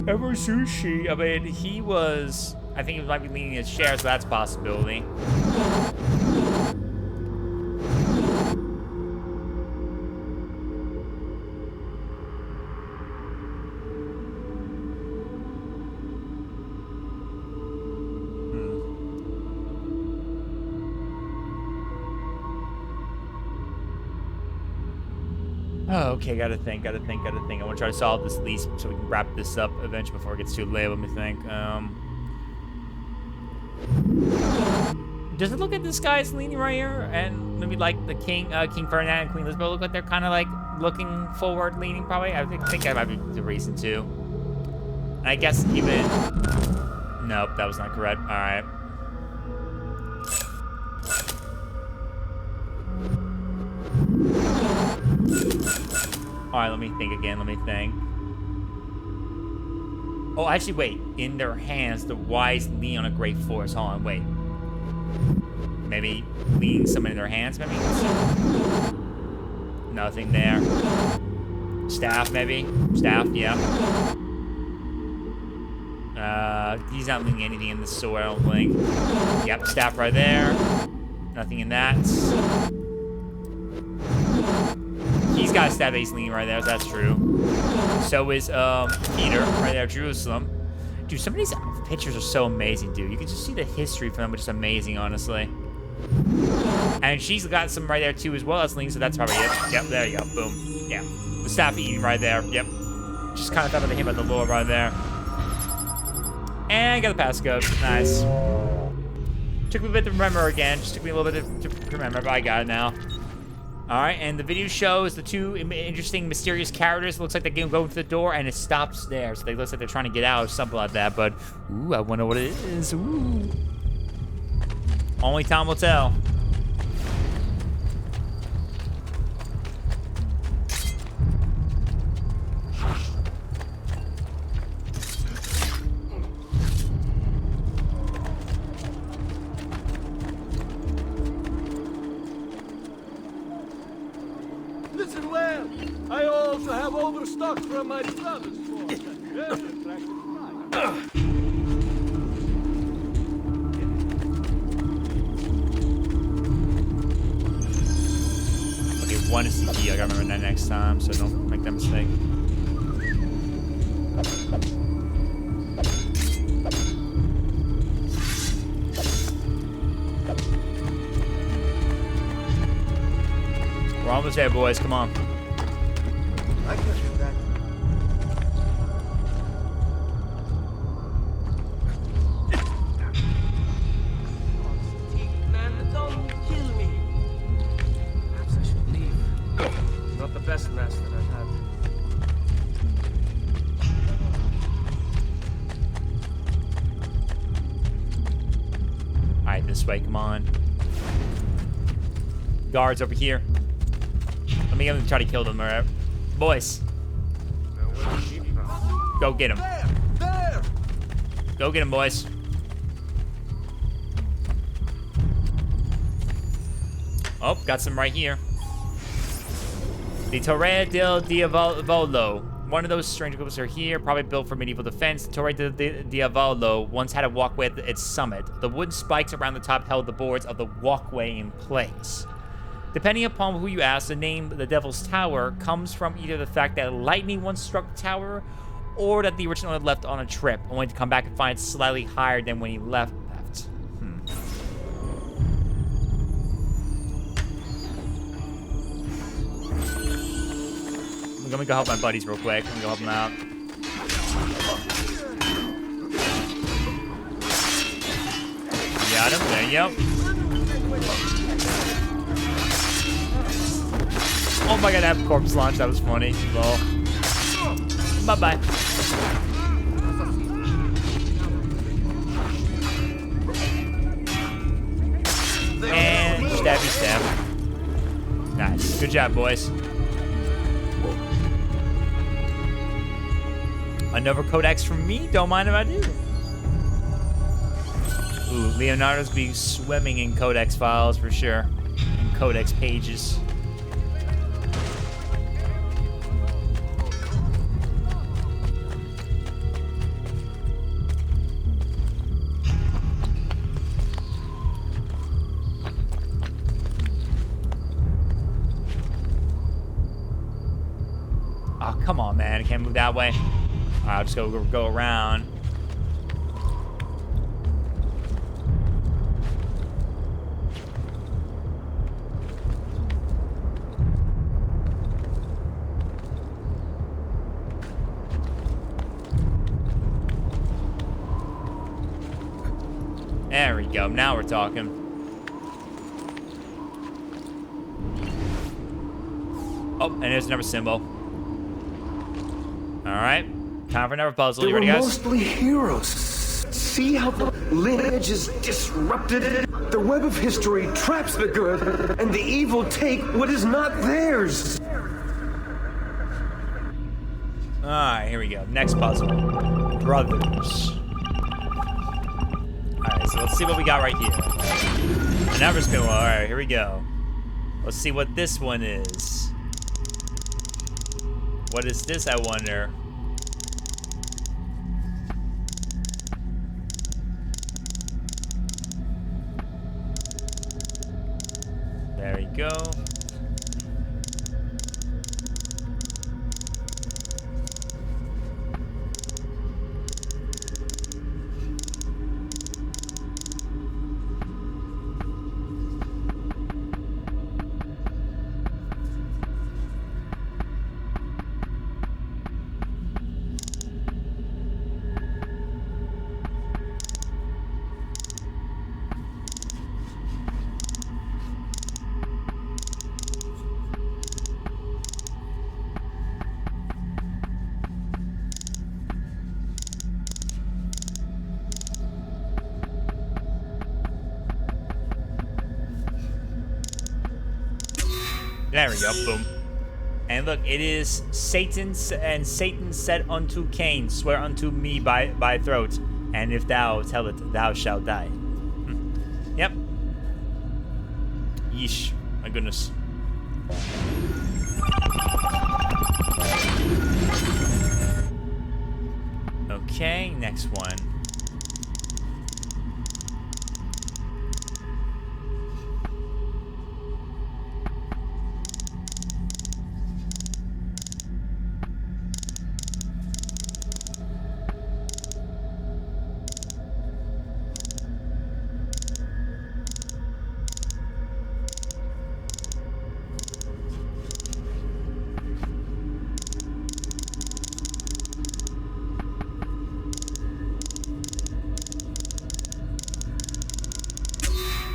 Emperor Sushi, I mean, he was, I think he might be leaning his chair, so that's a possibility. Oh, okay, gotta think. I want to try to solve this least so we can wrap this up eventually before it gets too late. Let me think. Does it look like this guy's leaning right here? And maybe like the King Ferdinand and Queen Elizabeth look like they're kind of like looking forward, leaning probably? I think that might be the reason too. And I guess even... Nope, that was not correct. All right. Alright, let me think again. Oh, actually, wait. In their hands, the wise lean on a great force. Hold on, wait. Maybe leaning something in their hands, maybe? Nothing there. Staff, maybe? Staff, yeah. He's not leaning anything in the sword, I don't think. Yep, staff right there. Nothing in that. He's got a stab ace leaning right there, so that's true. So is Peter right there, Jerusalem. Dude, some of these pictures are so amazing, dude. You can just see the history from them, which is amazing, honestly. And she's got some right there too as well as leaning, so that's probably it. Yep, there you go. Boom. Yeah. The staff eating right there. Yep. Just kind of thought about him at the lore right there. And got the passcode. Nice. Took me a bit to remember again. Just took me a little bit to remember, but I got it now. All right, and the video shows the two interesting, mysterious characters. It looks like they can go to the door, and it stops there. So they looks like they're trying to get out or something like that. But, ooh, I wonder what it is. Ooh. Only time will tell. Listen well. I also have overstock from my brother's farm. Very attractive price. Okay, one is the key. I gotta remember that next time, so don't make that mistake. We're almost there, boys. Come on. I can do that. Man, don't kill me. Perhaps I should leave. Not the best master I've had. All right, this way. Come on. Guards over here. Let me try to kill them, alright? Boys. Go get him. There! Go get him, boys. Oh, got some right here. The Torre del Diavolo. One of those strange groups are here, probably built for medieval defense. The Torre del Diavolo once had a walkway at its summit. The wooden spikes around the top held the boards of the walkway in place. Depending upon who you ask, the name the Devil's Tower comes from either the fact that lightning once struck the tower, or that the original owner left on a trip, only to come back and find it slightly higher than when he left. Let me go help my buddies real quick. Let me go help them out. Got him. There you go. Oh my god, that corpse launch. That was funny. Lol. Bye-bye. And stabby stab. Nice. Good job, boys. Another codex from me? Don't mind if I do. Ooh, Leonardo's be swimming in codex files for sure. In codex pages. Oh, come on, man. I can't move that way. I'll just go around. There we go. Now we're talking. Oh, and there's another symbol. All right. Time for another puzzle. You ready, guys? Mostly heroes. See how the lineage is disrupted? The web of history traps the good, and the evil take what is not theirs. All right, here we go. Next puzzle. Brothers. All right, so let's see what we got right here. Never spin. All right, here we go. Let's see what this one is. What is this, I wonder? There we go. There we go. Boom. And look, it is Satan, and Satan said unto Cain, swear unto me by throat, and if thou tell it, thou shalt die. Yep. Yeesh. My goodness. Okay, next one.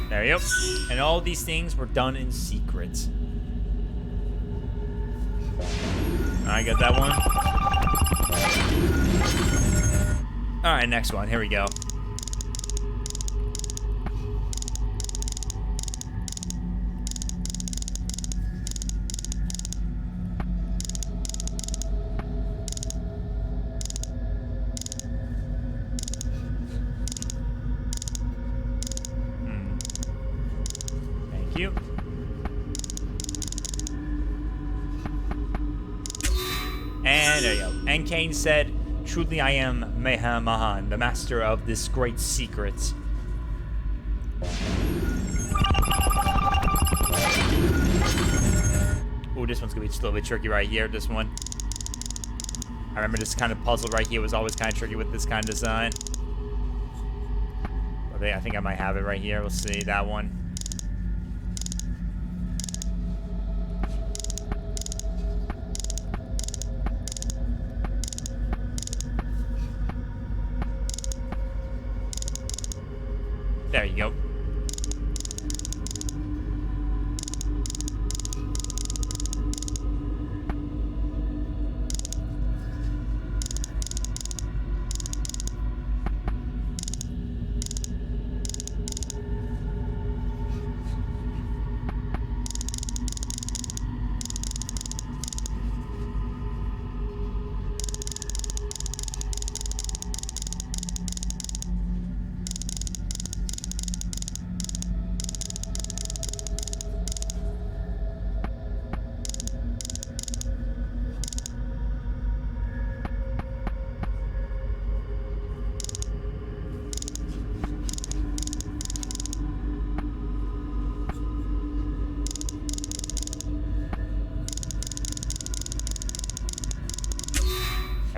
There you go. And all these things were done in secret. I got that one. Alright, next one. Here we go. You. And there you go. And Cain said, truly I am Mahamahan, the master of this great secret. Ooh, this one's gonna be a little bit tricky right here, this one. I remember this kind of puzzle right here was always kind of tricky with this kind of design. Okay, I think I might have it right here. We'll see, that one. There you go.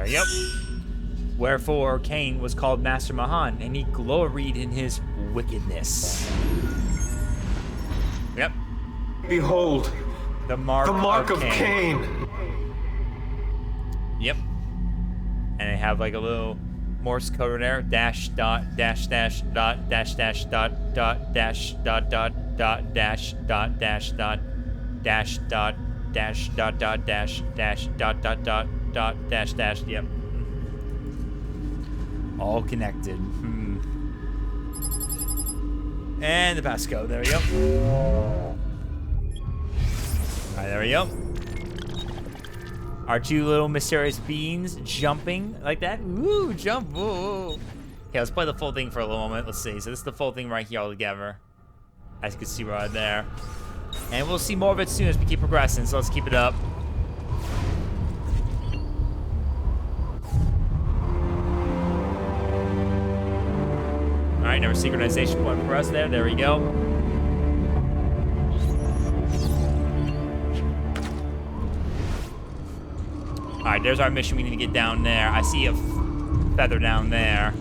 Yep. Wherefore Cain was called Master Mahan, and he gloried in his wickedness. Yep. Behold, the mark of Cain. Yep. And they have like a little Morse code in there. Dash dot dash dash dot dash dash dot dot dash dot dot dot dash dot dash dot dash dot dash dot dot dash dash dot dot dot dot dash dash. Yep. All connected. And the passcode. There we go. Alright, there we go. Our two little mysterious beings jumping like that. Woo, jump. Woo. Okay, let's play the full thing for a little moment. Let's see. So this is the full thing right here all together. As you can see right there. And we'll see more of it soon as we keep progressing. So let's keep it up. Alright, another synchronization point for us there. There we go. Alright, there's our mission we need to get down there. I see a feather down there.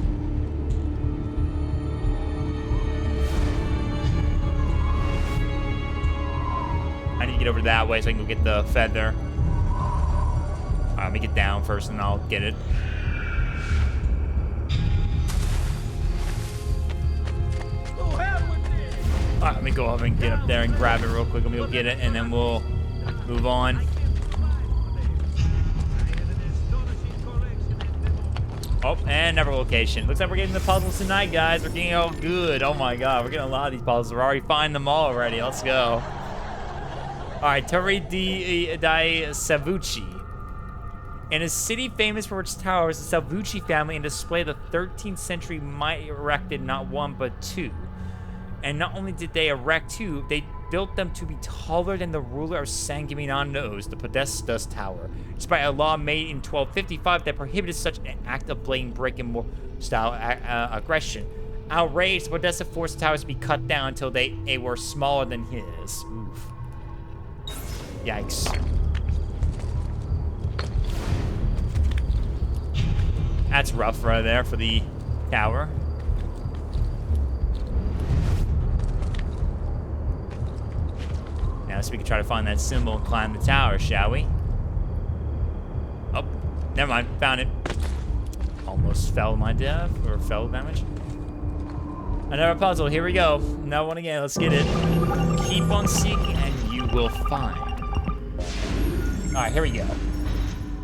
I need to get over that way so I can go get the feather. Alright, let me get down first and I'll get it. Alright, let me go over and get up there and grab it real quick. Let me go get it and then we'll move on. Oh, and another location. Looks like we're getting the puzzles tonight, guys. We're getting all good. Oh my god, we're getting a lot of these puzzles. We're already finding them all already. Let's go. Alright, Torre di Salvucci. In a city famous for its towers, the Salvucci family, in display of the 13th century, might erected not one but two. And not only did they erect two, they built them to be taller than the ruler of San Gimignano's, the Podesta's Tower, despite a law made in 1255 that prohibited such an act of blatant brick-and-mortar style aggression. Outraged, the Podesta forced the towers to be cut down until they were smaller than his. Oof. Yikes. That's rough right there for the tower. Now, so we can try to find that symbol and climb the tower, shall we? Oh, never mind. Found it. Almost fell to my death, or fell damage. Another puzzle. Here we go. Another one again. Let's get it. Keep on seeking, and you will find. All right, here we go.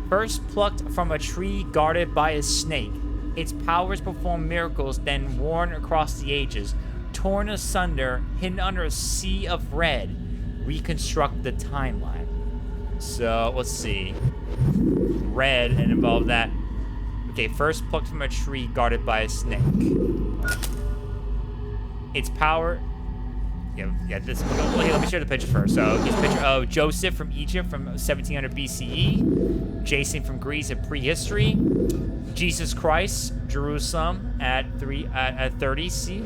First plucked from a tree guarded by a snake, its powers perform miracles, then worn across the ages, torn asunder, hidden under a sea of red, reconstruct the timeline. So, let's see. Red, and involve that. Okay, first plucked from a tree guarded by a snake. Its power... Yeah, this... Hey, let me show the picture first. So, here's a picture of Joseph from Egypt from 1700 BCE. Jason from Greece at prehistory. Jesus Christ, Jerusalem at 30 C.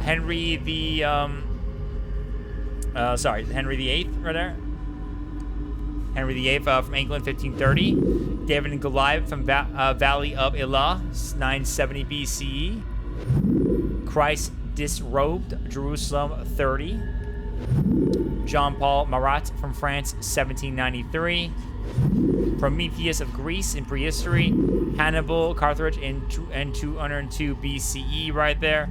Henry the... Henry VIII, right there. Henry VIII from England, 1530. David and Goliath from Valley of Elah, 970 BCE. Christ disrobed, Jerusalem, 30. Jean Paul Marat from France, 1793. Prometheus of Greece in prehistory. Hannibal, Carthage in 202 BCE, right there.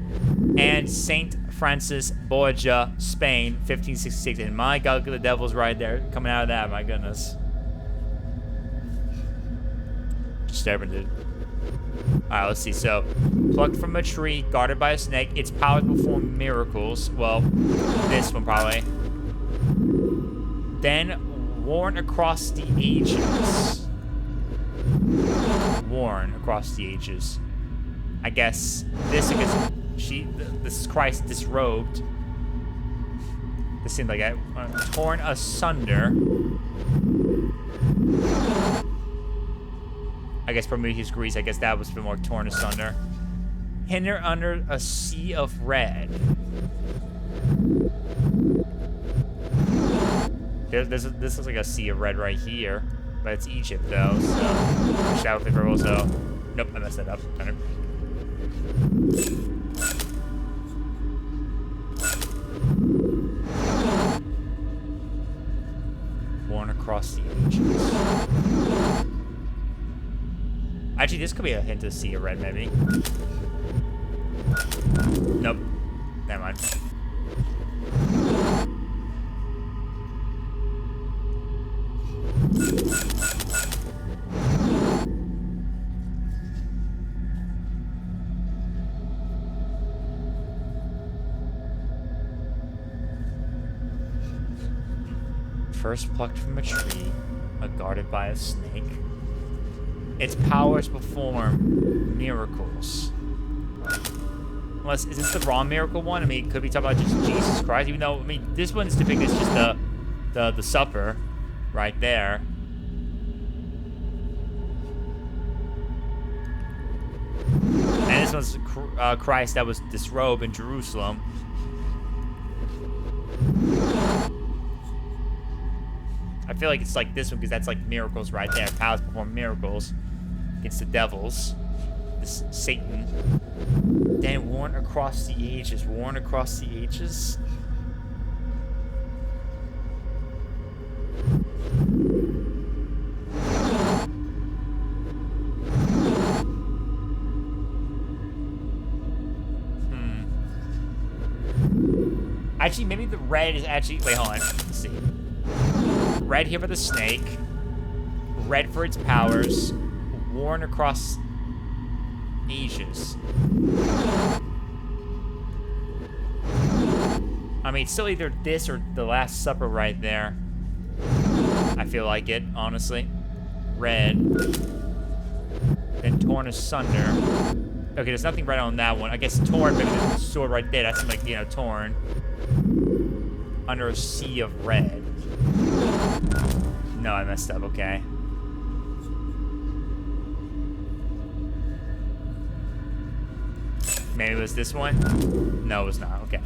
And Saint Francis Borgia, Spain, 1566. And my God, look at the devils right there coming out of that. My goodness. Disturbing, dude. Alright, let's see. So, plucked from a tree, guarded by a snake. Its power to perform miracles. Well, this one probably. Then, worn across the ages. Worn across the ages. I guess this, this is Christ disrobed. This seems like a torn asunder. I guess Prometheus Greece, I guess that was a bit more torn asunder. Hinder under a sea of red. This looks like a sea of red right here. But it's Egypt though, so shadow figure also. Nope, I messed that up. Worn across the ages. Actually, this could be a hint of sea of red, maybe. Nope. Never mind. First plucked from a tree, guarded by a snake. Its powers perform miracles. Unless, is this the wrong miracle one? I mean, could we talk about just Jesus Christ? Even though, I mean, this one's depicted as just the supper right there. And this one's Christ that was disrobed in Jerusalem. I feel like it's like this one because that's like miracles right there. Powers perform miracles against the devils. This Satan. Then worn across the ages. Worn across the ages. Actually, maybe the red is actually... Wait, hold on. Let's see. Red here for the snake. Red for its powers. Worn across ages. I mean, it's still either this or the Last Supper right there. I feel like it, honestly. Red. Then torn asunder. Okay, there's nothing red on that one. I guess torn, maybe there's a sword right there. That's like, you know, torn. Under a sea of red. No, I messed up, okay. Maybe it was this one? No, it was not, okay.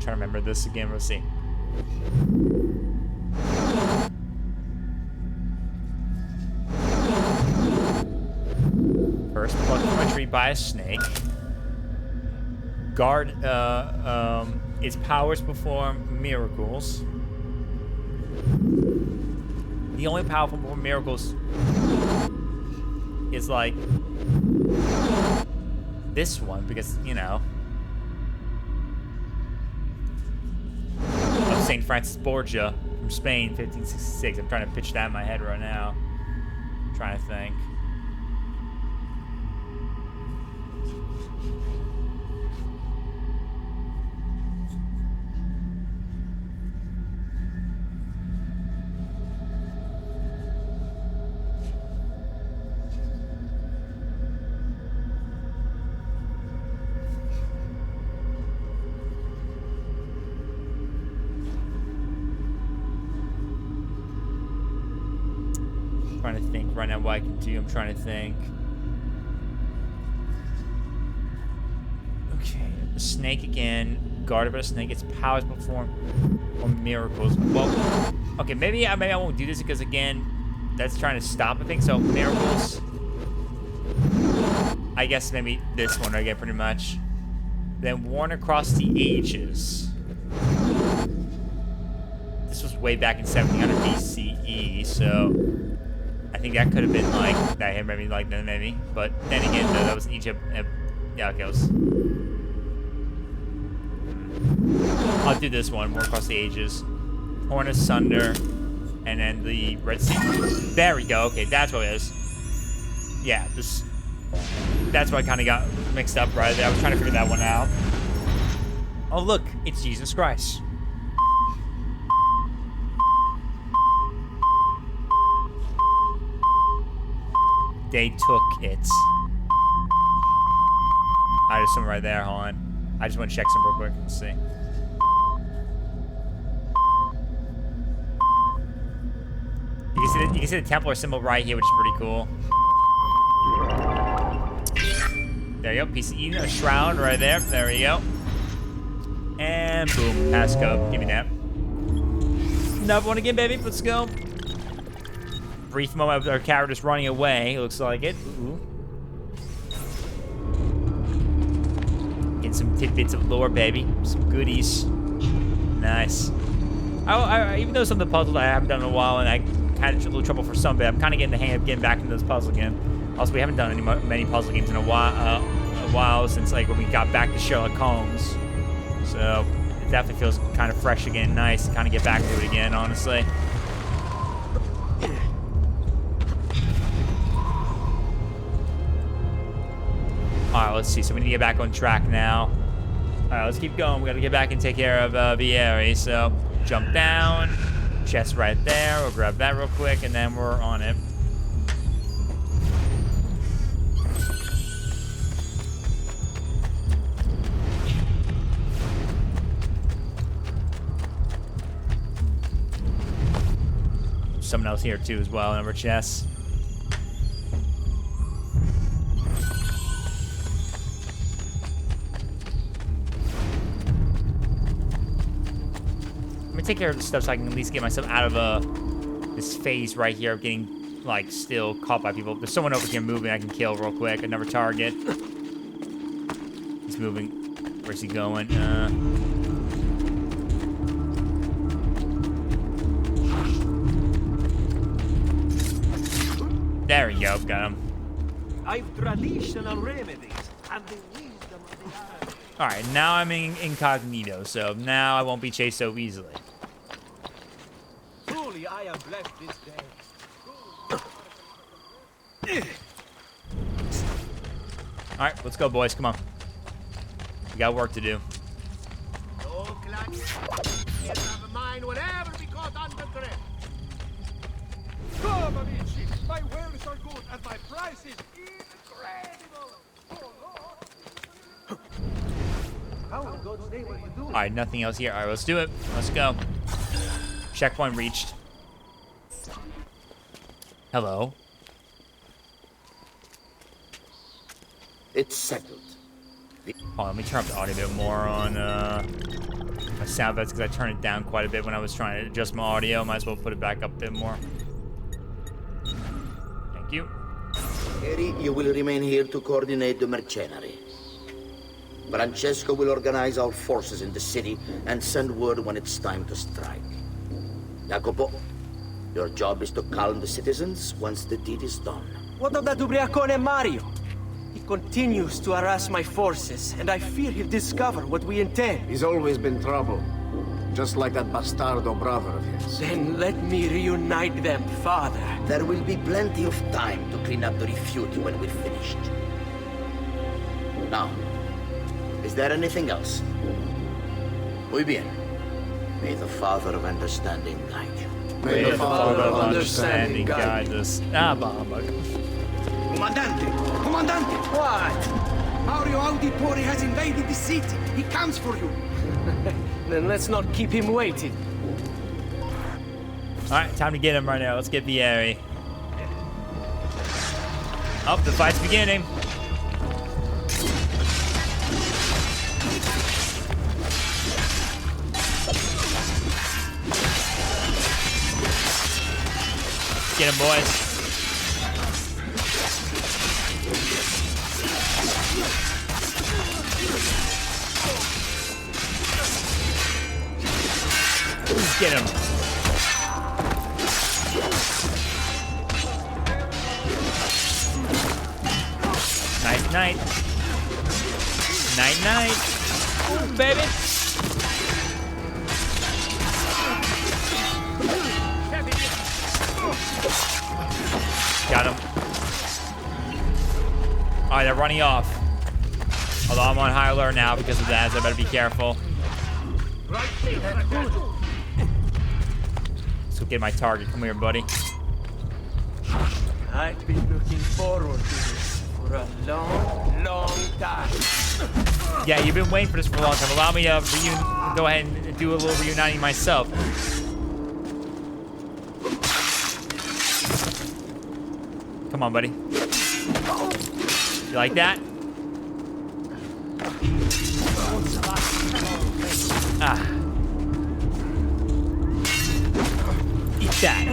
Trying to remember this again. We'll see. First, plucked from a tree by a snake. Guard. Its powers perform miracles. The only powerful perform miracles is like this one because you know. St. Francis Borgia from Spain, 1566. I'm trying to pitch that in my head right now. I'm trying to think. Trying to think right now what I can do. I'm trying to think. Okay, the snake again. Guarded by a snake. Its powers perform miracles. Well, okay, maybe I won't do this because again, that's trying to stop a thing. So miracles. I guess maybe this one right here, pretty much. Then worn across the ages. This was way back in 1700 BCE, so. I think that could have been like that here, maybe like that, maybe. But then again, that was Egypt. Yeah, okay, I'll do this one, more across the ages. Torn asunder, and then the Red Sea. There we go. Okay, that's what it is. Yeah, this. That's what I kind of got mixed up right there. I was trying to figure that one out. Oh look, it's Jesus Christ. They took it. There's some right there, hold on. I just want to check some real quick. Let's see. You can see the Templar symbol right here, which is pretty cool. There you go. Piece of Eden, a shroud right there. There we go. And boom, passcode. Give me that. Another one again, baby. Let's go. Brief moment of our characters running away. Looks like it. Ooh. Getting some tidbits of lore, baby. Some goodies. Nice. Even though some of the puzzles I haven't done in a while, and I had a little trouble for some, but I'm kind of getting the hang of getting back into those puzzles again. Also, we haven't done many puzzle games in a while since like when we got back to Sherlock Holmes. So it definitely feels kind of fresh again. Nice to kind of get back to it again, honestly. Alright, let's see. So we need to get back on track now. Alright, let's keep going. We gotta get back and take care of Vieri. So, jump down. Chest right there. We'll grab that real quick, and then we're on it. Someone else here, too, as well. Number chests. Take care of this stuff so I can at least get myself out of this phase right here of getting like still caught by people. There's someone over here moving I can kill real quick. Another target. He's moving. Where's he going? There we go. Got him. I've traditional remedies and the wisdom of the art. Alright, now I'm in incognito, so now I won't be chased so easily. Truly, I am blessed this day. right, let's go, boys. Come on. We got work to do. Mine will ever be caught under threat. Come, amici. My wares are good and my price is incredible. How in God's name are you doing? All right, nothing else here. All right, let's do it. Let's go. Checkpoint reached. Hello. It's settled. Oh, let me turn up the audio a bit more on my sound beds because I turned it down quite a bit when I was trying to adjust my audio. Might as well put it back up a bit more. Thank you. Harry, you will remain here to coordinate the mercenary. Francesco will organize our forces in the city and send word when it's time to strike. Jacopo, your job is to calm the citizens once the deed is done. What of that ubriacone Mario? He continues to harass my forces, and I fear he'll discover what we intend. He's always been trouble. Just like that bastardo brother of his. Then let me reunite them, father. There will be plenty of time to clean up the refuge when we're finished. Now, is there anything else? Muy bien. May the Father of Understanding guide you. May the Father of Understanding guide us. Ah, Bahama. Comandante! Comandante! What? Mario Auditore has invaded the city. He comes for you. Then let's not keep him waiting. Alright, time to get him right now. Let's get Vieri. Oh, the fight's beginning. Get him, boys. Get him. Night, night. Night, night. Ooh, baby. Got him. Alright, they're running off. Although I'm on high alert now because of that, so I better be careful. Let's go get my target. Come here, buddy. I've been looking forward to this for a long, long time. Yeah, you've been waiting for this for a long time. Allow me to go ahead and do a little reuniting myself. Come on, buddy. You like that? Ah. Eat that.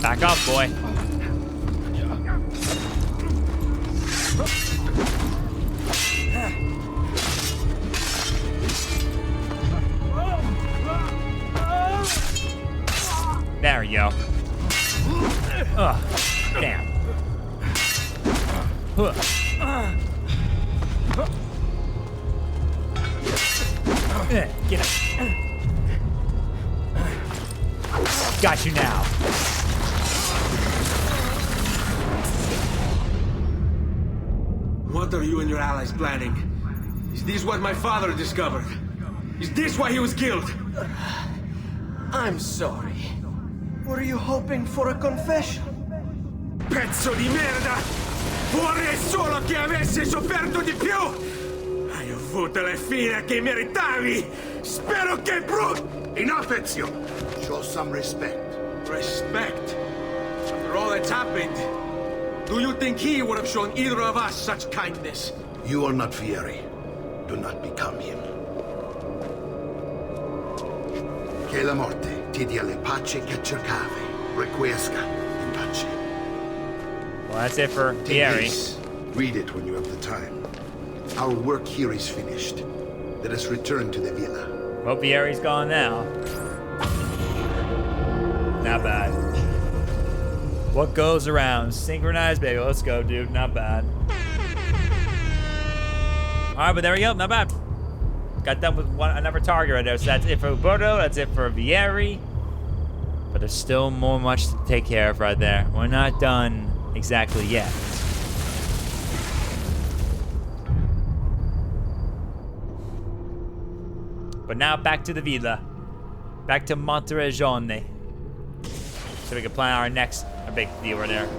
Back up, boy. There we go. Ugh. Damn. Get him. Got you now. What are you and your allies planning? Is this what my father discovered? Is this why he was killed? I'm sorry. Were you hoping for a confession? Pezzo di merda! Vorrei solo che avessi sofferto di più! Hai avuto la fine che meritavi! Spero che Enough, Ezio! Show some respect. Respect? After all that's happened, do you think he would have shown either of us such kindness? You are not Fieri. Do not become him. Che la morte ti dia le pace che cercavi. Requiesca in pace. Well, that's it for Fieri. Read it when you have the time. Our work here is finished. Let us return to the villa. Well, Fieri's gone now. Not bad. What goes around? Synchronized, baby. Let's go, dude. Not bad. All right, but there we go. Not bad. Got done with another target right there. So that's it for Uberto. That's it for Vieri. But there's still much to take care of right there. We're not done exactly yet. But now back to the villa. Back to Monterregione. So we can plan our next big deal right there.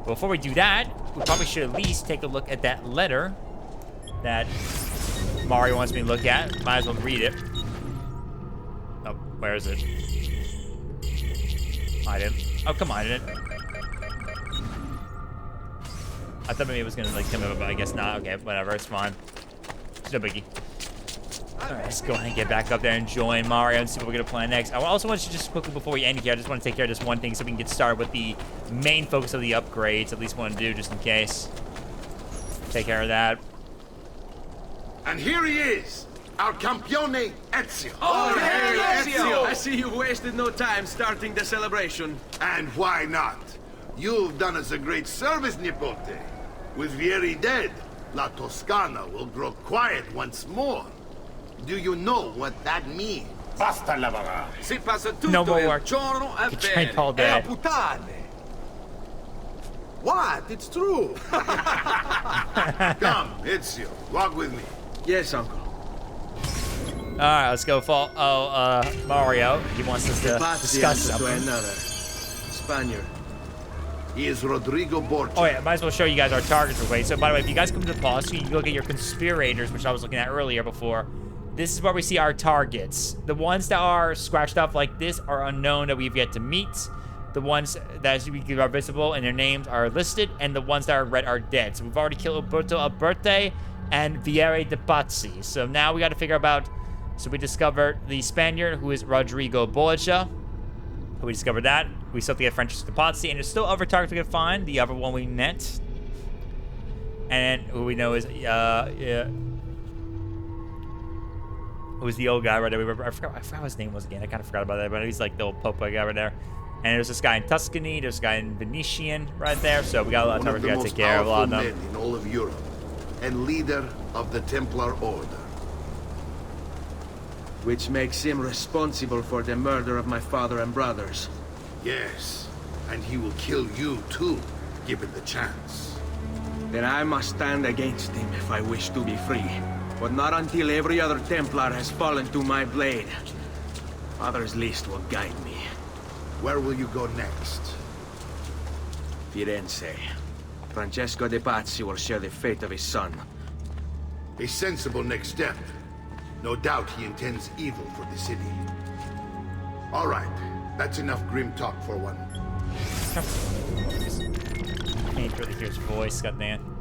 Before we do that, we probably should at least take a look at that letter that Mario wants me to look at. Might as well read it. Oh, where is it? I didn't. Oh, come on, I didn't. I thought maybe it was gonna like come over, but I guess not. Okay, whatever, it's fine. It's no biggie. Alright, let's go ahead and get back up there and join Mario and see what we're gonna plan next. I also want to just quickly, before we end here, I just want to take care of this one thing so we can get started with the main focus of the upgrades. At least want to do, just in case. Take care of that. And here he is, our campione Ezio. Oh, hey, Ezio! I see you've wasted no time starting the celebration. And why not? You've done us a great service, Nipote. With Vieri dead, La Toscana will grow quiet once more. Do you know what that means? Basta lavorare. Si passa tutto No more il work. giorno a Drink all bene. day. Puttane! What? It's true. Come, Ezio, walk with me. Yes, uncle. Alright, let's go for Mario. He wants us to discuss something. To another Spaniard. He is Rodrigo Borgia. Oh yeah, might as well show you guys our targets real quick. So by the way, if you guys come to the pause, you can look at your conspirators, which I was looking at earlier before. This is where we see our targets. The ones that are scratched off like this are unknown that we've yet to meet. The ones that are visible and their names are listed, and the ones that are red are dead. So we've already killed Alberto Alberte and Vieri de Pazzi. So now we got to figure out. So we discovered the Spaniard, who is Rodrigo Borgia. We discovered that. We still have to get Francesco de Pazzi, and there's still other targets we can find. The other one we met. And who we know is who was the old guy right there. I forgot what his name was again. I kind of forgot about that, but he's like the old Pope guy right there. And there's this guy in Tuscany. There's this guy in Venetian right there. So we got a lot of targets we got to take care of. A lot of them. Men in all of Europe, and leader of the Templar Order. Which makes him responsible for the murder of my father and brothers. Yes, and he will kill you too, given the chance. Then I must stand against him if I wish to be free. But not until every other Templar has fallen to my blade. Father's list will guide me. Where will you go next? Firenze. Francesco de Pazzi will share the fate of his son. A sensible next step. No doubt he intends evil for the city. All right, that's enough grim talk for one. Can't really hear his voice, goddamn.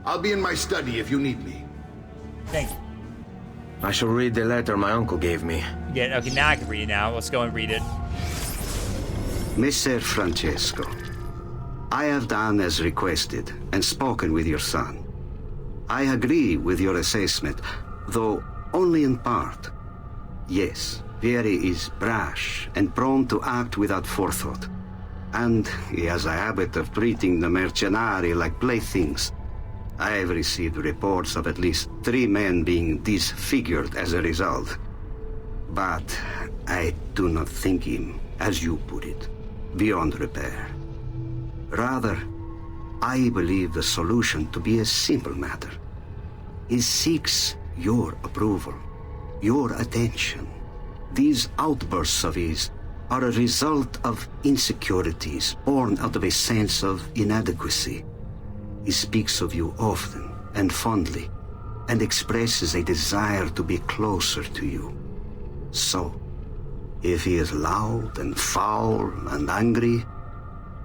I'll be in my study if you need me. Thank you. I shall read the letter my uncle gave me. Yeah, okay, now I can read it now. Let's go and read it. Messer Francesco, I have done as requested and spoken with your son. I agree with your assessment, though only in part. Yes, Vieri is brash and prone to act without forethought. And he has a habit of treating the mercenari like playthings. I have received reports of at least 3 men being disfigured as a result. But I do not think him, as you put it, beyond repair. Rather, I believe the solution to be a simple matter. He seeks your approval, your attention. These outbursts of his are a result of insecurities born out of a sense of inadequacy. He speaks of you often and fondly, and expresses a desire to be closer to you. So, if he is loud and foul and angry,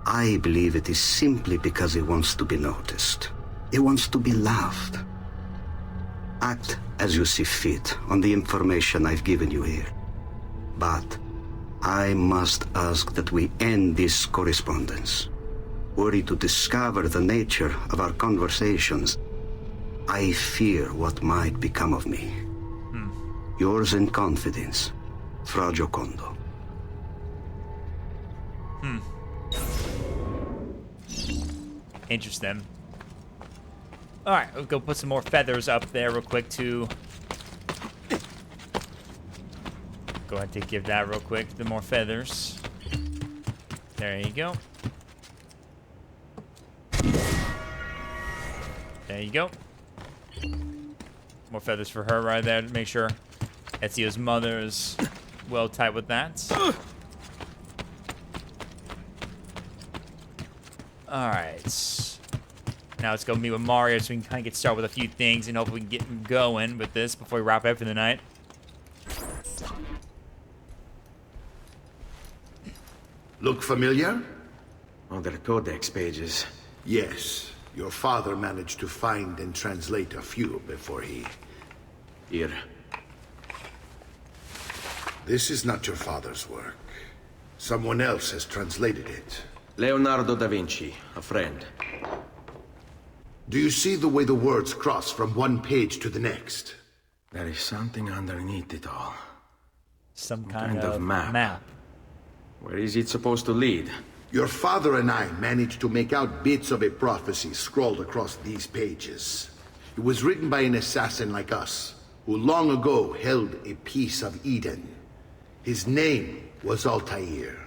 I believe it is simply because he wants to be noticed. He wants to be loved. Act as you see fit on the information I've given you here. But I must ask that we end this correspondence. Were you to discover the nature of our conversations, I fear what might become of me. Yours in confidence, Fra Giocondo. Interesting. All right, let's go put some more feathers up there real quick too. Go ahead and give that real quick. The more feathers. There you go. There you go. More feathers for her right there to make sure Ezio's mother is well tight with that. Alright. Now let's go meet with Mario so we can kind of get started with a few things and hopefully we can get him going with this before we wrap up for the night. Look familiar? Oh, they're codex pages. Yes. Your father managed to find and translate a few before he... Here. This is not your father's work. Someone else has translated it. Leonardo da Vinci, a friend. Do you see the way the words cross from one page to the next? There is something underneath it all. Some kind of map. Where is it supposed to lead? Your father and I managed to make out bits of a prophecy scrawled across these pages. It was written by an assassin like us, who long ago held a piece of Eden. His name was Altair.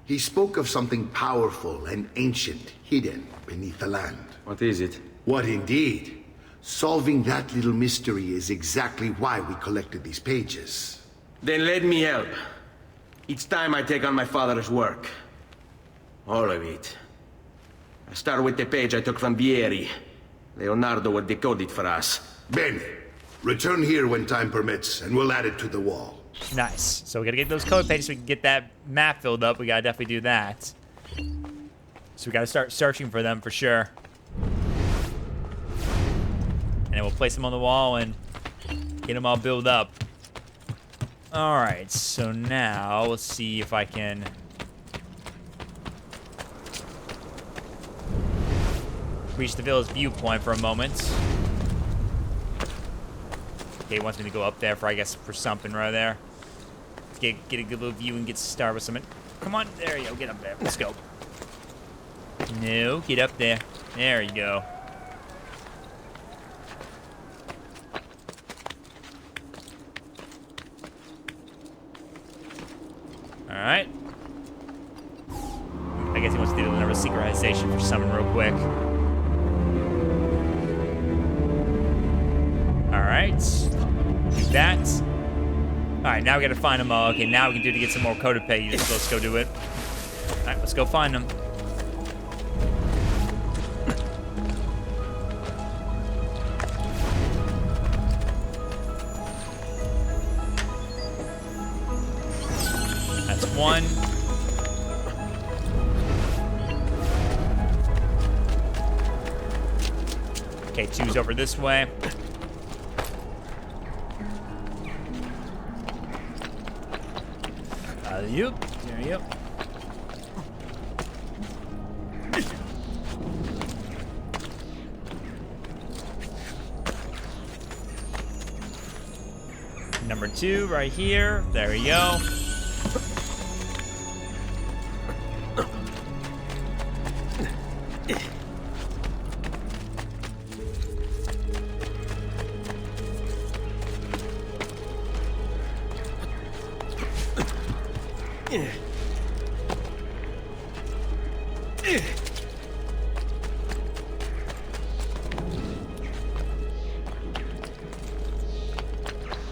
He spoke of something powerful and ancient hidden beneath the land. What is it? What indeed? Solving that little mystery is exactly why we collected these pages. Then let me help. Each time I take on my father's work. All of it. I start with the page I took from Vieri. Leonardo will decode it for us. Bene. Return here when time permits, and we'll add it to the wall. Nice. So we gotta get those code pages so we can get that map filled up. We gotta definitely do that. So we gotta start searching for them for sure. And then we'll place them on the wall and get them all built up. Alright, so now let's see if I can... reach the village viewpoint for a moment. Okay, he wants me to go up there for, I guess, for something right there. Get a good little view and get started with something. Come on, there you go, get up there. Let's go. No, get up there. There you go. Alright. I guess he wants to do another synchronization for summon real quick. Alright. Do that. Alright, now we gotta find them all. Okay, now we can do to get some more coded pages. So let's go do it. Alright, let's go find them. That's one. Okay, two's over this way. Yep, there, yep. Number 2 right here. There we go.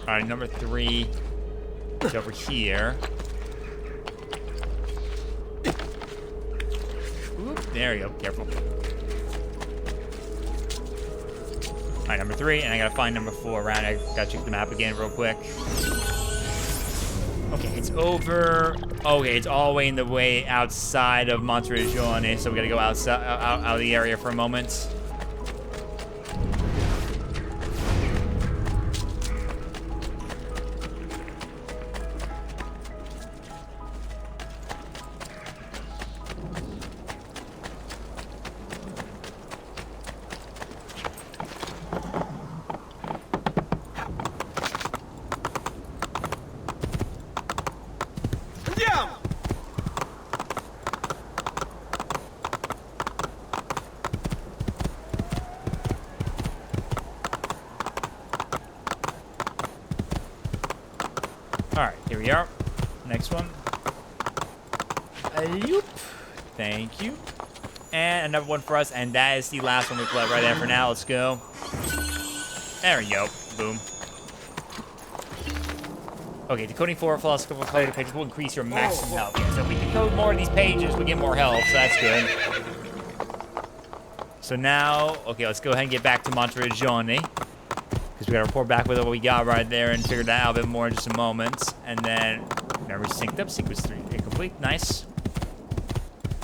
Alright, number 3 is over here. Oop, there you go. Careful. Alright, number 3, and I gotta find number 4 around. I gotta check the map again real quick. Okay, it's over. Okay, it's all the way in the way outside of Monteregione, so we gotta go outside, out of the area for a moment. Here we are. Next one. Yoop. Thank you. And another one for us, and that is the last one we collect right there for now. Let's go. There we go. Boom. Okay, decoding 4 philosophical code pages will increase your maximum health. Yeah, so if we decode more of these pages, we get more health, so that's good. So now, okay, let's go ahead and get back to Monteriggioni. Because we got to report back with what we got right there and figure that out a bit more in just a moment. And then, never synced up. Sequence 3 complete. Nice.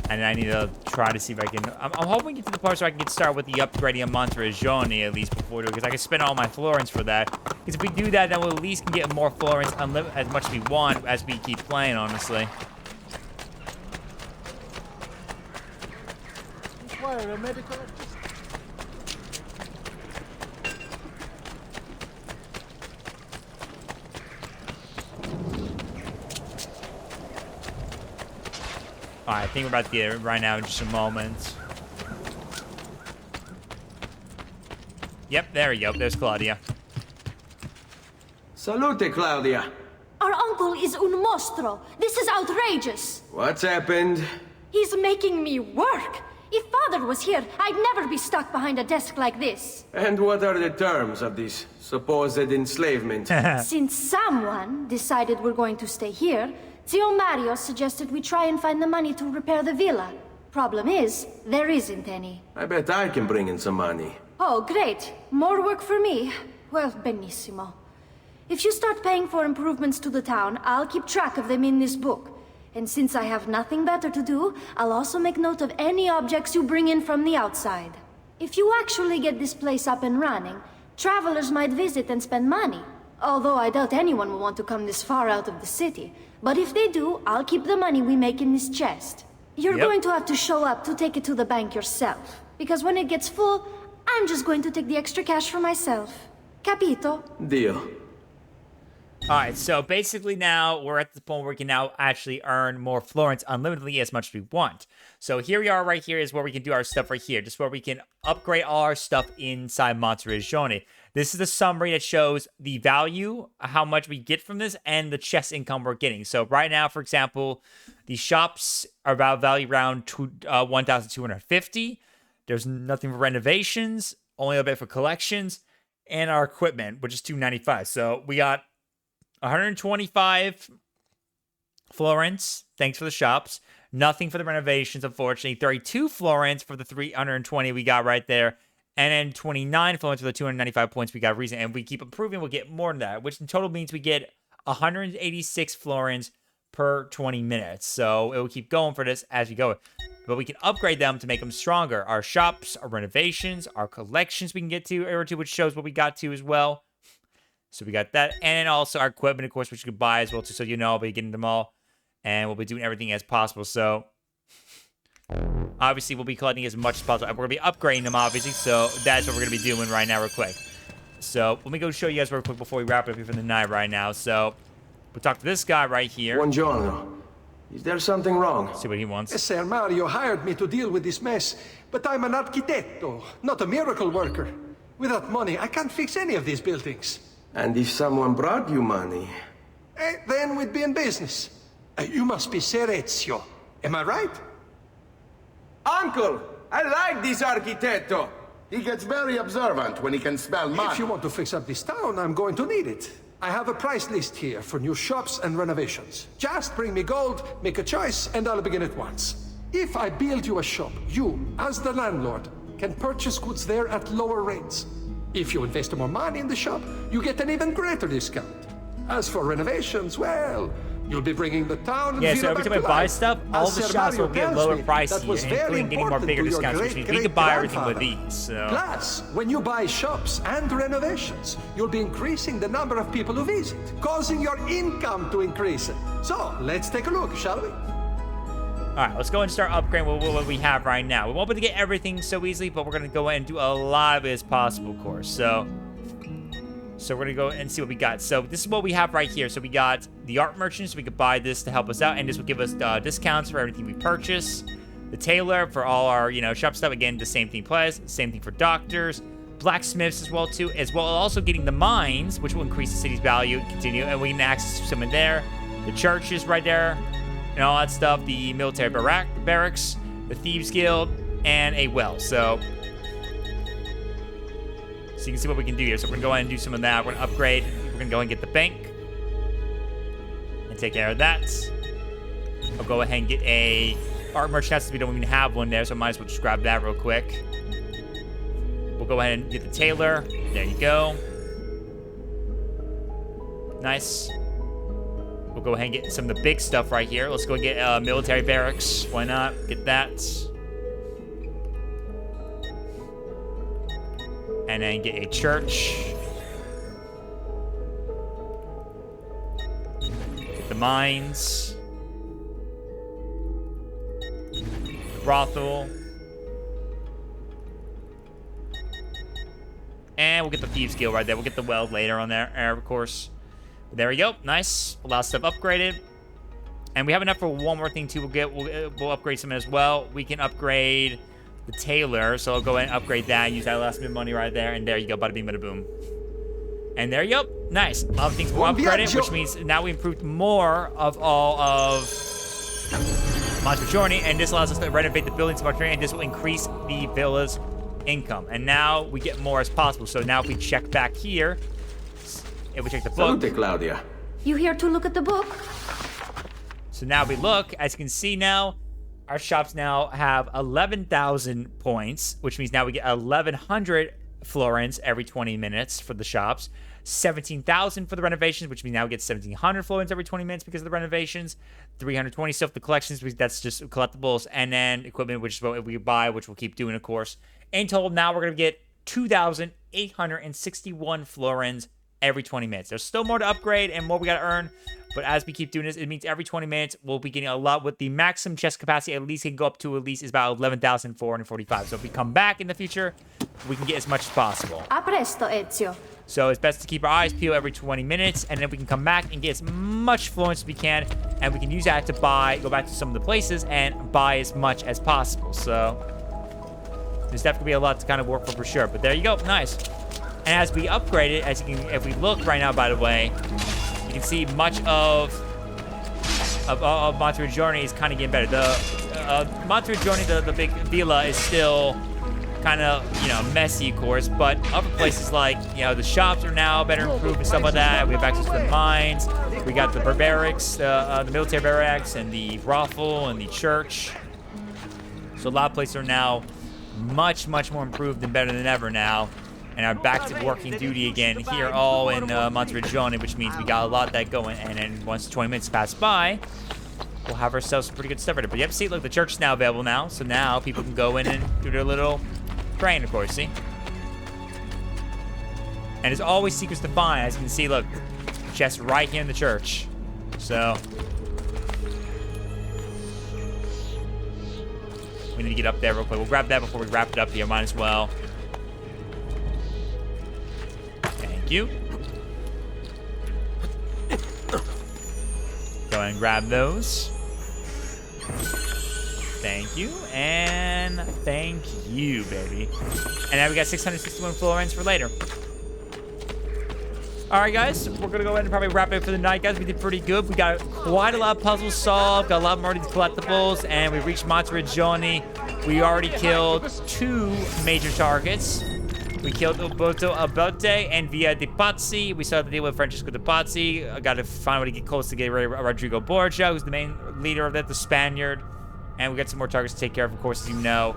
And I need to try to see if I can... I'm hoping we get to the part so I can get started with the upgrading of Monteriggioni at least before doing it. Because I can spend all my florins for that. Because if we do that, then we'll at least can get more florins as much as we want as we keep playing, honestly. Require a medical assistant. Alright, I think we're about to get it right now in just a moment. Yep, there we go. There's Claudia. Salute, Claudia. Our uncle is un mostro. This is outrageous. What's happened? He's making me work. If father was here, I'd never be stuck behind a desk like this. And what are the terms of this supposed enslavement? Since someone decided we're going to stay here, Zio Mario suggested we try and find the money to repair the villa. Problem is, there isn't any. I bet I can bring in some money. Oh, great. More work for me. Well, benissimo. If you start paying for improvements to the town, I'll keep track of them in this book. And since I have nothing better to do, I'll also make note of any objects you bring in from the outside. If you actually get this place up and running, travelers might visit and spend money. Although I doubt anyone will want to come this far out of the city. But if they do, I'll keep the money we make in this chest. You're going to have to show up to take it to the bank yourself. Because when it gets full, I'm just going to take the extra cash for myself. Capito? Deal. Alright, so basically now we're at the point where we can now actually earn more florins unlimitedly as much as we want. So here we are right here is where we can do our stuff right here. Just where we can upgrade all our stuff inside Monteriggioni. This is the summary that shows the value, how much we get from this, and the chest income we're getting. So right now, for example, the shops are about value around 1,250. There's nothing for renovations, only a bit for collections, and our equipment, which is 295. So we got 125 florins, thanks for the shops. Nothing for the renovations, unfortunately. 32 florins for the 320 we got right there. And then 29 florins for the 295 points we got recently. And we keep improving, we'll get more than that, which in total means we get 186 florins per 20 minutes. So it will keep going for this as we go. But we can upgrade them to make them stronger. Our shops, our renovations, our collections we can get to, which shows what we got to as well. So we got that. And also our equipment, of course, which you can buy as well, too. So you know I'll be getting them all. And we'll be doing everything as possible. So obviously we'll be collecting as much as possible. We're going to be upgrading them, obviously. So that's what we're going to be doing right now real quick. So let me go show you guys real quick before we wrap it up here for the night right now. So we'll talk to this guy right here. Buongiorno. Is there something wrong? See what he wants. Ser Mario hired me to deal with this mess, but I'm an architetto, not a miracle worker. Without money, I can't fix any of these buildings. And if someone brought you money? Then we'd be in business. You must be Ser Ezio. Am I right? Uncle! I like this architetto! He gets very observant when he can smell money. If you want to fix up this town, I'm going to need it. I have a price list here for new shops and renovations. Just bring me gold, make a choice, and I'll begin at once. If I build you a shop, you, as the landlord, can purchase goods there at lower rates. If you invest more money in the shop, you get an even greater discount. As for renovations, well, you'll be bringing the town and so every time I buy stuff, all the shops will get lower prices, including getting more bigger discounts, which means we can buy everything with these. So. Plus, when you buy shops and renovations, you'll be increasing the number of people who visit, causing your income to increase. So, let's take a look, shall we? Alright, let's go and start upgrading what we have right now. We won't be able to get everything so easily, but we're going to go ahead and do a lot of it as possible, of course. So we're going to go and see what we got. So this is what we have right here. So we got the art merchant, so we could buy this to help us out, and this will give us discounts for everything we purchase. The tailor for all our, shop stuff. Again, the same thing applies. Same thing for doctors. Blacksmiths as well, too. As well as also getting the mines, which will increase the city's value and continue. And we can access some in there. the churches right there, and all that stuff, the military barracks, the Thieves Guild, and a well. So you can see what we can do here. So we're going to go ahead and do some of that. We're going to upgrade. We're going to go and get the bank and take care of that. I'll go ahead and get a art merchandise. We don't even have one there, so I might as well just grab that real quick. We'll go ahead and get the tailor. There you go. Nice. We'll go ahead and get some of the big stuff right here. Let's go get military barracks. Why not? Get that. And then get a church. Get the mines. The brothel. And we'll get the Thieves Guild right there. We'll get the well later on there, of course. There we go. Nice. A lot of stuff upgraded. And we have enough for one more thing, too. We'll upgrade some as well. We can upgrade the tailor. So I'll go ahead and upgrade that. Use that last bit of money right there. And there you go. Bada bing, bada boom. And there you go. Nice. A lot of things were upgraded, which means now we improved more of all of Monterey. And this allows us to renovate the buildings of Monterey. And this will increase the villa's income. And now we get more as possible. So now if we check back here, if we check the book. Salute, Claudia. You here to look at the book? So now we look, as you can see now, our shops now have 11,000 points, which means now we get 1,100 florins every 20 minutes for the shops. 17,000 for the renovations, which means now we get 1,700 florins every 20 minutes because of the renovations. 320 stuff, the collections, that's just collectibles, and then equipment, which is what we buy, which we'll keep doing, of course. In total, now we're going to get 2,861 florins every 20 minutes. There's still more to upgrade and more we got to earn, but as we keep doing this, it means every 20 minutes we'll be getting a lot. With the maximum chest capacity, at least can go up to at least is about 11,445. So if we come back in the future, we can get as much as possible. A presto, Ezio. So it's best to keep our eyes peeled every 20 minutes, and then we can come back and get as much florence as we can, and we can use that to go back to some of the places and buy as much as possible. So there's definitely a lot to kind of work for sure. But there you go, nice. And as we upgrade it, if we look right now, by the way, you can see much of Monterey is kind of getting better. The Monterey, the big villa, is still kind of, messy, of course, but other places like, the shops are now better improved and stuff like that. We have access to the mines. We got the barracks, the military barracks, and the brothel, and the church. So a lot of places are now much, much more improved and better than ever now, and are back to working duty again here all in Monterey, which means we got a lot of that going, and then once 20 minutes pass by, we'll have ourselves some pretty good stuff right there. But you have to see, look, the church is now available now, so now people can go in and do their little praying, of course, see? And there's always secrets to find, as you can see, look, chest right here in the church. So we need to get up there real quick. We'll grab that before we wrap it up here, might as well. Thank you. Go ahead and grab those. Thank you, and thank you, baby. And now we got 661 florins for later. All right, guys, we're gonna go ahead and probably wrap it for the night, guys. We did pretty good. We got quite a lot of puzzles solved, got a lot more of these collectibles, and we reached Monterey. We already killed 2 major targets. We killed Alberto Abate and Via de Pazzi. We started to deal with Francesco de Pazzi. I got to find a way to get close to get rid of Rodrigo Borgia, who's the main leader of that, the Spaniard. And we got some more targets to take care of course, as you know.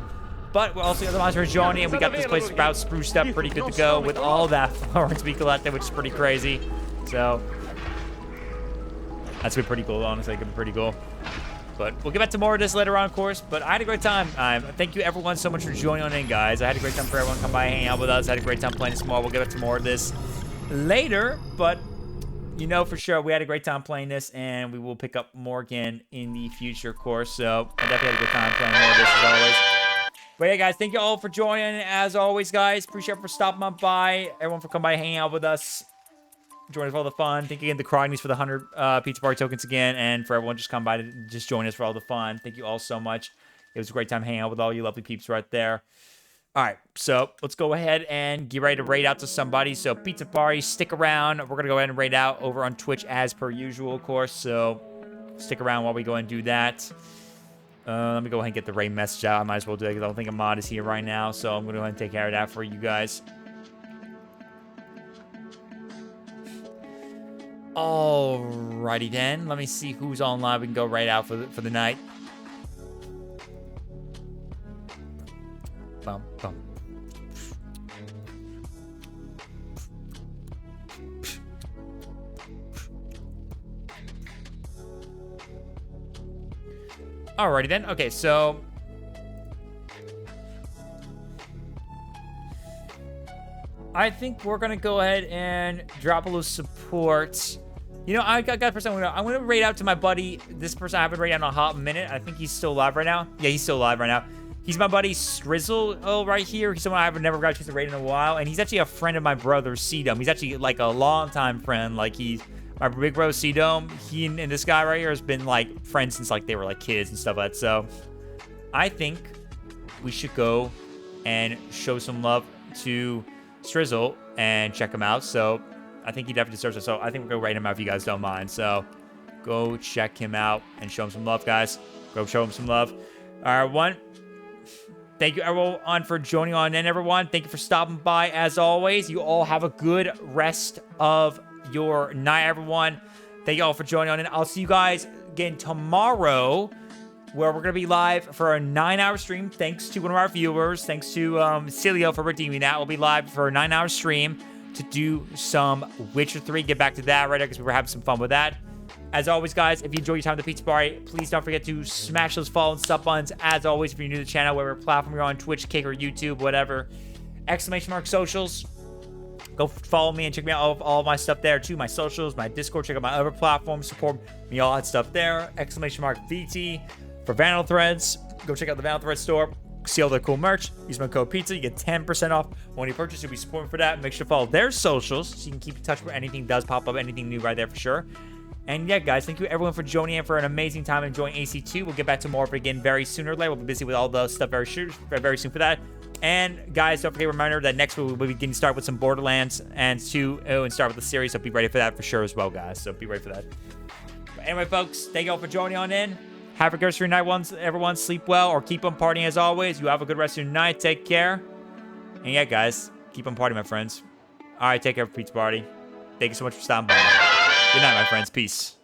But we're also got the Monterey, and we got this place about spruced up, pretty good to go with all that florence we collected, which is pretty crazy. So that's been pretty cool, honestly. It's been pretty cool. But we'll get back to more of this later on, of course. But I had a great time. Thank you, everyone, so much for joining on in, guys. I had a great time for everyone to come by and hang out with us. I had a great time playing this more. We'll get back to more of this later. But for sure, we had a great time playing this, and we will pick up more again in the future, of course. So I definitely had a good time playing more of this, as always. But yeah, guys, thank you all for joining. As always, guys, appreciate it for stopping on by. Everyone for coming by and hanging out with us. Join us for all the fun. Thank you again to Krognies for the 100 Pizza Party tokens again, and for everyone just come by to just join us for all the fun. Thank you all so much. It was a great time hanging out with all you lovely peeps right there. All right, so let's go ahead and get ready to raid out to somebody. So Pizza Party, stick around. We're going to go ahead and raid out over on Twitch as per usual, of course. So stick around while we go and do that. Let me go ahead and get the raid message out. I might as well do it because I don't think a mod is here right now. So I'm going to go ahead and take care of that for you guys. Alrighty then. Let me see who's online. We can go right out for the night. Bum, bum. Alrighty then. Okay, so I think we're gonna go ahead and drop a little support. You know, I got a person. I'm gonna raid out to my buddy. This person I haven't raided out in a hot minute. I think he's still alive right now. Yeah, he's still alive right now. He's my buddy Strizzle right here. He's someone I've never got a chance to raid in a while, and he's actually a friend of my brother C-Dome. He's actually like a longtime friend. Like he's my big bro C-Dome. He and this guy right here has been like friends since like they were like kids and stuff like that. So I think we should go and show some love to Strizzle and check him out. So I think he definitely deserves it. So I think we're gonna raid him out if you guys don't mind. So go check him out and show him some love, guys. Go show him some love. All right, thank you everyone for joining on in, everyone. Thank you for stopping by as always. You all have a good rest of your night, everyone. Thank you all for joining on in. I'll see you guys again tomorrow, where we're going to be live for a 9-hour stream. Thanks to one of our viewers. Thanks to Cilio for redeeming that. We'll be live for a 9-hour stream to do some Witcher 3. Get back to that right now because we were having some fun with that. As always, guys, if you enjoy your time at the Pizza Party, please don't forget to smash those follow and sub buttons. As always, if you're new to the channel, whatever platform you're on, Twitch, Kick, or YouTube, whatever, ! Socials. Go follow me and check me out all of my stuff there too. My socials, my Discord, check out my other platforms, support me, all that stuff there. ! VT for Vandal Threads. Go check out the Vandal Threads store. See all the cool merch. Use my code PIZZA. You get 10% off when you purchase. You'll be supporting for that. Make sure to follow their socials so you can keep in touch with anything does pop up, anything new right there for sure. And yeah, guys, thank you everyone for joining in for an amazing time enjoying AC2. We'll get back to more of it again very soon or later. We'll be busy with all the stuff very soon for that. And guys, don't forget, reminder that next week we'll be getting started with some Borderlands and 2 and start with the series. So be ready for that for sure as well, guys. So be ready for that. But anyway, folks, thank you all for joining on in. Have a good rest of your night, everyone. Sleep well or keep on partying as always. You have a good rest of your night. Take care. And yeah, guys, keep on partying, my friends. All right, take care, Pizza Party. Thank you so much for stopping by. Good night, my friends. Peace.